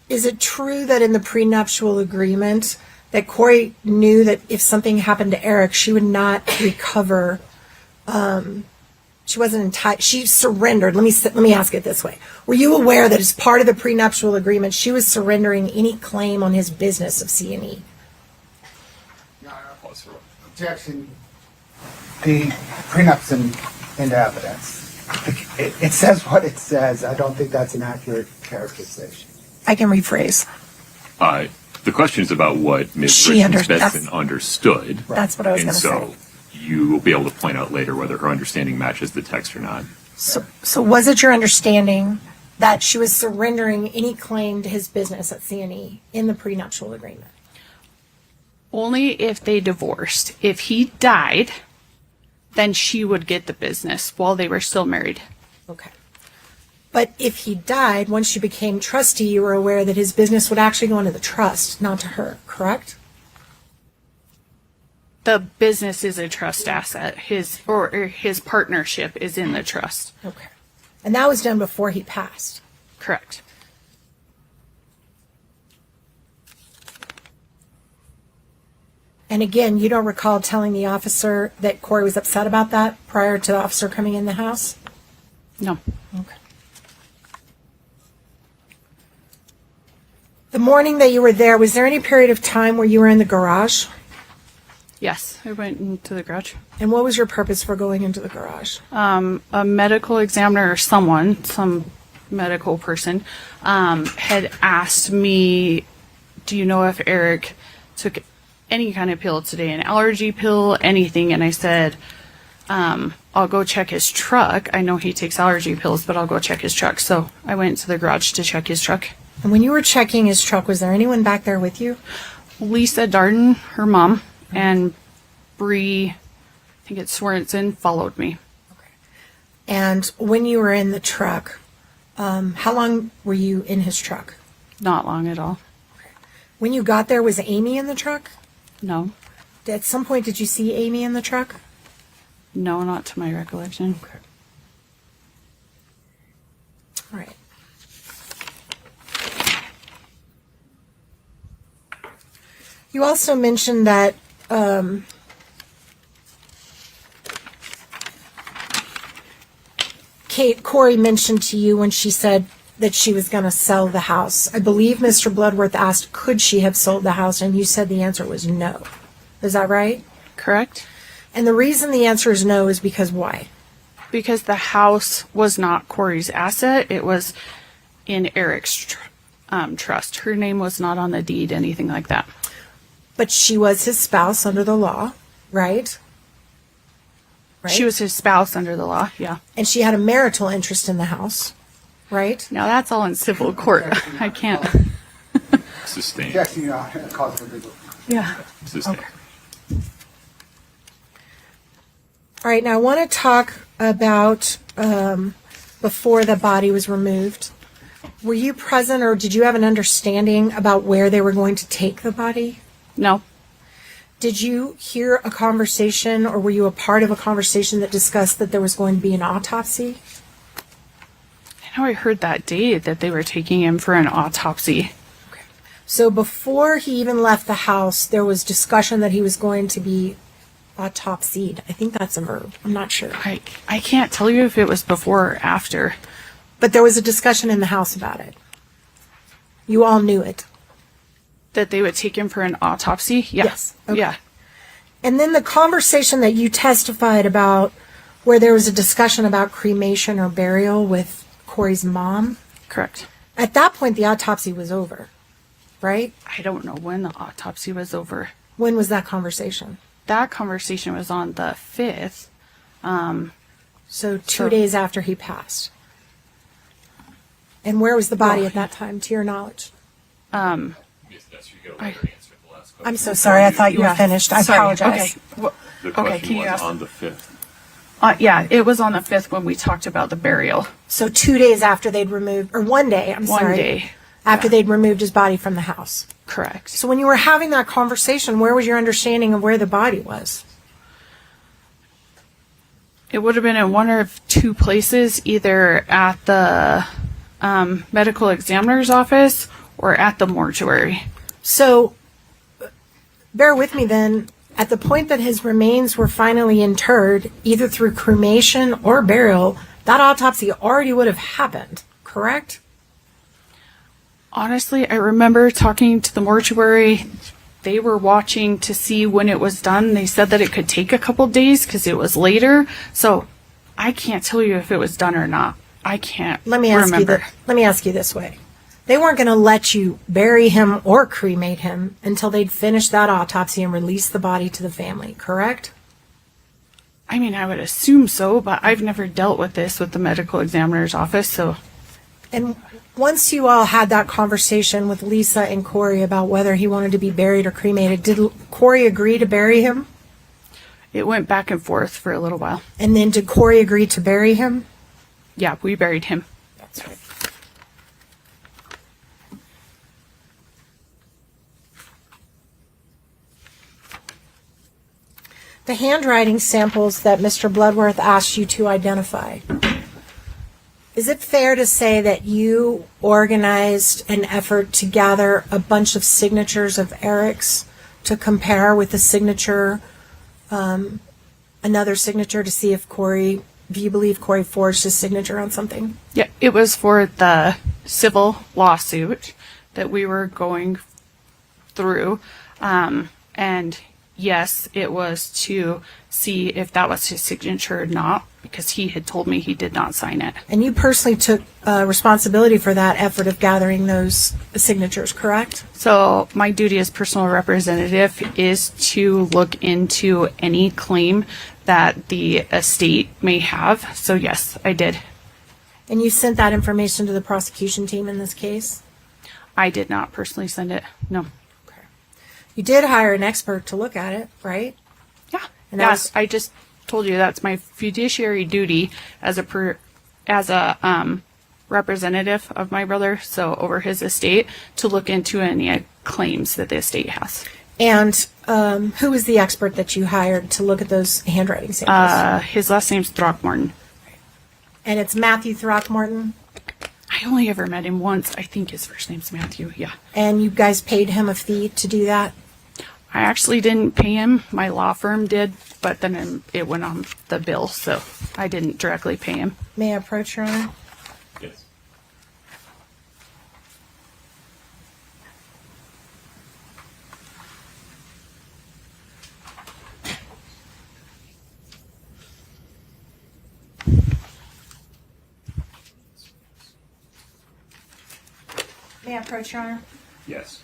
is it true that in the prenuptial agreement that Kouri knew that if something happened to Eric, she would not recover? She wasn't entitled. She surrendered. Let me ask it this way: were you aware that as part of the prenuptial agreement, she was surrendering any claim on his business of C&E? Objection. The prenup's into evidence. It says what it says. I don't think that's an accurate characterization. I can rephrase. The question is about what Ms. She Richins Benson that's- understood. That's what I was And going to so say. you will be able to point out later whether her understanding matches the text or not. So was it your understanding that she was surrendering any claim to his business at C&E in the prenuptial agreement? Only if they divorced. If he died, then she would get the business while they were still married. Okay. But if he died, once she became trustee, you were aware that his business would actually go into the trust, not to her, correct? The business is a trust asset. His partnership is in the trust. Okay. And that was done before he passed. Correct. And again, you don't recall telling the officer that Kouri was upset about that prior to the officer coming in the house? No. Okay. The morning that you were there, was there any period of time where you were in the garage? Yes, I went into the garage. And what was your purpose for going into the garage? A medical examiner or some medical person, had asked me, do you know if Eric took any kind of pill today, an allergy pill, anything? And I said, I'll go check his truck. I know he takes allergy pills, but I'll go check his truck. So I went to the garage to check his truck. And when you were checking his truck, was there anyone back there with you? Lisa Darden, her mom, and Bree, I think it's Swerenson, followed me. And when you were in the truck, how long were you in his truck? Not long at all. When you got there, was Amy in the truck? No. At some point, did you see Amy in the truck? No, not to my recollection. All right. You also mentioned that Kouri mentioned to you when she said that she was going to sell the house. I believe Mr. Bloodworth asked, could she have sold the house? And you said the answer was no. Is that right? Correct. And the reason the answer is no is because why? Because the house was not Kouri's asset. It was in Eric's trust. Her name was not on the deed, anything like that. But she was his spouse under the law, right? She was his spouse under the law, yeah. And she had a marital interest in the house, right? Now that's all in civil court. I can't. Sustained. Yes, cause for legal. Yeah. Sustained. Okay. All right, now I want to talk about before the body was removed. Were you present or did you have an understanding about where they were going to take the body? No. Did you hear a conversation or were you a part of a conversation that discussed that there was going to be an autopsy? I know I heard that day that they were taking him for an autopsy. So before he even left the house, there was discussion that he was going to be autopsied. I think that's a verb. I'm not sure. I can't tell you if it was before or after. But there was a discussion in the house about it. You all knew it. That they would take him for an autopsy? Yeah. Yes. Okay. Yeah. And then the conversation that you testified about where there was a discussion about cremation or burial with Kouri's mom. Correct. At that point, the autopsy was over, right? I don't know when the autopsy was over. When was that conversation? That conversation was on the 5th. So 2 days after he passed. And where was the body at that time, to your knowledge? Yes, you go. I'm so sorry. I thought you were finished. I apologize. Okay. Well, The okay, question can you was ask? on the 5th. Yeah, it was on the 5th when we talked about the burial. So 2 days after they'd removed, or 1 day, I'm sorry. 1 day. After they'd removed his body from the house. Correct. So when you were having that conversation, where was your understanding of where the body was? It would have been in one of two places, either at the medical examiner's office or at the mortuary. So bear with me then. At the point that his remains were finally interred, either through cremation or burial, that autopsy already would have happened, correct? Honestly, I remember talking to the mortuary. They were watching to see when it was done. They said that it could take a couple days because it was later. So I can't tell you if it was done or not. I can't remember. Let me ask you this way. They weren't going to let you bury him or cremate him until they'd finished that autopsy and release the body to the family, correct? I mean, I would assume so, but I've never dealt with this with the medical examiner's office, so. And once you all had that conversation with Lisa and Kouri about whether he wanted to be buried or cremated, did Kouri agree to bury him? It went back and forth for a little while. And then did Kouri agree to bury him? Yeah, we buried him. That's right. The handwriting samples that Mr. Bloodworth asked you to identify. Is it fair to say that you organized an effort to gather a bunch of signatures of Eric's to compare with the signature, another signature to see if you believe Kouri forged his signature on something? Yeah, it was for the civil lawsuit that we were going through. And yes, it was to see if that was his signature or not, because he had told me he did not sign it. And you personally took responsibility for that effort of gathering those signatures, correct? So my duty as personal representative is to look into any claim that the estate may have. So yes, I did. And you sent that information to the prosecution team in this case? I did not personally send it. No. You did hire an expert to look at it, right? Yeah. And Yes, I just told you that's my fiduciary duty as a representative of my brother, so over his estate, to look into any claims that the estate has. And who was the expert that you hired to look at those handwriting samples? His last name's Throckmorton. And it's Matthew Throckmorton? I only ever met him once. I think his first name's Matthew, yeah. And you guys paid him a fee to do that? I actually didn't pay him. My law firm did, but then it went on the bill, so I didn't directly pay him. May I approach, Your Honor? Yes. May I approach, Your Honor? Yes.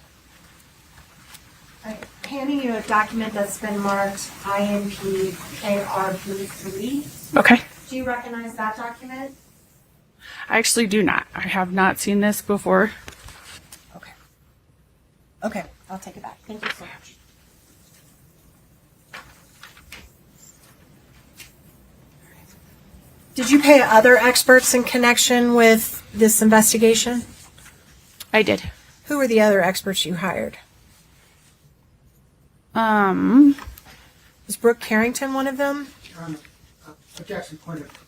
I'm handing you a document that's been marked INP ARB3. Okay. Do you recognize that document? I actually do not. I have not seen this before. Okay. Okay, I'll take it back. Thank you so much. Did you pay other experts in connection with this investigation? I did. Who were the other experts you hired? Um, Was Brooke Carrington one of them? Your Honor, objection, point of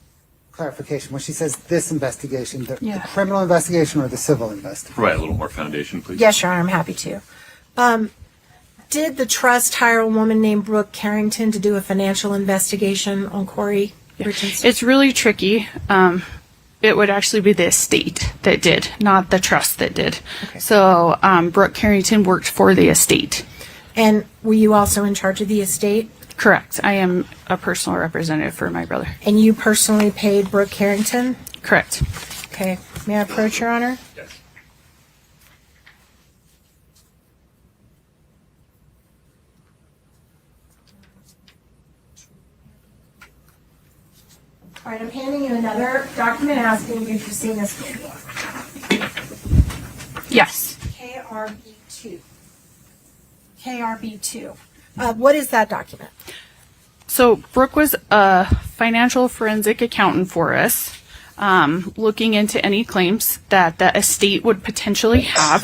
clarification. When she says this investigation, the Yeah. criminal investigation or the civil investigation? Provide a little more foundation, please. Yes, Your Honor, I'm happy to. Did the trust hire a woman named Brooke Carrington to do a financial investigation on Kouri Richins? It's really tricky. It would actually be the estate that did, not the trust that did. Okay. So Brooke Carrington worked for the estate. And were you also in charge of the estate? Correct. I am a personal representative for my brother. And you personally paid Brooke Carrington? Correct. Okay. May I approach, Your Honor? Yes. All right, I'm handing you another document asking if you've seen this before. Yes. KRB2. KRB2. What is that document? So Brooke was a financial forensic accountant for us, looking into any claims that the estate would potentially have.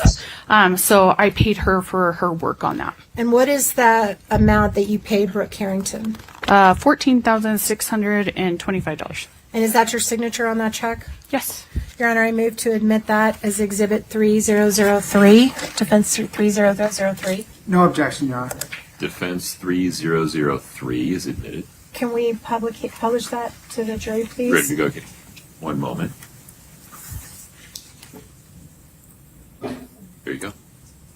So I paid her for her work on that. And what is that amount that you paid Brooke Carrington? $14,625. And is that your signature on that check? Yes. Your Honor, I move to admit that as Exhibit 3003, Defense 3003. No objection, Your Honor. Defense 3003 is admitted. Can we publish that to the jury, please? Ready to go. Okay. One moment. There you go.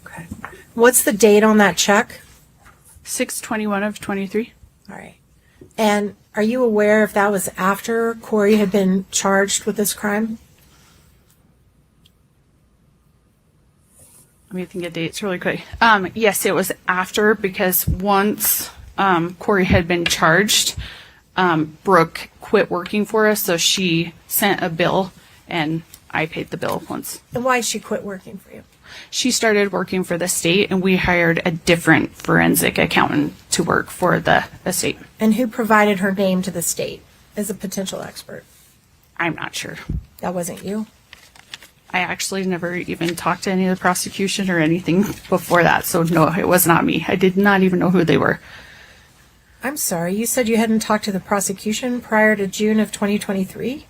Okay. What's the date on that check? 6/21 of 23. All right. And are you aware if that was after Kouri had been charged with this crime? Let me think of dates really quick. Yes, it was after, because once Kouri had been charged, Brooke quit working for us, so she sent a bill and I paid the bill once. And why she quit working for you? She started working for the state and we hired a different forensic accountant to work for the estate. And who provided her name to the state as a potential expert? I'm not sure. That wasn't you? I actually never even talked to any of the prosecution or anything before that, so no, it was not me. I did not even know who they were. I'm sorry, you said you hadn't talked to the prosecution prior to June of 2023?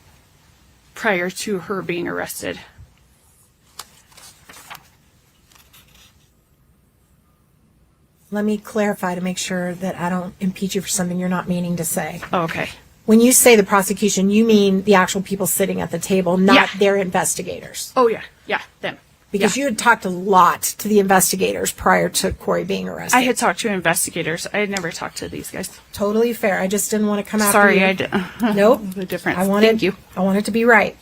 Prior to her being arrested. Let me clarify to make sure that I don't impeach you for something you're not meaning to say. Oh, okay. When you say the prosecution, you mean the actual people sitting at the table, not Yeah. their investigators. Oh, yeah. Yeah, them. Because you had talked a lot to the investigators prior to Kouri being arrested. I had talked to investigators. I had never talked to these guys. Totally fair. I just didn't want to come after Sorry, you. I did. Nope. The difference. Thank you. I want it to be right.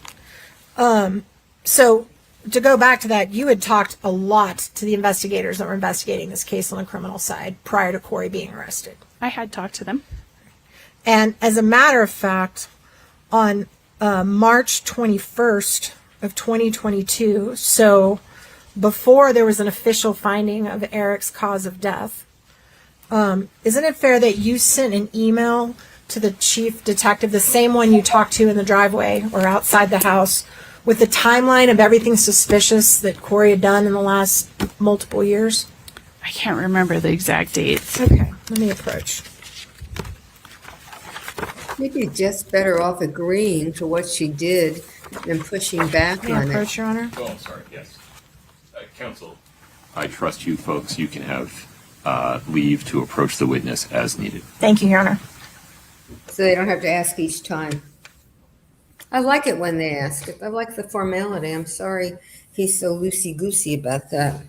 So to go back to that, you had talked a lot to the investigators that were investigating this case on the criminal side prior to Kouri being arrested. I had talked to them. And as a matter of fact, on March 21st of 2022, so before there was an official finding of Eric's cause of death, isn't it fair that you sent an email to the chief detective, the same one you talked to in the driveway or outside the house, with the timeline of everything suspicious that Kouri had done in the last multiple years? I can't remember the exact dates. Okay, let me approach. Maybe you're just better off agreeing to what she did than pushing back May I on it. approach, Your Honor? Oh, I'm sorry. Yes. Counsel. I trust you folks. You can have leave to approach the witness as needed. Thank you, Your Honor. So they don't have to ask each time. I like it when they ask it. I like the formality. I'm sorry he's so loosey-goosey about that.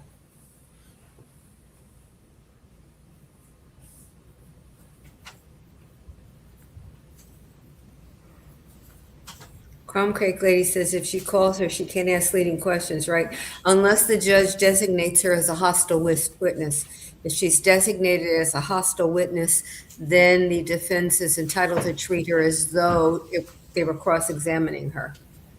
Crom Creek lady says if she calls her, she can't ask leading questions, right? Unless the judge designates her as a hostile witness. If she's designated as a hostile witness, then the defense is entitled to treat her as though if they were cross-examining her.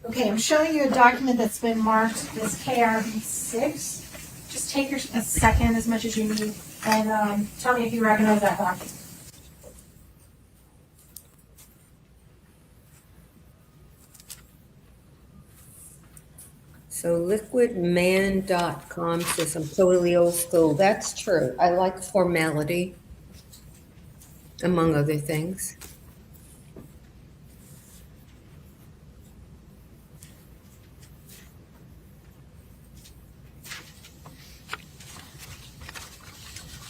Okay, I'm showing you a document that's been marked as KRB 6. Just take a second, as much as you need, and tell me if you recognize that document. So liquidman.com says I'm totally old school. That's true. I like formality, among other things.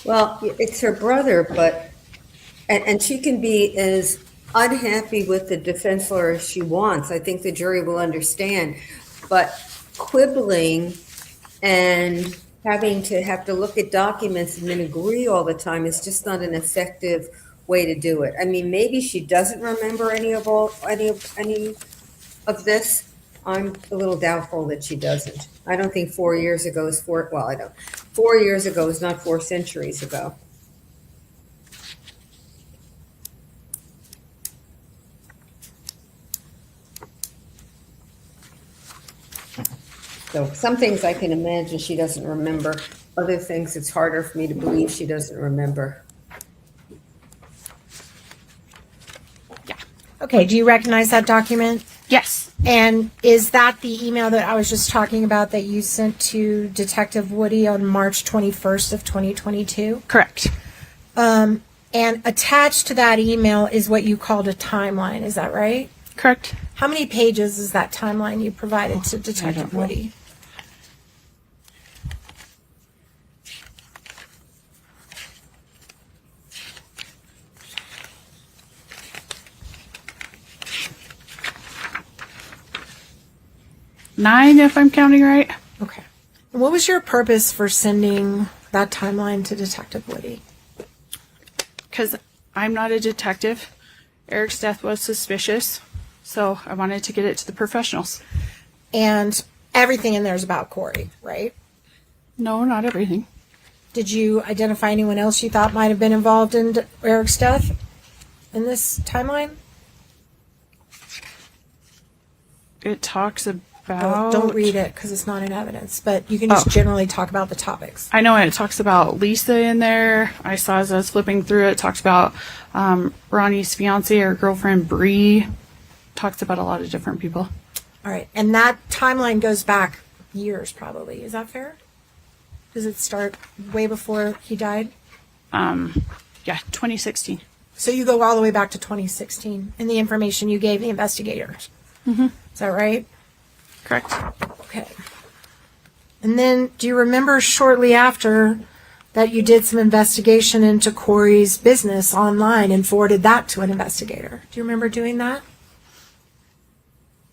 Well, it's her brother, but, and she can be as unhappy with the defense lawyer as she wants. I think the jury will understand. But quibbling and having to have to look at documents and then agree all the time is just not an effective way to do it. I mean, maybe she doesn't remember any of this. I'm a little doubtful that she doesn't. I don't think 4 years ago is 4 years ago is not 4 centuries ago. So some things I can imagine she doesn't remember. Other things it's harder for me to believe she doesn't remember. Okay, do you recognize that document? Yes. And is that the email that I was just talking about that you sent to Detective Woody on March 21st of 2022? Correct. And attached to that email is what you called a timeline, is that right? Correct. How many pages is that timeline you provided to Detective Woody? Nine, if I'm counting right. Okay. And what was your purpose for sending that timeline to Detective Woody? Because I'm not a detective. Eric's death was suspicious, so I wanted to get it to the professionals. And everything in there is about Kouri, right? No, not everything. Did you identify anyone else you thought might have been involved in Eric's death in this timeline? It talks about... Don't read it because it's not in evidence, but you can just generally talk about the topics. I know it talks about Lisa in there. I saw as I was flipping through it talks about Ronnie's fiance or girlfriend, Bree. Talks about a lot of different people. All right. And that timeline goes back years, probably. Is that fair? Does it start way before he died? Yeah, 2016. So you go all the way back to 2016 in the information you gave the investigators. Mm-hmm. Is that right? Correct. Okay. And then do you remember shortly after that you did some investigation into Kouri's business online and forwarded that to an investigator? Do you remember doing that?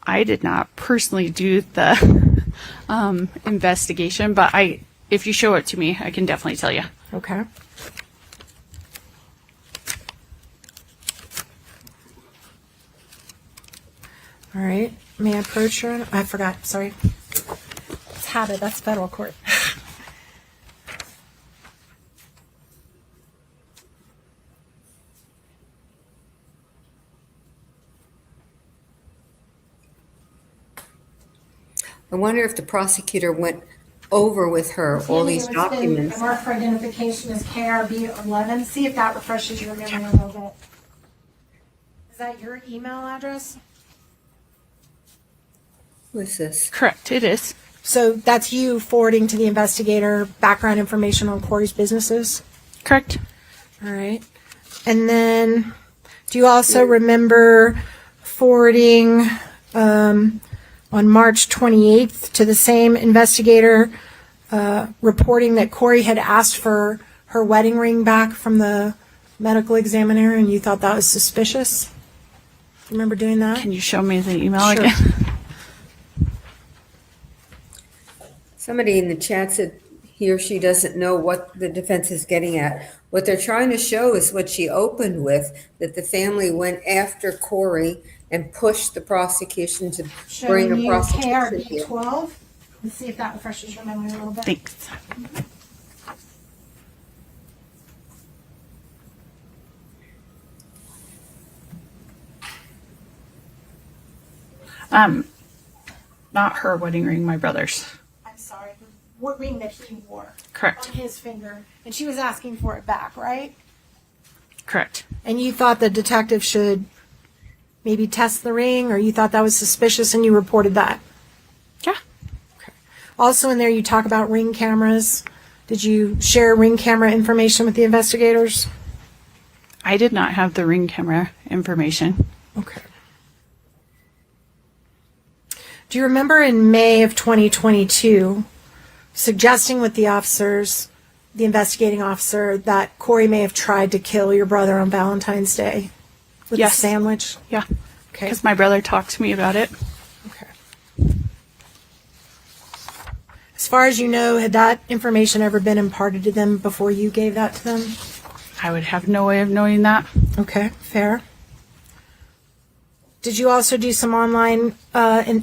I did not personally do the investigation, but if you show it to me, I can definitely tell you. Okay. All right. May I approach her? I forgot. Sorry. It's habit. That's federal court. I wonder if the prosecutor went over with her all these documents. The mark for identification is KRB 11. See if that refreshes your memory a little bit. Is that your email address? Who is this? Correct, it is. So that's you forwarding to the investigator background information on Kouri's businesses? Correct. All right. And then do you also remember forwarding on March 28th to the same investigator reporting that Kouri had asked for her wedding ring back from the medical examiner and you thought that was suspicious? Remember doing that? Can you show me the email Sure. again? Somebody in the chat said he or she doesn't know what the defense is getting at. What they're trying to show is what she opened with, that the family went after Kouri and push the prosecution to Showing bring a you prosecution KRB here. 12. Let's see if that refreshes your memory a little bit. Thanks. Not her wedding ring, my brother's. I'm sorry, the ring that he wore Correct. on his finger, and she was asking for it back, right? Correct. And you thought the detective should maybe test the ring, or you thought that was suspicious and you reported that? Yeah. Also in there, you talk about ring cameras. Did you share ring camera information with the investigators? I did not have the ring camera information. Okay. Do you remember in May of 2022 suggesting with the officers, the investigating officer, that Kouri may have tried to kill your brother on Valentine's Day with Yes. a sandwich? Yeah. Okay. Because my brother talked to me about it. Okay. As far as you know, had that information ever been imparted to them before you gave that to them? I would have no way of knowing that. Okay, fair. Did you also do some online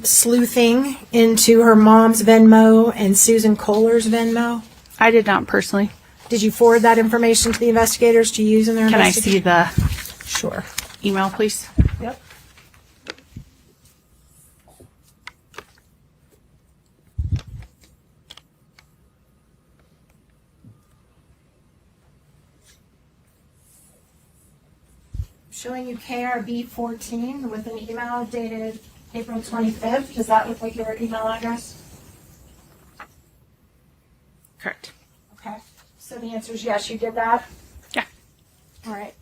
sleuthing into her mom's Venmo and Susan Kohler's Venmo? I did not personally. Did you forward that information to the investigators to use in their Can I see investigation? the Sure. email, please? Yep. Showing you KRB 14 with an email dated April 25th. Does that look like your email address? Correct. Okay. So the answer is yes, you did that? Yeah. All right.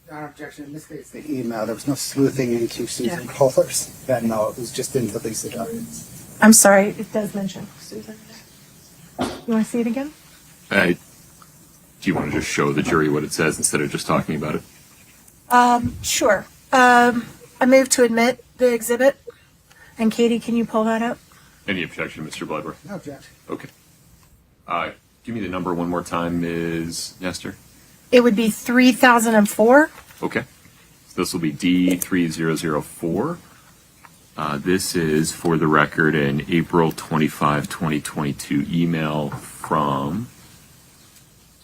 Your Honor, objection. In this case, the email. There was no sleuthing into Susan Kohler's Venmo. It was just into Lisa Darden's. I'm sorry, it does mention Susan. You want to see it again? Do you want to just show the jury what it says instead of just talking about it? Sure. I move to admit the exhibit. And Katie, can you pull that up? Any objection, Mr. Bloodworth? No objection. Okay. Give me the number one more time, Ms. Nestor. It would be 3004. Okay. So this will be D3004. This is, for the record, an April 25, 2022 email from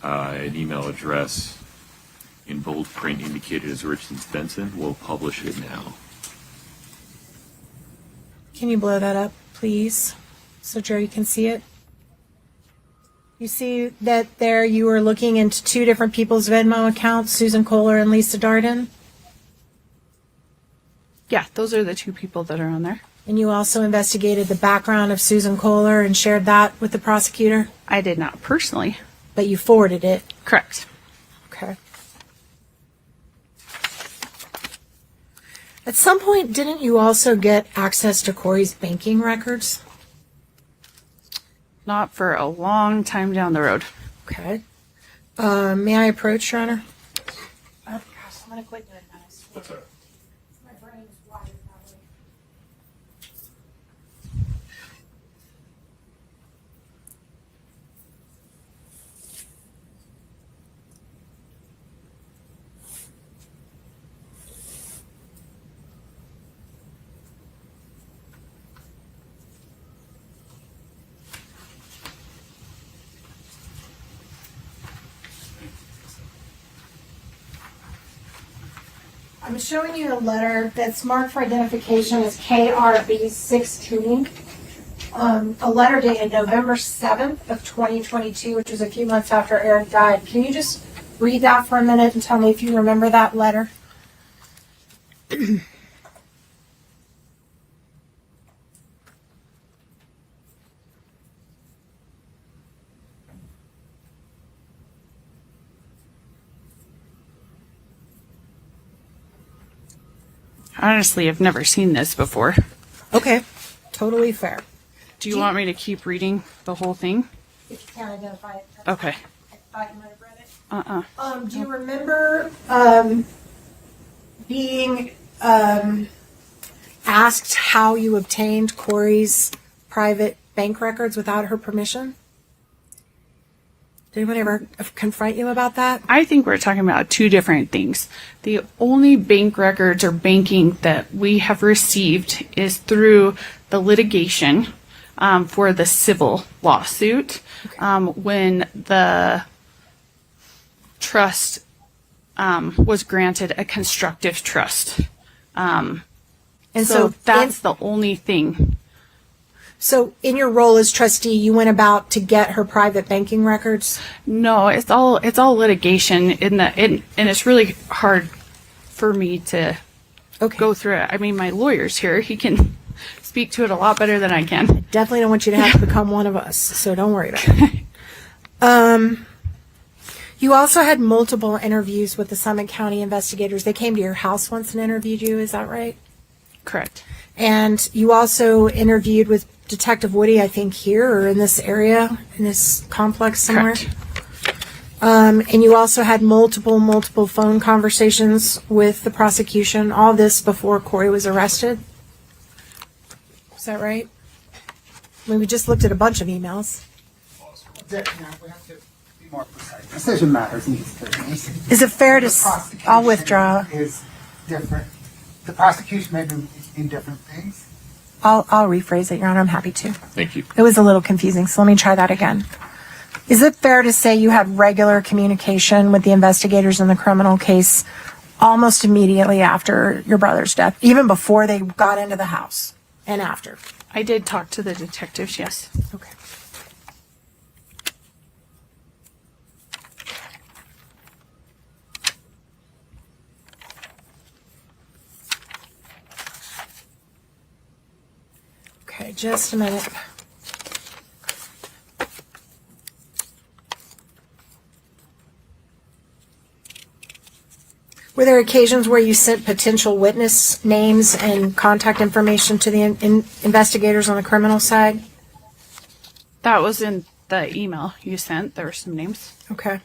an email address in bold print indicated as Richins Benson. We'll publish it now. Can you blow that up, please, so Jerry can see it? You see that there you were looking into two different people's Venmo accounts, Susan Kohler and Lisa Darden? Yeah, those are the two people that are on there. And you also investigated the background of Susan Kohler and shared that with the prosecutor? I did not personally. But you forwarded it? Correct. Okay. At some point, didn't you also get access to Kouri's banking records? Not for a long time down the road. Okay. May I approach, Your Honor? Oh, gosh, I'm going to quit doing that. I swear. That's all right. My brain is wired that way. I'm showing you a letter that's marked for identification as KRB 16. A letter dated November 7th of 2022, which was a few months after Eric died. Can you just read that for a minute and tell me if you remember that letter? Honestly, I've never seen this before. Okay, totally fair. Do you want me to keep reading the whole thing? If you can't identify it. Okay. I thought you might have read it. Uh-uh. Do you remember being asked how you obtained Kouri's private bank records without her permission? Did anyone ever confront you about that? I think we're talking about two different things. The only bank records or banking that we have received is through the litigation for the civil lawsuit when the trust was granted a constructive trust. And so that's the only thing. So in your role as trustee, you went about to get her private banking records? No, it's all litigation and it's really hard for me to go through it. I mean, my lawyer's here. He can speak to it a lot better than I can. Definitely don't want you to have to become one of us, so don't worry about it. You also had multiple interviews with the Summit County investigators. They came to your house once and interviewed you, is that right? Correct. And you also interviewed with Detective Woody, I think, here or in this area, in this complex somewhere. Correct. And you also had multiple phone conversations with the prosecution, all this before Kouri was arrested. Is that right? I mean, we just looked at a bunch of emails. We have to be more precise. Decision matters needs to be. Is it fair to, I'll withdraw. Is different. The prosecution may be in different things. I'll rephrase it, Your Honor. I'm happy to. Thank you. It was a little confusing, so let me try that again. Is it fair to say you had regular communication with the investigators in the criminal case almost immediately after your brother's death, even before they got into the house and after? I did talk to the detectives, yes. Okay. Okay, just a minute. Were there occasions where you sent potential witness names and contact information to the investigators on the criminal side? That was in the email you sent. There were some names. Okay.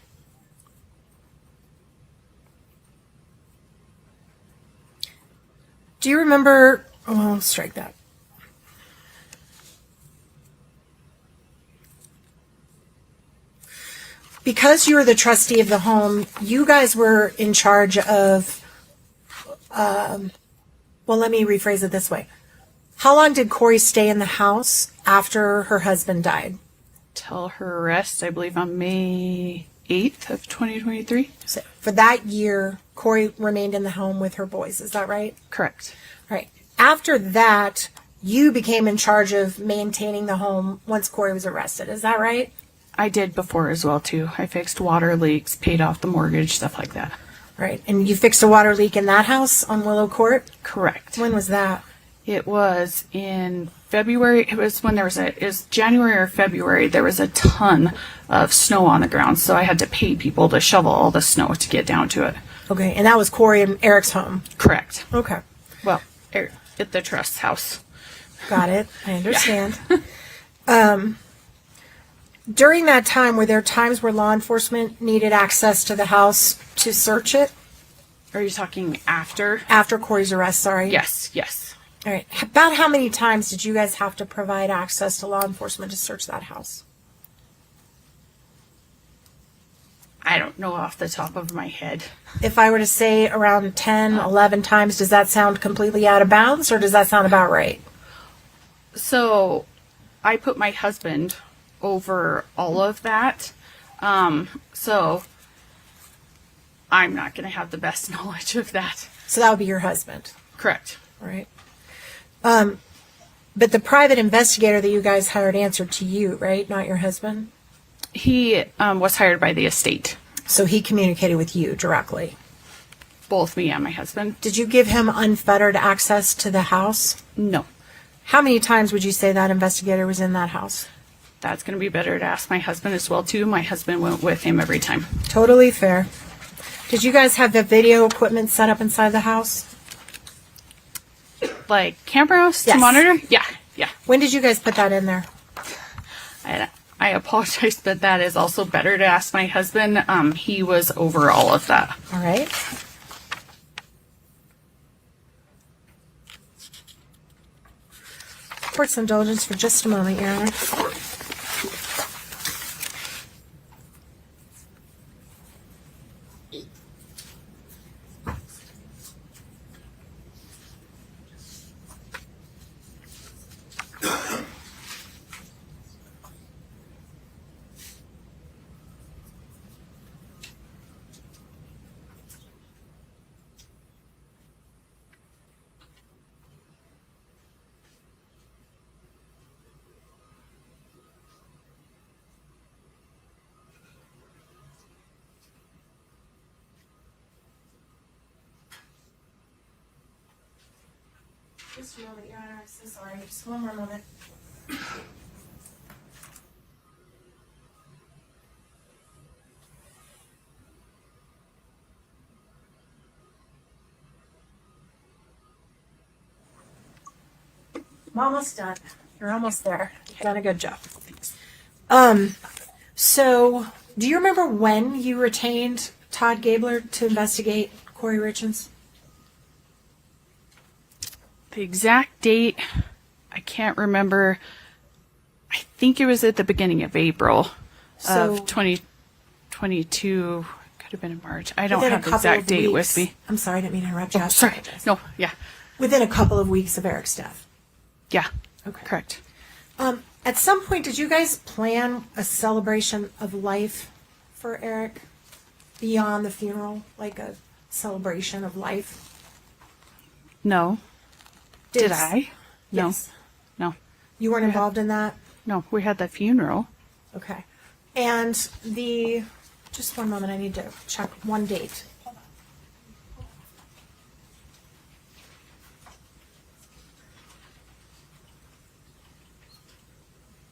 Do you remember, oh, strike that. Because you were the trustee of the home, you guys were in charge of, well, let me rephrase it this way. How long did Kouri stay in the house after her husband died? Till her arrest, I believe, on May 8th of 2023. So for that year, Kouri remained in the home with her boys. Is that right? Correct. Right. After that, you became in charge of maintaining the home once Kouri was arrested. Is that right? I did before as well, too. I fixed water leaks, paid off the mortgage, stuff like that. Right. And you fixed a water leak in that house on Willow Court? Correct. When was that? It was in February. It was when it was January or February. There was a ton of snow on the ground, so I had to pay people to shovel all the snow to get down to it. Okay. And that was Kouri and Eric's home? Correct. Okay. Well, at the trust house. Got it. I understand. During that time, were there times where law enforcement needed access to the house to search it? Are you talking after? After Kouri's arrest, sorry. Yes, yes. All right. About how many times did you guys have to provide access to law enforcement to search that house? I don't know off the top of my head. If I were to say around 10, 11 times, does that sound completely out of bounds or does that sound about right? So I put my husband over all of that. So I'm not going to have the best knowledge of that. So that would be your husband. Correct. Right. But the private investigator that you guys hired answered to you, right? Not your husband? He was hired by the estate. So he communicated with you directly? Both me and my husband. Did you give him unfettered access to the house? No. How many times would you say that investigator was in that house? That's going to be better to ask my husband as well, too. My husband went with him every time. Totally fair. Did you guys have the video equipment set up inside the house? Like camera house Yes. to monitor? Yeah, yeah. When did you guys put that in there? I apologize, but that is also better to ask my husband. He was over all of that. All right. Court's indulgence for just a moment, Your Honor. Just a moment, Your Honor. I'm so sorry. Just one more moment. I'm almost done. You're almost there. You've done a good job. So do you remember when you retained Todd Gabler to investigate Kouri Richins? The exact date, I can't remember. I think it was at the beginning of April of 2022. Could have been in March. I don't have the exact date with me. I'm sorry, I didn't mean to interrupt you. Oh, sorry. No, yeah. Within a couple of weeks of Eric's death. Yeah. Okay. Correct. At some point, did you guys plan a celebration of life for Eric beyond the funeral, like a celebration of life? No. Did I? No. Yes. No. You weren't involved in that? No. We had the funeral. Okay. And just one moment, I need to check one date.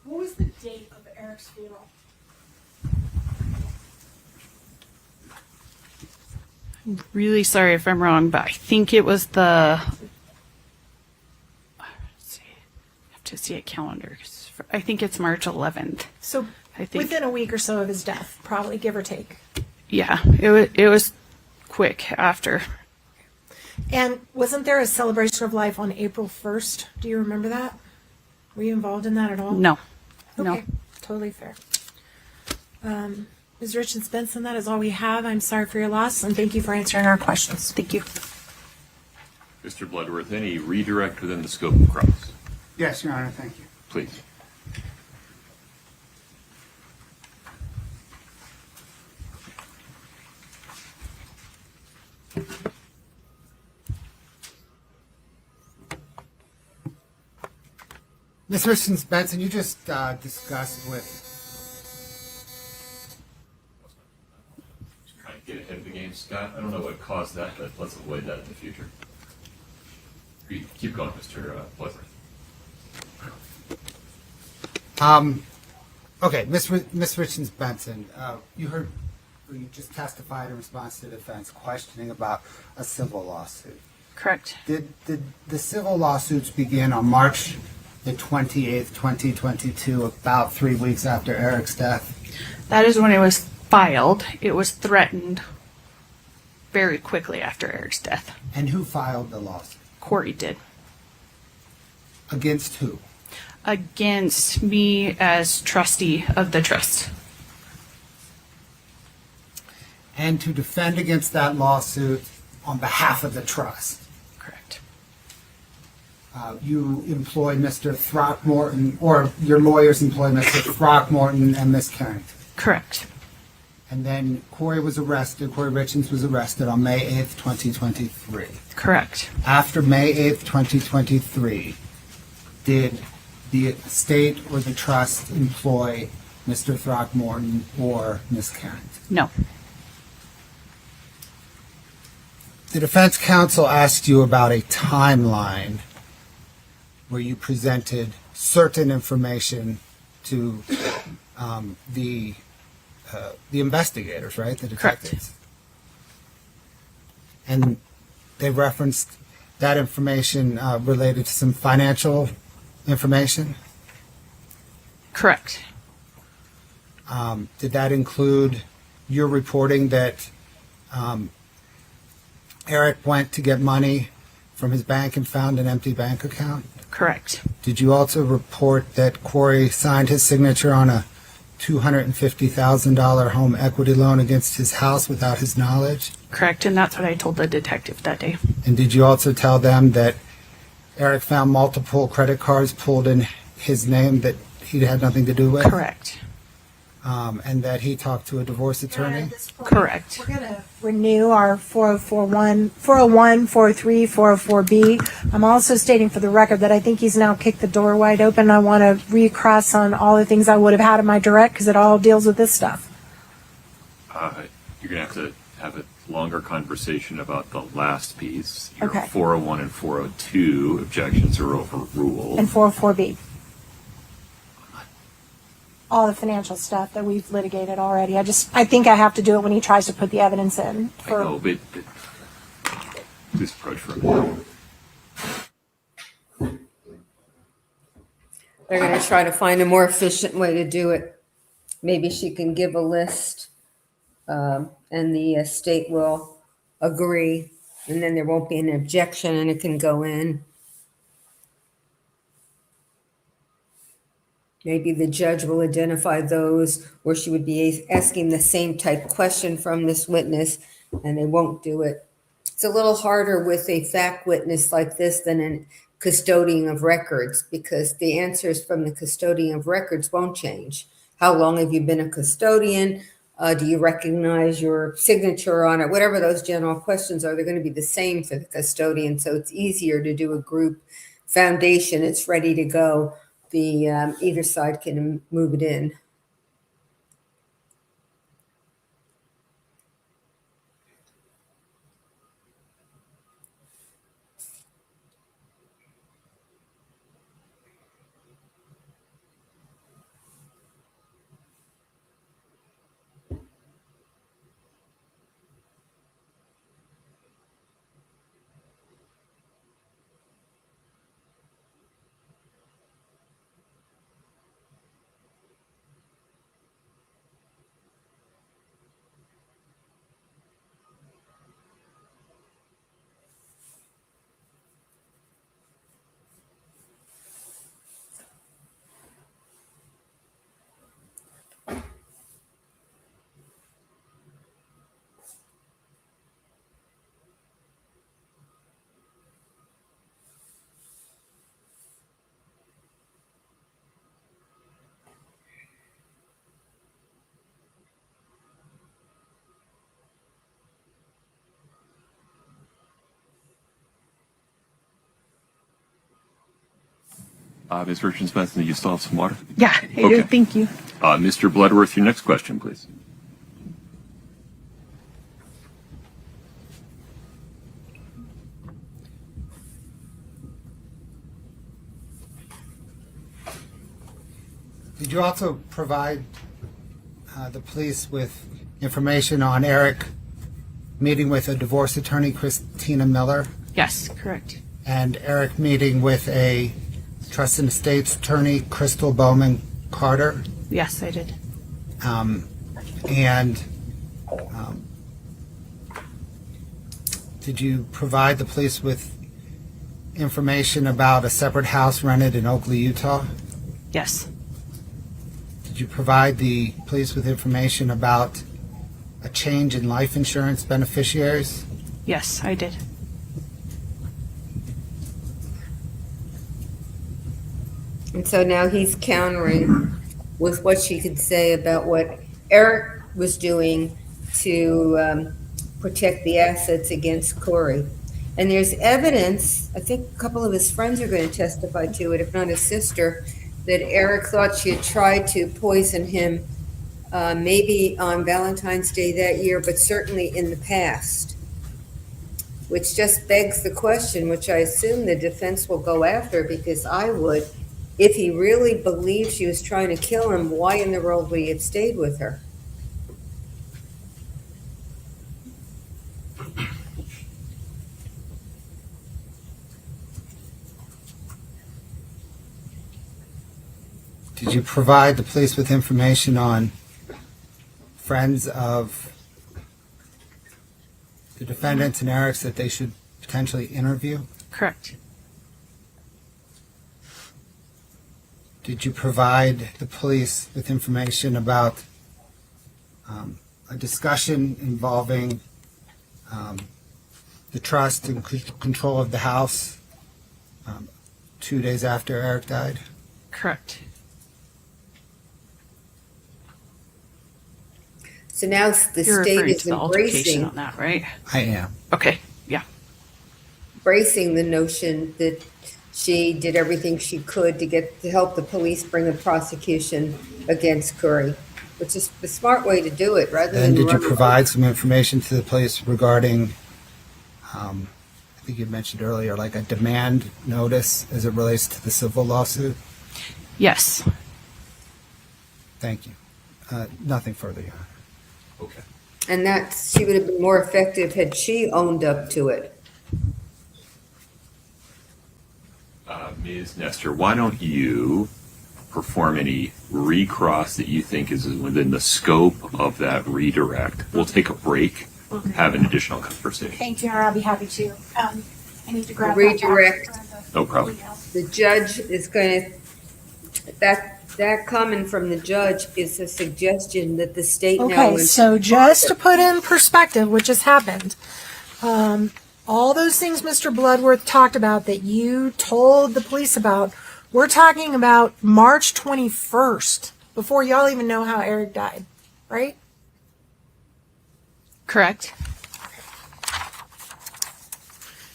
What was the date of Eric's funeral? I'm really sorry if I'm wrong, but I think it was the. Let's see. I have to see a calendar. I think it's March 11th. So I think within a week or so of his death, probably, give or take. Yeah, it was quick after. And wasn't there a celebration of life on April 1st? Do you remember that? Were you involved in that at all? No. Okay, No. totally fair. Ms. Richins Benson, that is all we have. I'm sorry for your loss, and thank you for answering our questions. Thank you. Mr. Bloodworth, any redirect within the scope of cross? Yes, Your Honor, thank you. Please. Ms. Richins Benson, you just discussed with. Trying to get ahead of the game, Scott. I don't know what caused that, but let's avoid that in the future. Keep going, Mr. Bloodworth. Okay, Ms. Richins Benson, you just testified in response to the defense questioning about a civil lawsuit. Correct. Did the civil lawsuits begin on March the 28th, 2022, about 3 weeks after Eric's death? That is when it was filed. It was threatened very quickly after Eric's death. And who filed the lawsuit? Kouri did. Against who? Against me as trustee of the trust. And to defend against that lawsuit on behalf of the trust. Correct. You employed Mr. Throckmorton, or your lawyers employed Mr. Throckmorton and Ms. Carrington. Correct. And then Kouri Richins was arrested on May 8th, 2023. Correct. After May 8th, 2023, did the estate or the trust employ Mr. Throckmorton or Ms. Carrington? No. The defense counsel asked you about a timeline where you presented certain information to the investigators, right? The detectives. Correct. And they referenced that information related to some financial information? Correct. Did that include your reporting that Eric went to get money from his bank and found an empty bank account? Correct. Did you also report that Kouri signed his signature on a $250,000 home equity loan against his house without his knowledge? Correct, and that's what I told the detective that day. And did you also tell them that Eric found multiple credit cards pulled in his name that he had nothing to do with? Correct. And that he talked to a divorce attorney? Correct. We're going to renew our 401, 403, 404B. I'm also stating for the record that I think he's now kicked the door wide open. I want to recross on all the things I would have had in my direct because it all deals with this stuff. You're going to have it longer conversation about the last piece. Your Okay. 401 and 402 objections are overruled. And 404B. All the financial stuff that we've litigated already. I think I have to do it when he tries to put the evidence in. I know, but this approach for a minute. They're going to try to find a more efficient way to do it. Maybe she can give a list, and the state will agree, and then there won't be an objection, and it can go in. Maybe the judge will identify those where she would be asking the same type question from this witness, and they won't do it. It's a little harder with a fact witness like this than a custodian of records, because the answers from the custodian of records won't change. How long have you been a custodian? Do you recognize your signature on it? Whatever those general questions are, they're going to be the same for the custodian. So it's easier to do a group foundation. It's ready to go. Either side can move it in. Ms. Richins, do you still have some water? Yeah, I do. Okay. Thank you. Mr. Bloodworth, your next question, please. Did you also provide the police with information on Eric meeting with a divorce attorney, Christina Miller, Yes, correct. and Eric meeting with a trust and estates attorney, Crystal Bowman Carter? Yes, I did. Did you provide the police with information about a separate house rented in Oakley, Utah? Yes. Did you provide the police with information about a change in life insurance beneficiaries? Yes, I did. And so now he's countering with what she could say about what Eric was doing to protect the assets against Kouri. And there's evidence, I think a couple of his friends are going to testify to it, if not his sister, that Eric thought she had tried to poison him maybe on Valentine's Day that year, but certainly in the past. Which just begs the question, which I assume the defense will go after, because I would. If he really believed she was trying to kill him, why in the world would he have stayed with her? Did you provide the police with information on friends of the defendants and Eric's that they should potentially interview? Correct. Did you provide the police with information about a discussion involving the trust and control of the house 2 days after Eric died? Correct. So now the You're state referring is to the altercation embracing on that, right? I am. Okay. Yeah. the notion that she did everything she could to help the police bring a prosecution against Kouri, which is the smart way to do it, rather And than. did you provide some information to the police regarding, I think you mentioned earlier, like a demand notice as it relates to the civil lawsuit? Yes. Thank you. Nothing further, Your Honor. Okay. And that she would have been more effective had she owned up to it. Ms. Nestor, why don't you perform any recross that you think is within the scope of that redirect? We'll take a break, have an additional conversation. Thank you, Your Honor. I'll be happy to. I need to grab Redirect. No problem. The judge is going to, that coming from the judge is a suggestion that the state now. Okay, so just to put in perspective, which has happened, all those things Mr. Bloodworth talked about that you told the police about, we're talking about March 21st, before y'all even know how Eric died, right? Correct.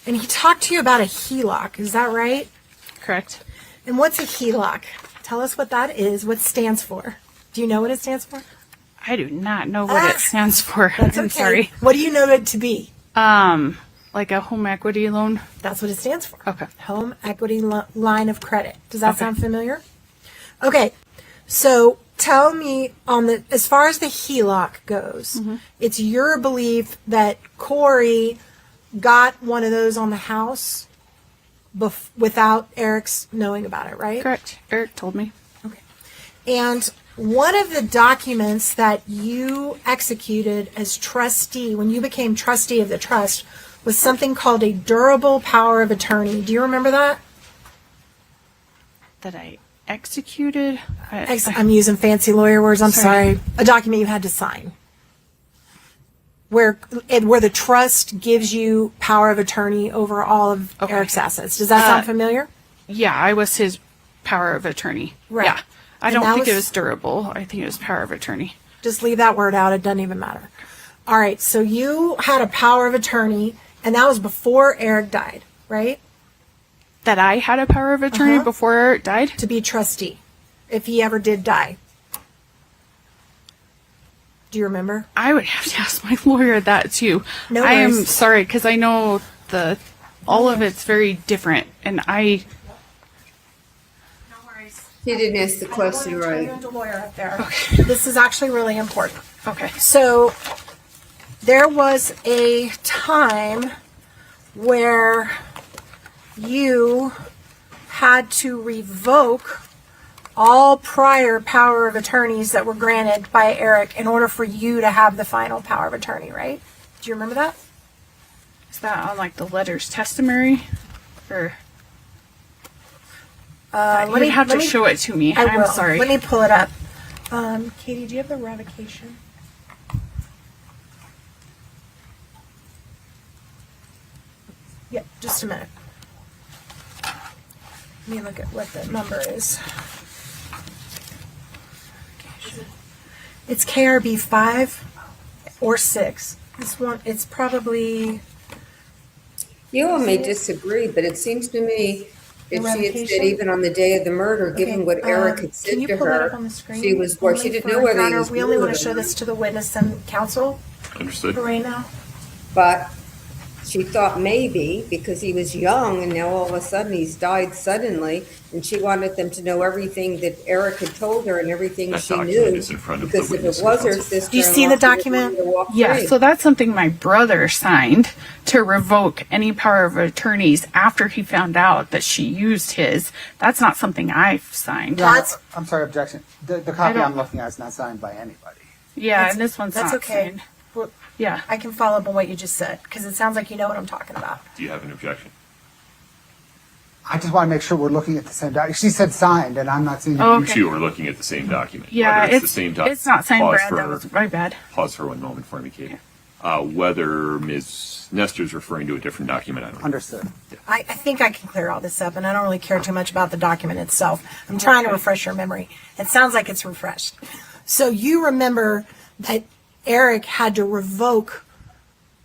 And he talked to you about a HELOC, is that right? Correct. And what's a HELOC? Tell us what that is, what it stands for. Do you know what it stands for? I do not know what it stands for. That's I'm okay. sorry. What do you know it to be? Like a home equity loan. That's what it stands for. Okay. Home equity line of credit. Does that sound familiar? Okay. So tell me as far as the HELOC goes, it's your belief that Kouri got one of those on the house without Eric's knowing about it, right? Correct. Eric told me. Okay. And one of the documents that you executed as trustee, when you became trustee of the trust, was something called a durable power of attorney. Do you remember that? That I executed? I'm using fancy lawyer words. I'm sorry. A document you had to sign. Where the trust gives you power of attorney over all of Eric's assets. Does that sound familiar? Yeah, I was his power of attorney. Right. Yeah. I And don't that think it was- was durable. I think it was power of attorney. Just leave that word out. It doesn't even matter. All right. So you had a power of attorney, and that was before Eric died, right? That I had a power of attorney before Eric died? To be trustee, if he ever did die. Do you remember? I would have to ask my lawyer that too. No I am worries. sorry because I know all of it's very different, and I. No worries. He didn't ask the question right. Lawyer up there. Okay. This is actually really important. Okay. So there was a time where you had to revoke all prior power of attorneys that were granted by Eric in order for you to have the final power of attorney, right? Do you remember that? Is that on like the letter's testimony, or? You'd have to show it to me. I'm will. sorry. Let me pull it up. Katie, do you have the revocation? Yeah, just a minute. Let me look at what the number is. It's KRB 5 or 6. This one, it's probably. You all may disagree, but it seems to me if she had said revocation? even on the day of the murder, given what Eric had said Can you to pull that up her, on the screen? she was where she Only didn't for know whether he Your was Honor, we only want murdered to show or not. this to the witness and counsel Understood. for right now. But she thought maybe because he was young and now all of a sudden he's died suddenly, and she wanted them to know everything that Eric had told her and everything That she document knew. is in front of the Because if witness it was and her counsel. sister, Do you see the document? Yeah, so that's something my brother signed to revoke any power of attorneys after he found out that she used his. That's not something I've signed. Your Honor, I'm sorry, objection. The copy don't- I'm looking at is not signed by anybody. Yeah, and this one's That's not okay. signed. Well, Yeah. I can follow up on what you just said because it sounds like you know what I'm talking about. Do you have an objection? I just want to make sure we're looking at the same document. She said signed, and I'm not seeing. Oh, You okay. two are looking at the same document. Yeah, Whether it's the same document. it's not signed, Pause Brad. That for- was my bad. Pause for one moment for me, Katie. Whether Ms. Nestor's referring to a different document, I don't know. Understood. I think I can clear all this up, and I don't really care too much about the document itself. I'm trying to refresh your memory. It sounds like it's refreshed. So you remember that Eric had to revoke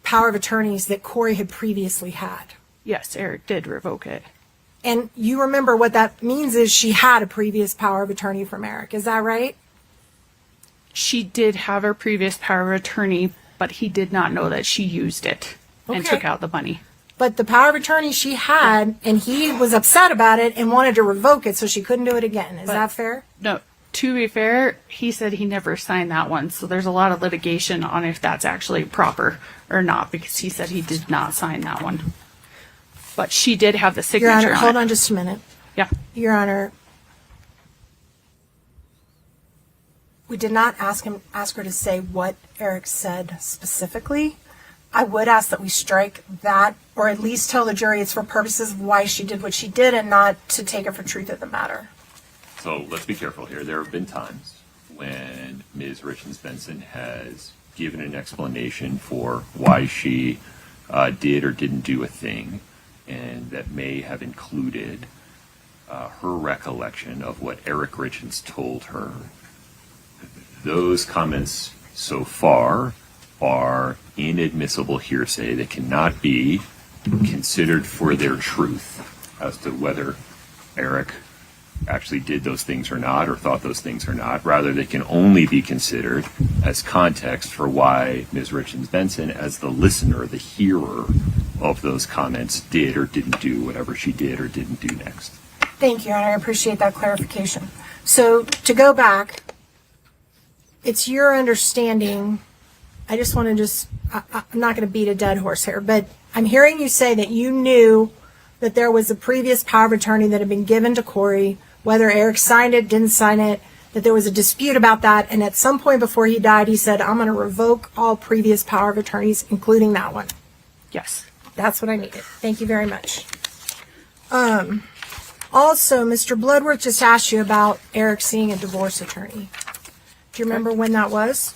power of attorneys that Kouri had previously had. Yes, Eric did revoke it. And you remember what that means is she had a previous power of attorney from Eric. Is that right? She did have a previous power of attorney, but he did not know that she used it and Okay. took out the money. But the power of attorney she had, and he was upset about it and wanted to revoke it so she couldn't do it again. Is that fair? No, to be fair, he said he never signed that one. So there's a lot of litigation on if that's actually proper or not, because he said he did not sign that one. But she did have the signature Your Honor, on hold it. on just a minute. Yeah. Your Honor, we did not ask her to say what Eric said specifically. I would ask that we strike that, or at least tell the jury it's for purposes of why she did what she did and not to take it for truth of the matter. So let's be careful here. There have been times when Ms. Richins Benson has given an explanation for why she did or didn't do a thing, and that may have included her recollection of what Eric Richins told her. Those comments so far are inadmissible hearsay that cannot be considered for their truth as to whether Eric actually did those things or not, or thought those things or not. Rather, they can only be considered as context for why Ms. Richins Benson, as the listener, the hearer of those comments, did or didn't do whatever she did or didn't do next. Thank you, Your Honor. I appreciate that clarification. So to go back, it's your understanding, I just want to I'm not going to beat a dead horse here, but I'm hearing you say that you knew that there was a previous power of attorney that had been given to Kouri, whether Eric signed it, didn't sign it, that there was a dispute about that, and at some point before he died, he said, I'm going to revoke all previous power of attorneys, including that one. Yes. That's what I needed. Thank you very much. Also, Mr. Bloodworth just asked you about Eric seeing a divorce attorney. Do you remember when that was?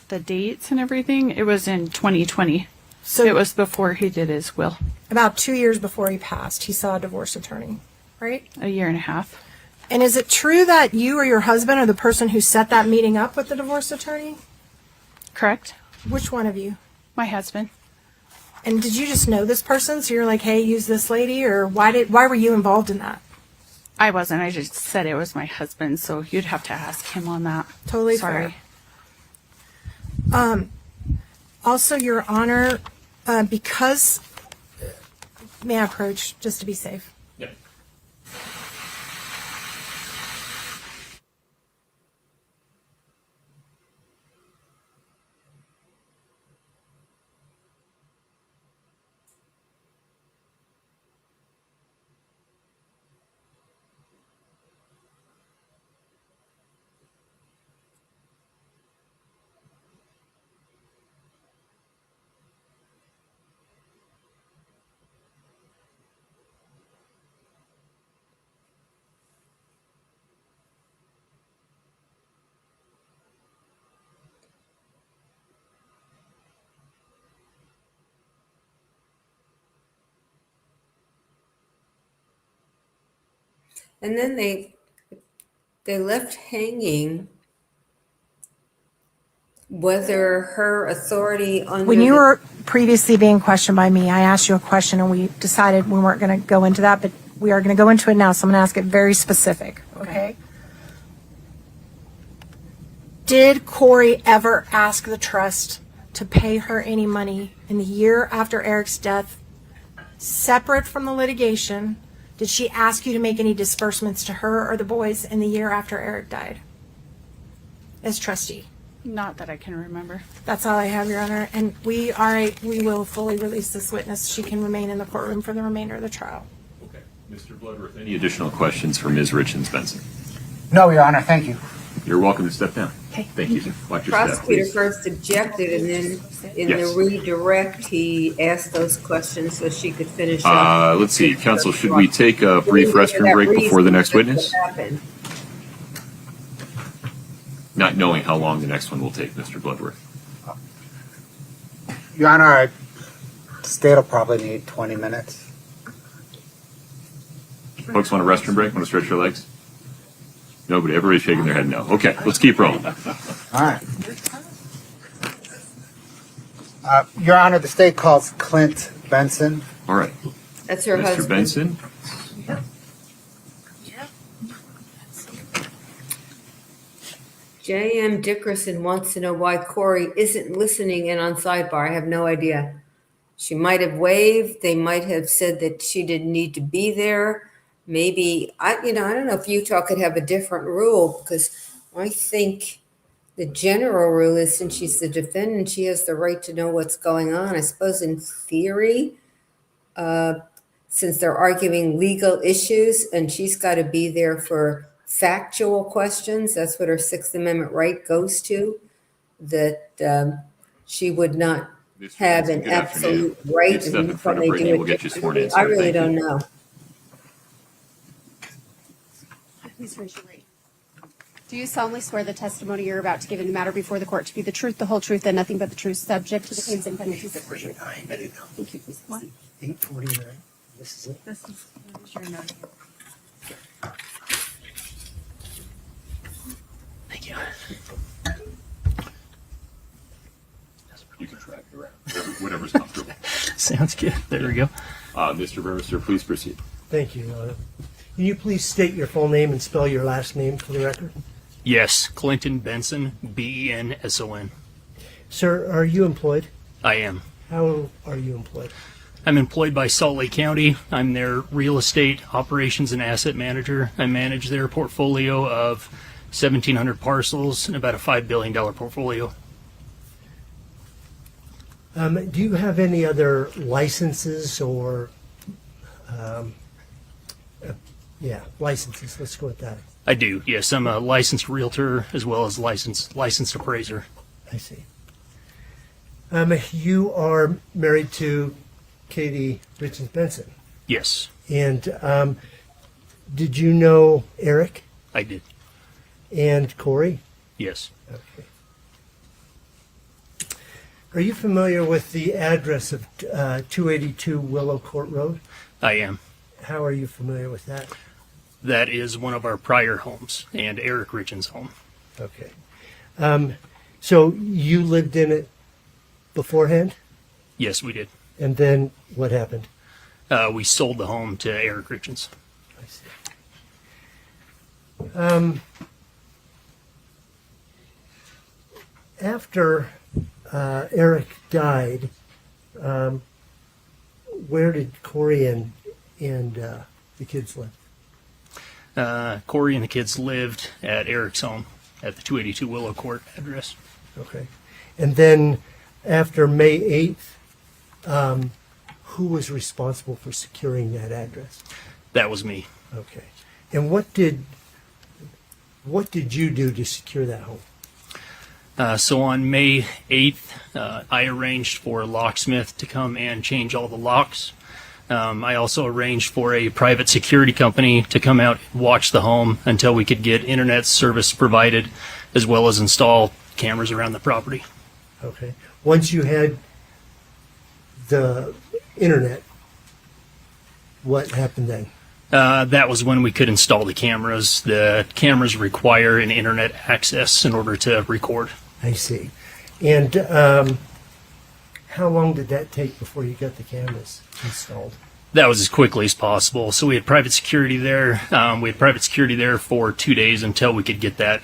The dates and everything, it was in 2020. So it was before he did his will. About 2 years before he passed, he saw a divorce attorney, right? A year and a half. And is it true that you or your husband are the person who set that meeting up with the divorce attorney? Correct. Which one of you? My husband. And did you just know this person? So you're like, hey, use this lady, or why were you involved in that? I wasn't. I just said it was my husband, so you'd have to ask him on that. Totally Sorry. Fair. Also, Your Honor, because may I approach just to be safe? Yeah. And then they left hanging whether her authority under When you were previously being questioned by me, I asked you a question and we decided we weren't going to go into that, but we are going to go into it now, so I'm going to ask it very specific, okay? Did Kouri ever ask the trust to pay her any money in the year after Eric's death, separate from the litigation? Did she ask you to make any disbursements to her or the boys in the year after Eric died as trustee? Not that I can remember. That's all I have, Your Honor. And we will fully release this witness. She can remain in the courtroom for the remainder of the trial. Okay. Mr. Bloodworth, any additional questions for Ms. Richins Benson? No, Your Honor, thank you. You're welcome to step down. Okay. Thank you. Watch your step, prosecutor please. first objected, and then in Yes. the redirect, he asked those questions so she could finish up. Let's see, counsel, should we take a brief restroom break before the next witness? Not knowing how long the next one will take, Mr. Bloodworth. Your Honor, the state will probably need 20 minutes. Folks want a restroom break? Want to stretch your legs? Nobody. Everybody's shaking their head no. Okay, let's keep rolling. All right. Your Honor, the state calls Clint Benson. All right. That's her Mr. husband. Benson? J.M. Dickerson wants to know why Kouri isn't listening in on sidebar. I have no idea. She might have waved. They might have said that she didn't need to be there. Maybe, I don't know if Utah could have a different rule, because I think the general rule is, since she's the defendant, she has the right to know what's going on. I suppose in theory, since they're arguing legal issues and she's got to be there for factual questions, that's what her Sixth Amendment right goes to, that she would not have an absolute right. Good stuff in front of Brittany. We'll get you sworn in, sir. I really Thank you. don't know. Please raise your right. Do you solemnly swear the testimony you're about to give in the matter before the court to be the truth, the whole truth, and nothing but the truth, subject to the claims and penalties of perjury? Thank you. Please. What? 849. This is it. This is your note. Thank you. You can track it around, whatever's comfortable. Sounds good. There we go. Mr. Burmester, please proceed. Thank you, Your Honor. Can you please state your full name and spell your last name for the record? Yes, Clinton Benson, Benson. Sir, are you employed? I am. How are you employed? I'm employed by Salt Lake County. I'm their real estate operations and asset manager. I manage their portfolio of 1,700 parcels and about a $5 billion portfolio. Do you have any other licenses or, licenses? Let's go with that. I do, yes. I'm a licensed realtor as well as licensed appraiser. I see. You are married to Katie Richins Benson. Yes, And did you know Eric I did. and Kouri? Yes. Okay. Are you familiar with the address of 282 Willow Court Road? I am. How are you familiar with that? That is one of our prior homes and Eric Richins' home. Okay. So you lived in it beforehand? Yes, we did. And then what happened? We sold the home to Eric Richins. I see. After Eric died, where did Kouri and the kids live? Kouri and the kids lived at Eric's home at the 282 Willow Court address. Okay. And then after May 8th, who was responsible for securing that address? That was me. Okay. And what did you do to secure that home? So on May 8th, I arranged for a locksmith to come and change all the locks. I also arranged for a private security company to come out and watch the home until we could get internet service provided, as well as install cameras around the property. Okay. Once you had the internet, what happened then? That was when we could install the cameras. The cameras require an internet access in order to record. I see. And how long did that take before you got the cameras installed? That was as quickly as possible. So we had private security there. We had private security there for 2 days until we could get that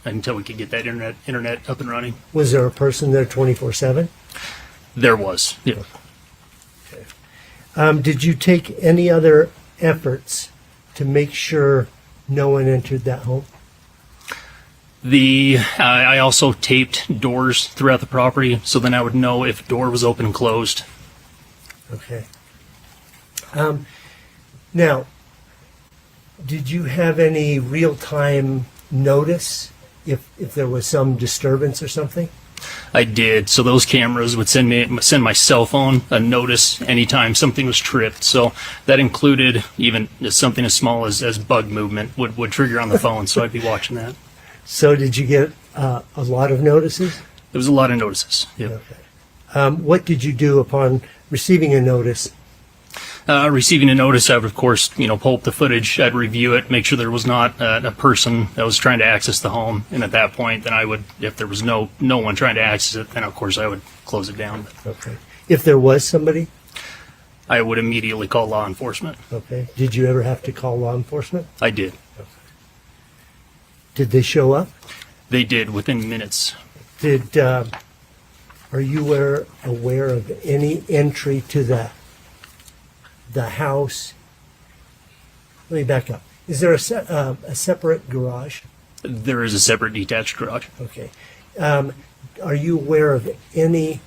internet up and running. Was there a person there 24/7? There was. Yeah. Okay. Did you take any other efforts to make sure no one entered that home? I also taped doors throughout the property, so then I would know if a door was open and closed. Okay. Now, did you have any real-time notice if there was some disturbance or something? I did. So those cameras would send my cell phone a notice anytime something was tripped. So that included even something as small as bug movement would trigger on the phone. So I'd be watching that. So did you get a lot of notices? There was a lot of notices. Yeah. Okay. What did you do upon receiving a notice? Receiving a notice, I would of course, pull up the footage. I'd review it, make sure there was not a person that was trying to access the home, and at that point, then I would, if there was no one trying to access it, then of course I would close it down. Okay. If there was somebody? I would immediately call law enforcement. Okay. Did you ever have to call law enforcement? I did. Okay. Did they show up? They did within minutes. Are you aware of any entry to the house? Let me back up. Is there a separate garage? There is a separate detached garage. Okay. Are you aware of any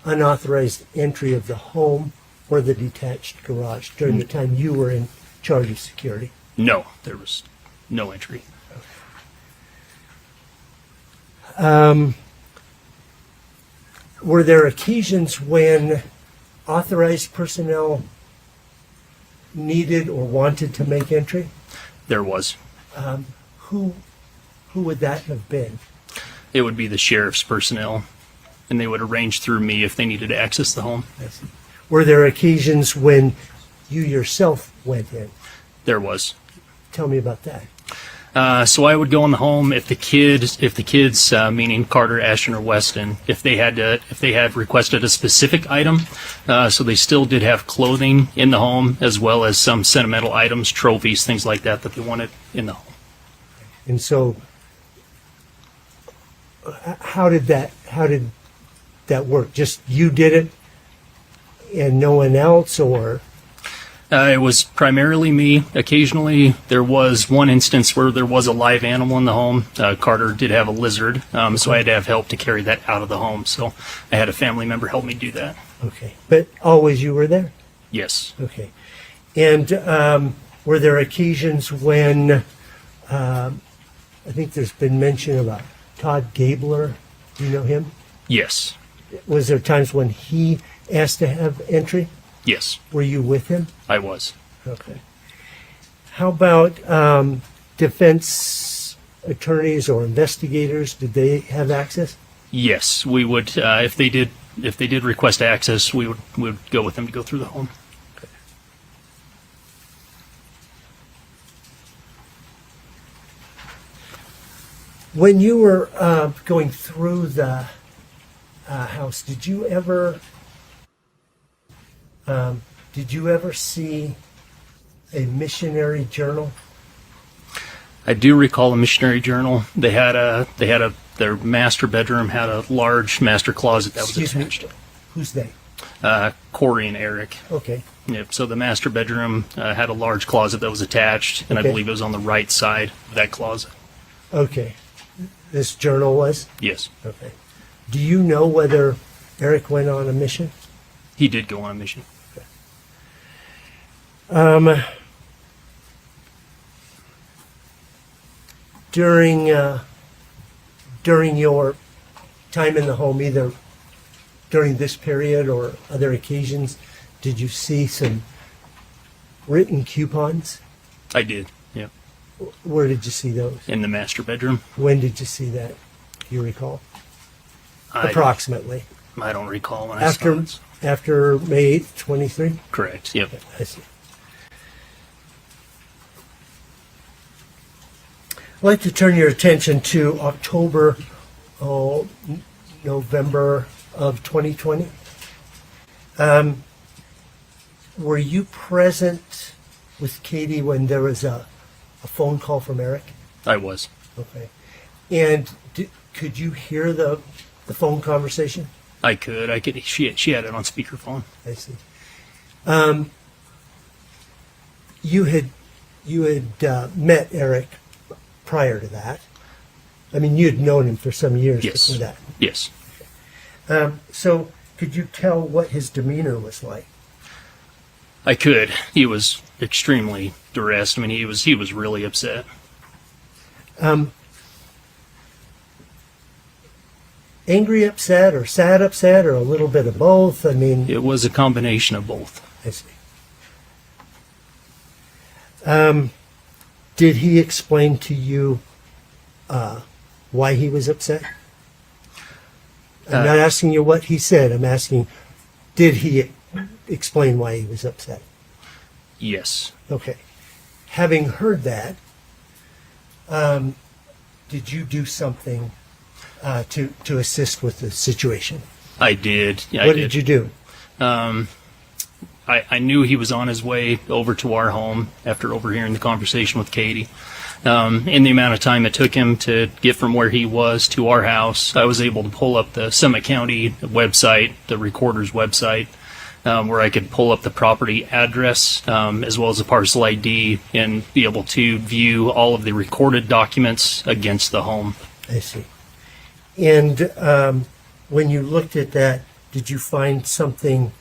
unauthorized entry of the home or the detached garage during the time you were in charge of security? No, there was no entry. Were there occasions when authorized personnel needed or wanted to make entry? There was. Who would that have been? It would be the sheriff's personnel, and they would arrange through me if they needed to access the home. I see. Were there occasions when you yourself went in? There was. Tell me about that. So I would go in the home if the kids, meaning Carter, Ashton, or Weston, if they had requested a specific item, so they still did have clothing in the home as well as some sentimental items, trophies, things like that they wanted in the home. And so, how did that work? Just you did it, and no one else, or? It was primarily me. Occasionally, there was one instance where there was a live animal in the home. Carter did have a lizard, so I had to have help to carry that out of the home. So I had a family member help me do that. Okay. But always you were there? Yes. Okay. And were there occasions when, I think there's been mention about Todd Gabler. Do you know him? Yes. Was there times when he asked to have entry? Yes. Were you with him? I was. Okay. How about defense attorneys or investigators? Did they have access? Yes, we would. If they did request access, we would go with them to go through the home. Okay. When you were going through the house, did you ever see a missionary journal? I do recall a missionary journal. Their master bedroom had a large master closet that was attached. Who's they? Kouri and Eric. Okay. Yep. So the master bedroom had a large closet that was attached, and Okay. I believe it was on the right side of that closet. Okay. This journal was? Yes. Okay. Do you know whether Eric went on a mission? He did go on a mission. During your time in the home, either during this period or other occasions, did you see some written coupons? I did. Yeah. Where did you see those? In the master bedroom. When did you see that? Do you recall? I Approximately. don't recall when I saw it. After May 8th, 23? Correct. Yep. I see. I'd like to turn your attention to October, November of 2020. Were you present with Katie when there was a phone call from Eric? I was. Okay. And could you hear the phone conversation? I could. She had it on speakerphone. I see. You had met Eric prior to that. I mean, you had known him for some years Yes. before that. Yes. So could you tell what his demeanor was like? I could. He was extremely distressed. I mean, he was really upset. Angry upset or sad upset or a little bit of both? I mean, It was a combination of both. I see. Did he explain to you why he was upset? I'm not asking you what he said. I'm asking, did he explain why he was upset? Yes. Okay. Having heard that, did you do something to assist with the situation? I did. Yeah, What did you do? I knew he was on his way over to our home after overhearing the conversation with Katie. In the amount of time it took him to get from where he was to our house, I was able to pull up the Summit County website, the recorder's website, where I could pull up the property address as well as the parcel ID and be able to view all of the recorded documents against the home. I see. And when you looked at that, did you find something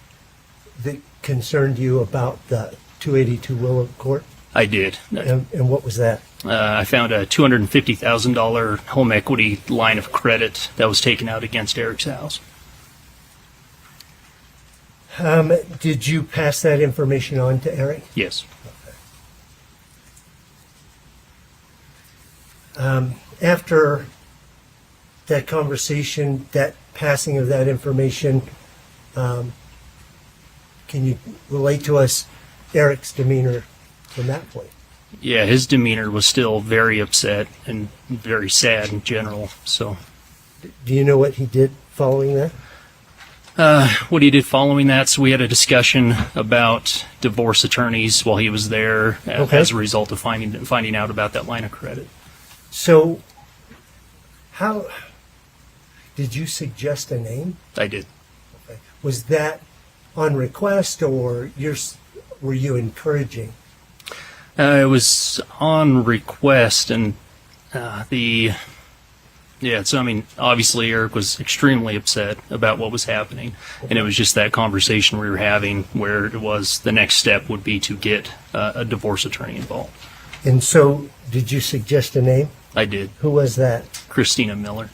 that concerned you about the 282 Willow Court? I did. And what was that? I found a $250,000 home equity line of credit that was taken out against Eric's house. Did you pass that information on to Eric? Yes. After that conversation, that passing of that information, can you relate to us Eric's demeanor from that point? Yeah, his demeanor was still very upset and very sad in general. So, do you know what he did following that? What he did following that, so we had a discussion about divorce attorneys while he was there as a result of finding out about that line of credit. So, how did you suggest a name? I did. Okay. Was that on request, or were you encouraging? It was on request, and so I mean, obviously Eric was extremely upset about what was happening, and it was just that conversation we were having where it was the next step would be to get a divorce attorney involved. And so, did you suggest a name? I did. Who was that? Christina Miller.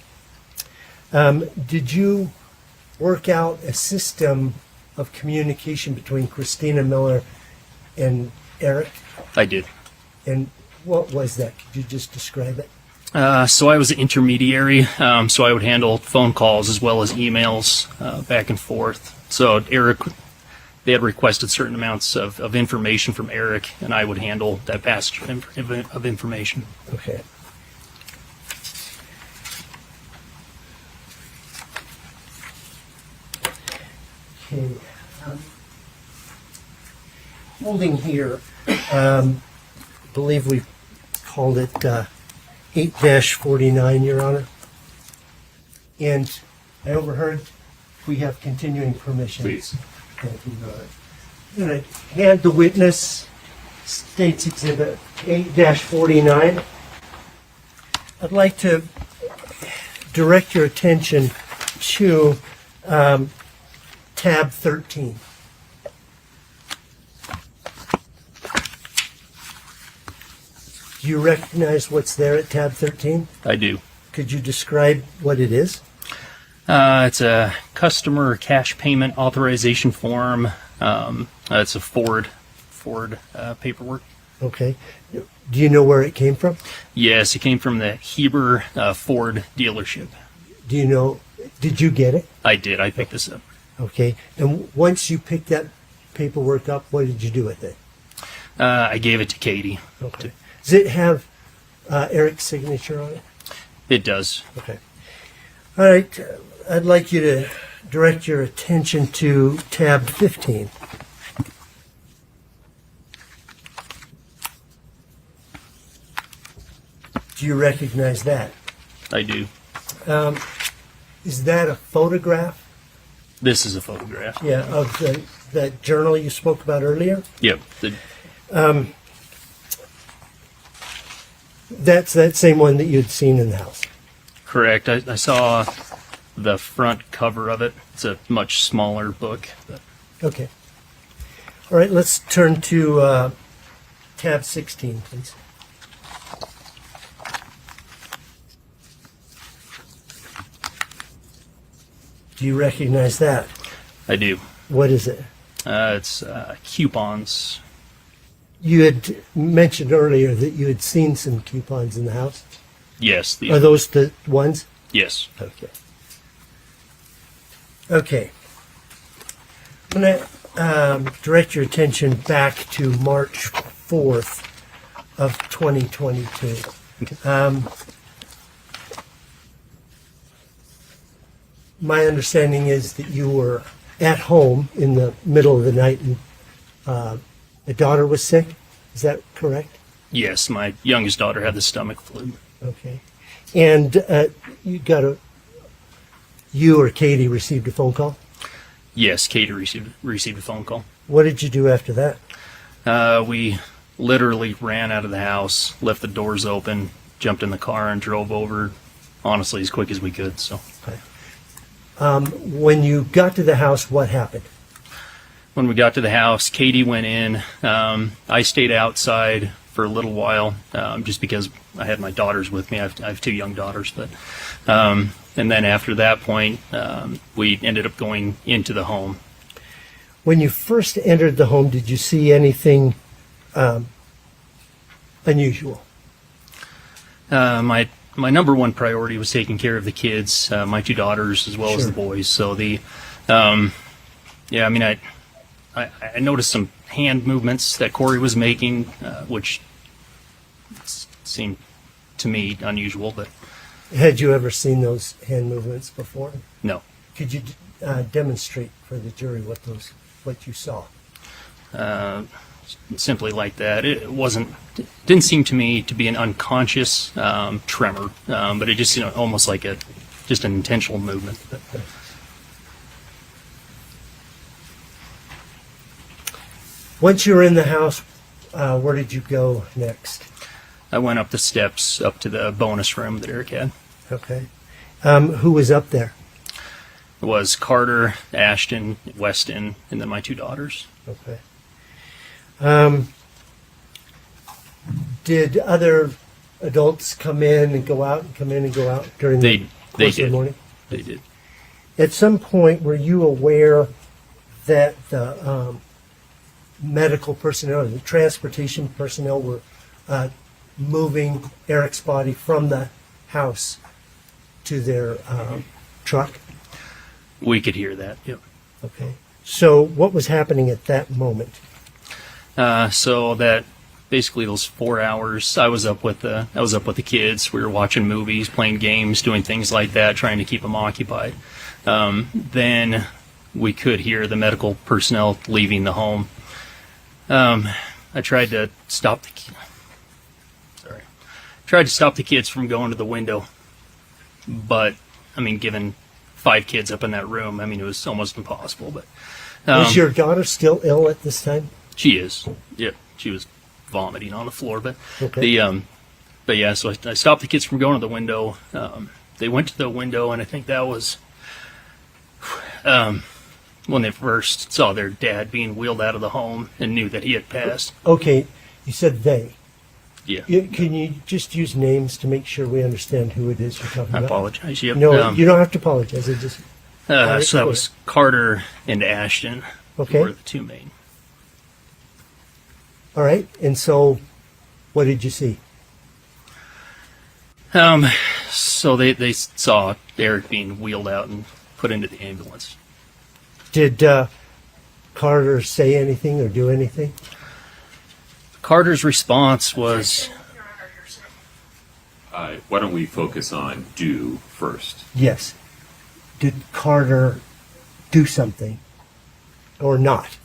Did you work out a system of communication between Christina Miller and Eric? I did. And what was that? Could you just describe it? So I was an intermediary, so I would handle phone calls as well as emails back and forth. So Eric, they had requested certain amounts of information from Eric, and I would handle that passage of information. Okay. Okay. Holding here, believe we called it 8-49, Your Honor. And I overheard we have continuing permission. Please. Thank you, Your Honor. I'm going to hand the witness State's Exhibit 8-49. I'd like to direct your attention to tab 13. Do you recognize what's there at tab 13? I do. Could you describe what it is? It's a customer cash payment authorization form. It's a Ford paperwork. Okay. Do you know where it came from? Yes, it came from the Heber Ford dealership. Do you know, did you get it? I did. I picked this up. Okay. And once you picked that paperwork up, what did you do with it? I gave it to Katie. Okay. Does it have Eric's signature on it? It does. Okay. All right. I'd like you to direct your attention to tab 15. Do you recognize that? I do. Is that a photograph? This is a photograph. Yeah, of the journal you spoke about earlier? Yep. That's that same one that you'd seen in the house. Correct. I saw the front cover of it. It's a much smaller book. But. Okay. All right, let's turn to tab 16, please. Do you recognize that? I do. What is it? It's coupons. You had mentioned earlier that you had seen some coupons in the house. Yes. Are those the ones? Yes. Okay. Okay. I'm going to direct your attention back to March 4th of 2022. Okay. My understanding is that you were at home in the middle of the night and a daughter was sick. Is that correct? Yes, my youngest daughter had the stomach flu. Okay. And you or Katie received a phone call? Yes, Katie received a phone call. What did you do after that? We literally ran out of the house, left the doors open, jumped in the car, and drove over, honestly, as quick as we could. So, okay. When you got to the house, what happened? When we got to the house, Katie went in. I stayed outside for a little while, just because I had my daughters with me. I have two young daughters, but and then after that point, we ended up going into the home. When you first entered the home, did you see anything unusual? My number one priority was taking care of the kids, my two daughters as well as the boys. So I noticed some hand movements that Kouri was making, which seemed to me unusual. But had you ever seen those hand movements before? No. Could you demonstrate for the jury what you saw? Simply like that. It didn't seem to me to be an unconscious tremor, but it just almost like just an intentional movement. Once you were in the house, where did you go next? I went up the steps up to the bonus room that Eric had. Okay. Who was up there? It was Carter, Ashton, Weston, and then my two daughters. Okay. Did other adults come in and go out during the course of the morning? They did. At some point, were you aware that the medical personnel, the transportation personnel were moving Eric's body from the house to their truck? We could hear that, yep. Okay. So what was happening at that moment? So that basically those 4 hours, I was up with the kids. We were watching movies, playing games, doing things like that, trying to keep them occupied. Then we could hear the medical personnel leaving the home. I tried to stop the kids from going to the window, but I mean, given 5 kids up in that room, I mean, it was almost impossible. But was your daughter still ill at this time? She is. Yep, she was vomiting on the floor. But okay. But yeah, so I stopped the kids from going to the window. They went to the window, and I think that was when they first saw their dad being wheeled out of the home and knew that he had passed. Okay, you said they. Yeah. Can you just use names to make sure we understand who it is you're talking about? I apologize. Yep. No, you don't have to apologize. So that was Carter and Ashton. Okay. Who were the two main. All right. And so, what did you see? So they saw Eric being wheeled out and put into the ambulance. Did Carter say anything or do anything? Carter's response was... Why don't we focus on do first? Yes. Did Carter do something or not?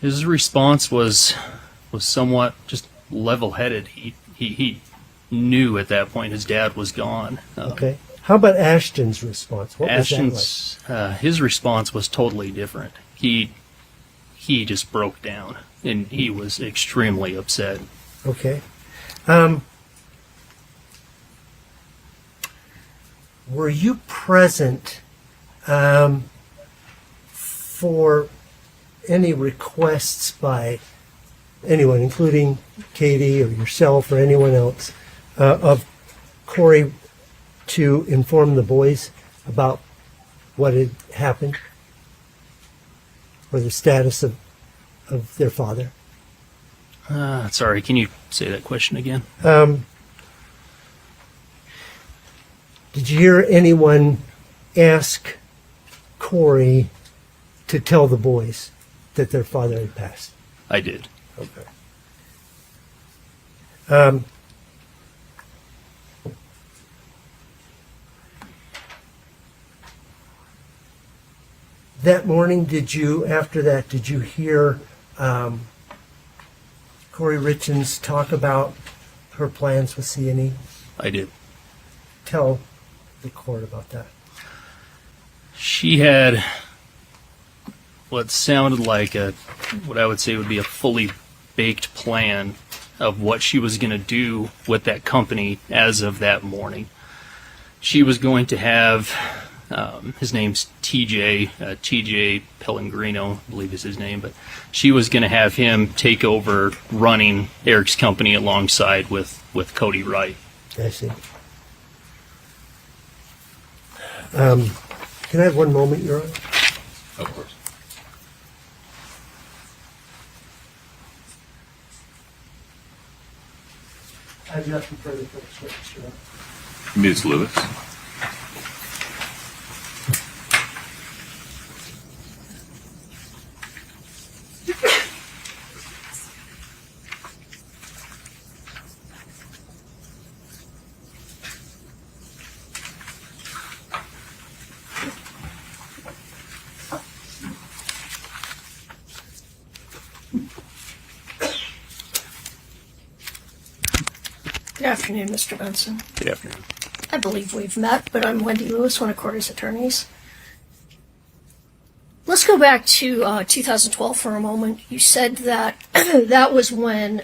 His response was somewhat just level-headed. He knew at that point his dad was gone. Okay. How about Ashton's response? What was that like? His response was totally different. He just broke down, and he was extremely upset. Okay. Were you present for any requests by anyone, including Katie or yourself or anyone else, of Kouri to inform the boys about what had happened or the status of their father? Sorry, can you say that question again? Did you hear anyone ask Kouri to tell the boys that their father had passed? I did. Okay. That morning, after that, did you hear Kouri Kouri Richins talk about her plans with C&E? I did. Tell the court about that. She had what sounded like what I would say would be a fully baked plan of what she was going to do with that company as of that morning. She was going to have, his name's TJ Pellegrino, I believe is his name, but she was going to have him take over running Eric's company alongside with Cody Wright. I see. Can I have one moment, Your Honor? Of course. I have nothing further for this witness, Your Honor. Ms. Lewis. Good afternoon, Mr. Benson. Good afternoon. I believe we've met, but I'm Wendy Lewis, one of Kouri's attorneys. Let's go back to 2012 for a moment. You said that that was when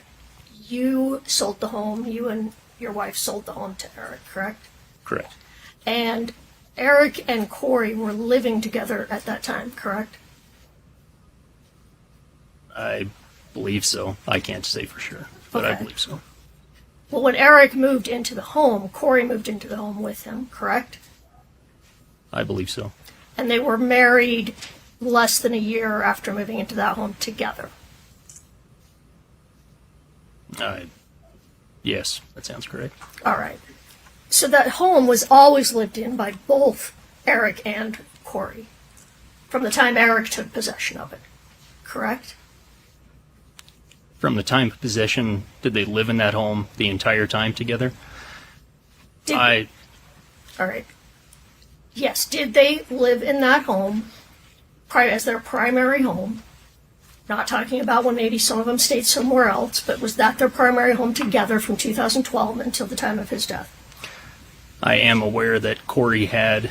you sold the home, you and your wife sold the home to Eric, correct? Correct. And Eric and Kouri were living together at that time, correct? I believe so. I can't say for sure, but I Okay. believe so. Well, when Eric moved into the home, Kouri moved into the home with him, correct? I believe so. And they were married less than a year after moving into that home together. Yes, that sounds correct. All right. So that home was always lived in by both Eric and Kouri from the time Eric took possession of it, correct? From the time of possession, did they live in that home the entire time together? All right. Yes, did they live in that home as their primary home? Not talking about when maybe some of them stayed somewhere else, but was that their primary home together from 2012 until the time of his death? I am aware that Kouri had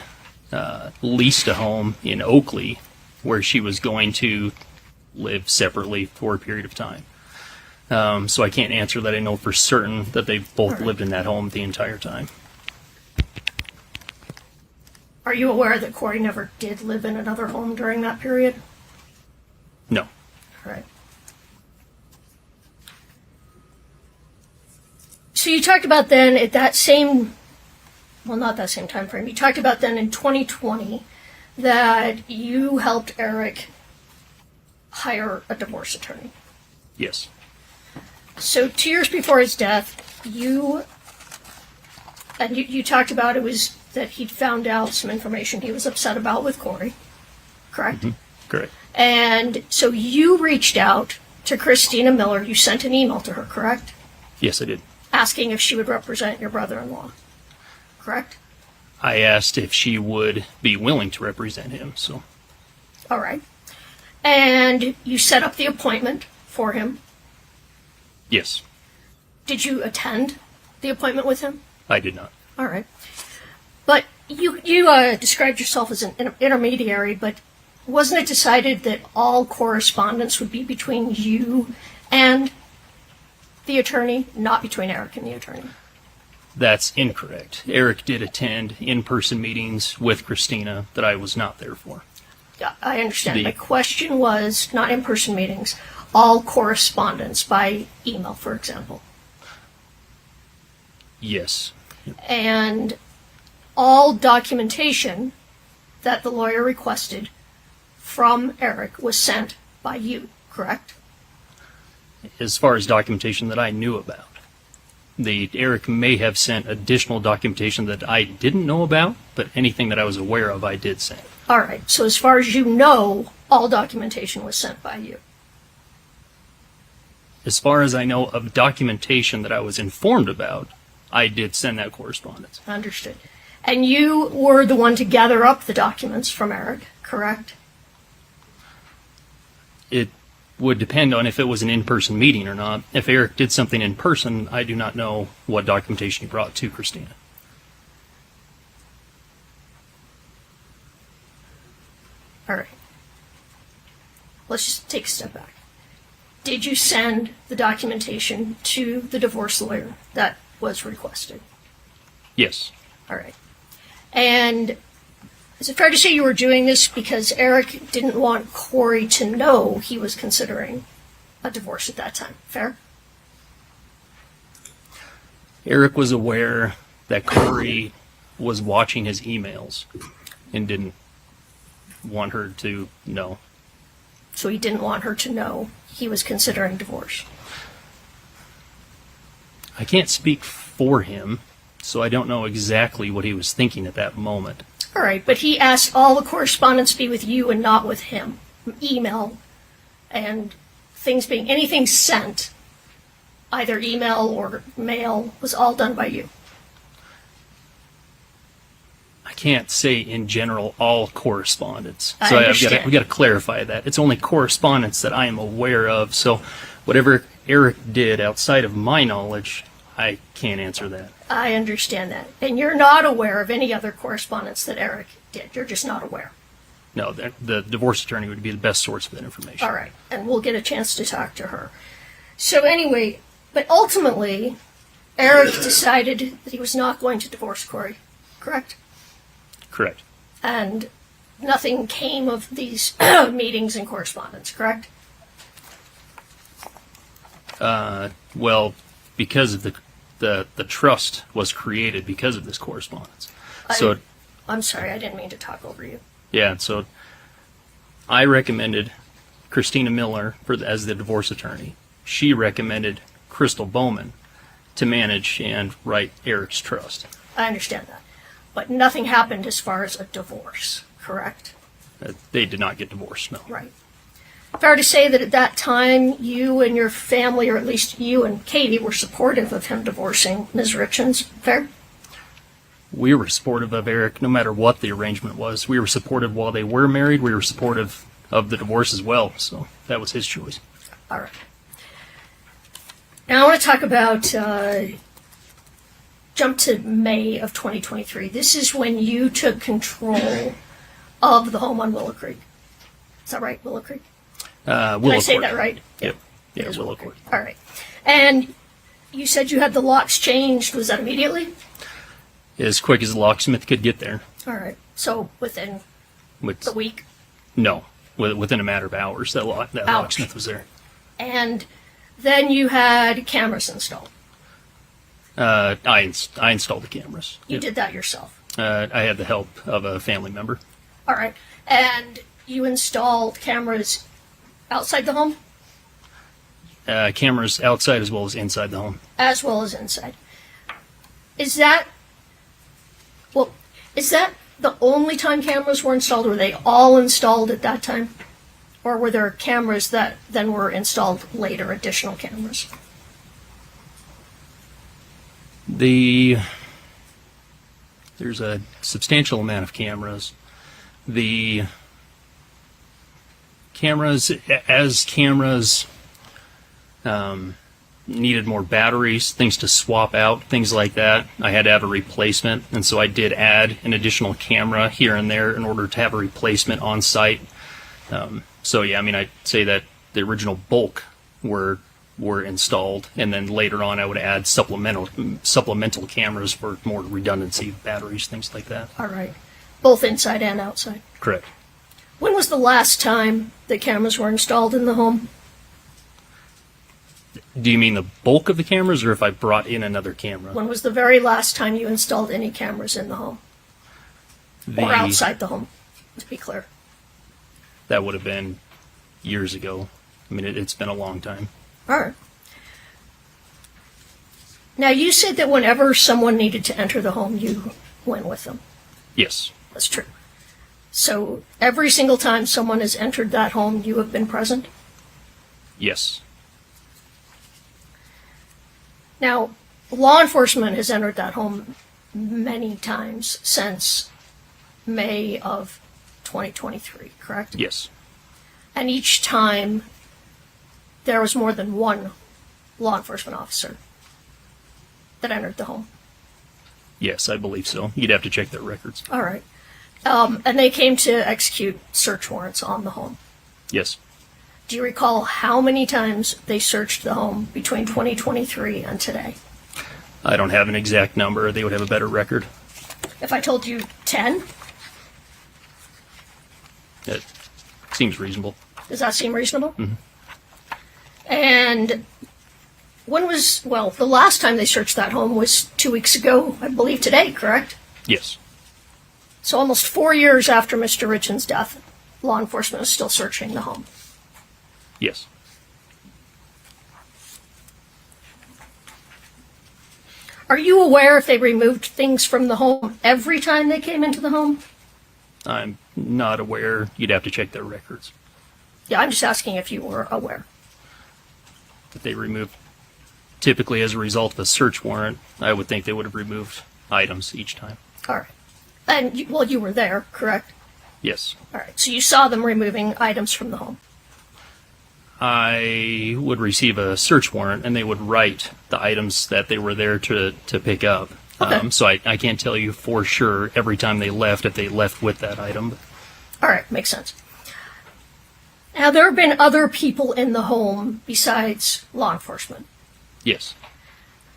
leased a home in Oakley where she was going to live separately for a period of time. So I can't answer that. I know for certain that they both lived in that home the entire time. Are you aware that Kouri never did live in another home during that period? No. All right. So you talked about then at that same, well, not that same time frame, you talked about then in 2020 that you helped Eric hire a divorce attorney. Yes. So 2 years before his death, you talked about it was that he'd found out some information he was upset about with Kouri, correct? Mm-hmm. Correct. And so you reached out to Christina Miller. You sent an email to her, correct? Yes, I did. Asking if she would represent your brother-in-law, correct? I asked if she would be willing to represent him, so. All right. And you set up the appointment for him. Yes, Did you attend the appointment with him? I did not. All right. But you described yourself as an intermediary, but wasn't it decided that all correspondence would be between you and the attorney, not between Eric and the attorney? That's incorrect. Eric did attend in-person meetings with Christina that I was not there for. Yeah, I understand. My question was not in-person meetings, all correspondence by email, for example. Yes. And all documentation that the lawyer requested from Eric was sent by you, correct? As far as documentation that I knew about. Eric may have sent additional documentation that I didn't know about, but anything that I was aware of, I did send. All right. So as far as you know, all documentation was sent by you. As far as I know of documentation that I was informed about, I did send that correspondence. Understood. And you were the one to gather up the documents from Eric, correct? would depend on if it was an in-person meeting or not. If Eric did something in person, I do not know what documentation he brought to Christina. All right. Let's just take a step back. Did you send the documentation to the divorce lawyer that was requested? Yes. All right. And is it fair to say you were doing this because Eric didn't want Kouri to know he was considering a divorce at that time? Fair? Eric was aware that Kouri was watching his emails and didn't want her to know. So he didn't want her to know he was considering divorce. I can't speak for him, so I don't know exactly what he was thinking at that moment. All right, but he asked all the correspondence be with you and not with him. Email and things being, anything sent, either email or mail, was all done by you. I can't say in general all correspondence. I So understand. we got to clarify that. It's only correspondence that I am aware of. So whatever Eric did outside of my knowledge, I can't answer that. I understand that. And you're not aware of any other correspondence that Eric did. You're just not aware. No, the divorce attorney would be the best source for that information. All right. And we'll get a chance to talk to her. So anyway, but ultimately, Eric decided that he was not going to divorce Kouri, correct? Correct. And nothing came of these meetings and correspondence, correct? Well, because of the trust was created because of this correspondence. I'm sorry, I didn't mean to talk over you. Yeah, so I recommended Christina Miller as the divorce attorney. She recommended Crystal Bowman to manage and write Eric's trust. I understand that. But nothing happened as far as a divorce, correct? They did not get divorced, no. Right. Fair to say that at that time, you and your family, or at least you and Katie, were supportive of him divorcing Ms. Richins. Fair? We were supportive of Eric no matter what the arrangement was. We were supportive while they were married. We were supportive of the divorce as well. So that was his choice. All right. Now I want to talk about, jump to May of 2023. This is when you took control of the home on Willow Creek. Is that right, Willow Creek? Willow Did I say Court. that right? Yep. Yeah, It is Willow Court. All right. And you said you had the locks changed. Was that immediately? As quick as the locksmith could get there. All right. So within With, the week? No, within a matter of hours, that locksmith was there. And then you had cameras installed. I installed the cameras. You did that yourself. I had the help of a family member. All right. And you installed cameras outside the home Cameras outside as well as inside the home. as well as inside. Is that the only time cameras were installed? Were they all installed at that time? Or were there cameras that then were installed later, additional cameras? There's a substantial amount of cameras. The cameras, as cameras needed more batteries, things to swap out, things like that, I had to have a replacement, and so I did add an additional camera here and there in order to have a replacement on site. So yeah, I mean, I'd say that the original bulk were installed, and then later on I would add supplemental cameras for more redundancy, batteries, things like that. All right. Both inside and outside. Correct. When was the last time that cameras were installed in the home? Do you mean the bulk of the cameras, or if I brought in another camera? When was the very last time you installed any cameras in the home? Or outside the home, to be clear. That would have been years ago. I mean, it's been a long time. All right. Now, you said that whenever someone needed to enter the home, you went with them. Yes. That's true. So every single time someone has entered that home, you have been present? Yes. Now, law enforcement has entered that home many times since May of 2023, correct? Yes. And each time there was more than one law enforcement officer that entered the home. Yes, I believe so. You'd have to check their records. All right. And they came to execute search warrants on the home. Yes. Do you recall how many times they searched the home between 2023 and today? I don't have an exact number. They would have a better record. If I told you 10, It seems reasonable. does that seem reasonable? Mm-hmm. And the last time they searched that home was 2 weeks ago, I believe today, correct? Yes. So almost 4 years after Mr. Richins' death, law enforcement is still searching the home. Yes. Are you aware if they removed things from the home every time they came into the home? I'm not aware. You'd have to check their records. Yeah, I'm just asking if you were aware. That they removed, typically as a result of a search warrant, I would think they would have removed items each time. All right. And, you were there, correct? Yes. All right. So you saw them removing items from the home. I would receive a search warrant, and they would write the items that they were there to pick up. Okay. So I can't tell you for sure every time they left if they left with that item. All right. Makes sense. Now, there have been other people in the home besides law enforcement. Yes.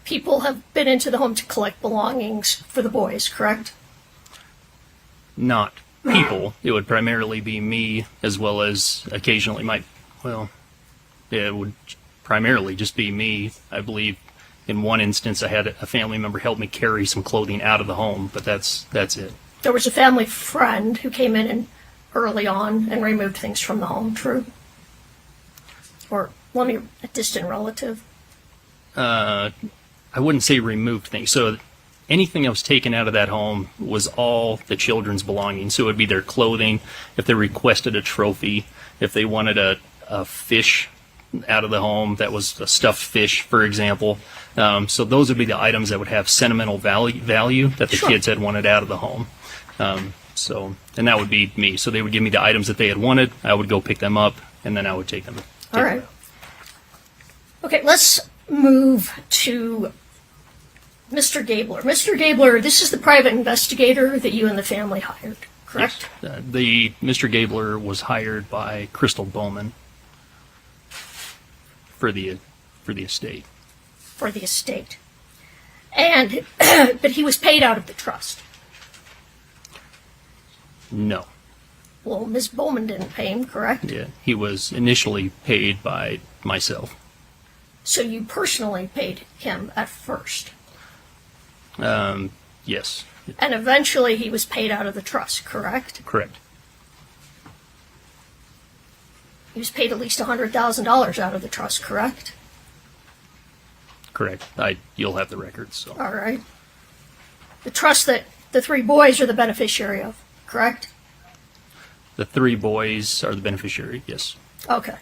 People have been into the home to collect belongings for the boys, correct? Not people. It would primarily be me, as well as occasionally it would primarily just be me. I believe in one instance I had a family member help me carry some clothing out of the home, but that's it. There was a family friend who came in and early on and removed things from the home, true? Or a distant relative? I wouldn't say removed things. So anything that was taken out of that home was all the children's belongings. So it would be their clothing, if they requested a trophy, if they wanted a fish out of the home that was a stuffed fish, for example. So those would be the items that would have sentimental value that the kids had wanted out of the home. And that would be me. So they would give me the items that they had wanted. I would go pick them up, and then I would take them. All right. Okay, let's move to Mr. Gabler. Mr. Gabler, this is the private investigator that you and the family hired, correct? Yes. Mr. Gabler was hired by Crystal Bowman for the estate. For the estate. And, but he was paid out of the trust. No. Well, Ms. Bowman didn't pay him, correct? Yeah, he was initially paid by myself. So you personally paid him at first? Yes. And eventually he was paid out of the trust, correct? Correct. He was paid at least $100,000 out of the trust, correct? Correct. You'll have the records. So. All right. The trust that the three boys are the beneficiary of, correct? The three boys are the beneficiary, yes. Okay.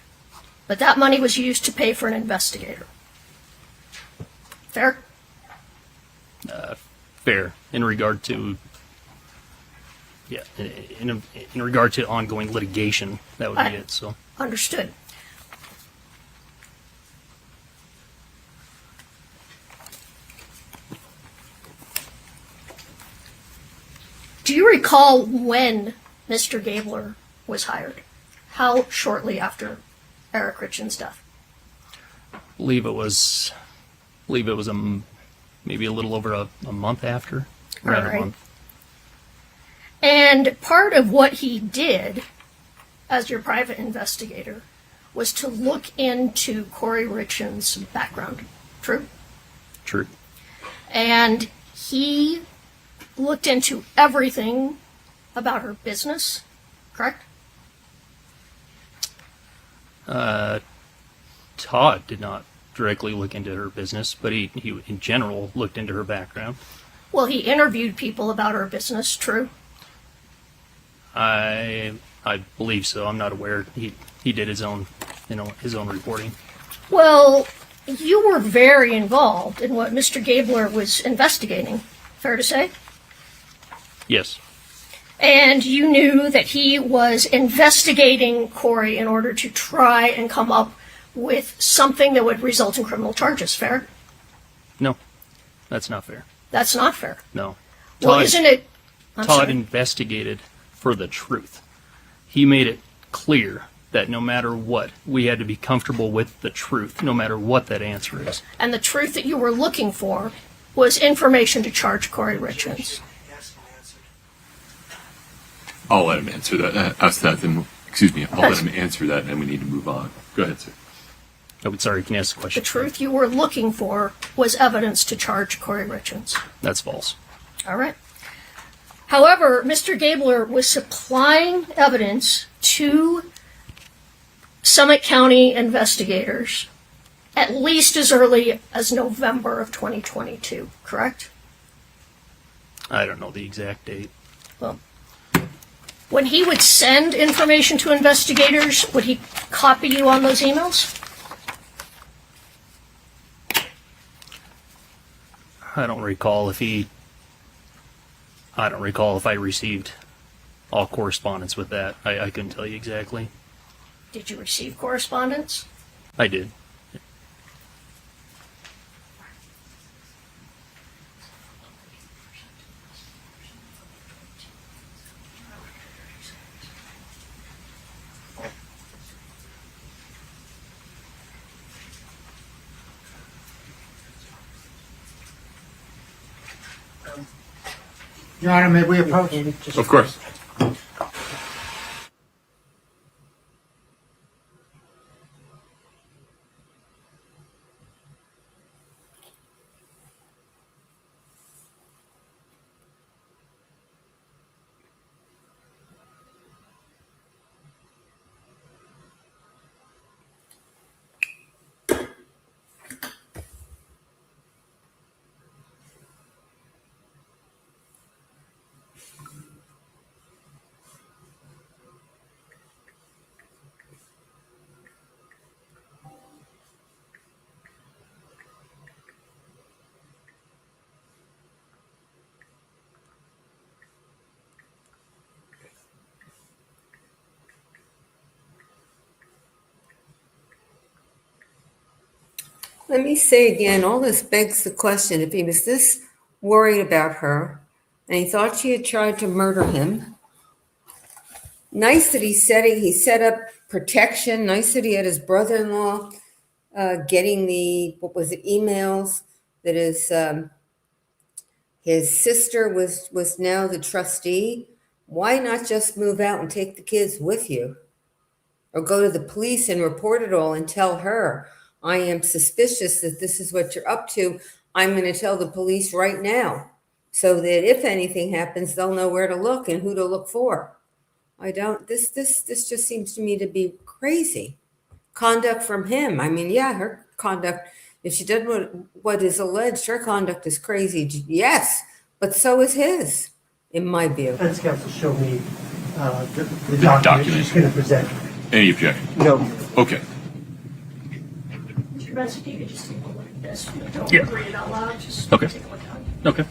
But that money was used to pay for an investigator. Fair? Fair. In regard to, in regard to ongoing litigation, that would be it. So. Understood. Do you recall when Mr. Gabler was hired? How shortly after Eric Richins' death? I believe it was maybe a little over a month after. Around All right. a month. And part of what he did as your private investigator was to look into Kouri Richins' background. True? True. And he looked into everything about her business, correct? Todd did not directly look into her business, but he in general looked into her background. Well, he interviewed people about her business, true? I believe so. I'm not aware. He did his own reporting. Well, you were very involved in what Mr. Gabler was investigating, fair to say? Yes. And you knew that he was investigating Kouri in order to try and come up with something that would result in criminal charges. Fair? No, that's not fair. That's not fair. No. Well, isn't it? Todd investigated for the truth. He made it clear that no matter what, we had to be comfortable with the truth, no matter what that answer is. And the truth that you were looking for was information to charge Kouri Richins. I'll let him answer that. Ask that, then. Excuse me. I'll let him answer that, and then we need to move on. Go ahead, sir. Oh, sorry. Can you ask the question? The truth you were looking for was evidence to charge Kouri Richins. That's false. All right. However, Mr. Gabler was supplying evidence to Summit County investigators at least as early as November of 2022, correct? I don't know the exact date. Well, when he would send information to investigators, would he copy you on those emails? I don't recall if I received all correspondence with that. I couldn't tell you exactly. Did you receive correspondence? I did. Your Honor, may we approach? Of course. Let me say again, all this begs the question, if he was this worried about her and he thought she had tried to murder him, nice that he set up protection, nice that he had his brother-in-law getting the, emails that his sister was now the trustee. Why not just move out and take the kids with you? Or go to the police and report it all and tell her, I am suspicious that this is what you're up to. I'm going to tell the police right now so that if anything happens, they'll know where to look and who to look for. This just seems to me to be crazy conduct from him. I mean, yeah, her conduct, if she did what is alleged, her conduct is crazy. Yes, but so is his, in my view. Defense counsel show me the document she's going to present. Any objection? No. Okay. Mr. Benson, if you could just take a look at this. Don't Yeah. read it out loud. Just Okay. take a look at it. Okay.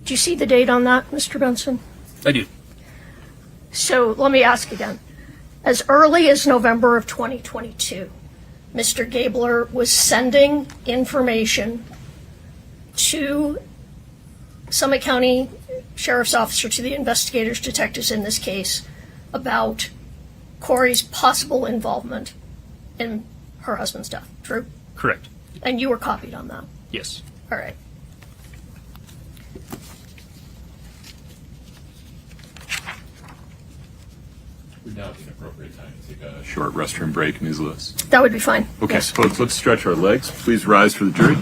Do you see the date on that, Mr. Benson? I do. So let me ask again. As early as November of 2022, Mr. Gabler was sending information to Summit County Sheriff's Officer, to the investigators, detectives in this case, about Kouri's possible involvement in her husband's death. True? Correct. And you were copied on that. Yes. All right. Would now be an appropriate time to take a short restroom break, Ms. Lewis. That would be fine. Okay, Yes. folks, let's stretch our legs. Please rise for the jury.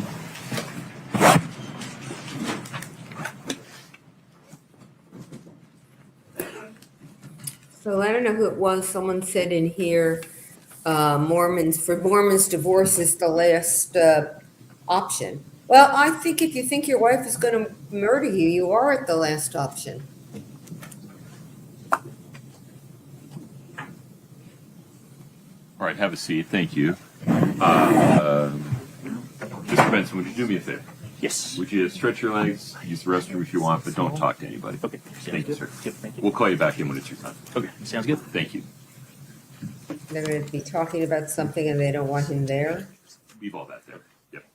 So I don't know who it was. Someone said in here, Mormons divorce is the last option. Well, I think if you think your wife is going to murder you, you are at the last option. All right, have a seat. Thank you. Mr. Benson, would you do me a favor? Yes. Would you stretch your legs, use the restroom if you want, but don't talk to anybody. Okay. Thank you, sir. Yep, thank you. We'll call you back in when it's your time. Okay, sounds good. Thank you. They're going to be talking about something and they don't want him there. Leave all that there. Yep.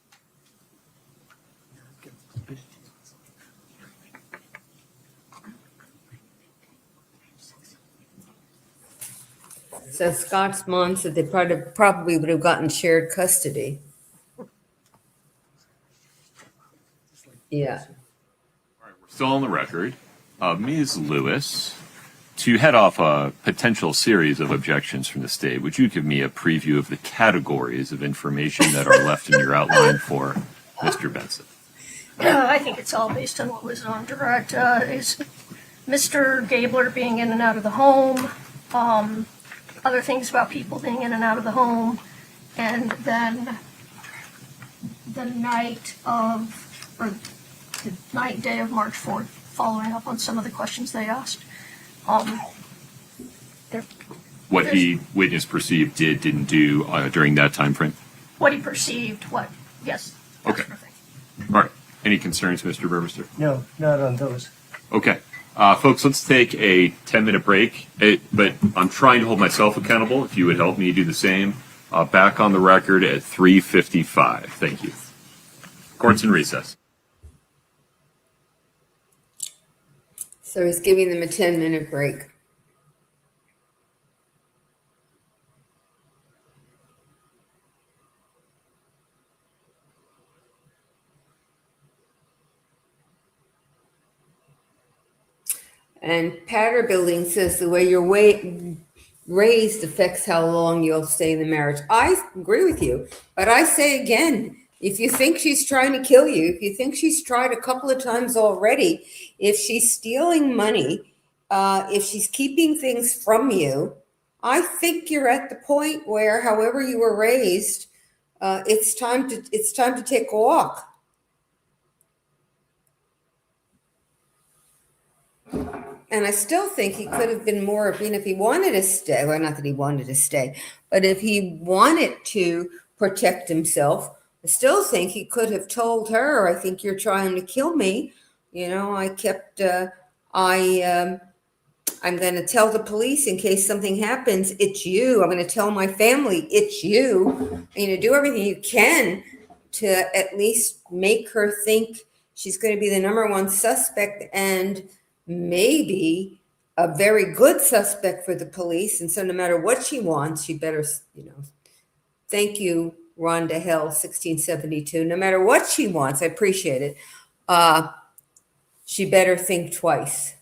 So Scott's mom said they probably would have gotten shared custody. Yeah. We're still on the record. Ms. Lewis, to head off a potential series of objections from the state, would you give me a preview of the categories of information that are left in your outline for Mr. Benson? I think it's all based on what was on direct. Is Mr. Gabler being in and out of the home, other things about people being in and out of the home, and then the night day of March 4th, following up on some of the questions they asked. What he witness perceived didn't do during that time frame? What he perceived, yes. Okay. Sort of thing. All right. Any concerns, Mr. Burmester? No, not on those. Okay. Folks, let's take a 10-minute break. But I'm trying to hold myself accountable. If you would help me do the same. Back on the record at 3:55. Thank you. Court's in recess. So he's giving them a 10-minute break. And Patter Building says the way you're raised affects how long you'll stay in the marriage. I agree with you, but I say again, if you think she's trying to kill you, if you think she's tried a couple of times already, if she's stealing money, if she's keeping things from you, I think you're at the point where, however you were raised, it's time to take a walk. And I still think he could have been more, if he wanted to stay, well, not that he wanted to stay, but if he wanted to protect himself, I still think he could have told her, I think you're trying to kill me. You know, I'm going to tell the police in case something happens, it's you. I'm going to tell my family, it's you. Do everything you can to at least make her think she's going to be the number one suspect and maybe a very good suspect for the police. And so no matter what she wants, she better, thank you, Rhonda Hill, 1672. No matter what she wants, I appreciate it. She better think twice.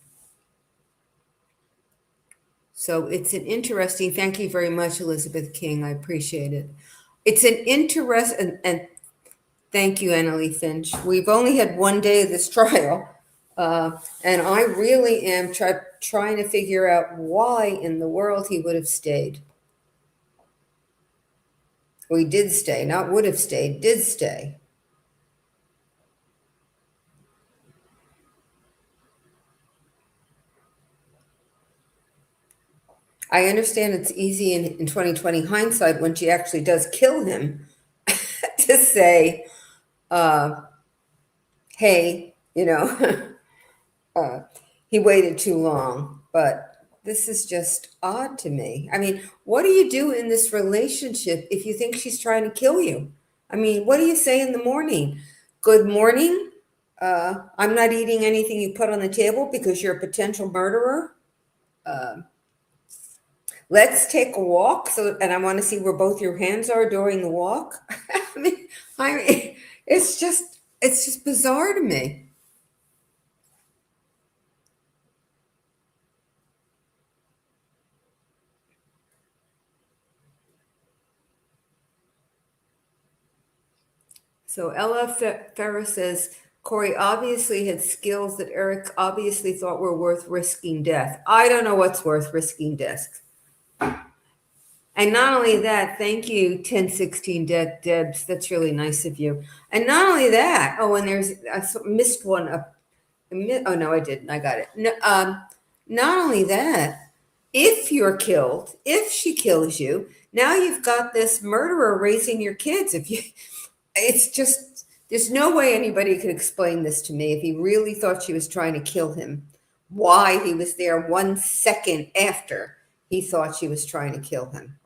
So it's an interesting, thank you very much, Elizabeth King. I appreciate it. It's an interesting, and thank you, Annalie Finch. We've only had one day of this trial. And I really am trying to figure out why in the world he would have stayed. Well, he did stay, not would have stayed, did stay. I understand it's easy in 2020 hindsight when she actually does kill him to say, hey, he waited too long, but this is just odd to me. What do you do in this relationship if you think she's trying to kill you? What do you say in the morning? Good morning. I'm not eating anything you put on the table because you're a potential murderer. Let's take a walk. And I want to see where both your hands are during the walk. It's just bizarre to me. So Ella Ferrer says, Kouri obviously had skills that Eric obviously thought were worth risking death. I don't know what's worth risking death. And not only that, thank you, 1016 Debs. That's really nice of you. And not only that, and I missed one. Oh, no, I didn't. I got it. No, not only that, if you're killed, if she kills you, now you've got this murderer raising your kids. It's just, there's no way anybody could explain this to me if he really thought she was trying to kill him, why he was there 1 second after he thought she was trying to kill him.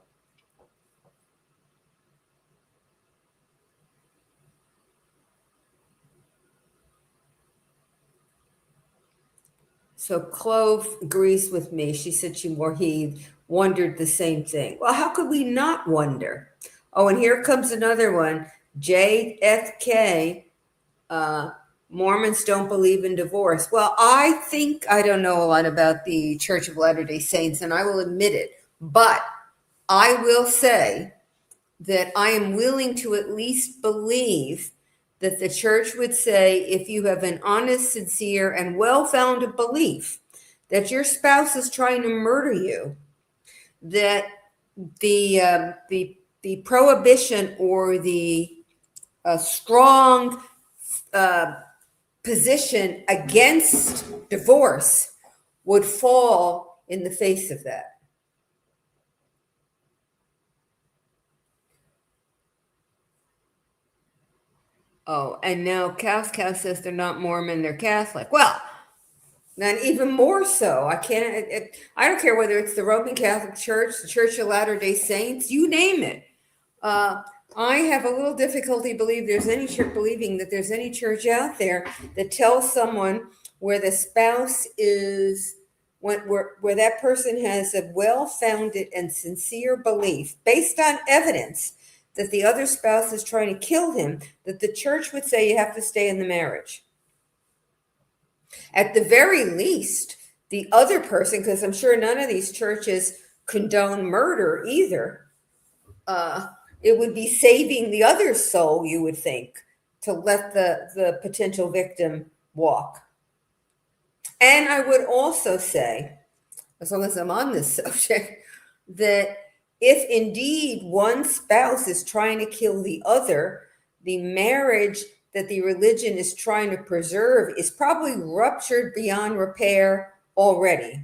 So Clove agrees with me. She said he wondered the same thing. Well, how could we not wonder? Oh, and here comes another one. JFK, Mormons don't believe in divorce. Well, I think I don't know a lot about the Church of Latter-day Saints, and I will admit it. But I will say that I am willing to at least believe that the church would say, if you have an honest, sincere, and well-founded belief that your spouse is trying to murder you, that the prohibition or the strong position against divorce would fall in the face of that. Oh, and now Cow says they're not Mormon, they're Catholic. Well, then even more so. I don't care whether it's the Roman Catholic Church, the Church of Latter-day Saints, you name it. I have a little difficulty believing that there's any church out there that tells someone where the spouse is, where that person has a well-founded and sincere belief based on evidence that the other spouse is trying to kill him, that the church would say you have to stay in the marriage. At the very least, the other person, because I'm sure none of these churches condone murder either, it would be saving the other soul, you would think, to let the potential victim walk. And I would also say, as long as I'm on this subject, that if indeed one spouse is trying to kill the other, the marriage that the religion is trying to preserve is probably ruptured beyond repair already.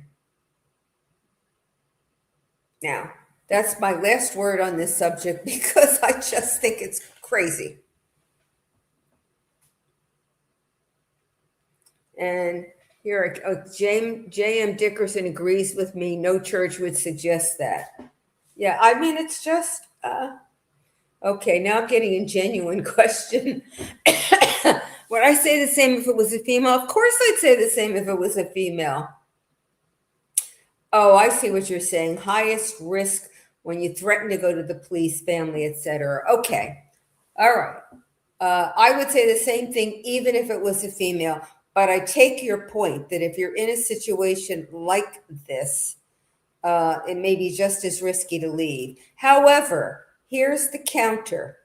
Now, that's my last word on this subject because I just think it's crazy. And here, J.M. Dickerson agrees with me. No church would suggest that. Yeah, I mean, it's just, okay, now I'm getting a genuine question. Would I say the same if it was a female? Of course I'd say the same if it was a female. Oh, I see what you're saying. Highest risk when you threaten to go to the police, family, etc. Okay, all right. I would say the same thing even if it was a female. But I take your point that if you're in a situation like this, it may be just as risky to leave. However, here's the counter.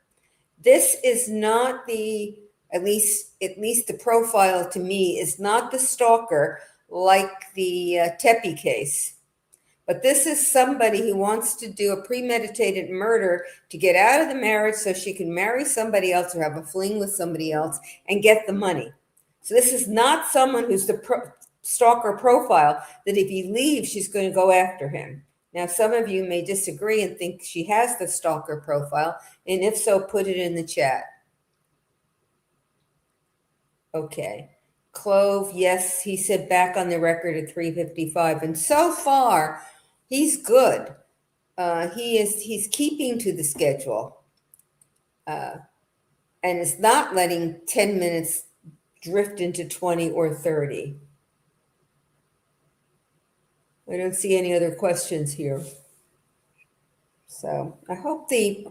This is not at least the profile to me is not the stalker like the Tepe case. But this is somebody who wants to do a premeditated murder to get out of the marriage so she can marry somebody else or have a fling with somebody else and get the money. So this is not someone who's the stalker profile that if he leaves, she's going to go after him. Now, some of you may disagree and think she has the stalker profile. And if so, put it in the chat. Okay. Clove, yes, he said back on the record at 3:55. And so far, he's good. He's keeping to the schedule. And is not letting 10 minutes drift into 20 or 30. I don't see any other questions here. So I hope the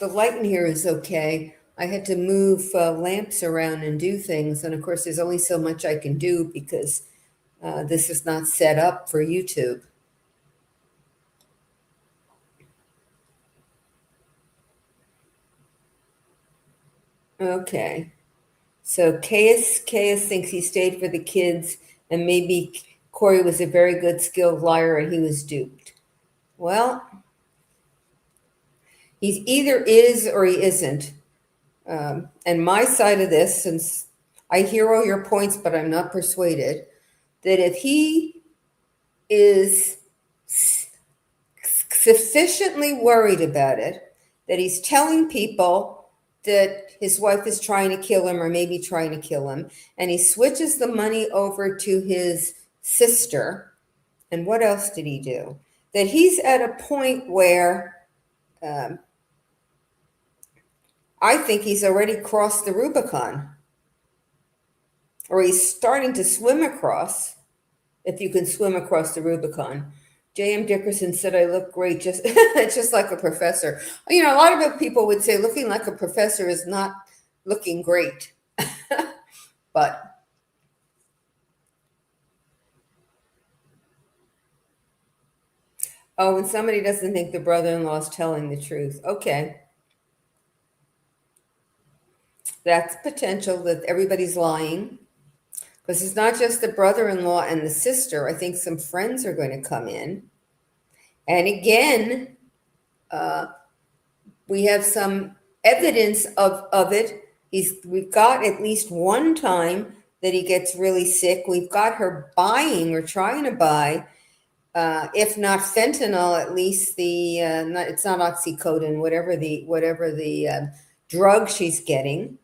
light in here is okay. I had to move lamps around and do things. And of course, there's only so much I can do because this is not set up for YouTube. Okay. So Caius thinks he stayed for the kids and maybe Kouri was a very good skilled liar and he was duped. Well, he's either is or he isn't. And my side of this, since I hear all your points, but I'm not persuaded, that if he is sufficiently worried about it that he's telling people that his wife is trying to kill him or maybe trying to kill him, and he switches the money over to his sister. And what else did he do? That he's at a point where I think he's already crossed the Rubicon, or he's starting to swim across, if you can swim across the Rubicon. J.M. Dickerson said I look great, just like a professor. You know, a lot of people would say looking like a professor is not looking great. But oh, and somebody doesn't think the brother-in-law is telling the truth. Okay. That's potential that everybody's lying. Because it's not just the brother-in-law and the sister. I think some friends are going to come in. And again, we have some evidence of it. We've got at least one time that he gets really sick. We've got her buying or trying to buy, if not fentanyl, at least it's not oxycodone, whatever the drug she's getting.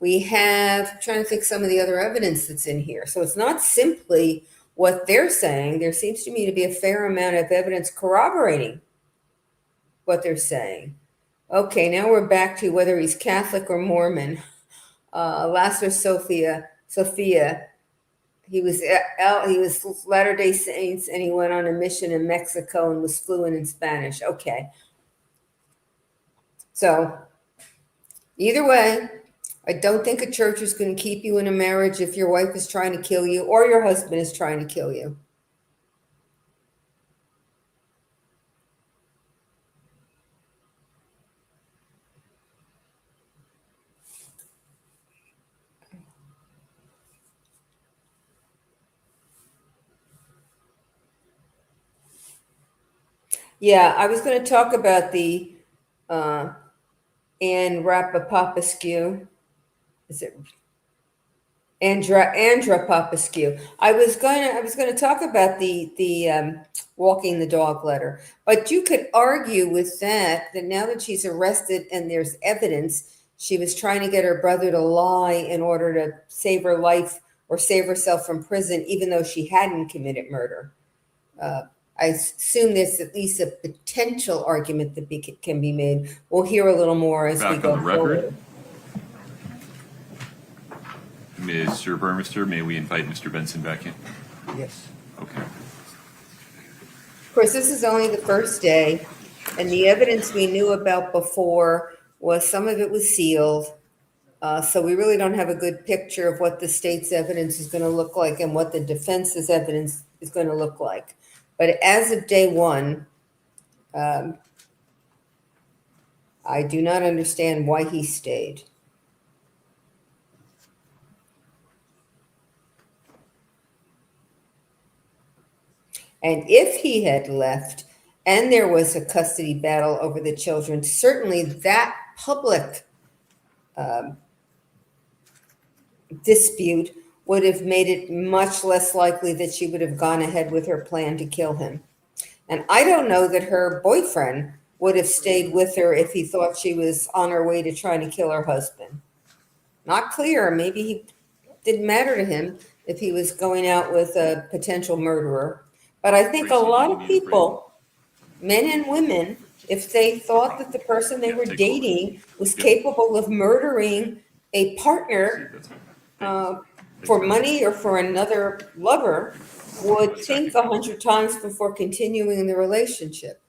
We have, trying to think some of the other evidence that's in here. So it's not simply what they're saying. There seems to me to be a fair amount of evidence corroborating what they're saying. Okay, now we're back to whether he's Catholic or Mormon. Lasser Sophia, he was Latter-day Saints, and he went on a mission in Mexico and was fluent in Spanish. Okay. So either way, I don't think a church is going to keep you in a marriage if your wife is trying to kill you or your husband is trying to kill you. Yeah, I was going to talk about the Anne Rapapopescu. Is it Andra Popescu? I was going to talk about the walking the dog letter, but you could argue with that now that she's arrested and there's evidence, she was trying to get her brother to lie in order to save her life or save herself from prison, even though she hadn't committed murder. I assume there's at least a potential argument that can be made. We'll hear a little more as we go forward. Mr. Burmester, may we invite Mr. Benson back in? Yes. Okay. Of course, this is only the first day, and the evidence we knew about before was some of it was sealed. So we really don't have a good picture of what the state's evidence is going to look like and what the defense's evidence is going to look like. But as of day one, I do not understand why he stayed. And if he had left and there was a custody battle over the children, certainly that public dispute would have made it much less likely that she would have gone ahead with her plan to kill him. And I don't know that her boyfriend would have stayed with her if he thought she was on her way to trying to kill her husband. Not clear. Maybe he didn't matter to him if he was going out with a potential murderer. But I think a lot of people, men and women, if they thought that the person they were dating was capable of murdering a partner for money or for another lover, would think 100 times before continuing the relationship.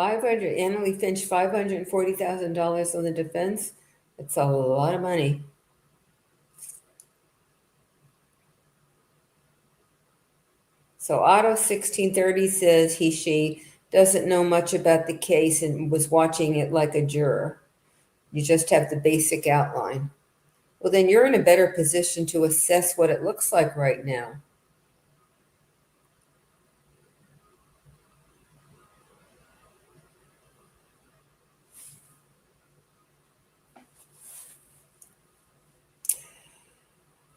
Emily Finch, $540,000 on the defense. It's a lot of money. So Otto 1630 says she doesn't know much about the case and was watching it like a juror. You just have the basic outline. Well, then you're in a better position to assess what it looks like right now.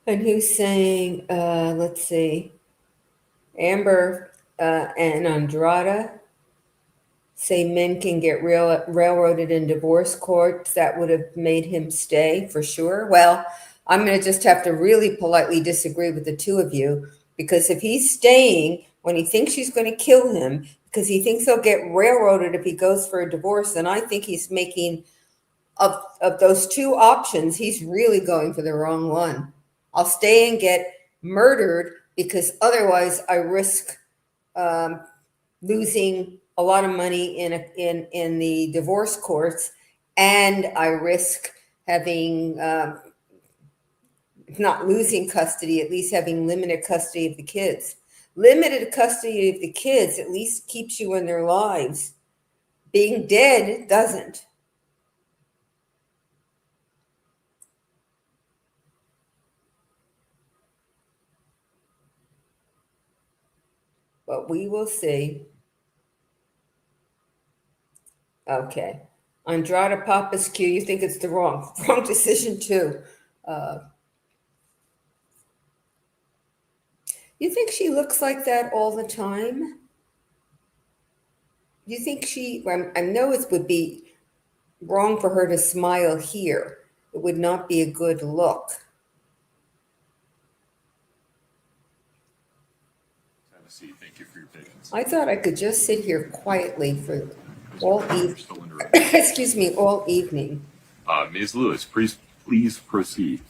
And who's saying, let's see, Amber and Andrada say men can get railroaded in divorce courts. That would have made him stay for sure. Well, I'm going to just have to really politely disagree with the two of you, because if he's staying when he thinks she's going to kill him because he thinks he'll get railroaded if he goes for a divorce, then I think he's making, of those two options, he's really going for the wrong one. I'll stay and get murdered because otherwise I risk losing a lot of money in the divorce courts, and I risk having not losing custody, at least having limited custody of the kids. Limited custody of the kids at least keeps you in their lives. Being dead doesn't. But we will see. Okay. Andrada Popescu, you think it's the wrong decision too. You think she looks like that all the time? You think I know it would be wrong for her to smile here. It would not be a good look. Have a seat. Thank you for your patience. I thought I could just sit here quietly for all evening. Excuse me, all evening. Ms. Lewis, please proceed.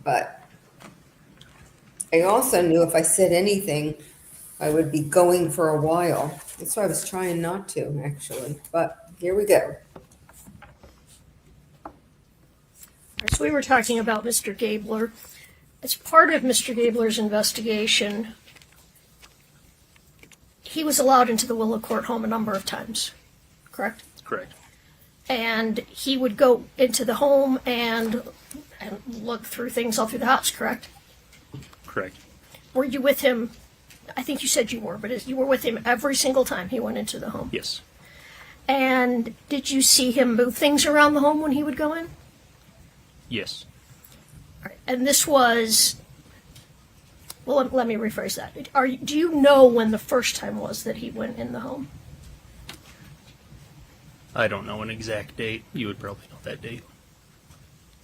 But I also knew if I said anything, I would be going for a while. That's why I was trying not to, actually. But here we go. So we were talking about Mr. Gabler. As part of Mr. Gabler's investigation, he was allowed into the Willow Court home a number of times, correct? Correct. And he would go into the home and look through things all through the house, correct? Correct. Were you with him? I think you said you were, but you were with him every single time he went into the home? Yes. And did you see him move things around the home when he would go in? Yes. All right. And this was, well, let me rephrase that. Do you know when the first time was that he went in the home? I don't know an exact date. You would probably know that date.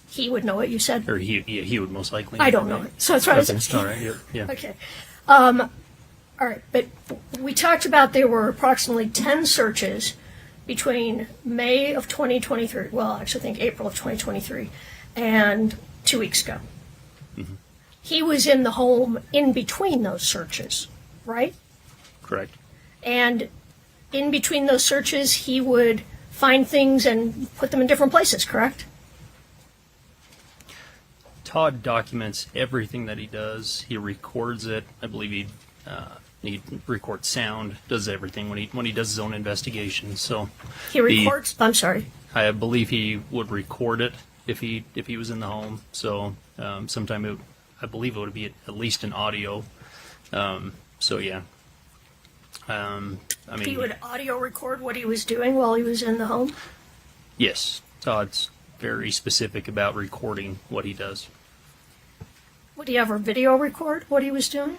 He would know what you said? Or he would most likely know. I don't know it. So that's right. All right, yeah. Okay. All right, but we talked about there were approximately 10 searches between May of 2023, well, actually I think April of 2023, and 2 weeks ago. Mm-hmm. He was in the home in between those searches, right? Correct. And in between those searches, he would find things and put them in different places, correct? Todd documents everything that he does. He records it. I believe he records sound, does everything when he does his own investigation. So he records. I'm sorry. I believe he would record it if he was in the home. So sometime I believe it would be at least an audio. So yeah. I mean, he would audio record what he was doing while he was in the home? Yes. Todd's very specific about recording what he does. Would he ever video record what he was doing?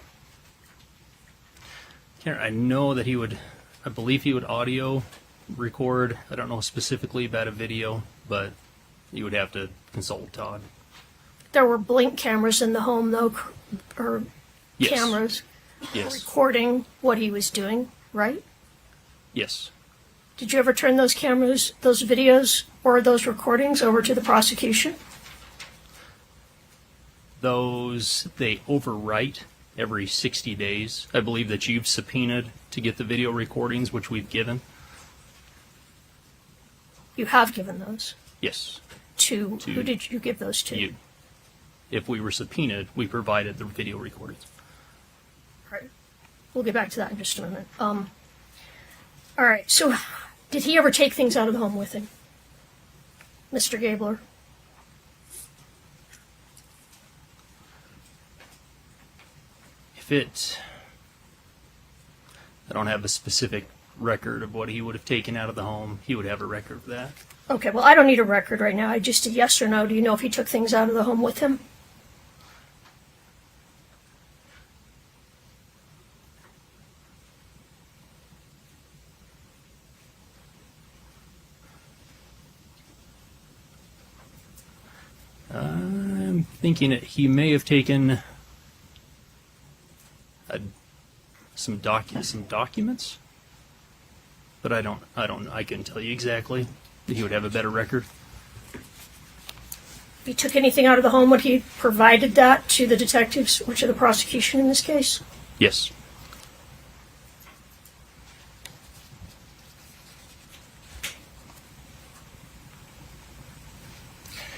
I know that I believe he would audio record. I don't know specifically about a video, but you would have to consult Todd. There were blink cameras in the home, though, or yes. Cameras yes. recording what he was doing, right? Yes. Did you ever turn those cameras, those videos, or those recordings over to the prosecution? They overwrite every 60 days. I believe that you've subpoenaed to get the video recordings, which we've given. You have given those? Yes. To who did you give those to? You. If we were subpoenaed, we provided the video recordings. All right. We'll get back to that in just a minute. All right. So, did he ever take things out of the home with him, Mr. Gabler? I don't have a specific record of what he would have taken out of the home. He would have a record of that. Okay, well, I don't need a record right now. I just a yes or no. Do you know if he took things out of the home with him? I'm thinking that he may have taken some documents, but I don't. I couldn't tell you exactly. He would have a better record. If he took anything out of the home, would he provided that to the detectives or to the prosecution in this case? Yes.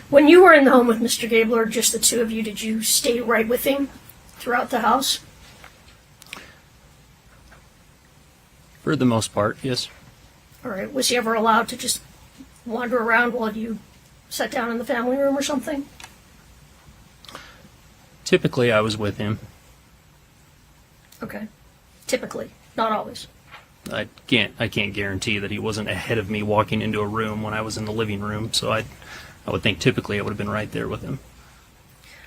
When you were in the home with Mr. Gabler, just the two of you, did you stay right with him throughout the house? For the most part, yes. All right. Was he ever allowed to just wander around while you sat down in the family room or something? Typically, I was with him. Okay. Typically, not always. I can't guarantee that he wasn't ahead of me walking into a room when I was in the living room, so I would think typically I would have been right there with him.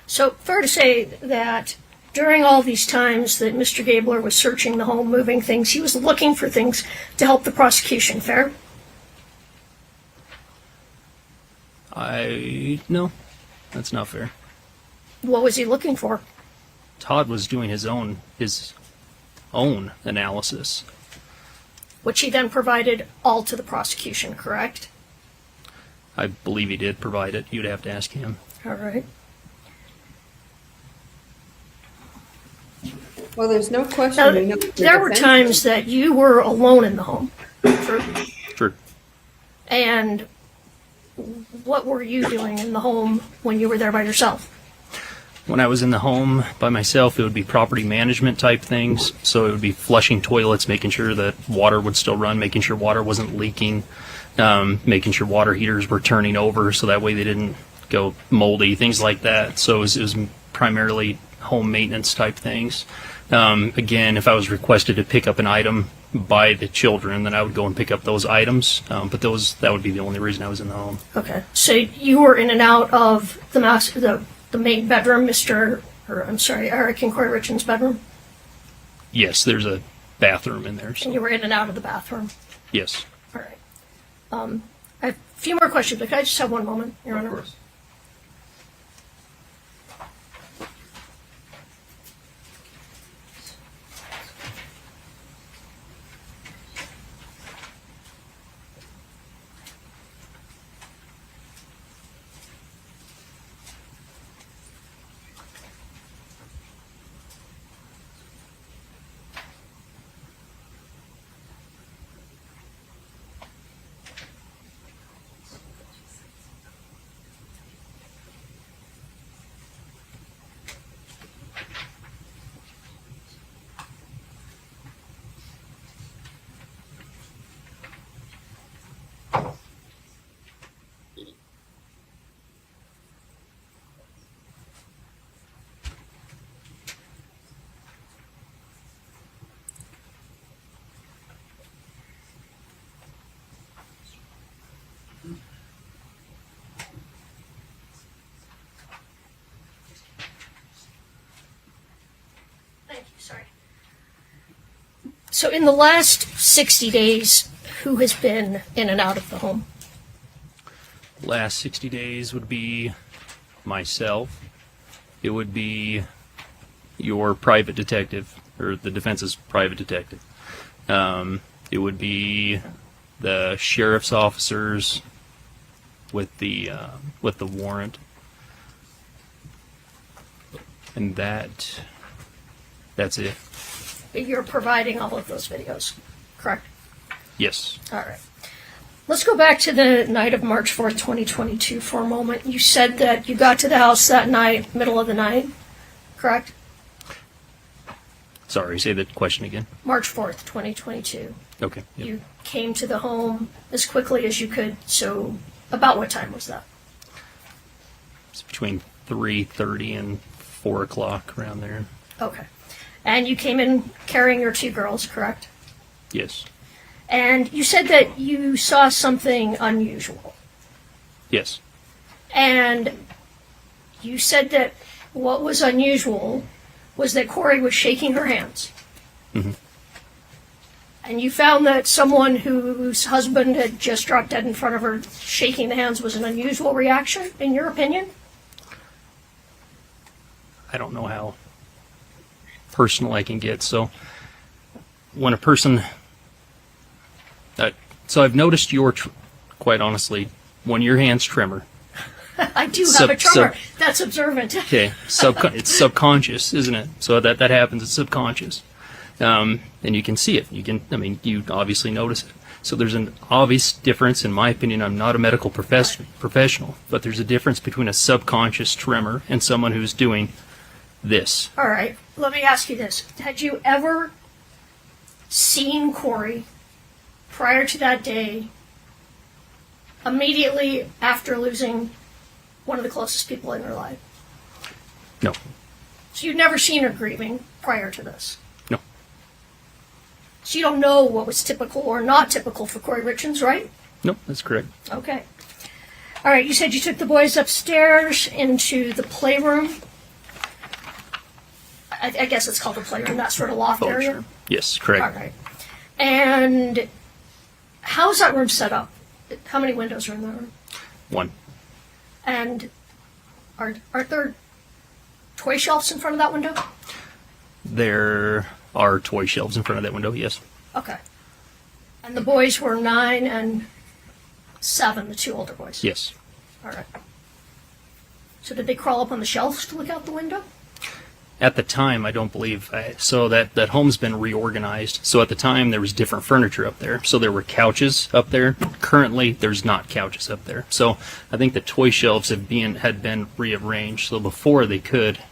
So, fair to say that during all these times that Mr. Gabler was searching the home, moving things, he was looking for things to help the prosecution, fair? No, that's not fair. What was he looking for? Todd was doing his own analysis. Which he then provided all to the prosecution, correct? I believe he did provide it. You'd have to ask him. All right. Well, there's no question. Now, there were times that you were alone in the home. True? True. And what were you doing in the home when you were there by yourself? When I was in the home by myself, it would be property management type things. So it would be flushing toilets, making sure that water would still run, making sure water wasn't leaking, making sure water heaters were turning over so that way they didn't go moldy, things like that. So it was primarily home maintenance type things. Again, if I was requested to pick up an item by the children, then I would go and pick up those items. But that would be the only reason I was in the home. Okay. So you were in and out of the main bedroom, Eric and Kouri Richins' bedroom? Yes, there's a bathroom in there. So. And you were in and out of the bathroom? Yes. All right. I have a few more questions, but can I just have one moment, Your Honor? Of course. Thank you. Sorry. So in the last 60 days, who has been in and out of the home? Last 60 days would be myself. It would be your private detective, or the defense's private detective. It would be the sheriff's officers with the warrant, and that's it. You're providing all of those videos, correct? Yes. All right. Let's go back to the night of March 4th, 2022 for a moment. You said that you got to the house that night, middle of the night, correct? Sorry, say the question again. March 4th, 2022. Okay. Yep. You came to the home as quickly as you could, so about what time was that? It's between 3:30 and 4 o'clock, around there. Okay. And you came in carrying your two girls, correct? Yes. And you said that you saw something unusual. Yes. And you said that what was unusual was that Kouri was shaking her hands. Mm-hmm. And you found that someone whose husband had just dropped dead in front of her shaking the hands was an unusual reaction, in your opinion? I don't know how personal I can get. So when a person, so I've noticed quite honestly, when your hand's tremor. I do have a tremor. That's observant. Okay, it's subconscious, isn't it? So that happens. It's subconscious, and you can see it. You obviously notice it. So there's an obvious difference, in my opinion. I'm not a medical professional, but there's a difference between a subconscious tremor and someone who's doing this. All right, let me ask you this. Had you ever seen Kouri prior to that day, immediately after losing one of the closest people in her life? No. So you'd never seen her grieving prior to this? No. So you don't know what was typical or not typical for Kouri Richins, right? No, that's correct. Okay. All right, you said you took the boys upstairs into the playroom. I guess it's called the playroom, that sort of loft area? Sure. Yes, correct. All right. And how's that room set up? How many windows are in that room? One. And aren't there toy shelves in front of that window? There are toy shelves in front of that window, yes. Okay. And the boys were 9 and 7, the 2 older boys? Yes. All right. So did they crawl up on the shelves to look out the window? At the time, I don't believe, so that home's been reorganized. So at the time, there was different furniture up there. So there were couches up there. Currently, there's not couches up there. So I think the toy shelves had been rearranged. So before I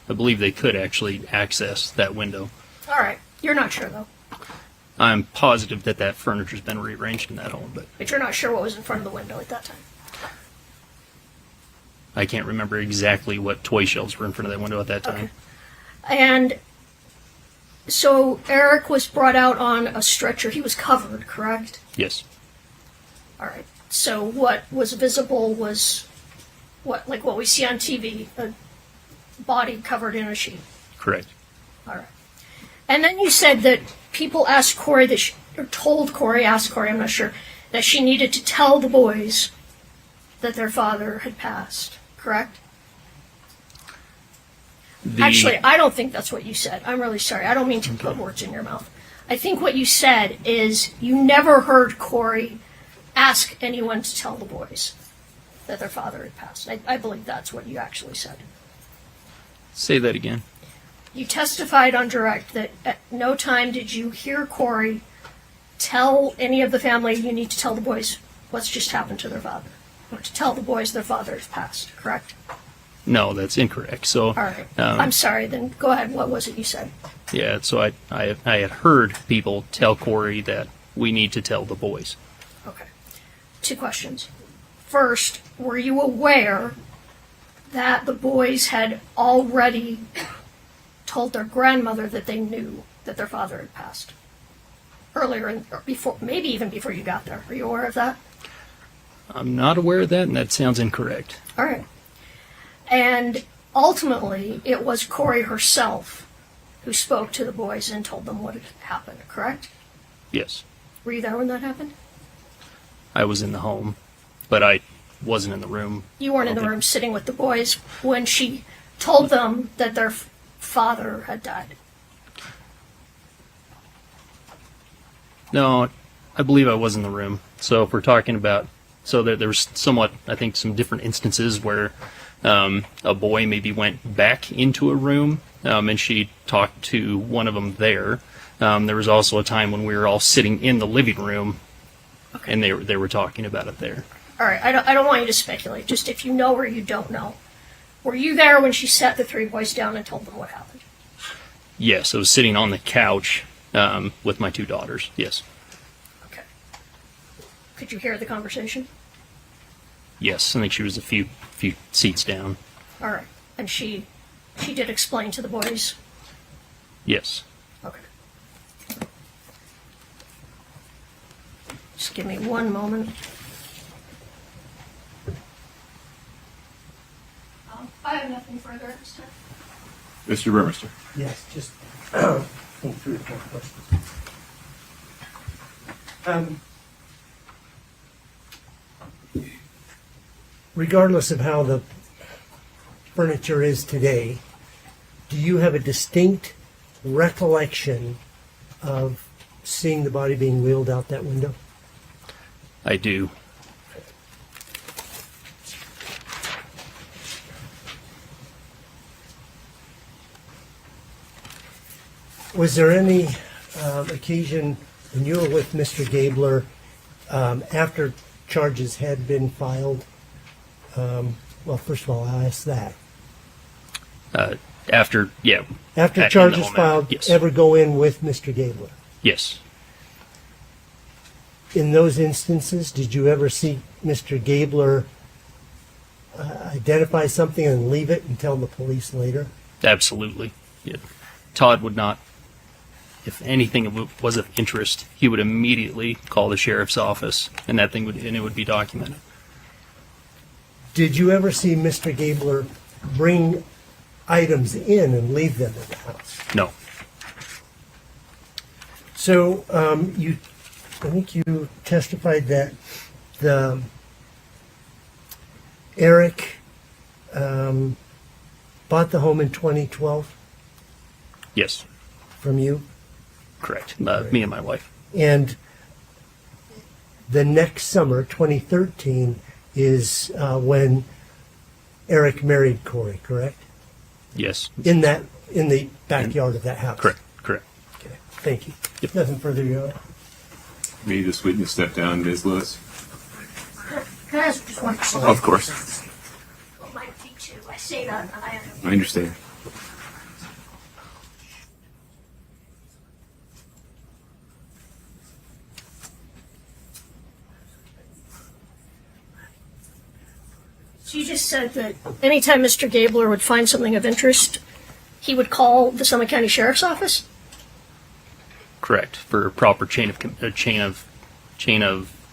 believe they could actually access that window. All right. You're not sure, though? I'm positive that furniture's been rearranged in that home, But you're not sure what was in front of the window at that time? I can't remember exactly what toy shelves were in front of that window at that time. Okay. And so Eric was brought out on a stretcher. He was covered, correct? Yes. All right. So what was visible was what we see on TV, a body covered in a sheet. Correct. All right. And then you said that people asked Kouri told Kouri, asked Kouri, I'm not sure, that she needed to tell the boys that their father had passed, correct? Actually, I don't think that's what you said. I'm really sorry. I don't mean to put words in your mouth. I think what you said is you never heard Kouri ask anyone to tell the boys that their father had passed. I believe that's what you actually said. Say that again. You testified on direct that at no time did you hear Kouri tell any of the family, you need to tell the boys what's just happened to their father, or to tell the boys their father has passed, correct? No, that's incorrect. So, all right. I'm sorry. Then go ahead. What was it you said? Yeah. So I had heard people tell Kouri that we need to tell the boys. Okay. 2 questions. First, were you aware that the boys had already told their grandmother that they knew that their father had passed earlier, or before, maybe even before you got there? Are you aware of that? I'm not aware of that, and that sounds incorrect. All right. And ultimately, it was Kouri herself who spoke to the boys and told them what had happened, correct? Yes. Were you there when that happened? I was in the home, but I wasn't in the room. You weren't in the room sitting with the boys when she told them that their father had died? No, I believe I was in the room. So if we're talking about, so there was somewhat, I think, some different instances where a boy maybe went back into a room and she talked to one of them there. There was also a time when we were all sitting in the living room, okay, and they were talking about it there. All right, I don't want you to speculate, just if you know or you don't know. Were you there when she sat the 3 boys down and told them what happened? Yes, I was sitting on the couch with my 2 daughters, yes. Okay. Could you hear the conversation? Yes, I think she was a few seats down. All right, and she did explain to the boys? Yes. Okay. Just give me one moment. I have nothing further at this time. Mr. Burmester. Yes, just 3 or 4 questions. Regardless of how the furniture is today, do you have a distinct recollection of seeing the body being wheeled out that window? I do. Was there any occasion when you were with Mr. Gabler after charges had been filed? Well, first of all, I'll ask that. After Charges filed, yes. ever go in with Mr. Gabler? Yes. In those instances, did you ever see Mr. Gabler identify something and leave it and tell the police later? Absolutely. Yeah. Todd would not. If anything was of interest, he would immediately call the sheriff's office, and it would be documented. Did you ever see Mr. Gabler bring items in and leave them in the house? No. So I think you testified that Eric bought the home in 2012 Yes. from you, Correct. Me and my wife. and the next summer, 2013, is when Eric married Kouri, correct? Yes. In the backyard of that house. Correct. Correct. Okay, thank you. Yep. Nothing further, Your Honor. May this witness step down, Ms. Lewis? Can I ask just one question? Of course. My teacher, I say that, I understand. So you just said that anytime Mr. Gabler would find something of interest, he would call the Summit County Sheriff's Office? Correct. For a proper chain of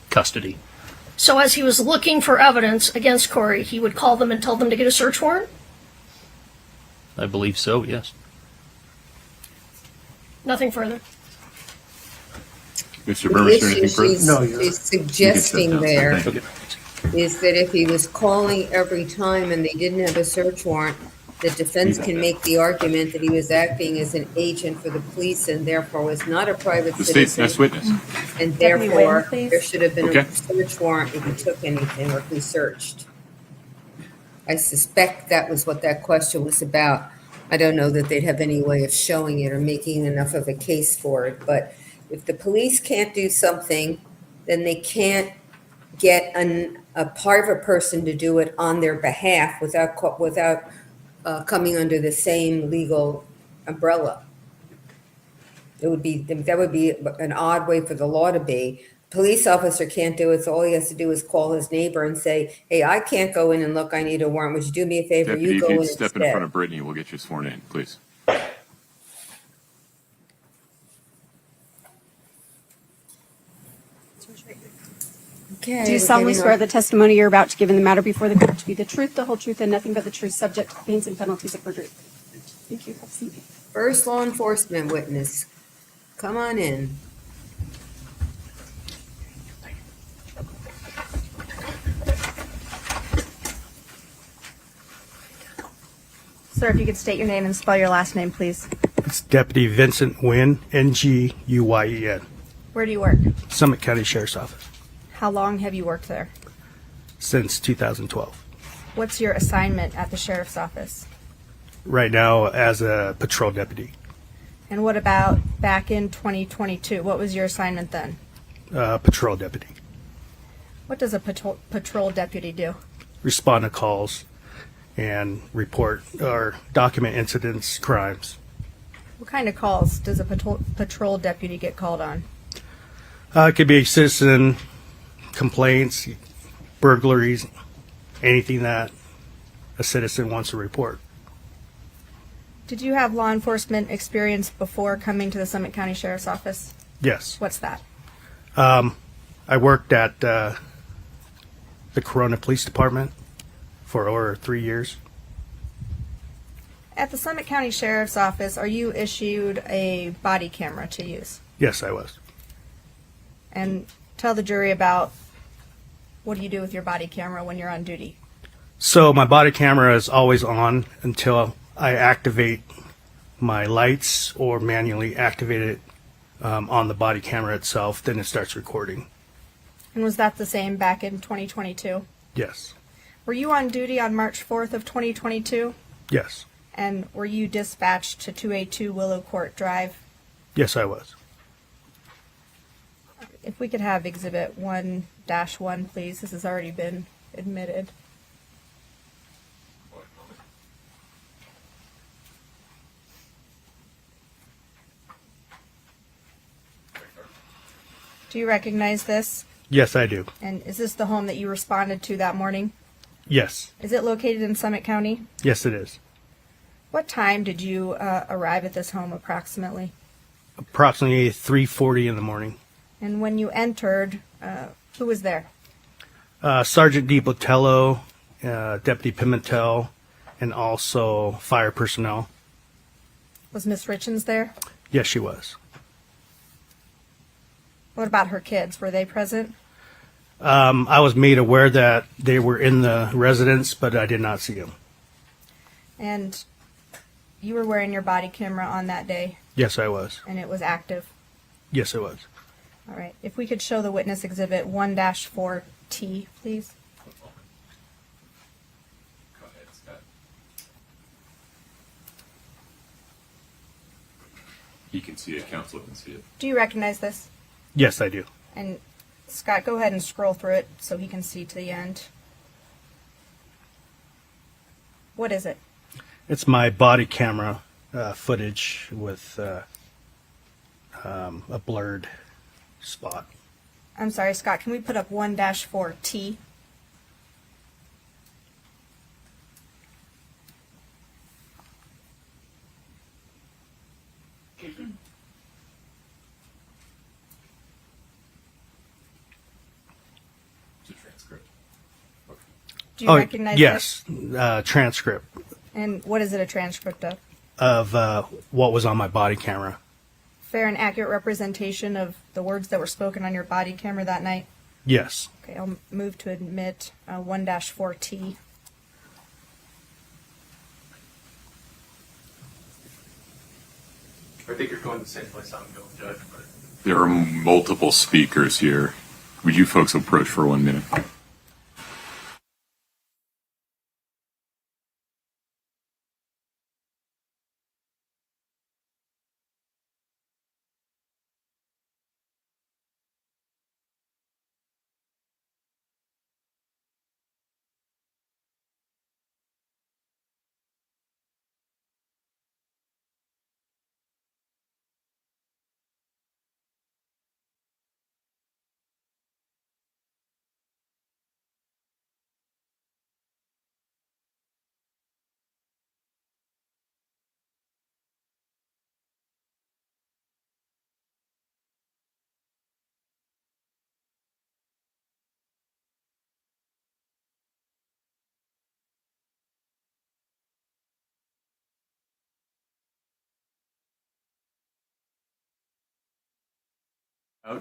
custody. So as he was looking for evidence against Kouri, he would call them and tell them to get a search warrant? I believe so. Yes. Nothing further. Mr. Burmester, anything further? She's suggesting there Thank you. is that if he was calling every time and they didn't have a search warrant, the defense can make the argument that he was acting as an agent for the police and therefore was not a private The state's next citizen. witness. And Deputy therefore, Wayne, please. there should have been Okay. a search warrant if he took anything or if he searched. I suspect that was what that question was about. I don't know that they'd have any way of showing it or making enough of a case for it, but if the police can't do something, then they can't get a private person to do it on their behalf without coming under the same legal umbrella. That would be an odd way for the law to be. Police officer can't do it, so all he has to do is call his neighbor and say, hey, I can't go in and look, I need a warrant. Would you do me a favor? Deputy, You if go in you'd step in instead. front of Brittany, we'll get you sworn in, please. Okay, Do you we're solemnly getting swear on- the testimony you're about to give in the matter before the court to be the truth, the whole truth, and nothing but the truth, subject to pains and penalties of perjury? Thank you. Have a seat. First law enforcement witness, come on in. Sir, if you could state your name and spell your last name, please. It's Deputy Vincent Nguyen, Nguyen, Where do you work? Summit County Sheriff's Office, How long have you worked there? since 2012. What's your assignment at the sheriff's office? Right now, as a patrol deputy, And what about back in 2022? What was your assignment then? patrol deputy. What does a patrol deputy do? Respond to calls and report or document incidents, crimes. What kind of calls does a patrol deputy get called on? It could be citizen complaints, burglaries, anything that a citizen wants to report. Did you have law enforcement experience before coming to the Summit County Sheriff's Office? Yes. What's that? I worked at the Corona Police Department for over 3 years. At the Summit County Sheriff's Office, are you issued a body camera to use? Yes, I was. And tell the jury about what do you do with your body camera when you're on duty? So my body camera is always on until I activate my lights or manually activate it on the body camera itself, then it starts recording. And was that the same back in 2022? Yes. Were you on duty on March 4th of 2022? Yes. And were you dispatched to 282 Willow Court Drive? Yes, I was. If we could have Exhibit 1-1, please. This has already been admitted. Do you recognize this? Yes, I do. And is this the home that you responded to that morning? Yes. Is it located in Summit County? Yes, it is. What time did you arrive at this home approximately? Approximately 3:40 in the morning. And when you entered, who was there? Sergeant DiBotello, Deputy Pimentel, and also fire personnel. Was Miss Richins there? Yes, she was. What about her kids? Were they present? I was made aware that they were in the residence, but I did not see them. And you were wearing your body camera on that day? Yes, I was. And it was active? Yes, it was. All right. If we could show the witness exhibit 1-4T, please. Go ahead, Scott. He can see it, counsel can see it. Do you recognize this? Yes, I do. And Scott, go ahead and scroll through it so he can see to the end. What is it? It's my body camera footage with a blurred spot. I'm sorry, Scott, can we put up 1-4T? It's a transcript. Okay. Do you recognize yes, this? transcript And what is it a transcript of? of what was on my body camera. Fair and accurate representation of the words that were spoken on your body camera that night? Yes. Okay, I'll move to admit 1-4T. I think you're going to the same place I'm going, Judge. But There are multiple speakers here. Would you folks approach for 1 minute?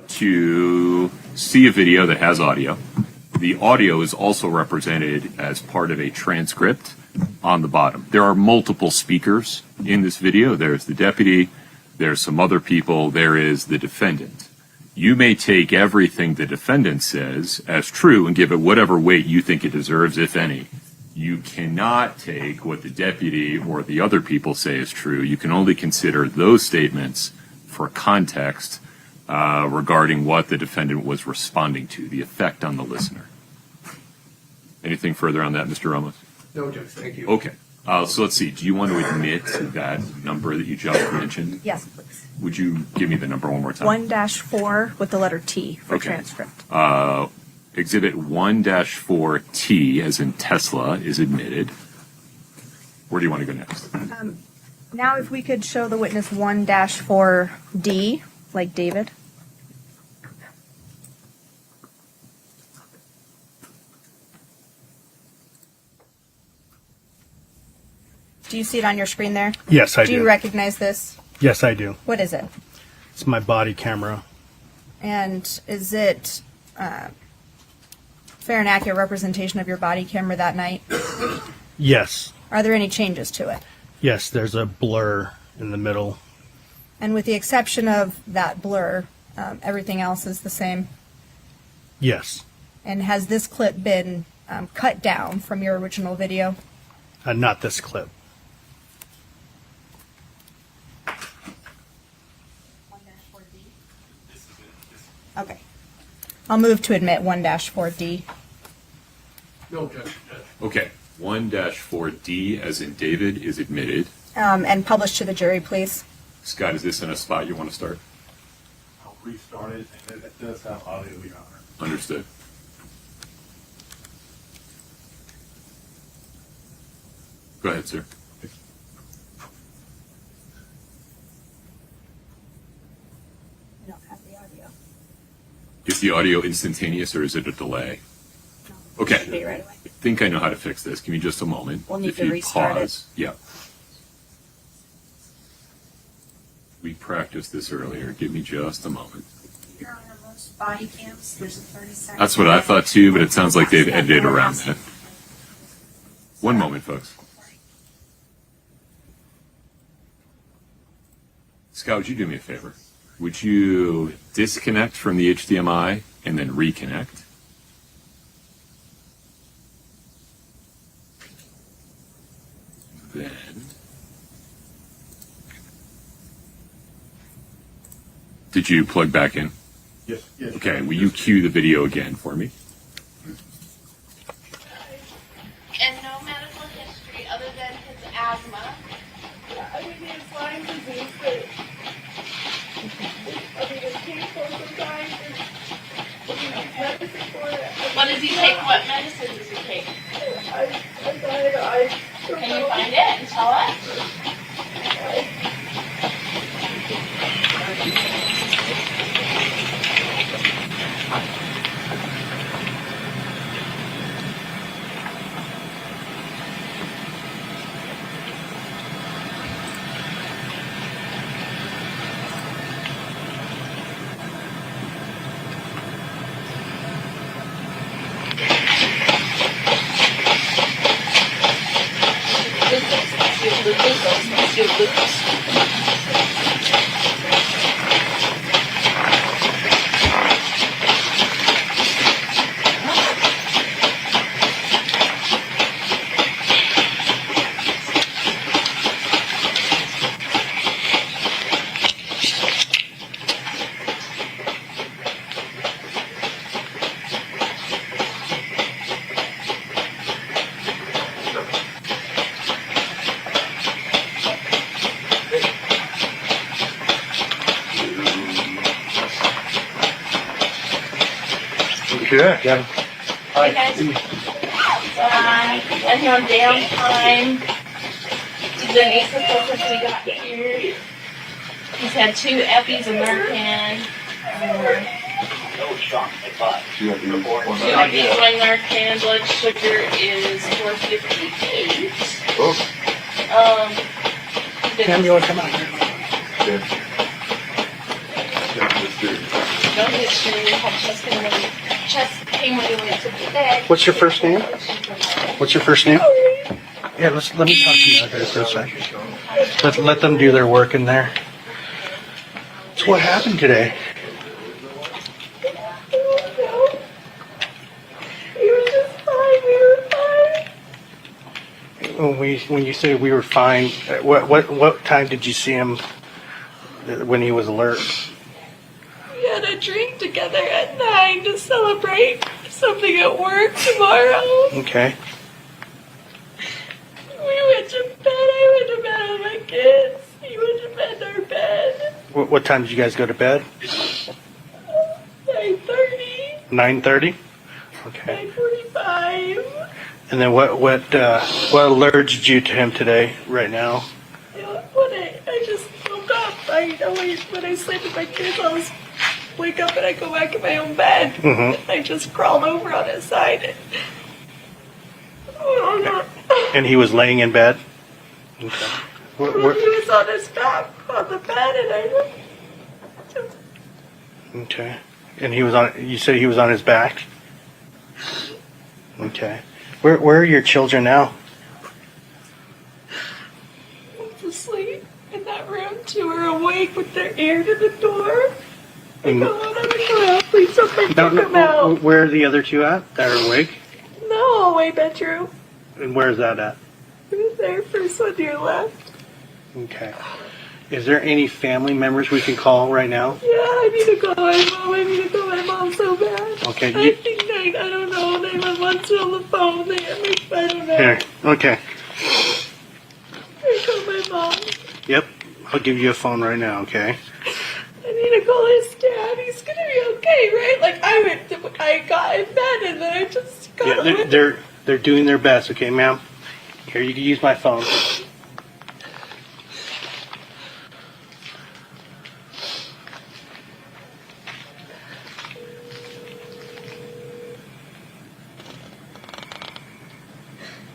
To see a video that has audio. The audio is also represented as part of a transcript on the bottom. There are multiple speakers in this video. There's the deputy, there's some other people, there is the defendant. You may take everything the defendant says as true and give it whatever weight you think it deserves, if any. You cannot take what the deputy or the other people say is true. You can only consider those statements for context regarding what the defendant was responding to, the effect on the listener. Anything further on that, Mr. Ramos? no, Judge, thank you. Okay. So let's see. Do you want to admit that number that you just mentioned? Yes, please. Would you give me the number one more time? 1-4 with the letter T for Okay. transcript. Exhibit 1-4T, as in Tesla, is admitted. Where do you want to go next? Now if we could show the witness 1-4D, like David. Do you see it on your screen there? Yes, I do. Do you recognize this? Yes, I do. What is it? It's my body camera. And is it fair and accurate representation of your body camera that night? Yes. Are there any changes to it? Yes, there's a blur in the middle. And with the exception of that blur, everything else is the same. Yes. And has this clip been cut down from your original video? Not this clip. Okay. I'll move to admit 1-4D. No objection, Judge. Okay, 1-4D, as in David, is admitted. And publish to the jury, please. Scott, is this in a spot you want to start? I'll restart it, and it does have audio, Your Honor. Understood. Go ahead, sir. I don't have the audio. Is the audio instantaneous or is it a delay? Okay. Should be right away. I think I know how to fix this. Give me just a moment. We'll need If to you restart it. pause, yeah. We practiced this earlier. Give me just a moment. Your Honor, most body cams, there's a 30-second. That's what I thought too, but it sounds like they've edited around that. One moment, folks. Scott, would you do me a favor? Would you disconnect from the HDMI and then reconnect? Then did you plug back in? Yes, yes. Okay, will you cue the video again for me? And no medical history other than his asthma. I mean, his Lyme disease, but I mean, it's painful sometimes. Medicine for it. What does he take? What medicine does he take? Can you find it and tell us? Sure. Yeah. Hey guys, and here on downtime, Denise, the closest we got here. He's had 2 Eppies of Narcan, 2 Eppies of Narcan, blood sugar is 458. Cam, you want to come out here? No history, chest pain when he went to bed. What's your first name? What's your first name? Yeah, let me talk to you out there for a second. Let them do their work in there. So what happened today? He was just fine, we were fine. When you say we were fine, what time did you see him when he was alert? We had a drink together at 9 to celebrate something at work tomorrow. Okay. We went to bed. I went to bed with my kids. He went to bed in our bed. What time did you guys go to bed? 9:30. 9:30. Okay. 9:45. And then what alerted you to him today? Right now. When I just woke up, I always when I sleep with my kids, I always wake up and I go back in my own bed. Mm-hmm. I just crawled over on his side. And he was laying in bed. Okay. He was on his back on the bed, and I just. Okay. And he was on. You said he was on his back. Okay. Where are your children now? To sleep in that room. two are awake with their ear to the door. I go out, I'm gonna go out. Please somebody check them out. Where are the other two at that are awake? The hallway bedroom. And where's that at? Who's there? First one to your left. Okay. Is there any family members we can call right now? Yeah, I need to call my mom. I need to call my mom so bad. Okay. I think I don't know. 911's still on the phone. I don't know. Here. Okay. I call my mom. Yep. I'll give you a phone right now, okay? I need to call his dad. He's gonna be okay, right? Like I got in bed and then I just got. Yeah, they're doing their best, okay, ma'am? Here, you can use my phone.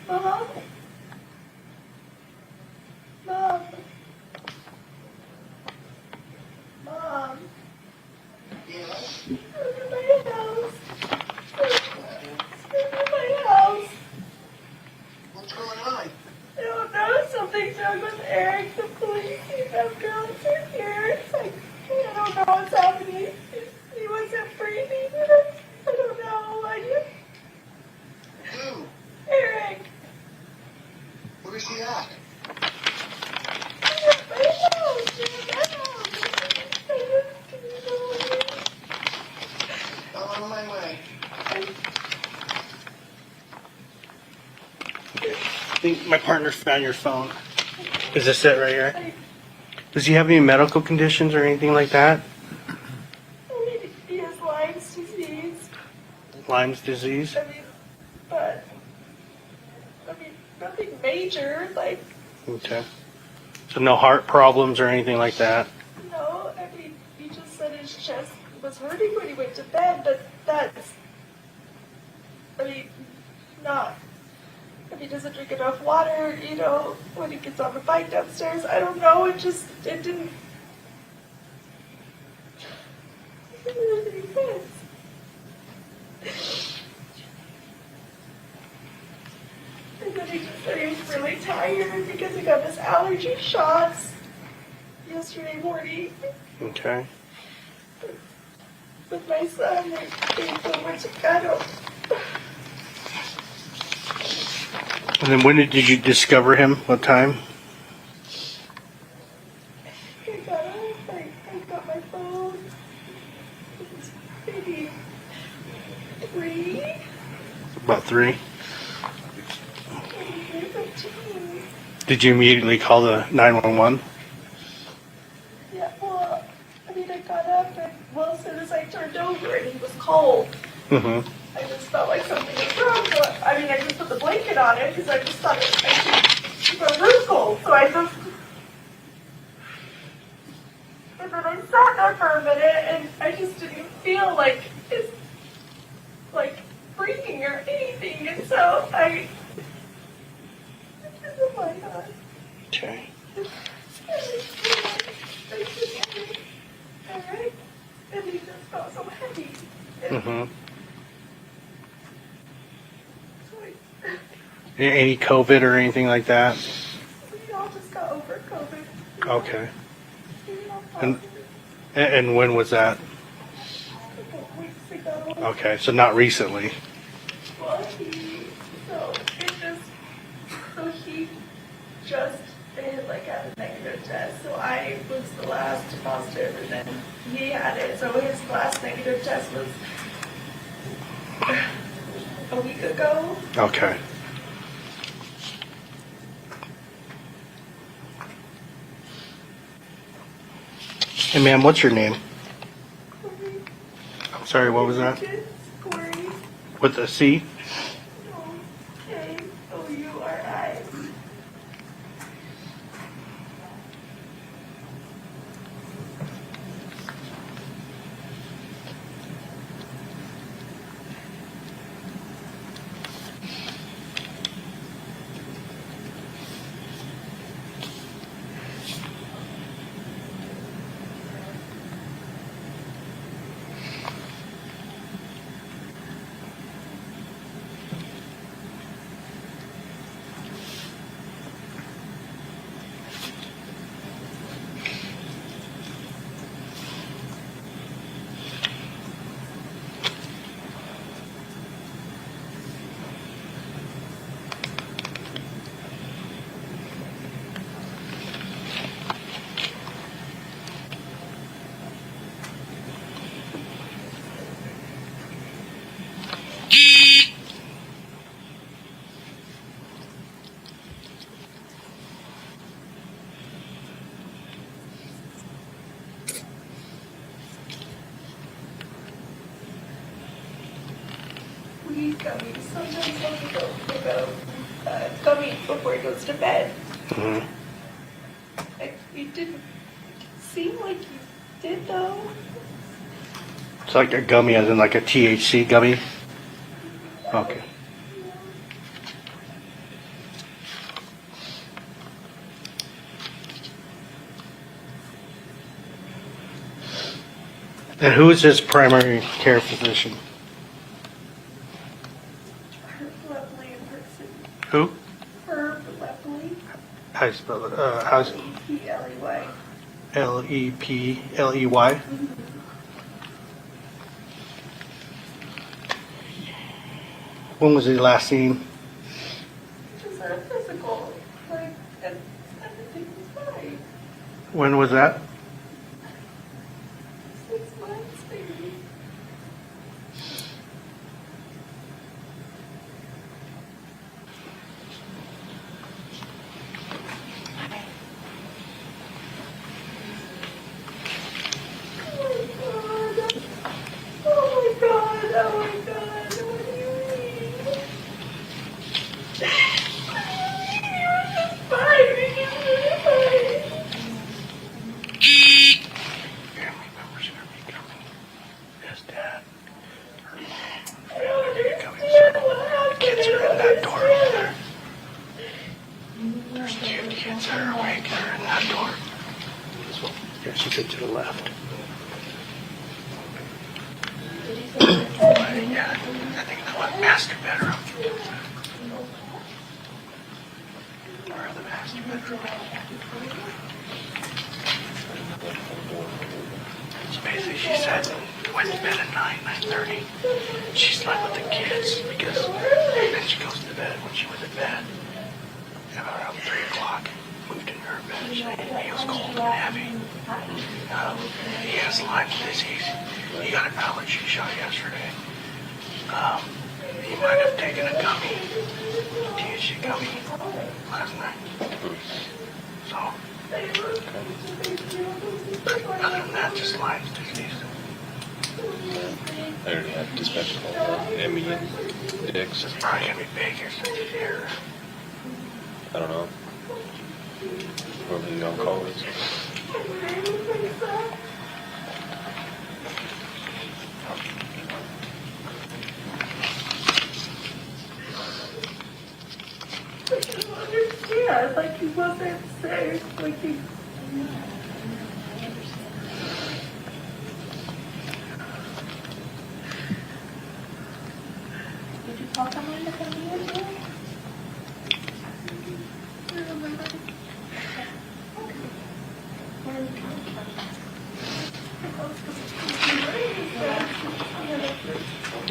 Mom. Mom. Mom. Yes. Go to my house. Go to my house. What's going on? I don't know. Something's wrong with Eric. The police and girls are here. It's like, I don't know what's happening. He wasn't breathing. I don't know. Who? Eric. Where's he at? I'm on my way. I think my partner found your phone. Is this it right here? Does he have any medical conditions or anything like that? He has Lyme's disease. Lyme's disease? But nothing major. Like, Okay. So no heart problems or anything like that? no, he just said his chest was hurting when he went to bed, but that's, not. If he doesn't drink enough water, when he gets on the bike downstairs, I don't know, it didn't make any sense. And then he just said he was really tired because he got his allergy shots yesterday morning Okay. with my son. They so much I And then when did you discover him? What time? I got my phone. It was maybe 3. About 3. Did you immediately call the 911? Yeah, well, I got up and, as soon as I turned over and he was cold, Mm-hmm. I just felt like something was wrong. So, I just put the blanket on it because I just thought I should keep my room cold. So I just, and then I sat there for a minute and I just didn't feel like it's like breathing or anything. And so oh my God. Okay. Alright. And he just felt so heavy. Mm-hmm. Any COVID or anything like that? We all just got over COVID. Okay. And when was that? A couple weeks ago. Okay, so not recently. Well, they had a negative test. So I was the last positive, and then he had it. So his last negative test was a week ago. Okay. Hey, ma'am, what's your name? I'm sorry, what was that? Kouri. With a C? Kouri. gummies. Sometimes he'll pick up gummies before he goes to bed. Mm-hmm. You didn't seem like you did, though. It's like a gummy, as in like a THC gummy? Okay. And who is his primary care physician? Herb Lepley in person. Who? Herb Lepley. How do you spell it? How's P-L-E-Y. Lepley? When was he last seen? Just a physical. Like, everything was fine. When was that? 6 months, maybe. Oh my god, oh my god, what do you mean? He was just fine, he was really fine. Family members are becoming his dad. I don't understand what happened. Kids are in that door over there. There's 2 kids that are awake. They're in that door. This one. Yeah, she said to the left. Yeah, I think the master bedroom. Or the master bedroom. So basically she said, went to bed at 9:30. She slept with the kids because then she goes to bed when she was in bed. About 3 o'clock, moved into her bed. He was cold and heavy. He has Lyme disease. He got an allergy shot yesterday. He might have taken a gummy, THC gummy, last night. So, other than that, just Lyme disease. I already have dispatch called Emmy and Dix. It's probably going to be bigger since he's here. I don't know. Whoever the on-call is. I don't understand. Like, he wasn't safe. Like, he. Did you call someone to come here today?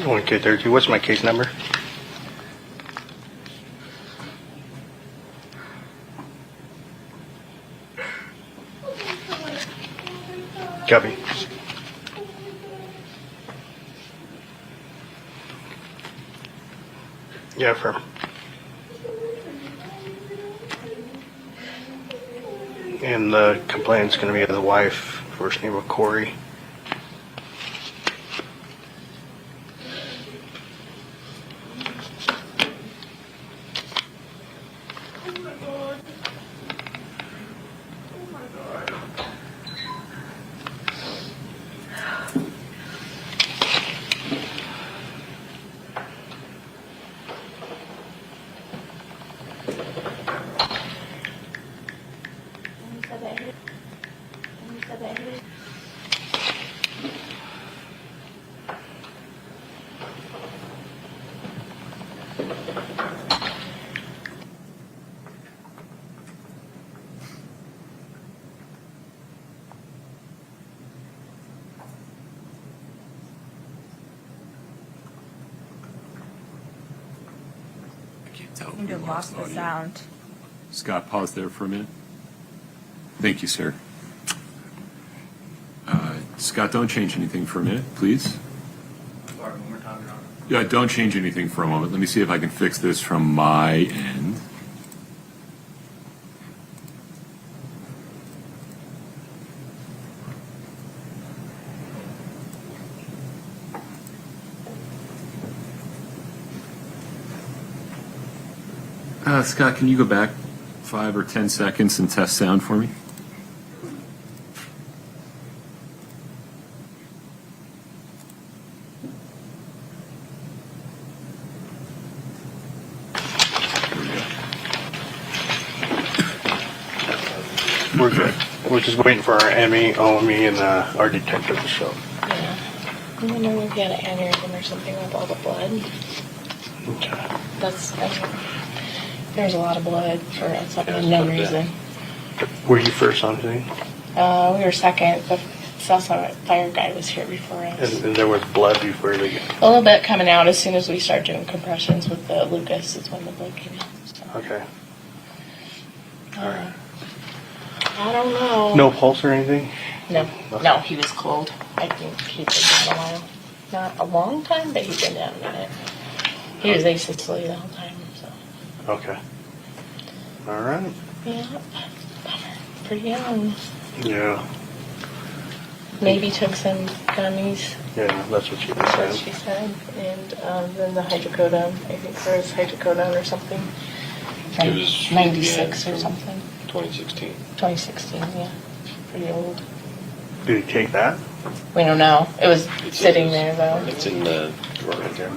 One K32. What's my case number? Copy. Yeah, firm. And the complaint's going to be of the wife, first name of Kouri. You just lost the sound. Scott, pause there for a minute. Thank you, sir. Scott, don't change anything for a minute, please. Sorry, one more time, Your Honor. Yeah, don't change anything for a moment. Let me see if I can fix this from my end. Scott, can you go back 5 or 10 seconds and test sound for me? We're good. We're just waiting for our Emmy, OME, and our detective to show. Yeah. I wonder if he had an aneurysm or something with all the blood. Okay. That's, I mean, there's a lot of blood for some unknown reason. Were you first on scene? We were second. The Southside Fire guy was here before us. And there was blood before they got... A little bit coming out as soon as we start doing compressions with the Lucas is when the blood came out. So. Okay. All right. I don't know. No pulse or anything? No. No, he was cold. I think he'd been down a while. Not a long time, but he'd been down a minute. He was asystole the whole time, so. Okay. All right. Yeah. Bummer. Pretty young. Yeah. Maybe took some gummies. Yeah, that's what she That's what said. she said. And then the hydrocodone. I think there was hydrocodone or something. It was 96 or something. 2016. 2016, yeah. Pretty old. Did he take that? We don't know. It was sitting there, though. It's in the drawer right there.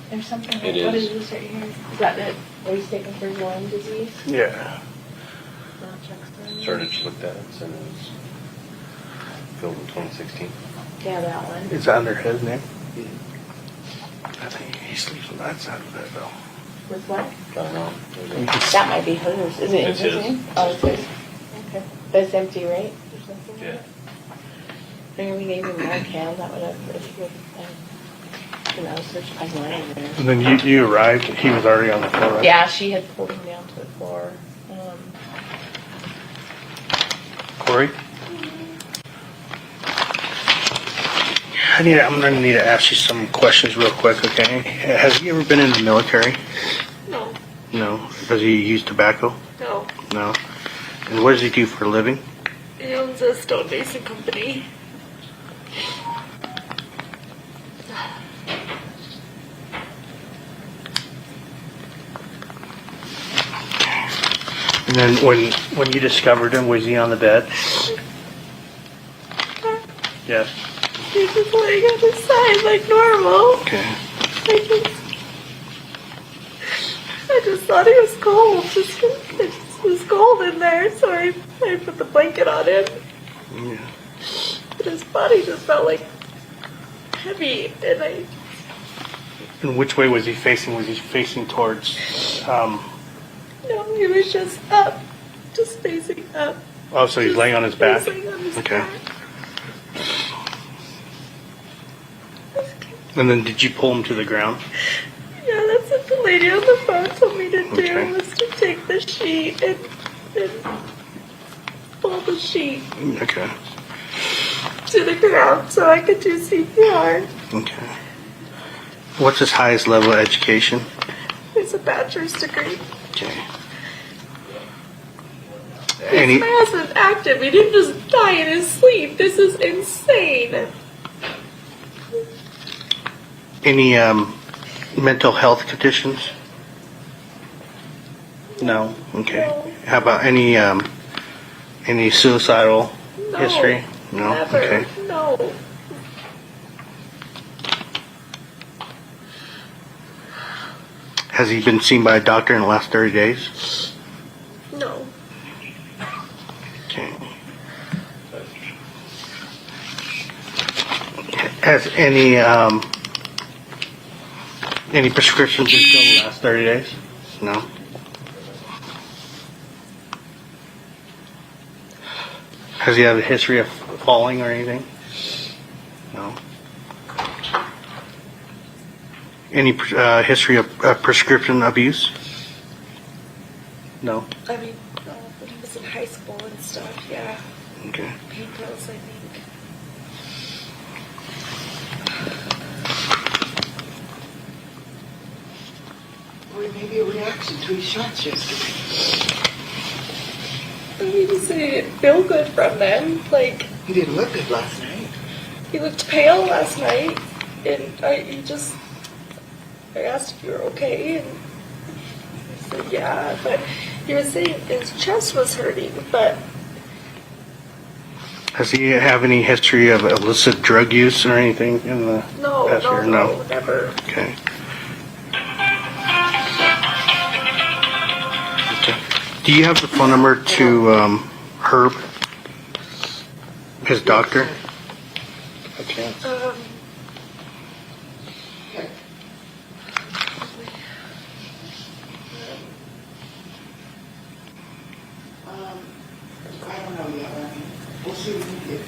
There's something. It What is. is this right here? Is that it? What he's taking for Lyme disease? Yeah. Sergeant just looked at it and said it was filled in 2016. Yeah, that one. Is that under his name? I think he sleeps on that side of it, though. With what? I don't know. That might be hers. Is it It's his his. name? Oh, it's his. Okay. But it's empty, right? There's nothing in Yeah. it? Maybe we gave him Narcan. That would have, if he would, search pipeline in there. And then you arrived, he was already on the floor, right? Yeah, she had pulled him down to the floor. Kouri? I'm going to need to ask you some questions real quick, okay? Has he ever been in the military? No. No. Does he use tobacco? No. No. And what does he do for a living? He owns a stonemason company. And then when you discovered him, was he on the bed? Yes. He's just laying on his side like normal. Okay. I just thought he was cold. It just was cold in there, so I put the blanket on him. Yeah. But his body just felt like heavy, and And which way was he facing? Was he facing towards, no, he was just up, just facing up. oh, so he's laying on his back? Facing on his Okay. back. And then did you pull him to the ground? Yeah, that's what the lady on the phone told me to do, Okay. was to take the sheet and pull the sheet Okay. to the ground so I could do CPR. Okay. What's his highest level of education? It's a bachelor's degree. Okay. This man's is active. He didn't just die in his sleep. This is insane. Any mental health conditions? No. Okay. How about any suicidal No. history? No. Never. Okay. No. Has he been seen by a doctor in the last 30 days? No. Okay. Has any prescriptions been filled in the last 30 days? No. Has he had a history of falling or anything? No. Any history of prescription abuse? No. I mean, no, when he was in high school and stuff, yeah. Okay. Pain pills, I think. Or maybe a reaction to his shots yesterday. I mean, he said he didn't feel good from them. Like, He didn't look good last night. he looked pale last night, and I asked if you were okay, and said, yeah, but he was saying his chest was hurting, but Does he have any history of illicit drug use or anything in the past year? no, never. Okay. Do you have the phone number to Herb, his doctor? Okay. I don't know yet, Ernie. We'll see what we get.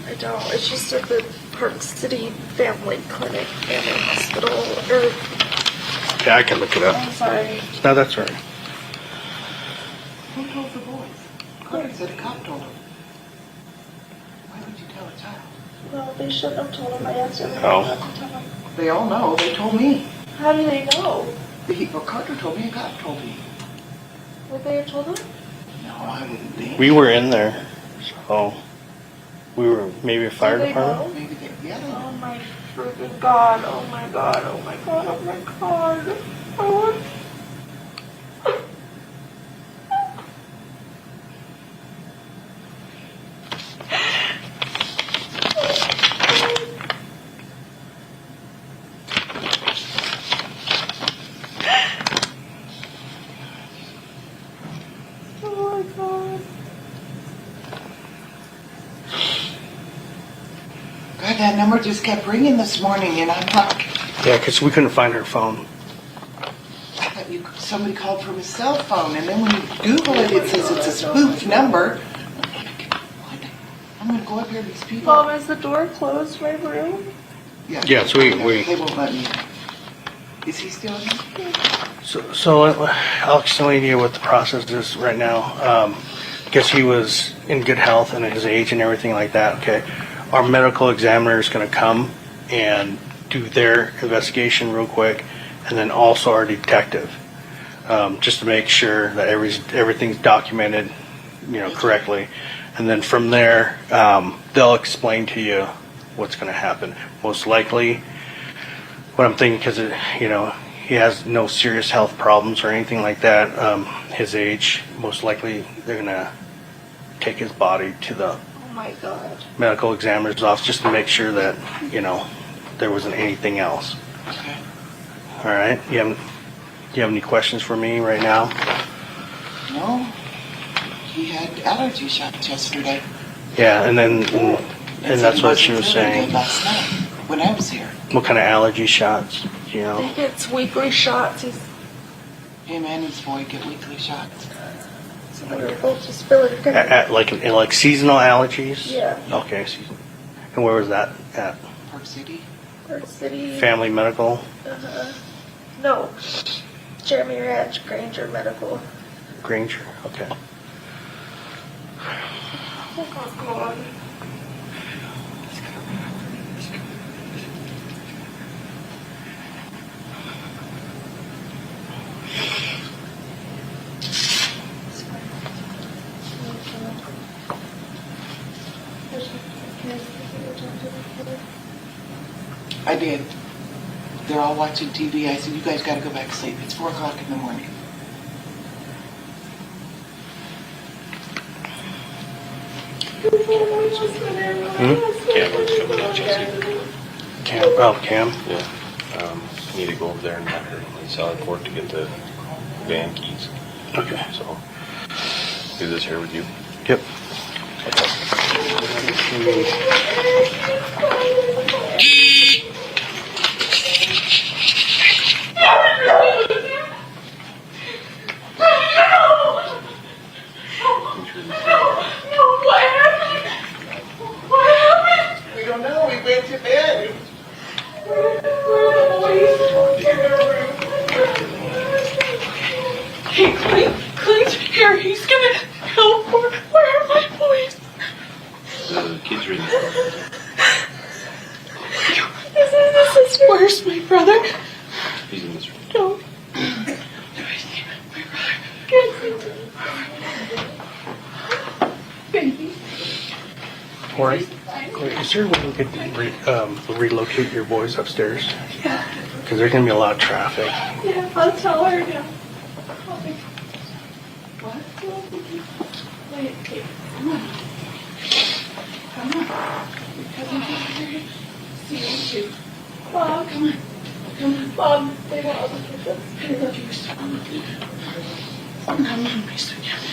I don't. It's just at the Park City Family Clinic and Hospital. Or, Yeah, I can look it up. I'm sorry. No, that's all right. Who told the boys? Kouri said a cop told him. Why would you tell a child? Well, they shouldn't have told him. I asked him. Oh. Not to tell him. They all know. They told me. How do they know? Carter told me, a cop told me. Would they have told him? No, I wouldn't think. We were in there, so we were maybe a fire Do they department. know? Maybe yeah. Oh my freaking god! Oh my god! Oh my god! Oh my god! I want. Oh my god! God, that number just kept ringing this morning, and I'm like, Yeah, because we couldn't find her phone. I thought somebody called from his cell phone, and then when you Google it, it says it's a spoof number. I'm like, what? I'm gonna go up here to these people. Mom, is the door closed? My room? Yeah. Yes, we- They won't let me. Is he still in here? So I'll explain to you what the process is right now. Because he was in good health and his age and everything like that. Okay, our medical examiner is going to come and do their investigation real quick, and then also our detective, just to make sure that everything's documented, correctly. And then from there, they'll explain to you what's going to happen. Most likely, what I'm thinking, because he has no serious health problems or anything like that. His age, most likely, they're going to take his body to the Oh my god. medical examiner's office just to make sure that there wasn't anything else. Okay. All right. Do you have any questions for me right now? No. He had allergy shots yesterday. Yeah, and that's what she was He wasn't feeling saying. good last night when I was here. What kind of allergy shots? Do you I know? think it's weekly shots. Him and his boy get weekly shots. So they're both just feeling good. Like seasonal allergies? Yeah. Okay. And where was that at? Park City. Park City. Family Medical? No. Jeremy Ranch, Granger Medical. Granger? Okay. Oh god. I did. They're all watching TV. I said, you guys got to go back to sleep. It's 4 o'clock in the morning. Cam? Yeah. Need to go over there and knock her in salad court to get the van keys. Okay. So, do this here with you. Yep. We don't know. We went to bed. Hey, Clint's here. He's gonna help. Where are my boys? The kids are in the This is the sister. Where's my brother? He's in this room. No. Kouri? Is there a way we could relocate your boys upstairs? Yeah. Because there's going to be a lot of traffic. Yeah, I'll tell her now. What? Wait, okay. Come on. Come on. Your cousin's over here. See you too. Mom, come on. Come on. Mom, they want all the kids upstairs. I love you so much. Come on, my sweetheart.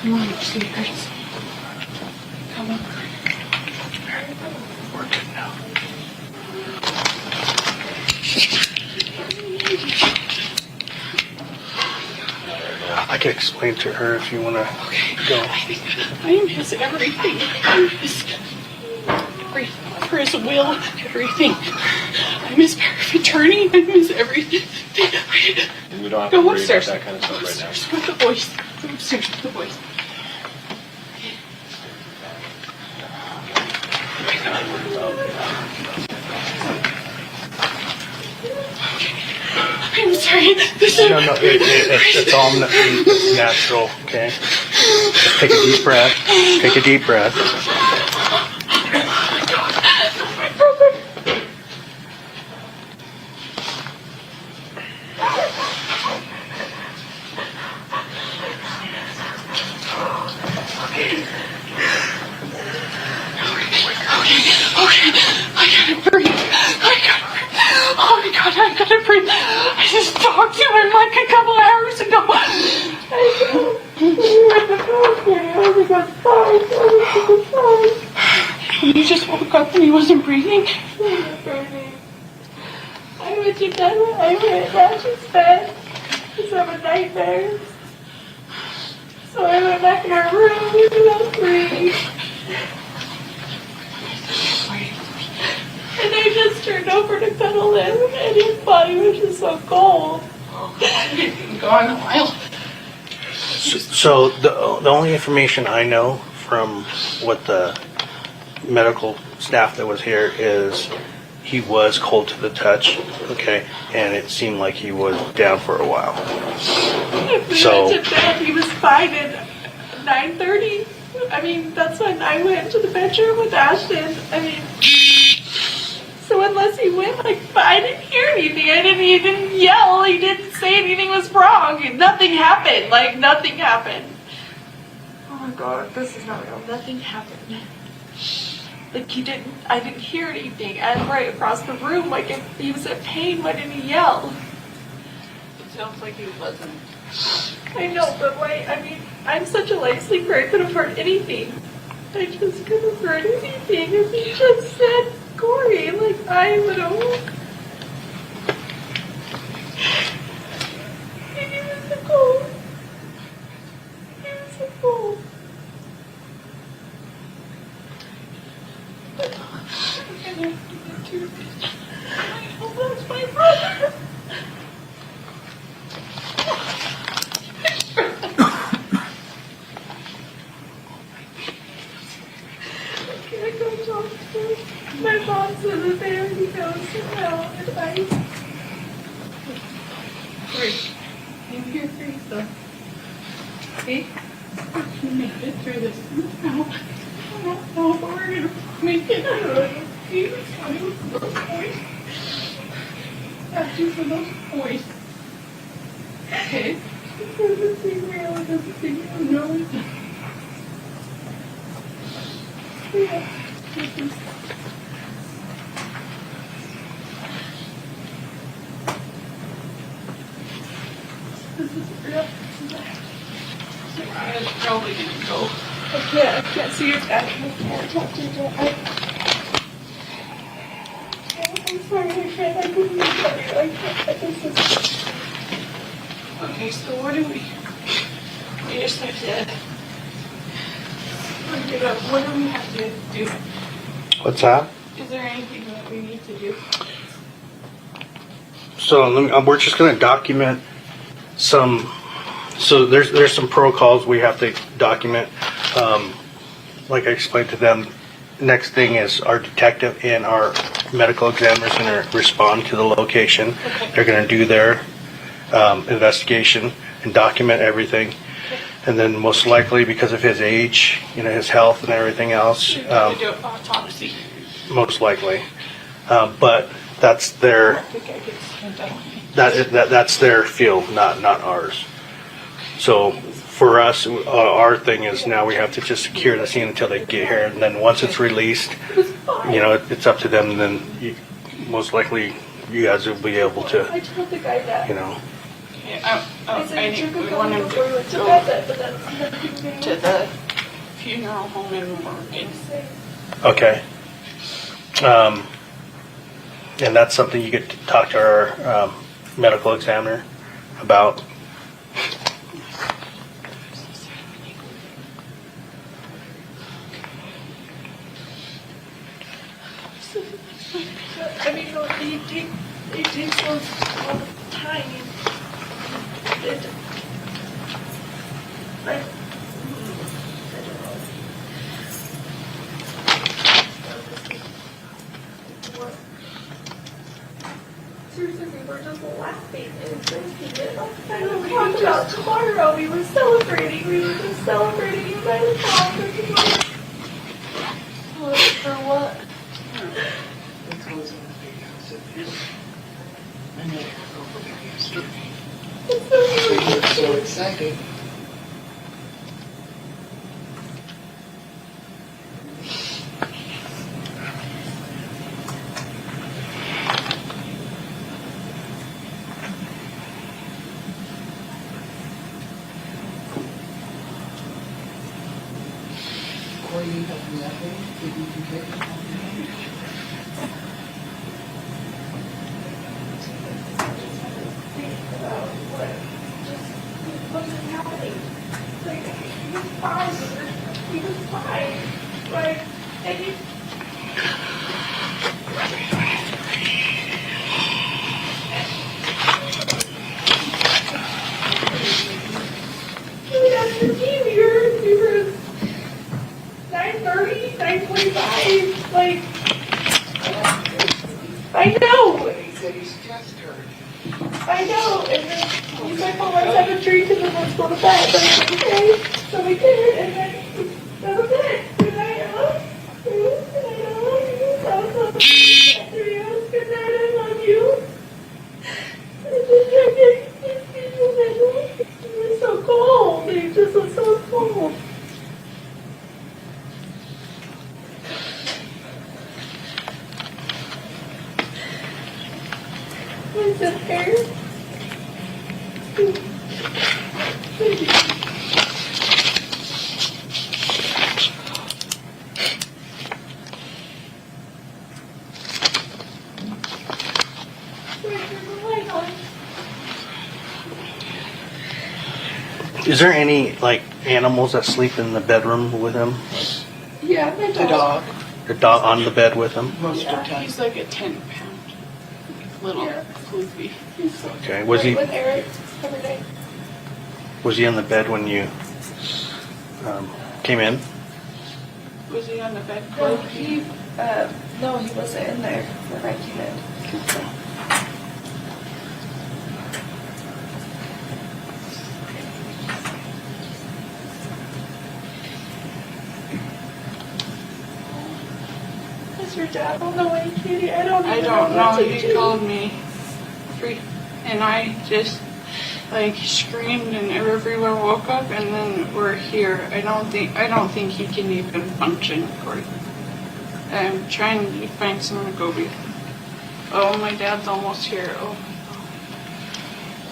Come on, sweetheart. Come on. We're good now. I can explain to her if you want to go. I miss everything. I miss his will, everything. I miss power of attorney. I miss everything. We don't have to Go worry upstairs. about that kind of stuff right now. Upstairs with the boys. Go upstairs with the boys. I'm sorry. This is No, it's all it's natural, okay? Just take a deep breath. Take a deep breath. Okay, I gotta breathe. Oh my God, I gotta breathe. I just talked to him like a couple hours ago. He just woke up and he wasn't breathing. I went to bed. I went back to bed because I'm a nightmare. So I went back in our room about 3. And I just turned over to cuddle him, and his body was just so cold. I hadn't been gone a while. So the only information I know from what the medical staff that was here is he was cold to the touch, okay, and it seemed like he was down for a while. We went to bed. He was fine at 9:30. I mean, that's when I went to the bedroom with Ashton. I mean, so unless he went, like, I didn't hear anything. He didn't yell. He didn't say anything was wrong. Nothing happened. Like, nothing happened. Oh my God, this is not real. Nothing happened. Like, I didn't hear anything. And right across the room, like, if he was in pain, why didn't he yell? It sounds like he wasn't. I know, but I'm such a light sleeper, I could have heard anything. I just could have heard anything if he just said Kouri, like I would have. And he was so cold. He was so cold. I'm gonna have to get to I hope that's my brother. My mom said that they already know somehow, and I... Wait, I'm here for you, though. See? You made it through this. No, I don't know, but we're gonna make it through. See, it's funny with those boys. After for those boys. Okay? It doesn't seem real, it doesn't seem real, no, it doesn't. Yeah, this is... This is real. I'm probably gonna go. I can't see your back. I can't talk to your dad. I'm sorry, I can't. I couldn't even tell you. I can't. This is... Okay, so what do we just have to... What do we have to do? What's that? Is there anything that we need to do? So we're just going to document some. So there's some protocols we have to document. Like I explained to them, next thing is our detective and our medical examiner is going to respond to the location. Okay. They're going to do their investigation and document everything. And then most likely because of his age, his health and everything else, Do autopsy. most likely. But that's their that's their field, not ours. So for us, our thing is now we have to just secure the scene until they get here, and then once it's released, it's up to them. And then most likely you guys will be able to, I told the guy that. I think we want him to go to the funeral home in Morgan. Okay. And that's something you get to talk to our medical examiner about. I mean, it takes a lot of time. Seriously, we were just laughing and drinking it. I don't talk about tomorrow. We were celebrating. We were just celebrating you guys talking. For what? I'm so excited. Kouri, you have nothing that you can take it home? He was fine. Like, and he... We were 9:30, 9:45, like... I know! He said he's just hurt. I know, and then he's like, well, let's have a drink and then let's go to bed. And I was like, okay, so we did, and then that was it. Good night, I love you. Good night, I love you. That was so sweet. Good night, I love you. And then it was so cold. It just was so cold. Is it hair? Is there any animals that sleep in the bedroom with him? Yeah, my The dog. The dog on the bed with him? Most of the time. He's like a 10-pound little floofy. Okay. Was he? With Eric every day. Was he on the bed when you came in? Was he on the bed? No, he wasn't in there when I came in. Is your dad on the way, Katie? I don't know. He called me, and I just screamed, and everyone woke up, and then we're here. I don't think he can even function, Kouri. I'm trying to find someone to go with. Oh, my dad's almost here. Oh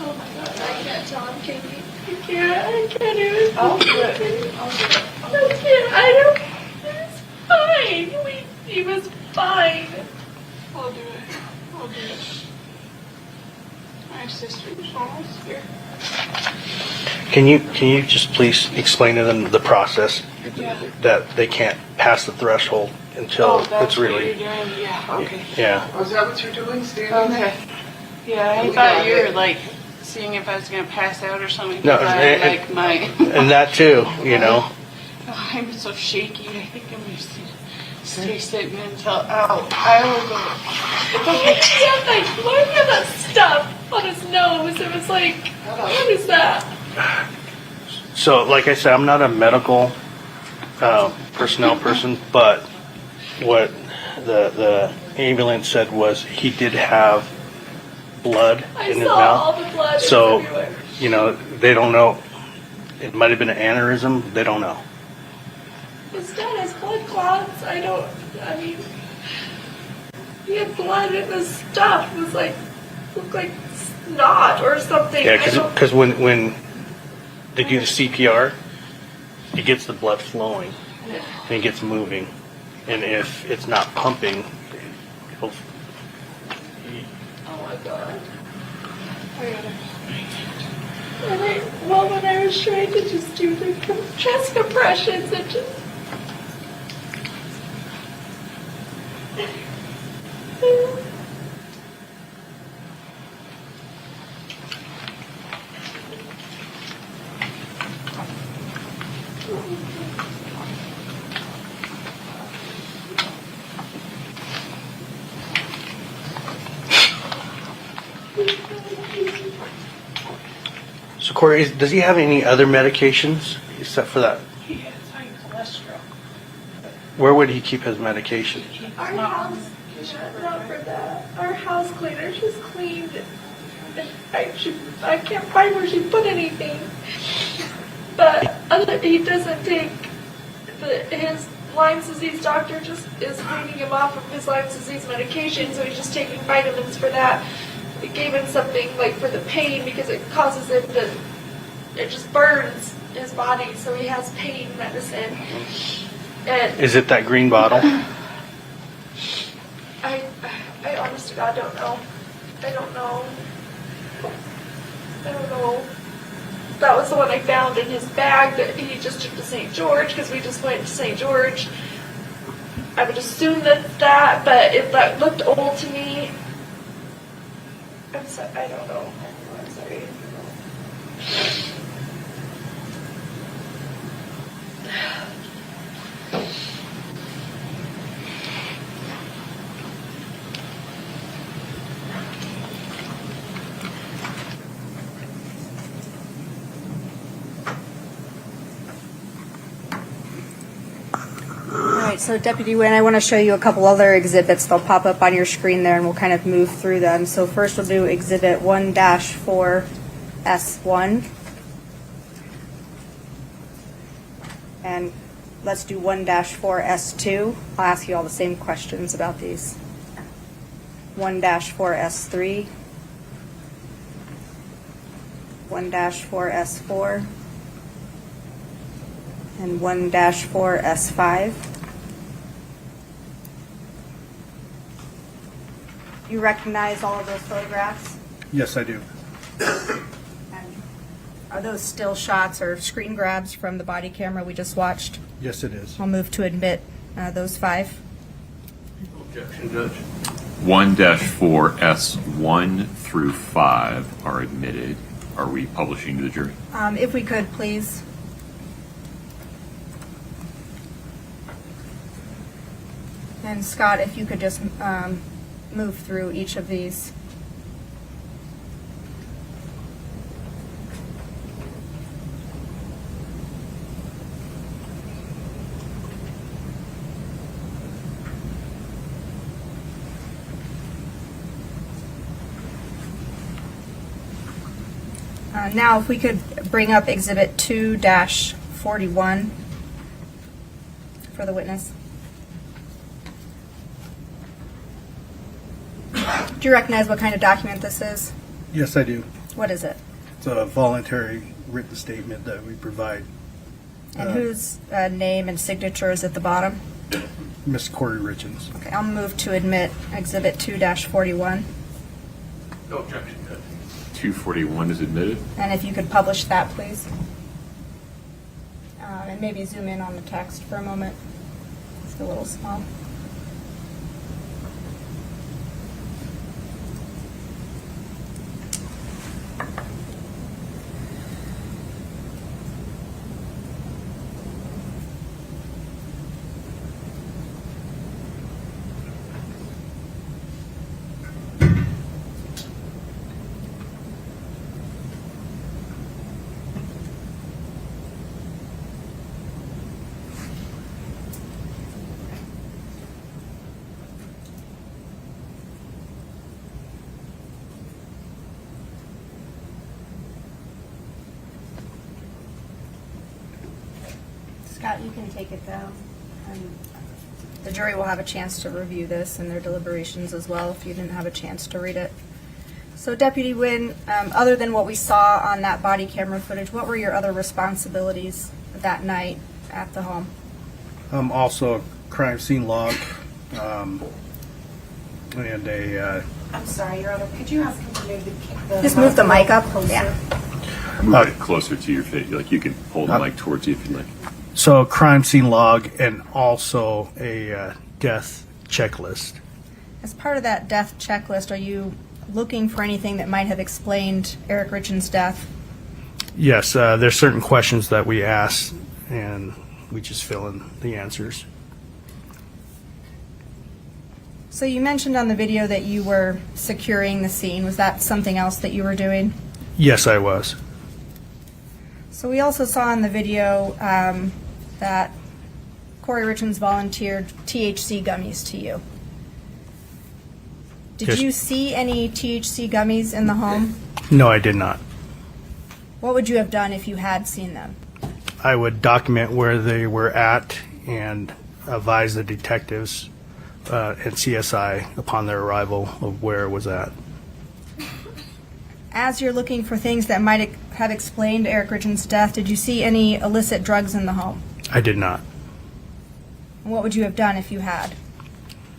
my god, I can't tell him, Katie. I can't even. I'll do it. I can't. I don't. It's fine. He was fine. I'll do it. My sister's almost here. Can you just please explain to them the process that they can't pass the threshold until it's really. What you're doing? Yeah. Okay. Yeah. Oh, is that what you're doing, standing there? Okay. Yeah, I thought you were seeing if I was gonna pass out or something. No, I my. And that too, Oh, I'm so shaky. I think I'm gonna stay sitting until. Oh, I will go. It's okay. Why do you have that stuff on his nose? It was like, what is that? So, like I said, I'm not a medical personnel person, but what the ambulance said was he did have blood I in his saw mouth. all the blood. So, everywhere. you know, they don't know. It might have been an aneurysm. They don't know. His dad has blood clots. I mean, he had blood in his stuff. It was like, looked like snot or something. Yeah, because when they do the CPR, it gets the blood flowing and it gets moving. And if it's not pumping, it'll. Oh my god. Well, when I was trying to just do the chest compressions, it just. So Kouri, does he have any other medications except for that? He has high cholesterol. Where would he keep his medication? Our house, not for that. Our house cleaner just cleaned. I can't find where she put anything. But he doesn't take his Lyme disease doctor just is weaning him off of his Lyme disease medication, so he's just taking vitamins for that. It gave him something like for the pain because it causes him to, it just burns his body, so he has pain medicine. And Is it that green bottle? I honest to God don't know. I don't know. That was the one I found in his bag that he just took to St. George because we just went to St. George. I would assume that, but if that looked old to me, I'm sorry, I don't know. I'm sorry. All right, so Deputy Wynn, I want to show you a couple other exhibits. They'll pop up on your screen there, and we'll kind of move through them. So first we'll do Exhibit 1-4S1. And let's do 1-4S2. I'll ask you all the same questions about these. 1-4S3. 1-4S4. And 1-4S5. You recognize all of those photographs? Yes, I do. And are those still shots or screen grabs from the body camera we just watched? Yes, it is. I'll move to admit those 5. Objection, Judge. 1-4S1 through 5 are admitted. Are we publishing to the jury? If we could, please. And Scott, if you could just move through each of these. Now, if we could bring up Exhibit 2-41 for the witness. Do you recognize what kind of document this is? Yes, I do. What is it? It's a voluntary written statement that we provide. And whose name and signature is at the bottom? Miss Kouri Richins. Okay, I'll move to admit Exhibit 2-41. No objection, Judge. 241 is admitted. And if you could publish that, please. And maybe zoom in on the text for a moment. It's a little small. Scott, you can take it down. And the jury will have a chance to review this in their deliberations as well if you didn't have a chance to read it. So Deputy Wynn, other than what we saw on that body camera footage, what were your other responsibilities that night at the home? Also a crime scene log, and a, I'm sorry, Your Honor, could you ask him to move the Just move the mic up. Yeah. Move it closer to your face. Like you can hold the mic towards you if you'd like. so a crime scene log and also a death checklist. As part of that death checklist, are you looking for anything that might have explained Eric Richins' death? Yes, there's certain questions that we ask, and we just fill in the answers. So you mentioned on the video that you were securing the scene. Was that something else that you were doing? Yes, I was. So we also saw in the video that Kouri Richins volunteered THC gummies to you. Did Yes. you see any THC gummies in the home? No, I did not. What would you have done if you had seen them? I would document where they were at and advise the detectives and CSI upon their arrival of where it was at. As you're looking for things that might have explained Eric Richins' death, did you see any illicit drugs in the home? I did not. And what would you have done if you had?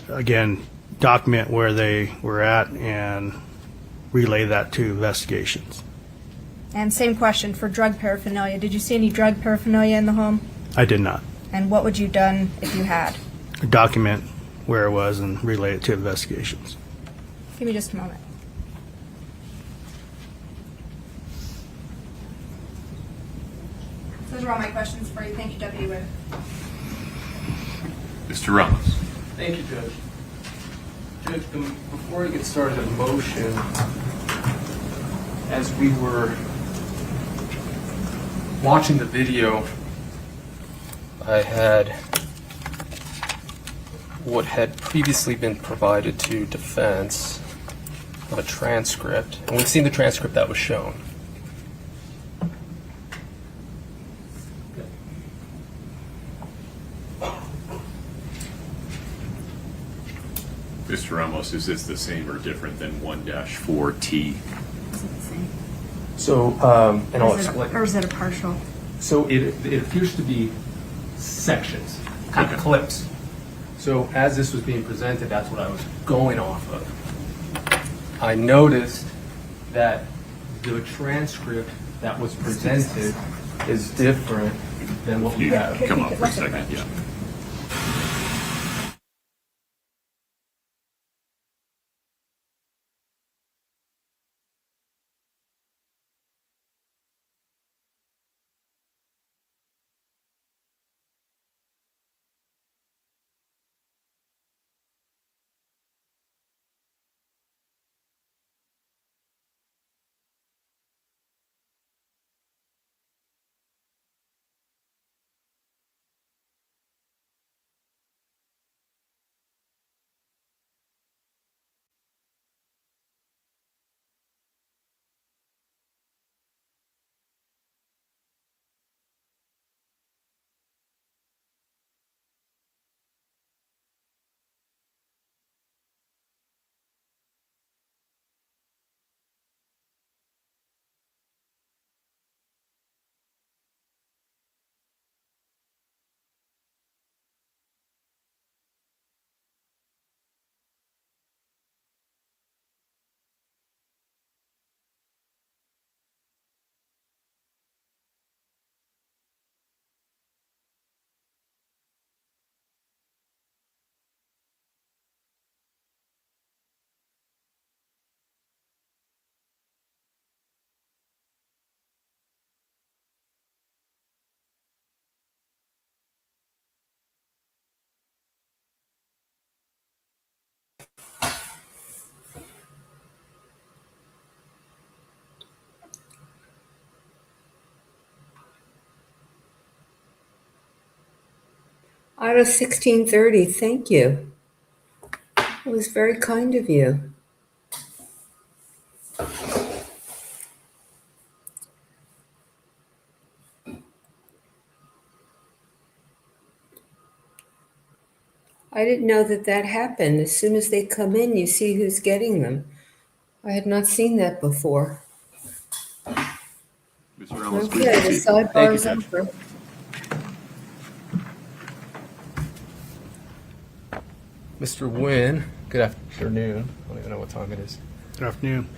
Again, document where they were at and relay that to investigations. And same question for drug paraphernalia. Did you see any drug paraphernalia in the home? I did not. And what would you have done if you had? Document where it was and relay it to investigations. Give me just a moment. Those are all my questions for you. Thank you, Deputy Wynn. Mr. Ramos. Thank you, Judge. Judge, before I get started on the motion, as we were watching the video, I had what had previously been provided to defense of a transcript, and we've seen the transcript that was shown. Mr. Ramos, is this the same or different than 1-4T? So, and I'll explain. Or is it a partial? So it appears to be sections, kind of clips. So as this was being presented, that's what I was going off of. I noticed that the transcript that was presented is different than what we You have. come up for a second, yeah. Out of 1630, thank you. It was very kind of you. I didn't know that that happened. As soon as they come in, you see who's getting them. I had not seen that before. Mr. Ramos, please Okay, the proceed. sidebar is over. Mr. Nguyen, good afternoon. I don't even know what time it is. Good afternoon.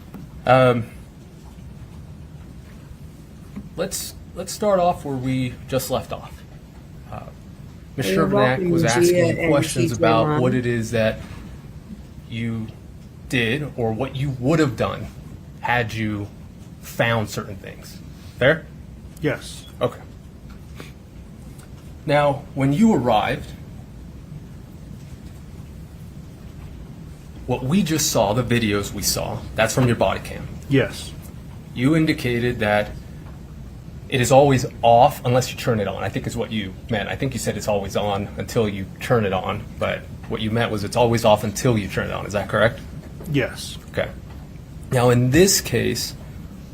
Let's start off where we just left off. Ms. You're Sherbanak welcome, was Gia asking and questions TJ about Mom. what it is that you did or what you would have done had you found certain things. Fair? Yes. Okay. Now, when you arrived, what we just saw, the videos we saw, that's from your body cam. Yes. You indicated that it is always off unless you turn it on, I think is what you meant. I think you said it's always on until you turn it on, but what you meant was it's always off until you turn it on. Is that correct? Yes. Okay. Now, in this case,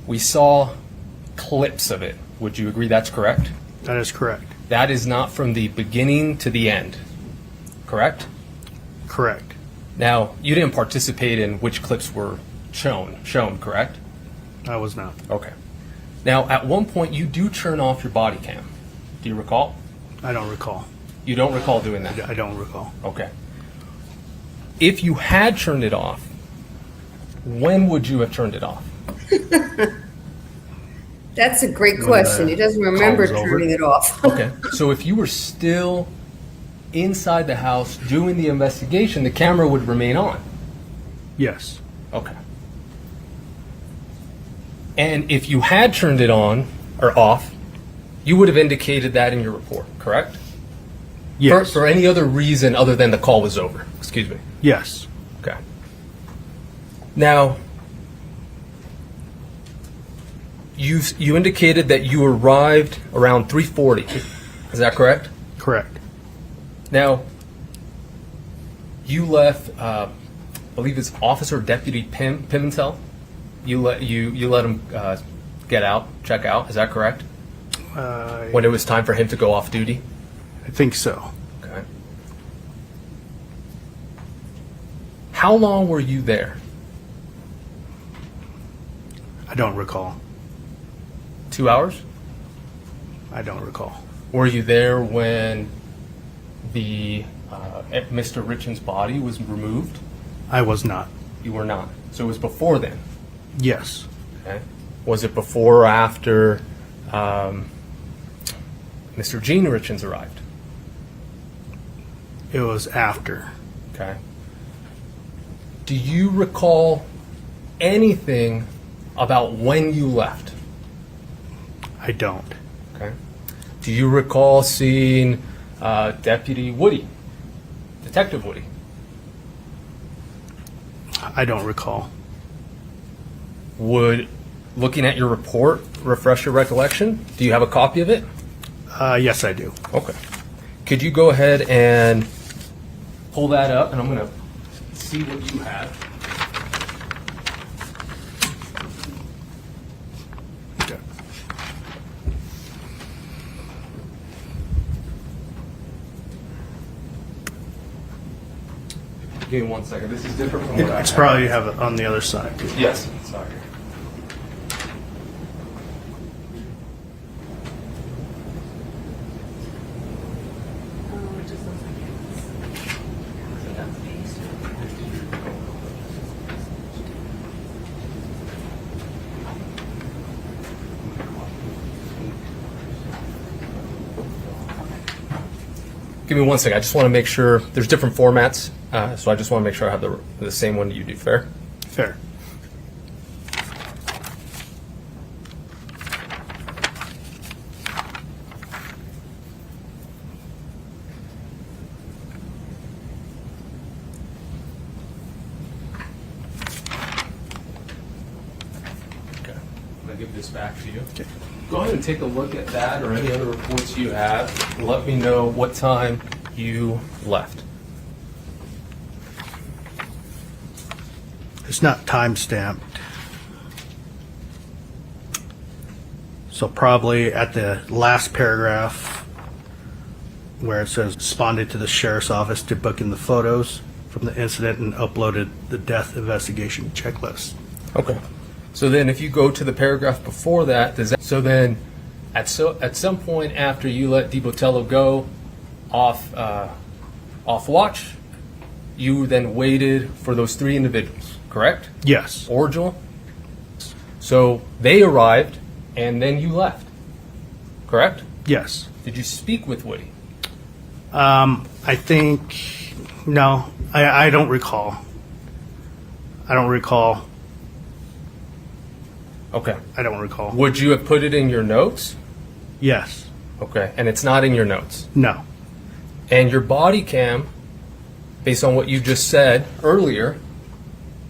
we saw clips of it. Would you agree that's correct? That is correct. That is not from the beginning to the end, correct? Correct. Now, you didn't participate in which clips were shown, correct? I was not. Okay. Now, at one point, you do turn off your body cam. Do you recall? I don't recall. You don't recall doing that? I don't recall. Okay. If you had turned it off, when would you have turned it off? That's a great question. He doesn't remember call was over. turning it off. Okay. So if you were still inside the house doing the investigation, the camera would remain on. Yes. Okay. And if you had turned it on or off, you would have indicated that in your report, correct? Yes. For any other reason other than the call was over. Excuse me. Yes. Okay. Now, you indicated that you arrived around 3:40. Is that correct? Correct. Now, you left, I believe it's Officer Deputy Pimentel. You let him get out, check out. Is that correct? When it was time for him to go off duty. I think so. Okay. How long were you there? I don't recall. 2 hours? I don't recall. Were you there when the Mr. Richins' body was removed? I was not. You were not. So it was before then. Yes. Okay. Was it before or after Mr. Gene Richins arrived? It was after. Okay. Do you recall anything about when you left? I don't. Okay. Do you recall seeing Deputy Woody, Detective Woody? I don't recall. Would looking at your report refresh your recollection? Do you have a copy of it? Yes, I do. Okay. Could you go ahead and pull that up, and I'm going to see what you have. Okay. Give me 1 second. This is different from what I It's have. probably have it on the other side. Yes. Sorry. Give me 1 second. I just want to make sure there's different formats, so I just want to make sure I have the same one you do. Fair? Fair. Okay. I'm going to give this back to you. Okay. Go ahead and take a look at that or any other reports you have. And let me know what time you left. It's not time stamped. So probably at the last paragraph where it says responded to the sheriff's office to book in the photos from the incident and uploaded the death investigation checklist. Okay. So then if you go to the paragraph before that, so then at some point after you let DiBotello go off watch, you then waited for those 3 individuals, correct? Yes. Or Joel? So they arrived and then you left, correct? Yes. Did you speak with Woody? I think, no, I don't recall. I don't recall. Okay. I don't recall. Would you have put it in your notes? Yes. Okay. And it's not in your notes? No. And your body cam, based on what you just said earlier,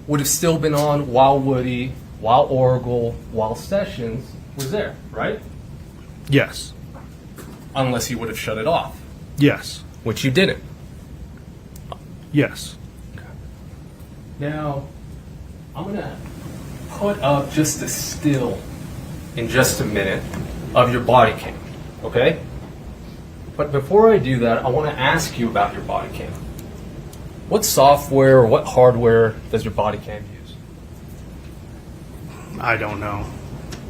would have still been on while Woody, while Oracle, while Sessions was there, right? Yes. Unless you would have shut it off. Yes. Which you didn't. Yes. Now, I'm going to put up just a still in just a minute of your body cam, okay? But before I do that, I want to ask you about your body cam. What software or what hardware does your body cam use? I don't know.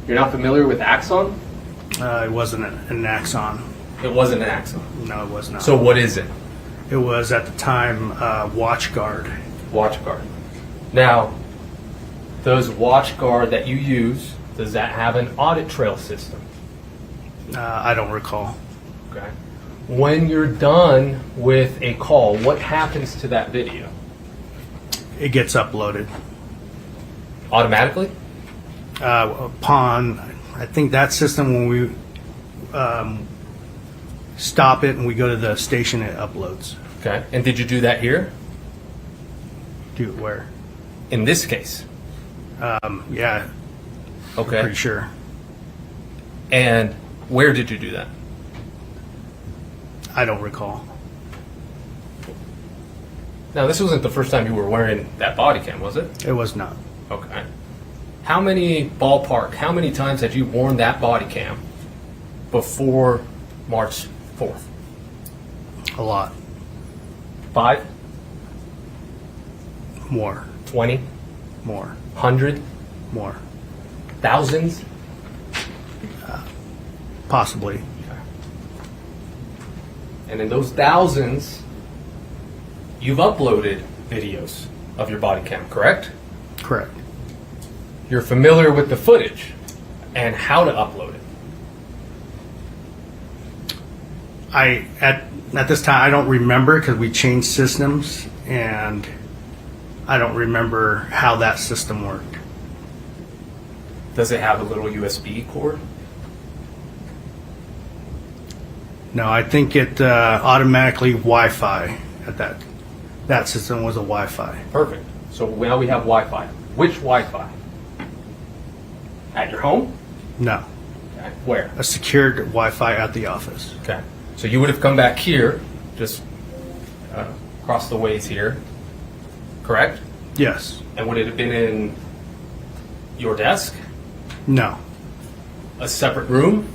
You're not familiar with Axon? It wasn't an Axon. It wasn't an Axon? No, it was not. So what is it? It was at the time WatchGuard. WatchGuard. Now, does WatchGuard that you use, does that have an audit trail system? I don't recall. Okay. When you're done with a call, what happens to that video? It gets uploaded. Automatically? Upon, I think that system, when we stop it and we go to the station, it uploads. Okay. And did you do that here? Do it where? In this case? Yeah. Okay. I'm pretty sure. And where did you do that? I don't recall. Now, this wasn't the first time you were wearing that body cam, was it? It was not. Okay. How many times had you worn that body cam before March 4th? A lot. 5? More. 20? More. 100? More. Thousands? Possibly. And in those thousands, you've uploaded videos of your body cam, correct? Correct. You're familiar with the footage and how to upload it. At this time, I don't remember because we changed systems, and I don't remember how that system worked. Does it have a little USB cord? No, I think it automatically Wi-Fi at that. That system was a Wi-Fi. Perfect. So now we have Wi-Fi. Which Wi-Fi? At your home? No. Okay. Where? A secured Wi-Fi at the office. Okay. So you would have come back here, just across the ways here, correct? Yes. And would it have been in your desk? No. A separate room?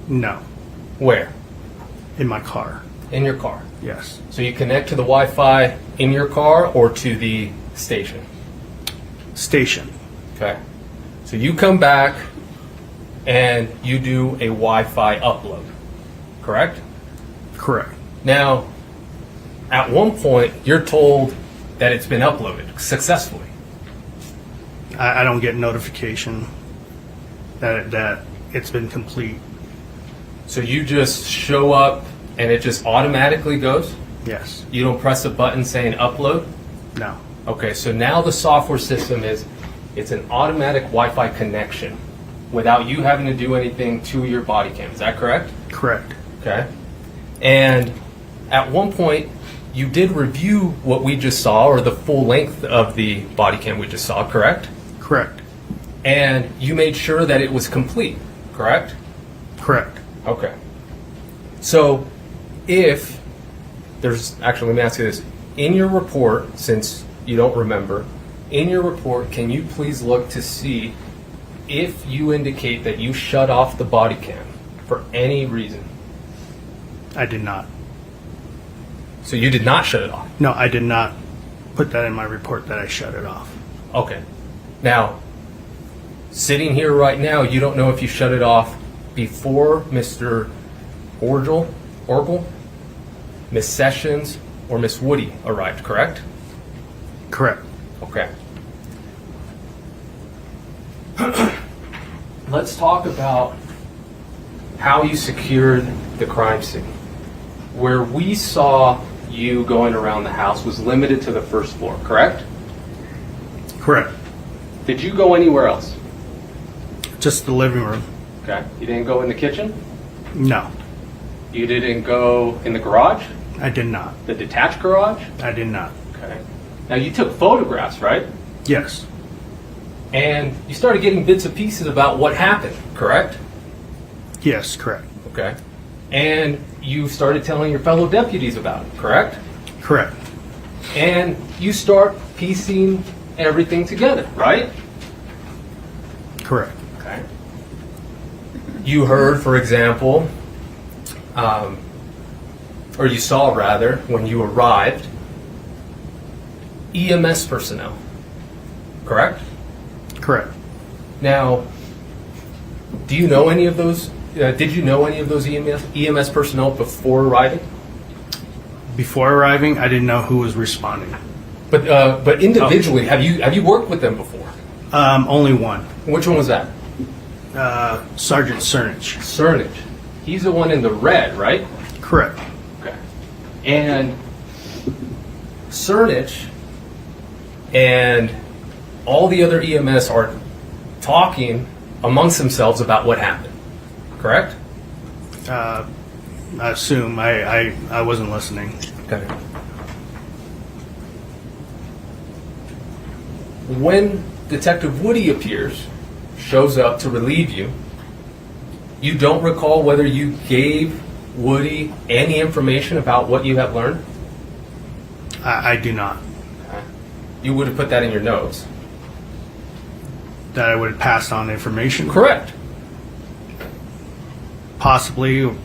No. Where? In my car. In your car? Yes. So you connect to the Wi-Fi in your car or to the station? Station. Okay. So you come back and you do a Wi-Fi upload, correct? Correct. Now, at one point, you're told that it's been uploaded successfully. I don't get notification that it's been complete. So you just show up and it just automatically goes? Yes. You don't press a button saying upload? No. Okay, so now the software system it's an automatic Wi-Fi connection without you having to do anything to your body cam. Is that correct? Correct. Okay. And at one point, you did review what we just saw, or the full length of the body cam we just saw, correct? Correct. And you made sure that it was complete, correct? Correct. Okay. So if there's, actually, let me ask you this. In your report, since you don't remember, in your report, can you please look to see if you indicate that you shut off the body cam for any reason? I did not. So you did not shut it off? No, I did not put that in my report that I shut it off. Okay. Now, sitting here right now, you don't know if you shut it off before Mr. Orgel, Miss Sessions, or Miss Woody arrived, correct? Correct. Okay. Let's talk about how you secured the crime scene. Where we saw you going around the house was limited to the first floor, correct? Correct. Did you go anywhere else? Just the living room. Okay. You didn't go in the kitchen? No, You didn't go in the garage? I did not. The detached garage? I did not. Okay. Now you took photographs, right? Yes. And you started getting bits and pieces about what happened, correct? Yes, correct. Okay. And you started telling your fellow deputies about it, correct? Correct. And you start piecing everything together, right? Correct. Okay. You heard, for example, or you saw rather, when you arrived, EMS personnel, correct? Correct. Now, do you know any of those? Did you know any of those EMS personnel before arriving? Before arriving, I didn't know who was responding. But individually, have you worked with them before? Only one. Which one was that? Sergeant Cernich. Cernich. He's the one in the red, right? Correct. Okay. And Cernich and all the other EMS are talking amongst themselves about what happened, correct? I assume. I wasn't listening. Okay. When Detective Woody appears, shows up to relieve you, you don't recall whether you gave Woody any information about what you have learned? I do not. Okay. You would have put that in your notes. That I would have passed on information? Correct. Possibly.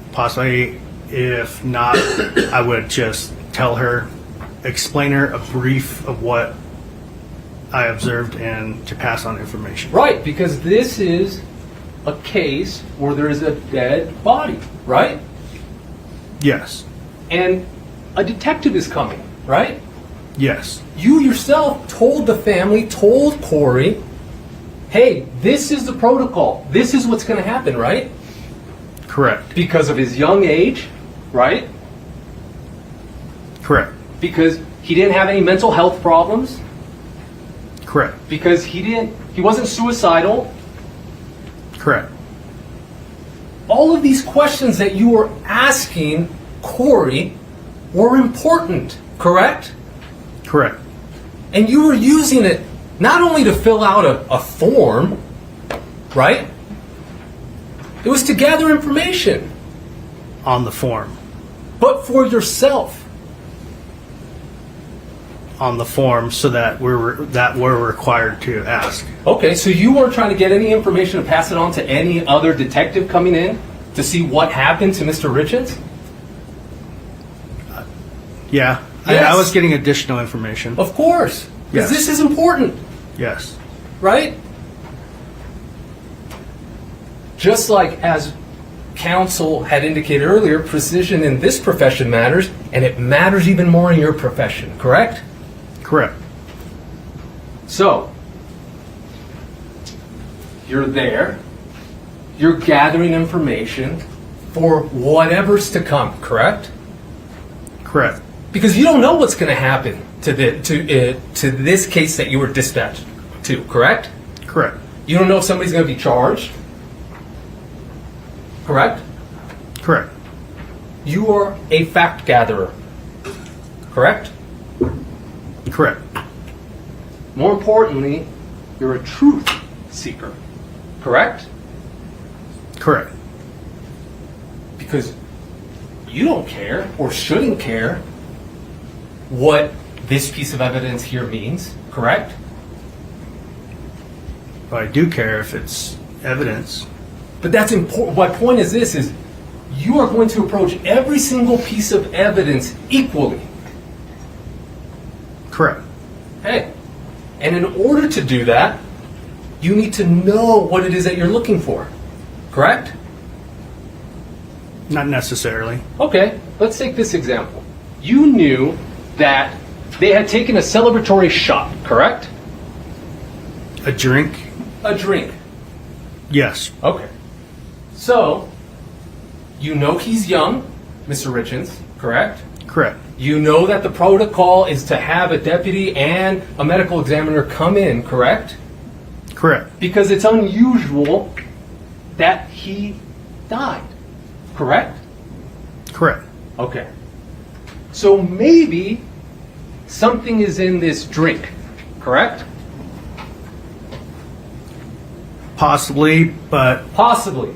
If not, I would just tell her, explain her a brief of what I observed and to pass on information. Right, because this is a case where there is a dead body, right? Yes. And a detective is coming, right? Yes. You yourself told the family, told Kouri, hey, this is the protocol. This is what's going to happen, right? Correct. Because of his young age, right? Correct. Because he didn't have any mental health problems. Correct. Because he wasn't suicidal. Correct. All of these questions that you were asking Kouri were important, correct? Correct. And you were using it not only to fill out a form, right? It was to gather information. On the form. But for yourself. On the form, so that we're required to ask. Okay, so you weren't trying to get any information to pass it on to any other detective coming in to see what happened to Mr. Richins? Yeah. Yes. I was getting additional information. Of course. Because Yes. this is important. Yes. Right? Just like as counsel had indicated earlier, precision in this profession matters, and it matters even more in your profession, correct? Correct. So, you're there, you're gathering information for whatever's to come, correct? Correct. Because you don't know what's going to happen to this case that you were dispatched to, correct? Correct. You don't know if somebody's going to be charged, correct? Correct. You are a fact gatherer, correct? Correct. More importantly, you're a truth seeker, correct? Correct. Because you don't care, or shouldn't care, what this piece of evidence here means, correct? But I do care if it's evidence. But that's important. My point is this, is you are going to approach every single piece of evidence equally, Correct. Okay. And in order to do that, you need to know what it is that you're looking for. Correct? Not necessarily. Okay, let's take this example. You knew that they had taken a celebratory shot, correct? A drink? A drink. Yes. Okay. So, you know he's young, Mr. Richins, correct? Correct. You know that the protocol is to have a deputy and a medical examiner come in, correct? Correct. Because it's unusual that he died, correct? Correct. Okay. So maybe something is in this drink, correct? Possibly, but... Possibly.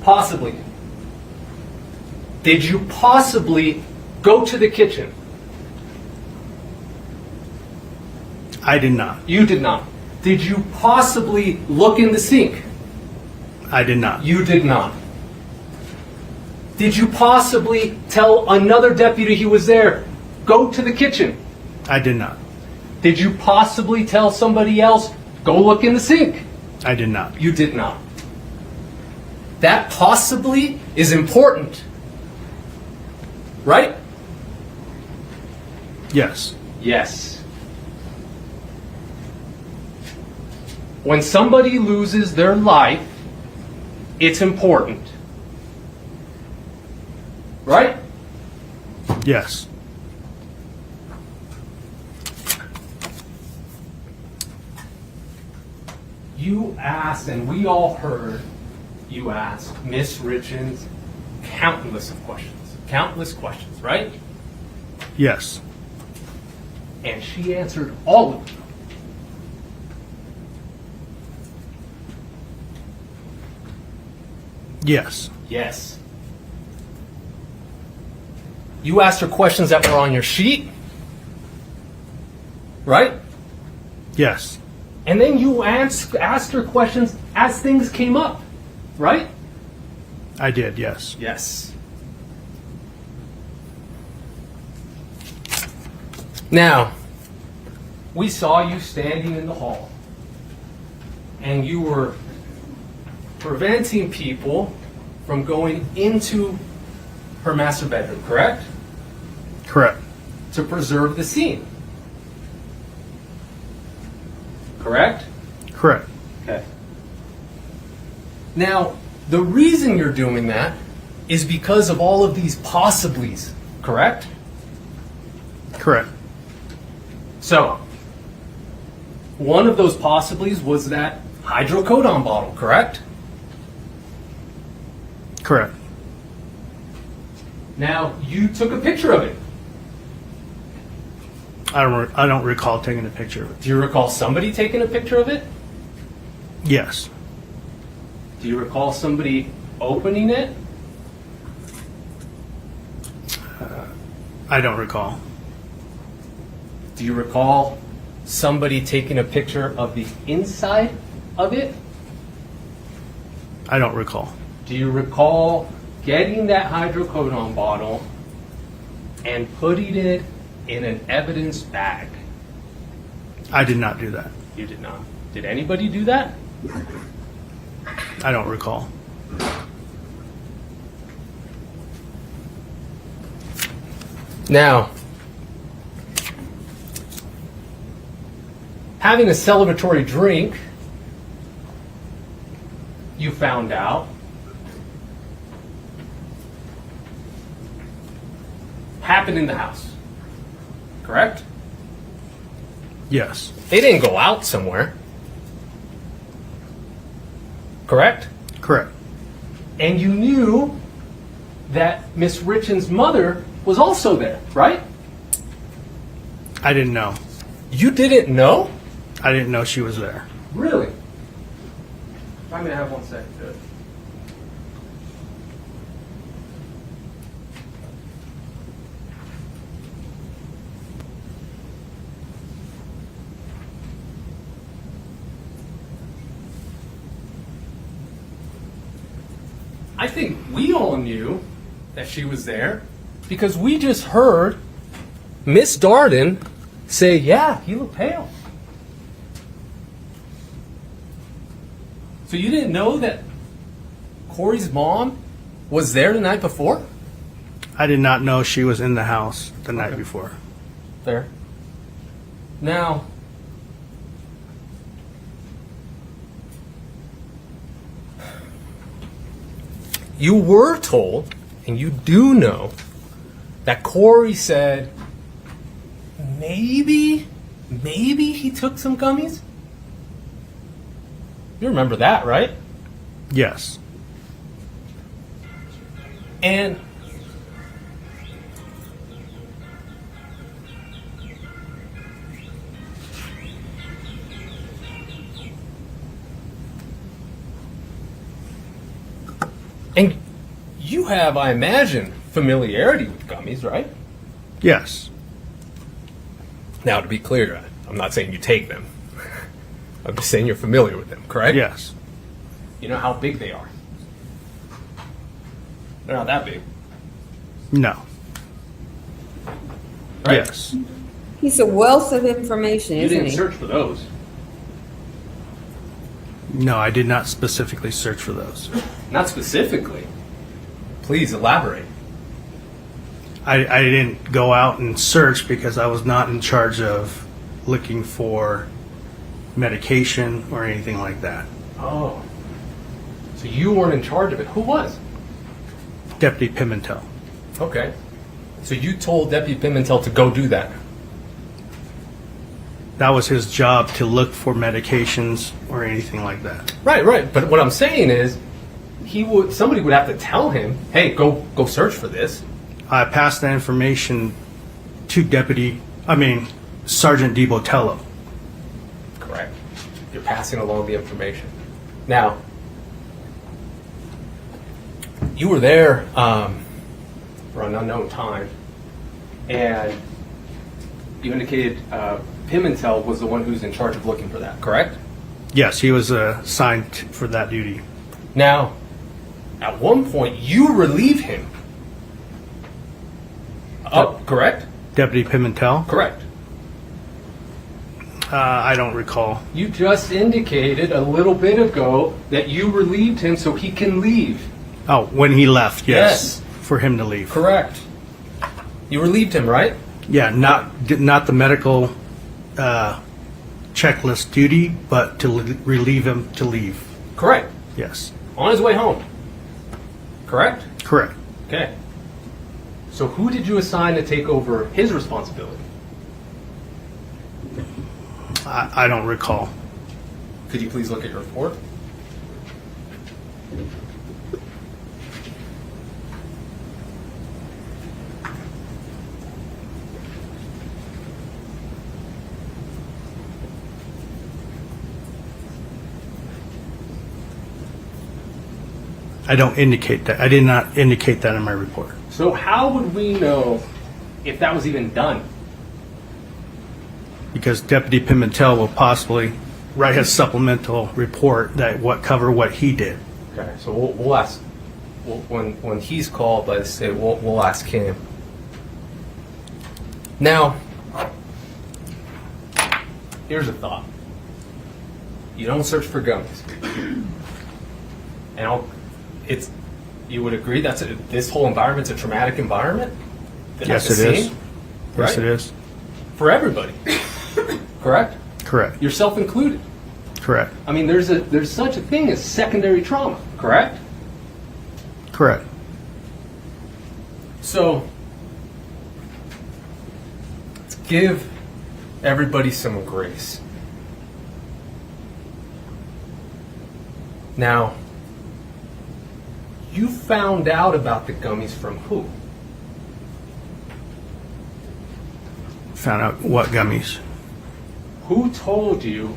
Possibly. Did you possibly go to the kitchen? I did not. You did not. Did you possibly look in the sink? I did not. You did not. Did you possibly tell another deputy he was there, go to the kitchen? I did not. Did you possibly tell somebody else, go look in the sink? I did not. You did not. That possibly is important. Right? Yes. Yes. When somebody loses their life, it's important. Right? Yes. You asked, and we all heard, you asked Miss Richins countless of questions. Countless questions, right? Yes. And she answered all of them. Yes. Yes. You asked her questions that were on your sheet, right? Yes. And then you asked her questions as things came up, right? I did, yes. Yes. Now, we saw you standing in the hall, and you were preventing people from going into her master bedroom, correct? Correct. To preserve the scene. Correct? Correct. Okay. Now, the reason you're doing that is because of all of these possiblies, correct? Correct. So, one of those possiblies was that hydrocodone bottle, correct? Correct. Now, you took a picture of it. I don't recall taking a picture of it. Do you recall somebody taking a picture of it? Yes. Do you recall somebody opening it? I don't recall. Do you recall somebody taking a picture of the inside of it? I don't recall. Do you recall getting that hydrocodone bottle and putting it in an evidence bag? I did not do that. You did not. Did anybody do that? I don't recall. Now, having a celebratory drink, you found out, happened in the house, correct? Yes. They didn't go out somewhere, correct? Correct. And you knew that Miss Richins' mother was also there, right? I didn't know. You didn't know? I didn't know she was there. Really? I'm going to have 1 second. I think we all knew that she was there because we just heard Miss Darden say, yeah, he looked pale. So you didn't know that Kouri's mom was there the night before? I did not know she was in the house the night before. There. Now, you were told, and you do know, that Kouri said maybe he took some gummies? You remember that, right? Yes. And you have, I imagine, familiarity with gummies, right? Yes. Now, to be clear, I'm not saying you take them. I'm just saying you're familiar with them, correct? Yes. You know how big they are. They're not that big. No. Right? Yes. He's a wealth of information, You isn't didn't he? search for those. No, I did not specifically search for those. Not specifically. Please elaborate. I didn't go out and search because I was not in charge of looking for medication or anything like that. Oh. So you weren't in charge of it. Who was? Deputy Pimentel. Okay. So you told Deputy Pimentel to go do that. That was his job, to look for medications or anything like that. Right. But what I'm saying is, somebody would have to tell him, hey, go search for this. I passed that information to Sergeant DiBotello. Correct. You're passing along the information. Now, you were there for an unknown time, and you indicated Pimentel was the one who's in charge of looking for that, correct? Yes, he was assigned for that duty. Now, at one point, you relieve him. Correct? Deputy Pimentel? Correct. I don't recall. You just indicated a little bit ago that you relieved him so he can leave. Oh, when he left, yes. Yes. For him to leave. Correct. You relieved him, right? Yeah, not the medical checklist duty, but to relieve him to leave. Correct. Yes. On his way home. Correct? Correct. Okay. So who did you assign to take over his responsibility? I don't recall. Could you please look at your report? I don't indicate that. I did not indicate that in my report. So how would we know if that was even done? Because Deputy Pimentel will possibly write a supplemental report that cover what he did. Okay, so we'll ask when he's called. Let's say we'll ask him. Now, here's a thought. You don't search for gummies, and you would agree this whole environment's a traumatic environment. Yes, it is. Right? Yes, it is. For everybody, correct? Correct. Yourself included. Correct. I mean, there's such a thing as secondary trauma, correct? Correct. So, let's give everybody some grace. Now, you found out about the gummies from who? Found out what gummies? Who told you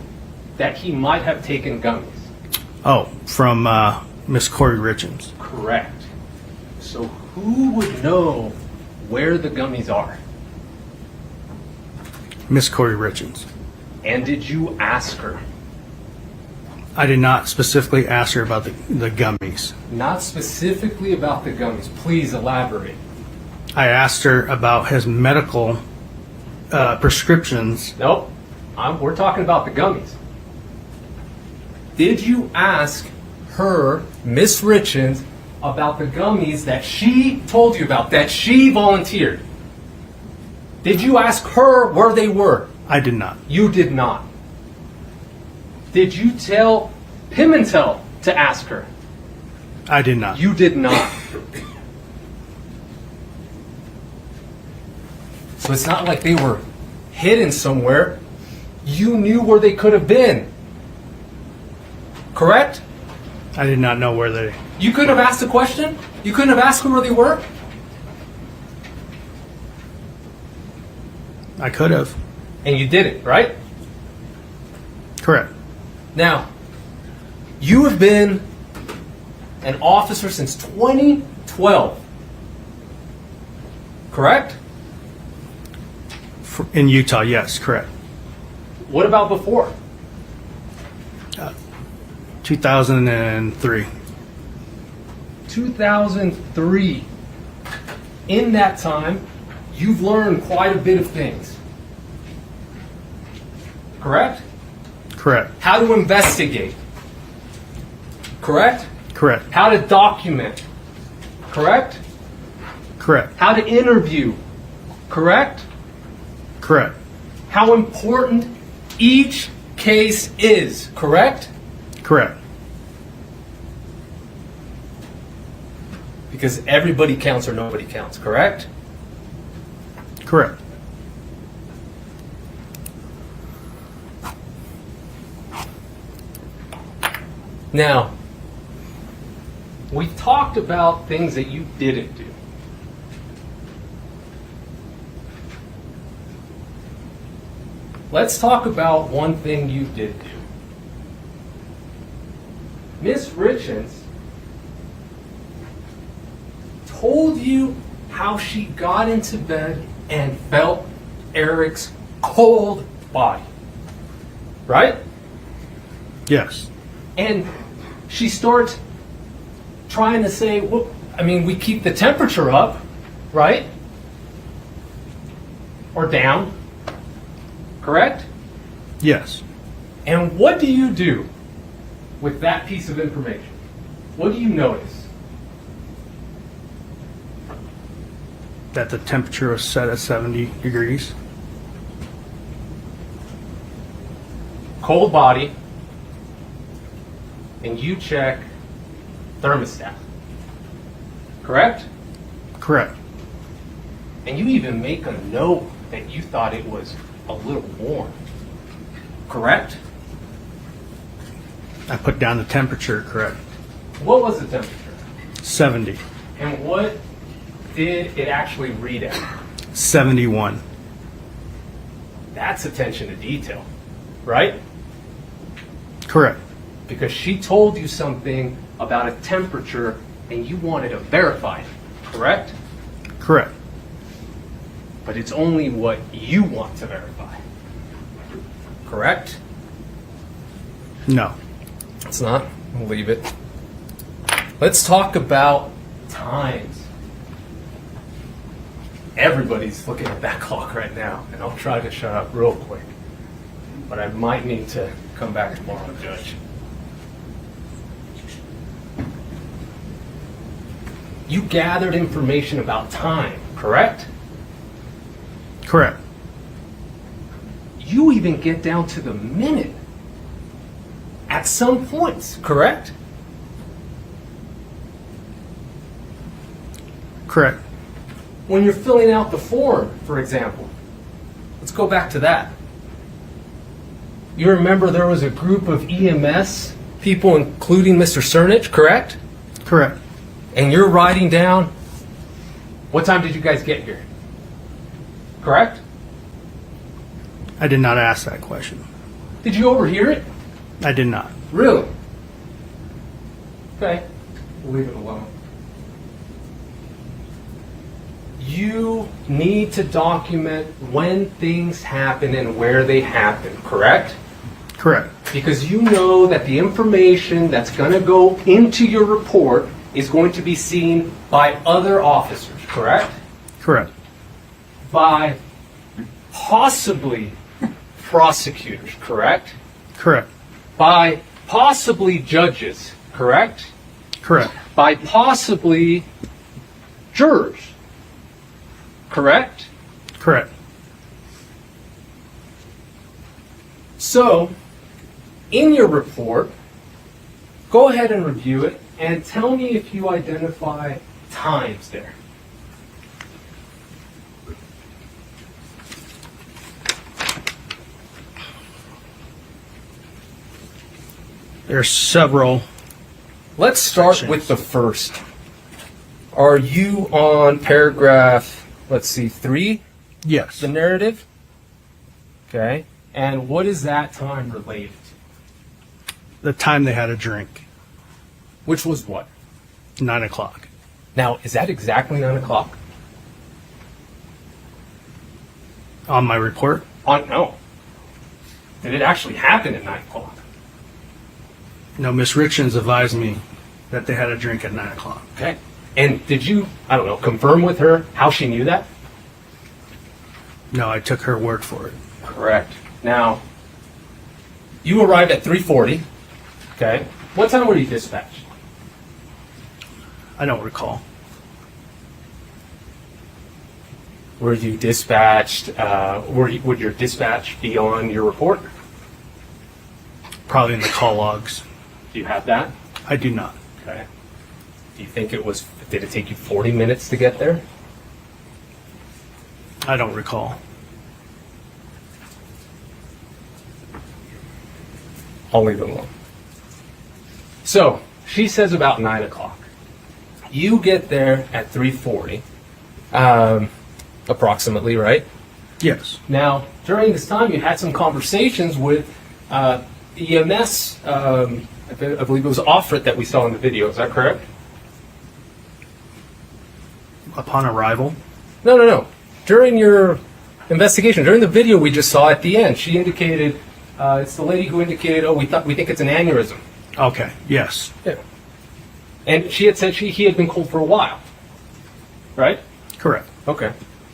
that he might have taken gummies? Oh, from Miss Kouri Richins. Correct. So who would know where the gummies are? Miss Kouri Richins. And did you ask her? I did not specifically ask her about the gummies. Not specifically about the gummies. Please elaborate. I asked her about his medical prescriptions. Nope. We're talking about the gummies. Did you ask her, Miss Richins, about the gummies that she told you about, that she volunteered? Did you ask her where they were? I did not. You did not. Did you tell Pimentel to ask her? I did not. You did not. So it's not like they were hidden somewhere. You knew where they could have been. Correct? I did not know where they... You couldn't have asked a question? You couldn't have asked them where they were? I could have. And you didn't, right? Correct. Now, you have been an officer since 2012. Correct? In Utah, yes, correct. What about before? 2003. 2003. In that time, you've learned quite a bit of things. Correct? Correct. How to investigate. Correct? Correct. How to document. Correct? Correct. How to interview. Correct? Correct. How important each case is. Correct? Correct. Because everybody counts or nobody counts. Correct? Correct. Now, we talked about things that you didn't do. Let's talk about one thing you did do. Miss Richins told you how she got into bed and felt Eric's cold body. Right? Yes. And she starts trying to say, well, I mean, we keep the temperature up, right? Or down. Correct? Yes. And what do you do with that piece of information? What do you notice? That the temperature was set at 70 degrees. Cold body. And you check thermostat. Correct? Correct. And you even make a note that you thought it was a little warm. Correct? I put down the temperature, correct. What was the temperature? 70. And what did it actually read at? 71. That's attention to detail, right? Correct. Because she told you something about a temperature and you wanted to verify it, correct? Correct. But it's only what you want to verify. Correct? No. It's not. We'll leave it. Let's talk about times. Everybody's looking at that clock right now, and I'll try to shut up real quick. But I might need to come back tomorrow, Judge. You gathered information about time, correct? Correct. You even get down to the minute at some points, correct? Correct. When you're filling out the form, for example. Let's go back to that. You remember there was a group of EMS people, including Mr. Cernich, correct? Correct. And you're writing down, what time did you guys get here? Correct? I did not ask that question. Did you overhear it? I did not. Really? Okay. We'll leave it alone. You need to document when things happen and where they happen, correct? Correct. Because you know that the information that's going to go into your report is going to be seen by other officers, correct? Correct. By possibly prosecutors, correct? Correct. By possibly judges, correct? Correct. By possibly jurors, correct? Correct. So, in your report, go ahead and review it and tell me if you identify times there. There's several. Let's start with the first. Are you on paragraph, let's see, 3? Yes. The narrative? Okay. And what is that time related to? The time they had a drink. Which was what? 9 o'clock. Now, is that exactly 9 o'clock? On my report? No. Did it actually happen at 9 o'clock? No, Miss Richins advised me that they had a drink at 9 o'clock. Okay. And did you, I don't know, confirm with her how she knew that? No, I took her word for it. Correct. Now, you arrived at 3:40. Okay. What time were you dispatched? I don't recall. Were you dispatched, would your dispatch be on your report? Probably in the call logs. Do you have that? I do not. Okay. Do you think did it take you 40 minutes to get there? I don't recall. I'll leave it alone. So, she says about 9 o'clock. You get there at 3:40, approximately, right? Yes. Now, during this time, you had some conversations with EMS, I believe it was Offred that we saw in the video. Is that correct? Upon arrival? No. During your investigation, during the video we just saw at the end, she indicated, it's the lady who indicated, we think it's an aneurysm. Okay, yes. Yeah. And she had said he had been cold for a while, right? Correct. Okay.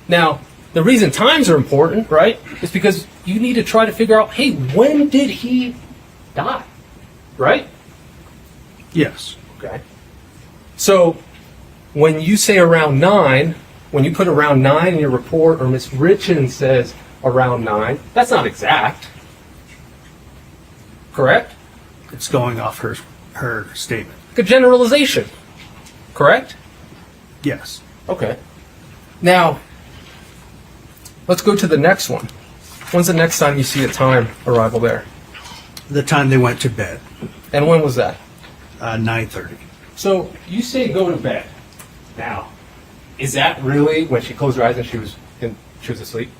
Now, the reason times are important, right, is because you need to try to figure out, hey, when did he die, right? Yes. Okay. So, when you say around 9, when you put around 9 in your report, or Ms. Richins says around 9, that's not exact. Correct? It's going off her statement. A generalization. Correct? Yes. Okay. Now, let's go to the next one. When's the next time you see a time arrival there? The time they went to bed. And when was that? 9:30. So you say go to bed. Now, is that really when she closed her eyes and she was asleep?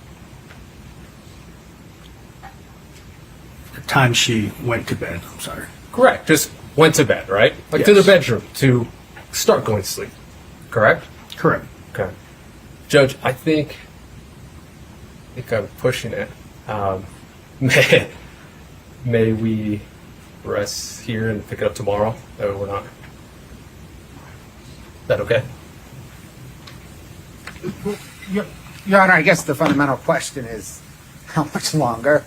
The time she went to bed. I'm sorry. Correct. Just went to bed, right? Like to the bedroom to start going to sleep. Correct? Correct. Okay. Judge, I think I'm pushing it. May we rest here and pick it up tomorrow? That way we're not. Is that okay? Your Honor, I guess the fundamental question is how much longer?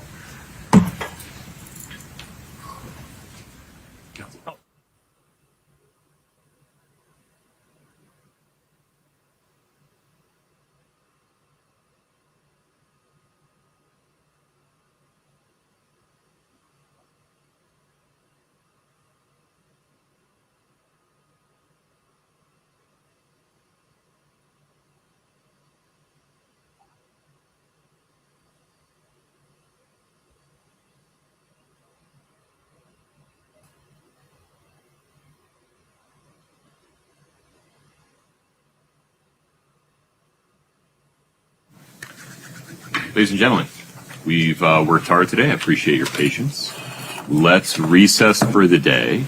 Ladies and gentlemen, we've worked hard today. I appreciate your patience. Let's recess for the day.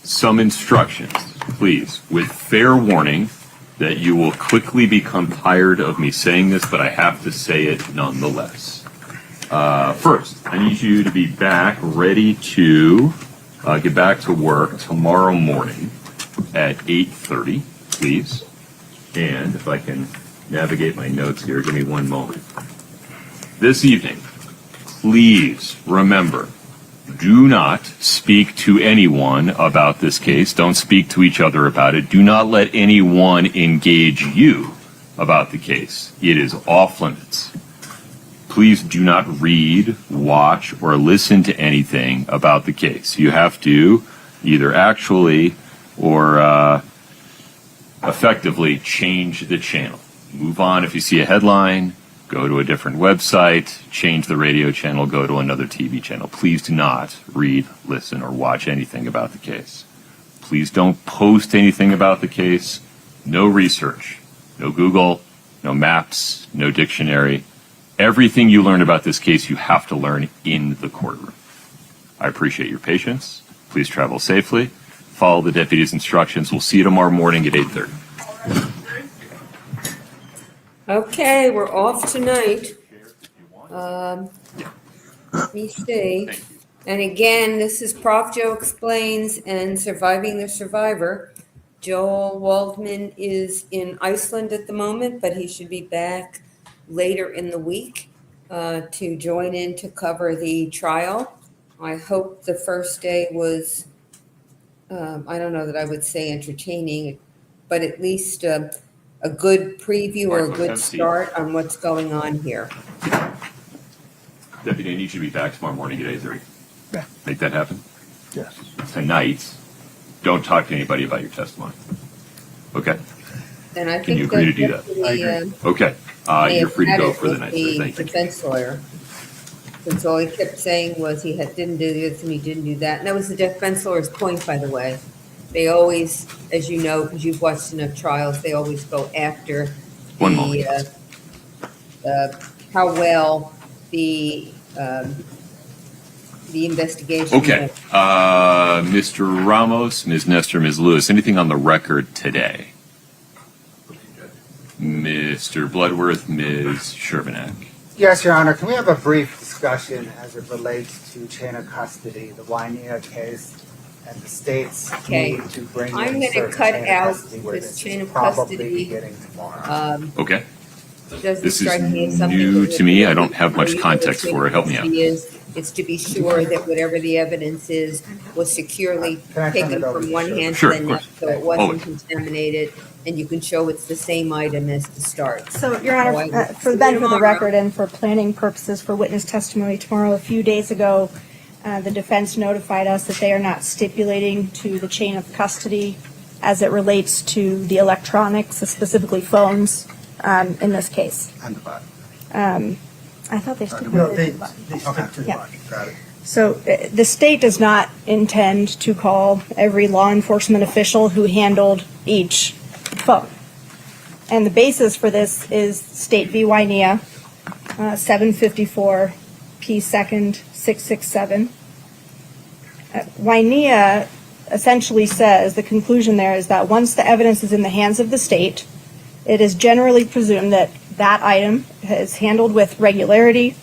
Some instructions, please, with fair warning that you will quickly become tired of me saying this, but I have to say it nonetheless. First, I need you to be back ready to get back to work tomorrow morning at 8:30, please. And if I can navigate my notes here, give me one moment. This evening, please remember, do not speak to anyone about this case. Don't speak to each other about it. Do not let anyone engage you about the case. It is off limits. Please do not read, watch, or listen to anything about the case. You have to either actually or effectively change the channel. Move on if you see a headline, go to a different website, change the radio channel, go to another TV channel. Please do not read, listen, or watch anything about the case. Please don't post anything about the case. No research, no Google, no maps, no dictionary. Everything you learn about this case, you have to learn in the courtroom. I appreciate your patience. Please travel safely. Follow the deputy's instructions. We'll see you tomorrow morning at 8:30. Okay, we're off tonight. Let me see. And again, this is Prof. Joe Explains and Surviving the Survivor. Joel Waldman is in Iceland at the moment, but he should be back later in the week to join in to cover the trial. I hope the first day was, I don't know that I would say entertaining, but at least a good preview or a good start on what's going on here. Deputy, I need you to be back tomorrow morning at 8:30. Yeah. Make that happen? Yes. Tonight, don't talk to anybody about your testimony. Okay? And I Can think you agree to do that that? deputy, Okay. may You're have free to had go it for the with night, sir. the Thank you. defense lawyer. Since all he kept saying was he didn't do this and he didn't do that. And that was the defense lawyer's point, by the way. They always, as you know, because you've watched enough trials, they always go after One moment. how well the investigation Okay. went. Mr. Ramos, Ms. Nestor, Ms. Lewis, anything on the record today? Mr. Bloodworth, Ms. Sherbanak. Yes, Your Honor. Can we have a brief discussion as it relates to chain of custody, the Wainia case, and the state's Okay. need to bring I'm in going to certain cut chain of out custody where this this chain is of probably custody. beginning tomorrow. Okay. Doesn't This is strike me as something new that to me. would- I don't have much context for it. Help me out. It's to be sure that whatever the evidence is was securely Can I turn taken it over from to one Shirley? hand to Sure, the of next, course. so it wasn't Always. contaminated, and you can show it's the same item as the start. So, Your Honor, Oh, I- for the benefit of the record and for planning purposes for witness testimony tomorrow, a few days ago, the defense notified us that they are not stipulating to the chain of custody as it relates to the electronics, specifically phones, in this case. And the body. I thought they No, stipulated. they to the body. stick to the Yeah. body. Got it. So the state does not intend to call every law enforcement official who handled each phone. And the basis for this is State v. Wainia, 754 P. 2nd 667. Wainia essentially says, the conclusion there is that once the evidence is in the hands of the state, it is generally presumed that that item is handled with regularity,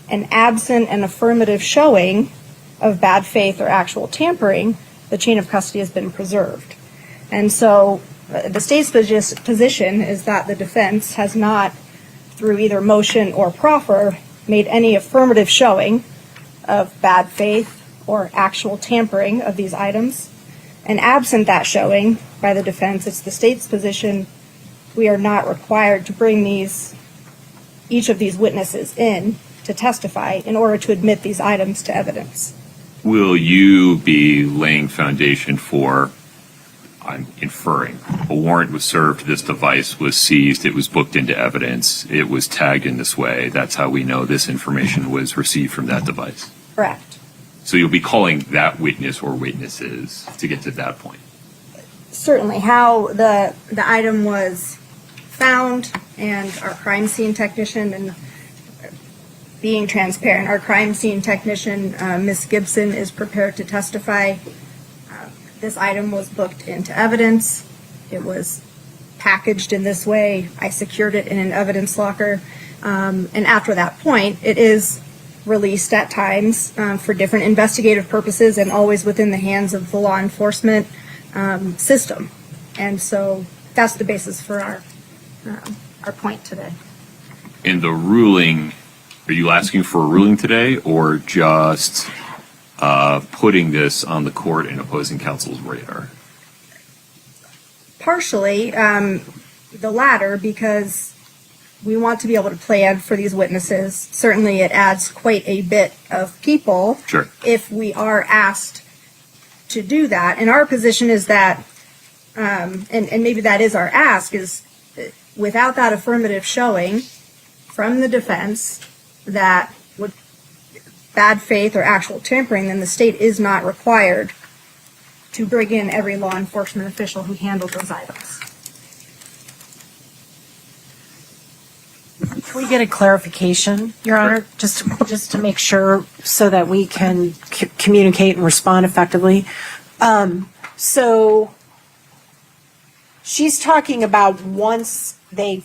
and absent an affirmative showing of bad faith or actual tampering, the chain of custody has been preserved. And so the state's position is that the defense has not, through either motion or proffer, made any affirmative showing of bad faith or actual tampering of these items. And absent that showing by the defense, it's the state's position we are not required to bring each of these witnesses in to testify in order to admit these items to evidence. Will you be laying foundation for, I'm inferring, a warrant was served, this device was seized, it was booked into evidence, it was tagged in this way, that's how we know this information was received from that device? Correct. So you'll be calling that witness or witnesses to get to that point? Certainly, how the item was found, and our crime scene technician, and being transparent, our crime scene technician, Ms. Gibson, is prepared to testify. This item was booked into evidence. It was packaged in this way. I secured it in an evidence locker. And after that point, it is released at times for different investigative purposes and always within the hands of the law enforcement system. And so that's the basis for our point today. In the ruling Are you asking for a ruling today, or just putting this on the court and opposing counsel's radar? Partially, the latter, because we want to be able to plan for these witnesses. Certainly, it adds quite a bit of people Sure. if we are asked to do that. And our position is that, and maybe that is our ask, is without that affirmative showing from the defense that would bad faith or actual tampering, then the state is not required to bring in every law enforcement official who handled those items. Can we get a clarification, Your Honor, just to make sure so that we can communicate and respond effectively? So she's talking about once they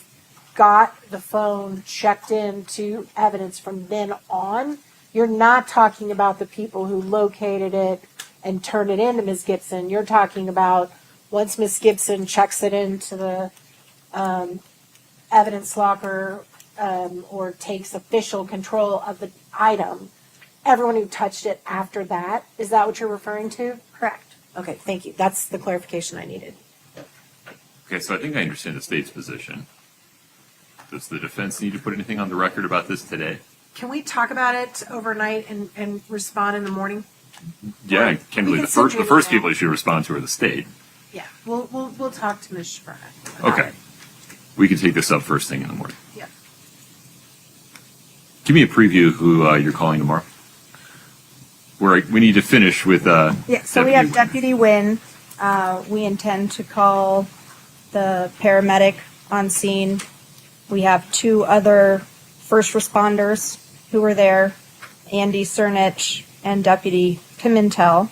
got the phone checked into evidence from then on. You're not talking about the people who located it and turned it into Ms. Gibson. You're talking about once Ms. Gibson checks it into the evidence locker or takes official control of the item, everyone who touched it after that, is that what you're referring to? Correct. Okay, thank you. That's the clarification I needed. Okay, so I think I understand the state's position. Does the defense need to put anything on the record about this today? Can we talk about it overnight and respond in the morning? Yeah, candidly, the first people you should respond to are the state. Yeah, we'll talk to Ms. Sperna. Okay. We can take this up first thing in the morning. Yeah. Give me a preview who you're calling tomorrow. We need to finish with Yeah, so we have Deputy Wynn. We intend to call the paramedic on scene. We have 2 other first responders who were there, Andy Cernich and Deputy Pimentel.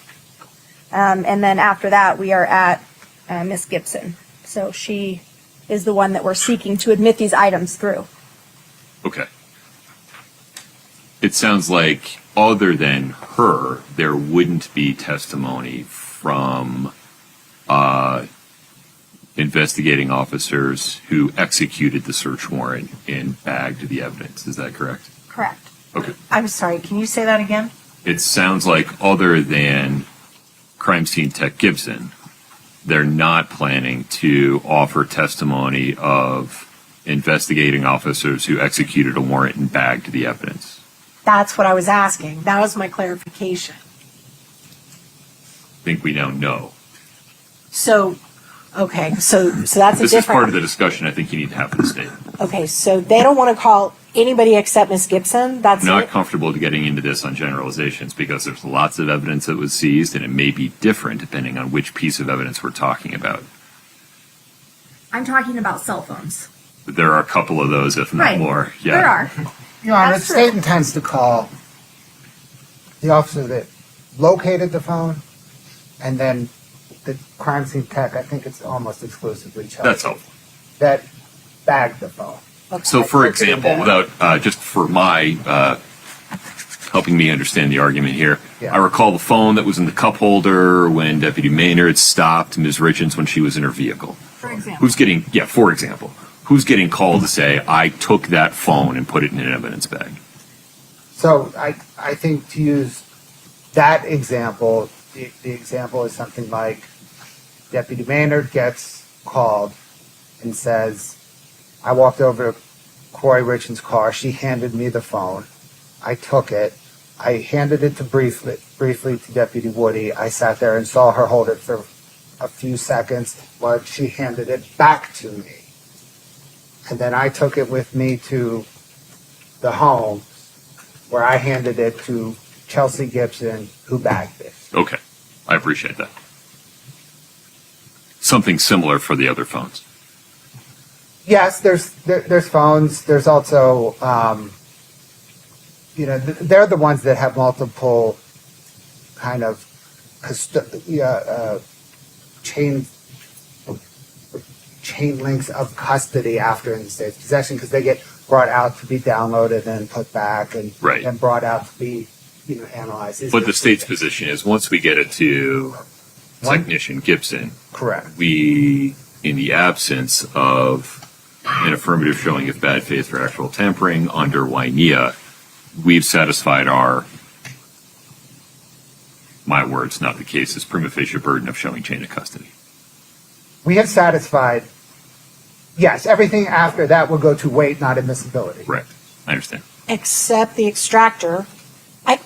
And then after that, we are at Miss Gibson. So she is the one that we're seeking to admit these items through. Okay. It sounds like other than her, there wouldn't be testimony from investigating officers who executed the search warrant and bagged the evidence. Is that correct? Correct. Okay. I'm sorry, can you say that again? It sounds like other than crime scene tech Gibson, they're not planning to offer testimony of investigating officers who executed a warrant and bagged the evidence. That's what I was asking. That was my clarification. I think we now know. So, okay, so that's a This is part of different. the discussion I think you need to have with the state. Okay, so they don't want to call anybody except Miss Gibson? That's I'm not it? comfortable getting into this on generalizations because there's lots of evidence that was seized and it may be different depending on which piece of evidence we're talking about. I'm talking about cell phones. But there are a couple of those, if not Right. more. Yeah. There are. Your Honor, the That's state true. intends to call the officer that located the phone and then the crime scene tech, I think it's almost exclusively Chelsea. That's helpful. That bagged the phone. So, for example, without just for my helping me understand the argument here, Yeah. I recall the phone that was in the cup holder when Deputy Maynard stopped Ms. Richins when she was in her vehicle. For example. For example, who's getting called to say, I took that phone and put it in an evidence bag? So I think to use that example, the example is something like Deputy Maynard gets called and says, I walked over to Kouri Richins' car. She handed me the phone. I took it. I handed it to briefly to Deputy Woody. I sat there and saw her hold it for a few seconds while she handed it back to me. And then I took it with me to the home where I handed it to Chelsea Gibson, who bagged it. Okay, I appreciate that. Something similar for the other phones. Yes, there's phones. There's also, they're the ones that have multiple kind of chain links of custody after in the state's possession because they get brought out to be downloaded and put back and brought out to be analyzed. But the state's position is once we get it to Technician Gibson, correct, we, in the absence of an affirmative showing of bad faith or actual tampering under Wainea, we've satisfied our, my words, not the case's prima facie burden of showing chain of custody. We have satisfied, yes, everything after that will go to weight, not admissibility. Right. I understand. Except the extractor.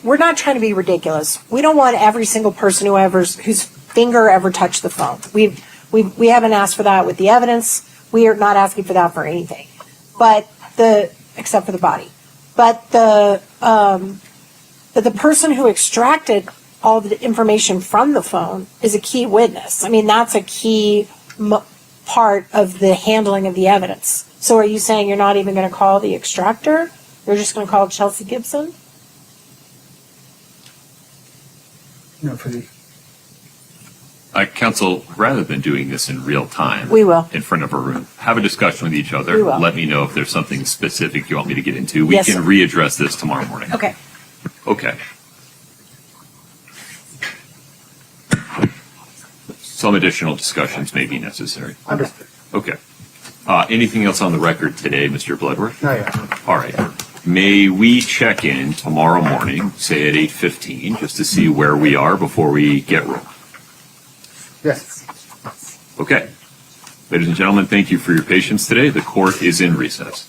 We're not trying to be ridiculous. We don't want every single person whose finger ever touched the phone. We haven't asked for that with the evidence. We are not asking for that for anything, except for the body. But the person who extracted all the information from the phone is a key witness. I mean, that's a key part of the handling of the evidence. So are you saying you're not even going to call the extractor? You're just going to call Chelsea Gibson? No, for the Counsel, rather than doing this in real time, We will. in front of a room, have a discussion with each other. We will. Let me know if there's something specific you want me to get into. We Yes, can sir. readdress this tomorrow morning. Okay. Okay. Some additional discussions may be necessary. Understood. Okay. Anything else on the record today, Mr. Bloodworth? No, yeah. All right. May we check in tomorrow morning, say at 8:15, just to see where we are before we get rolling? Yes. Okay. Ladies and gentlemen, thank you for your patience today. The court is in recess.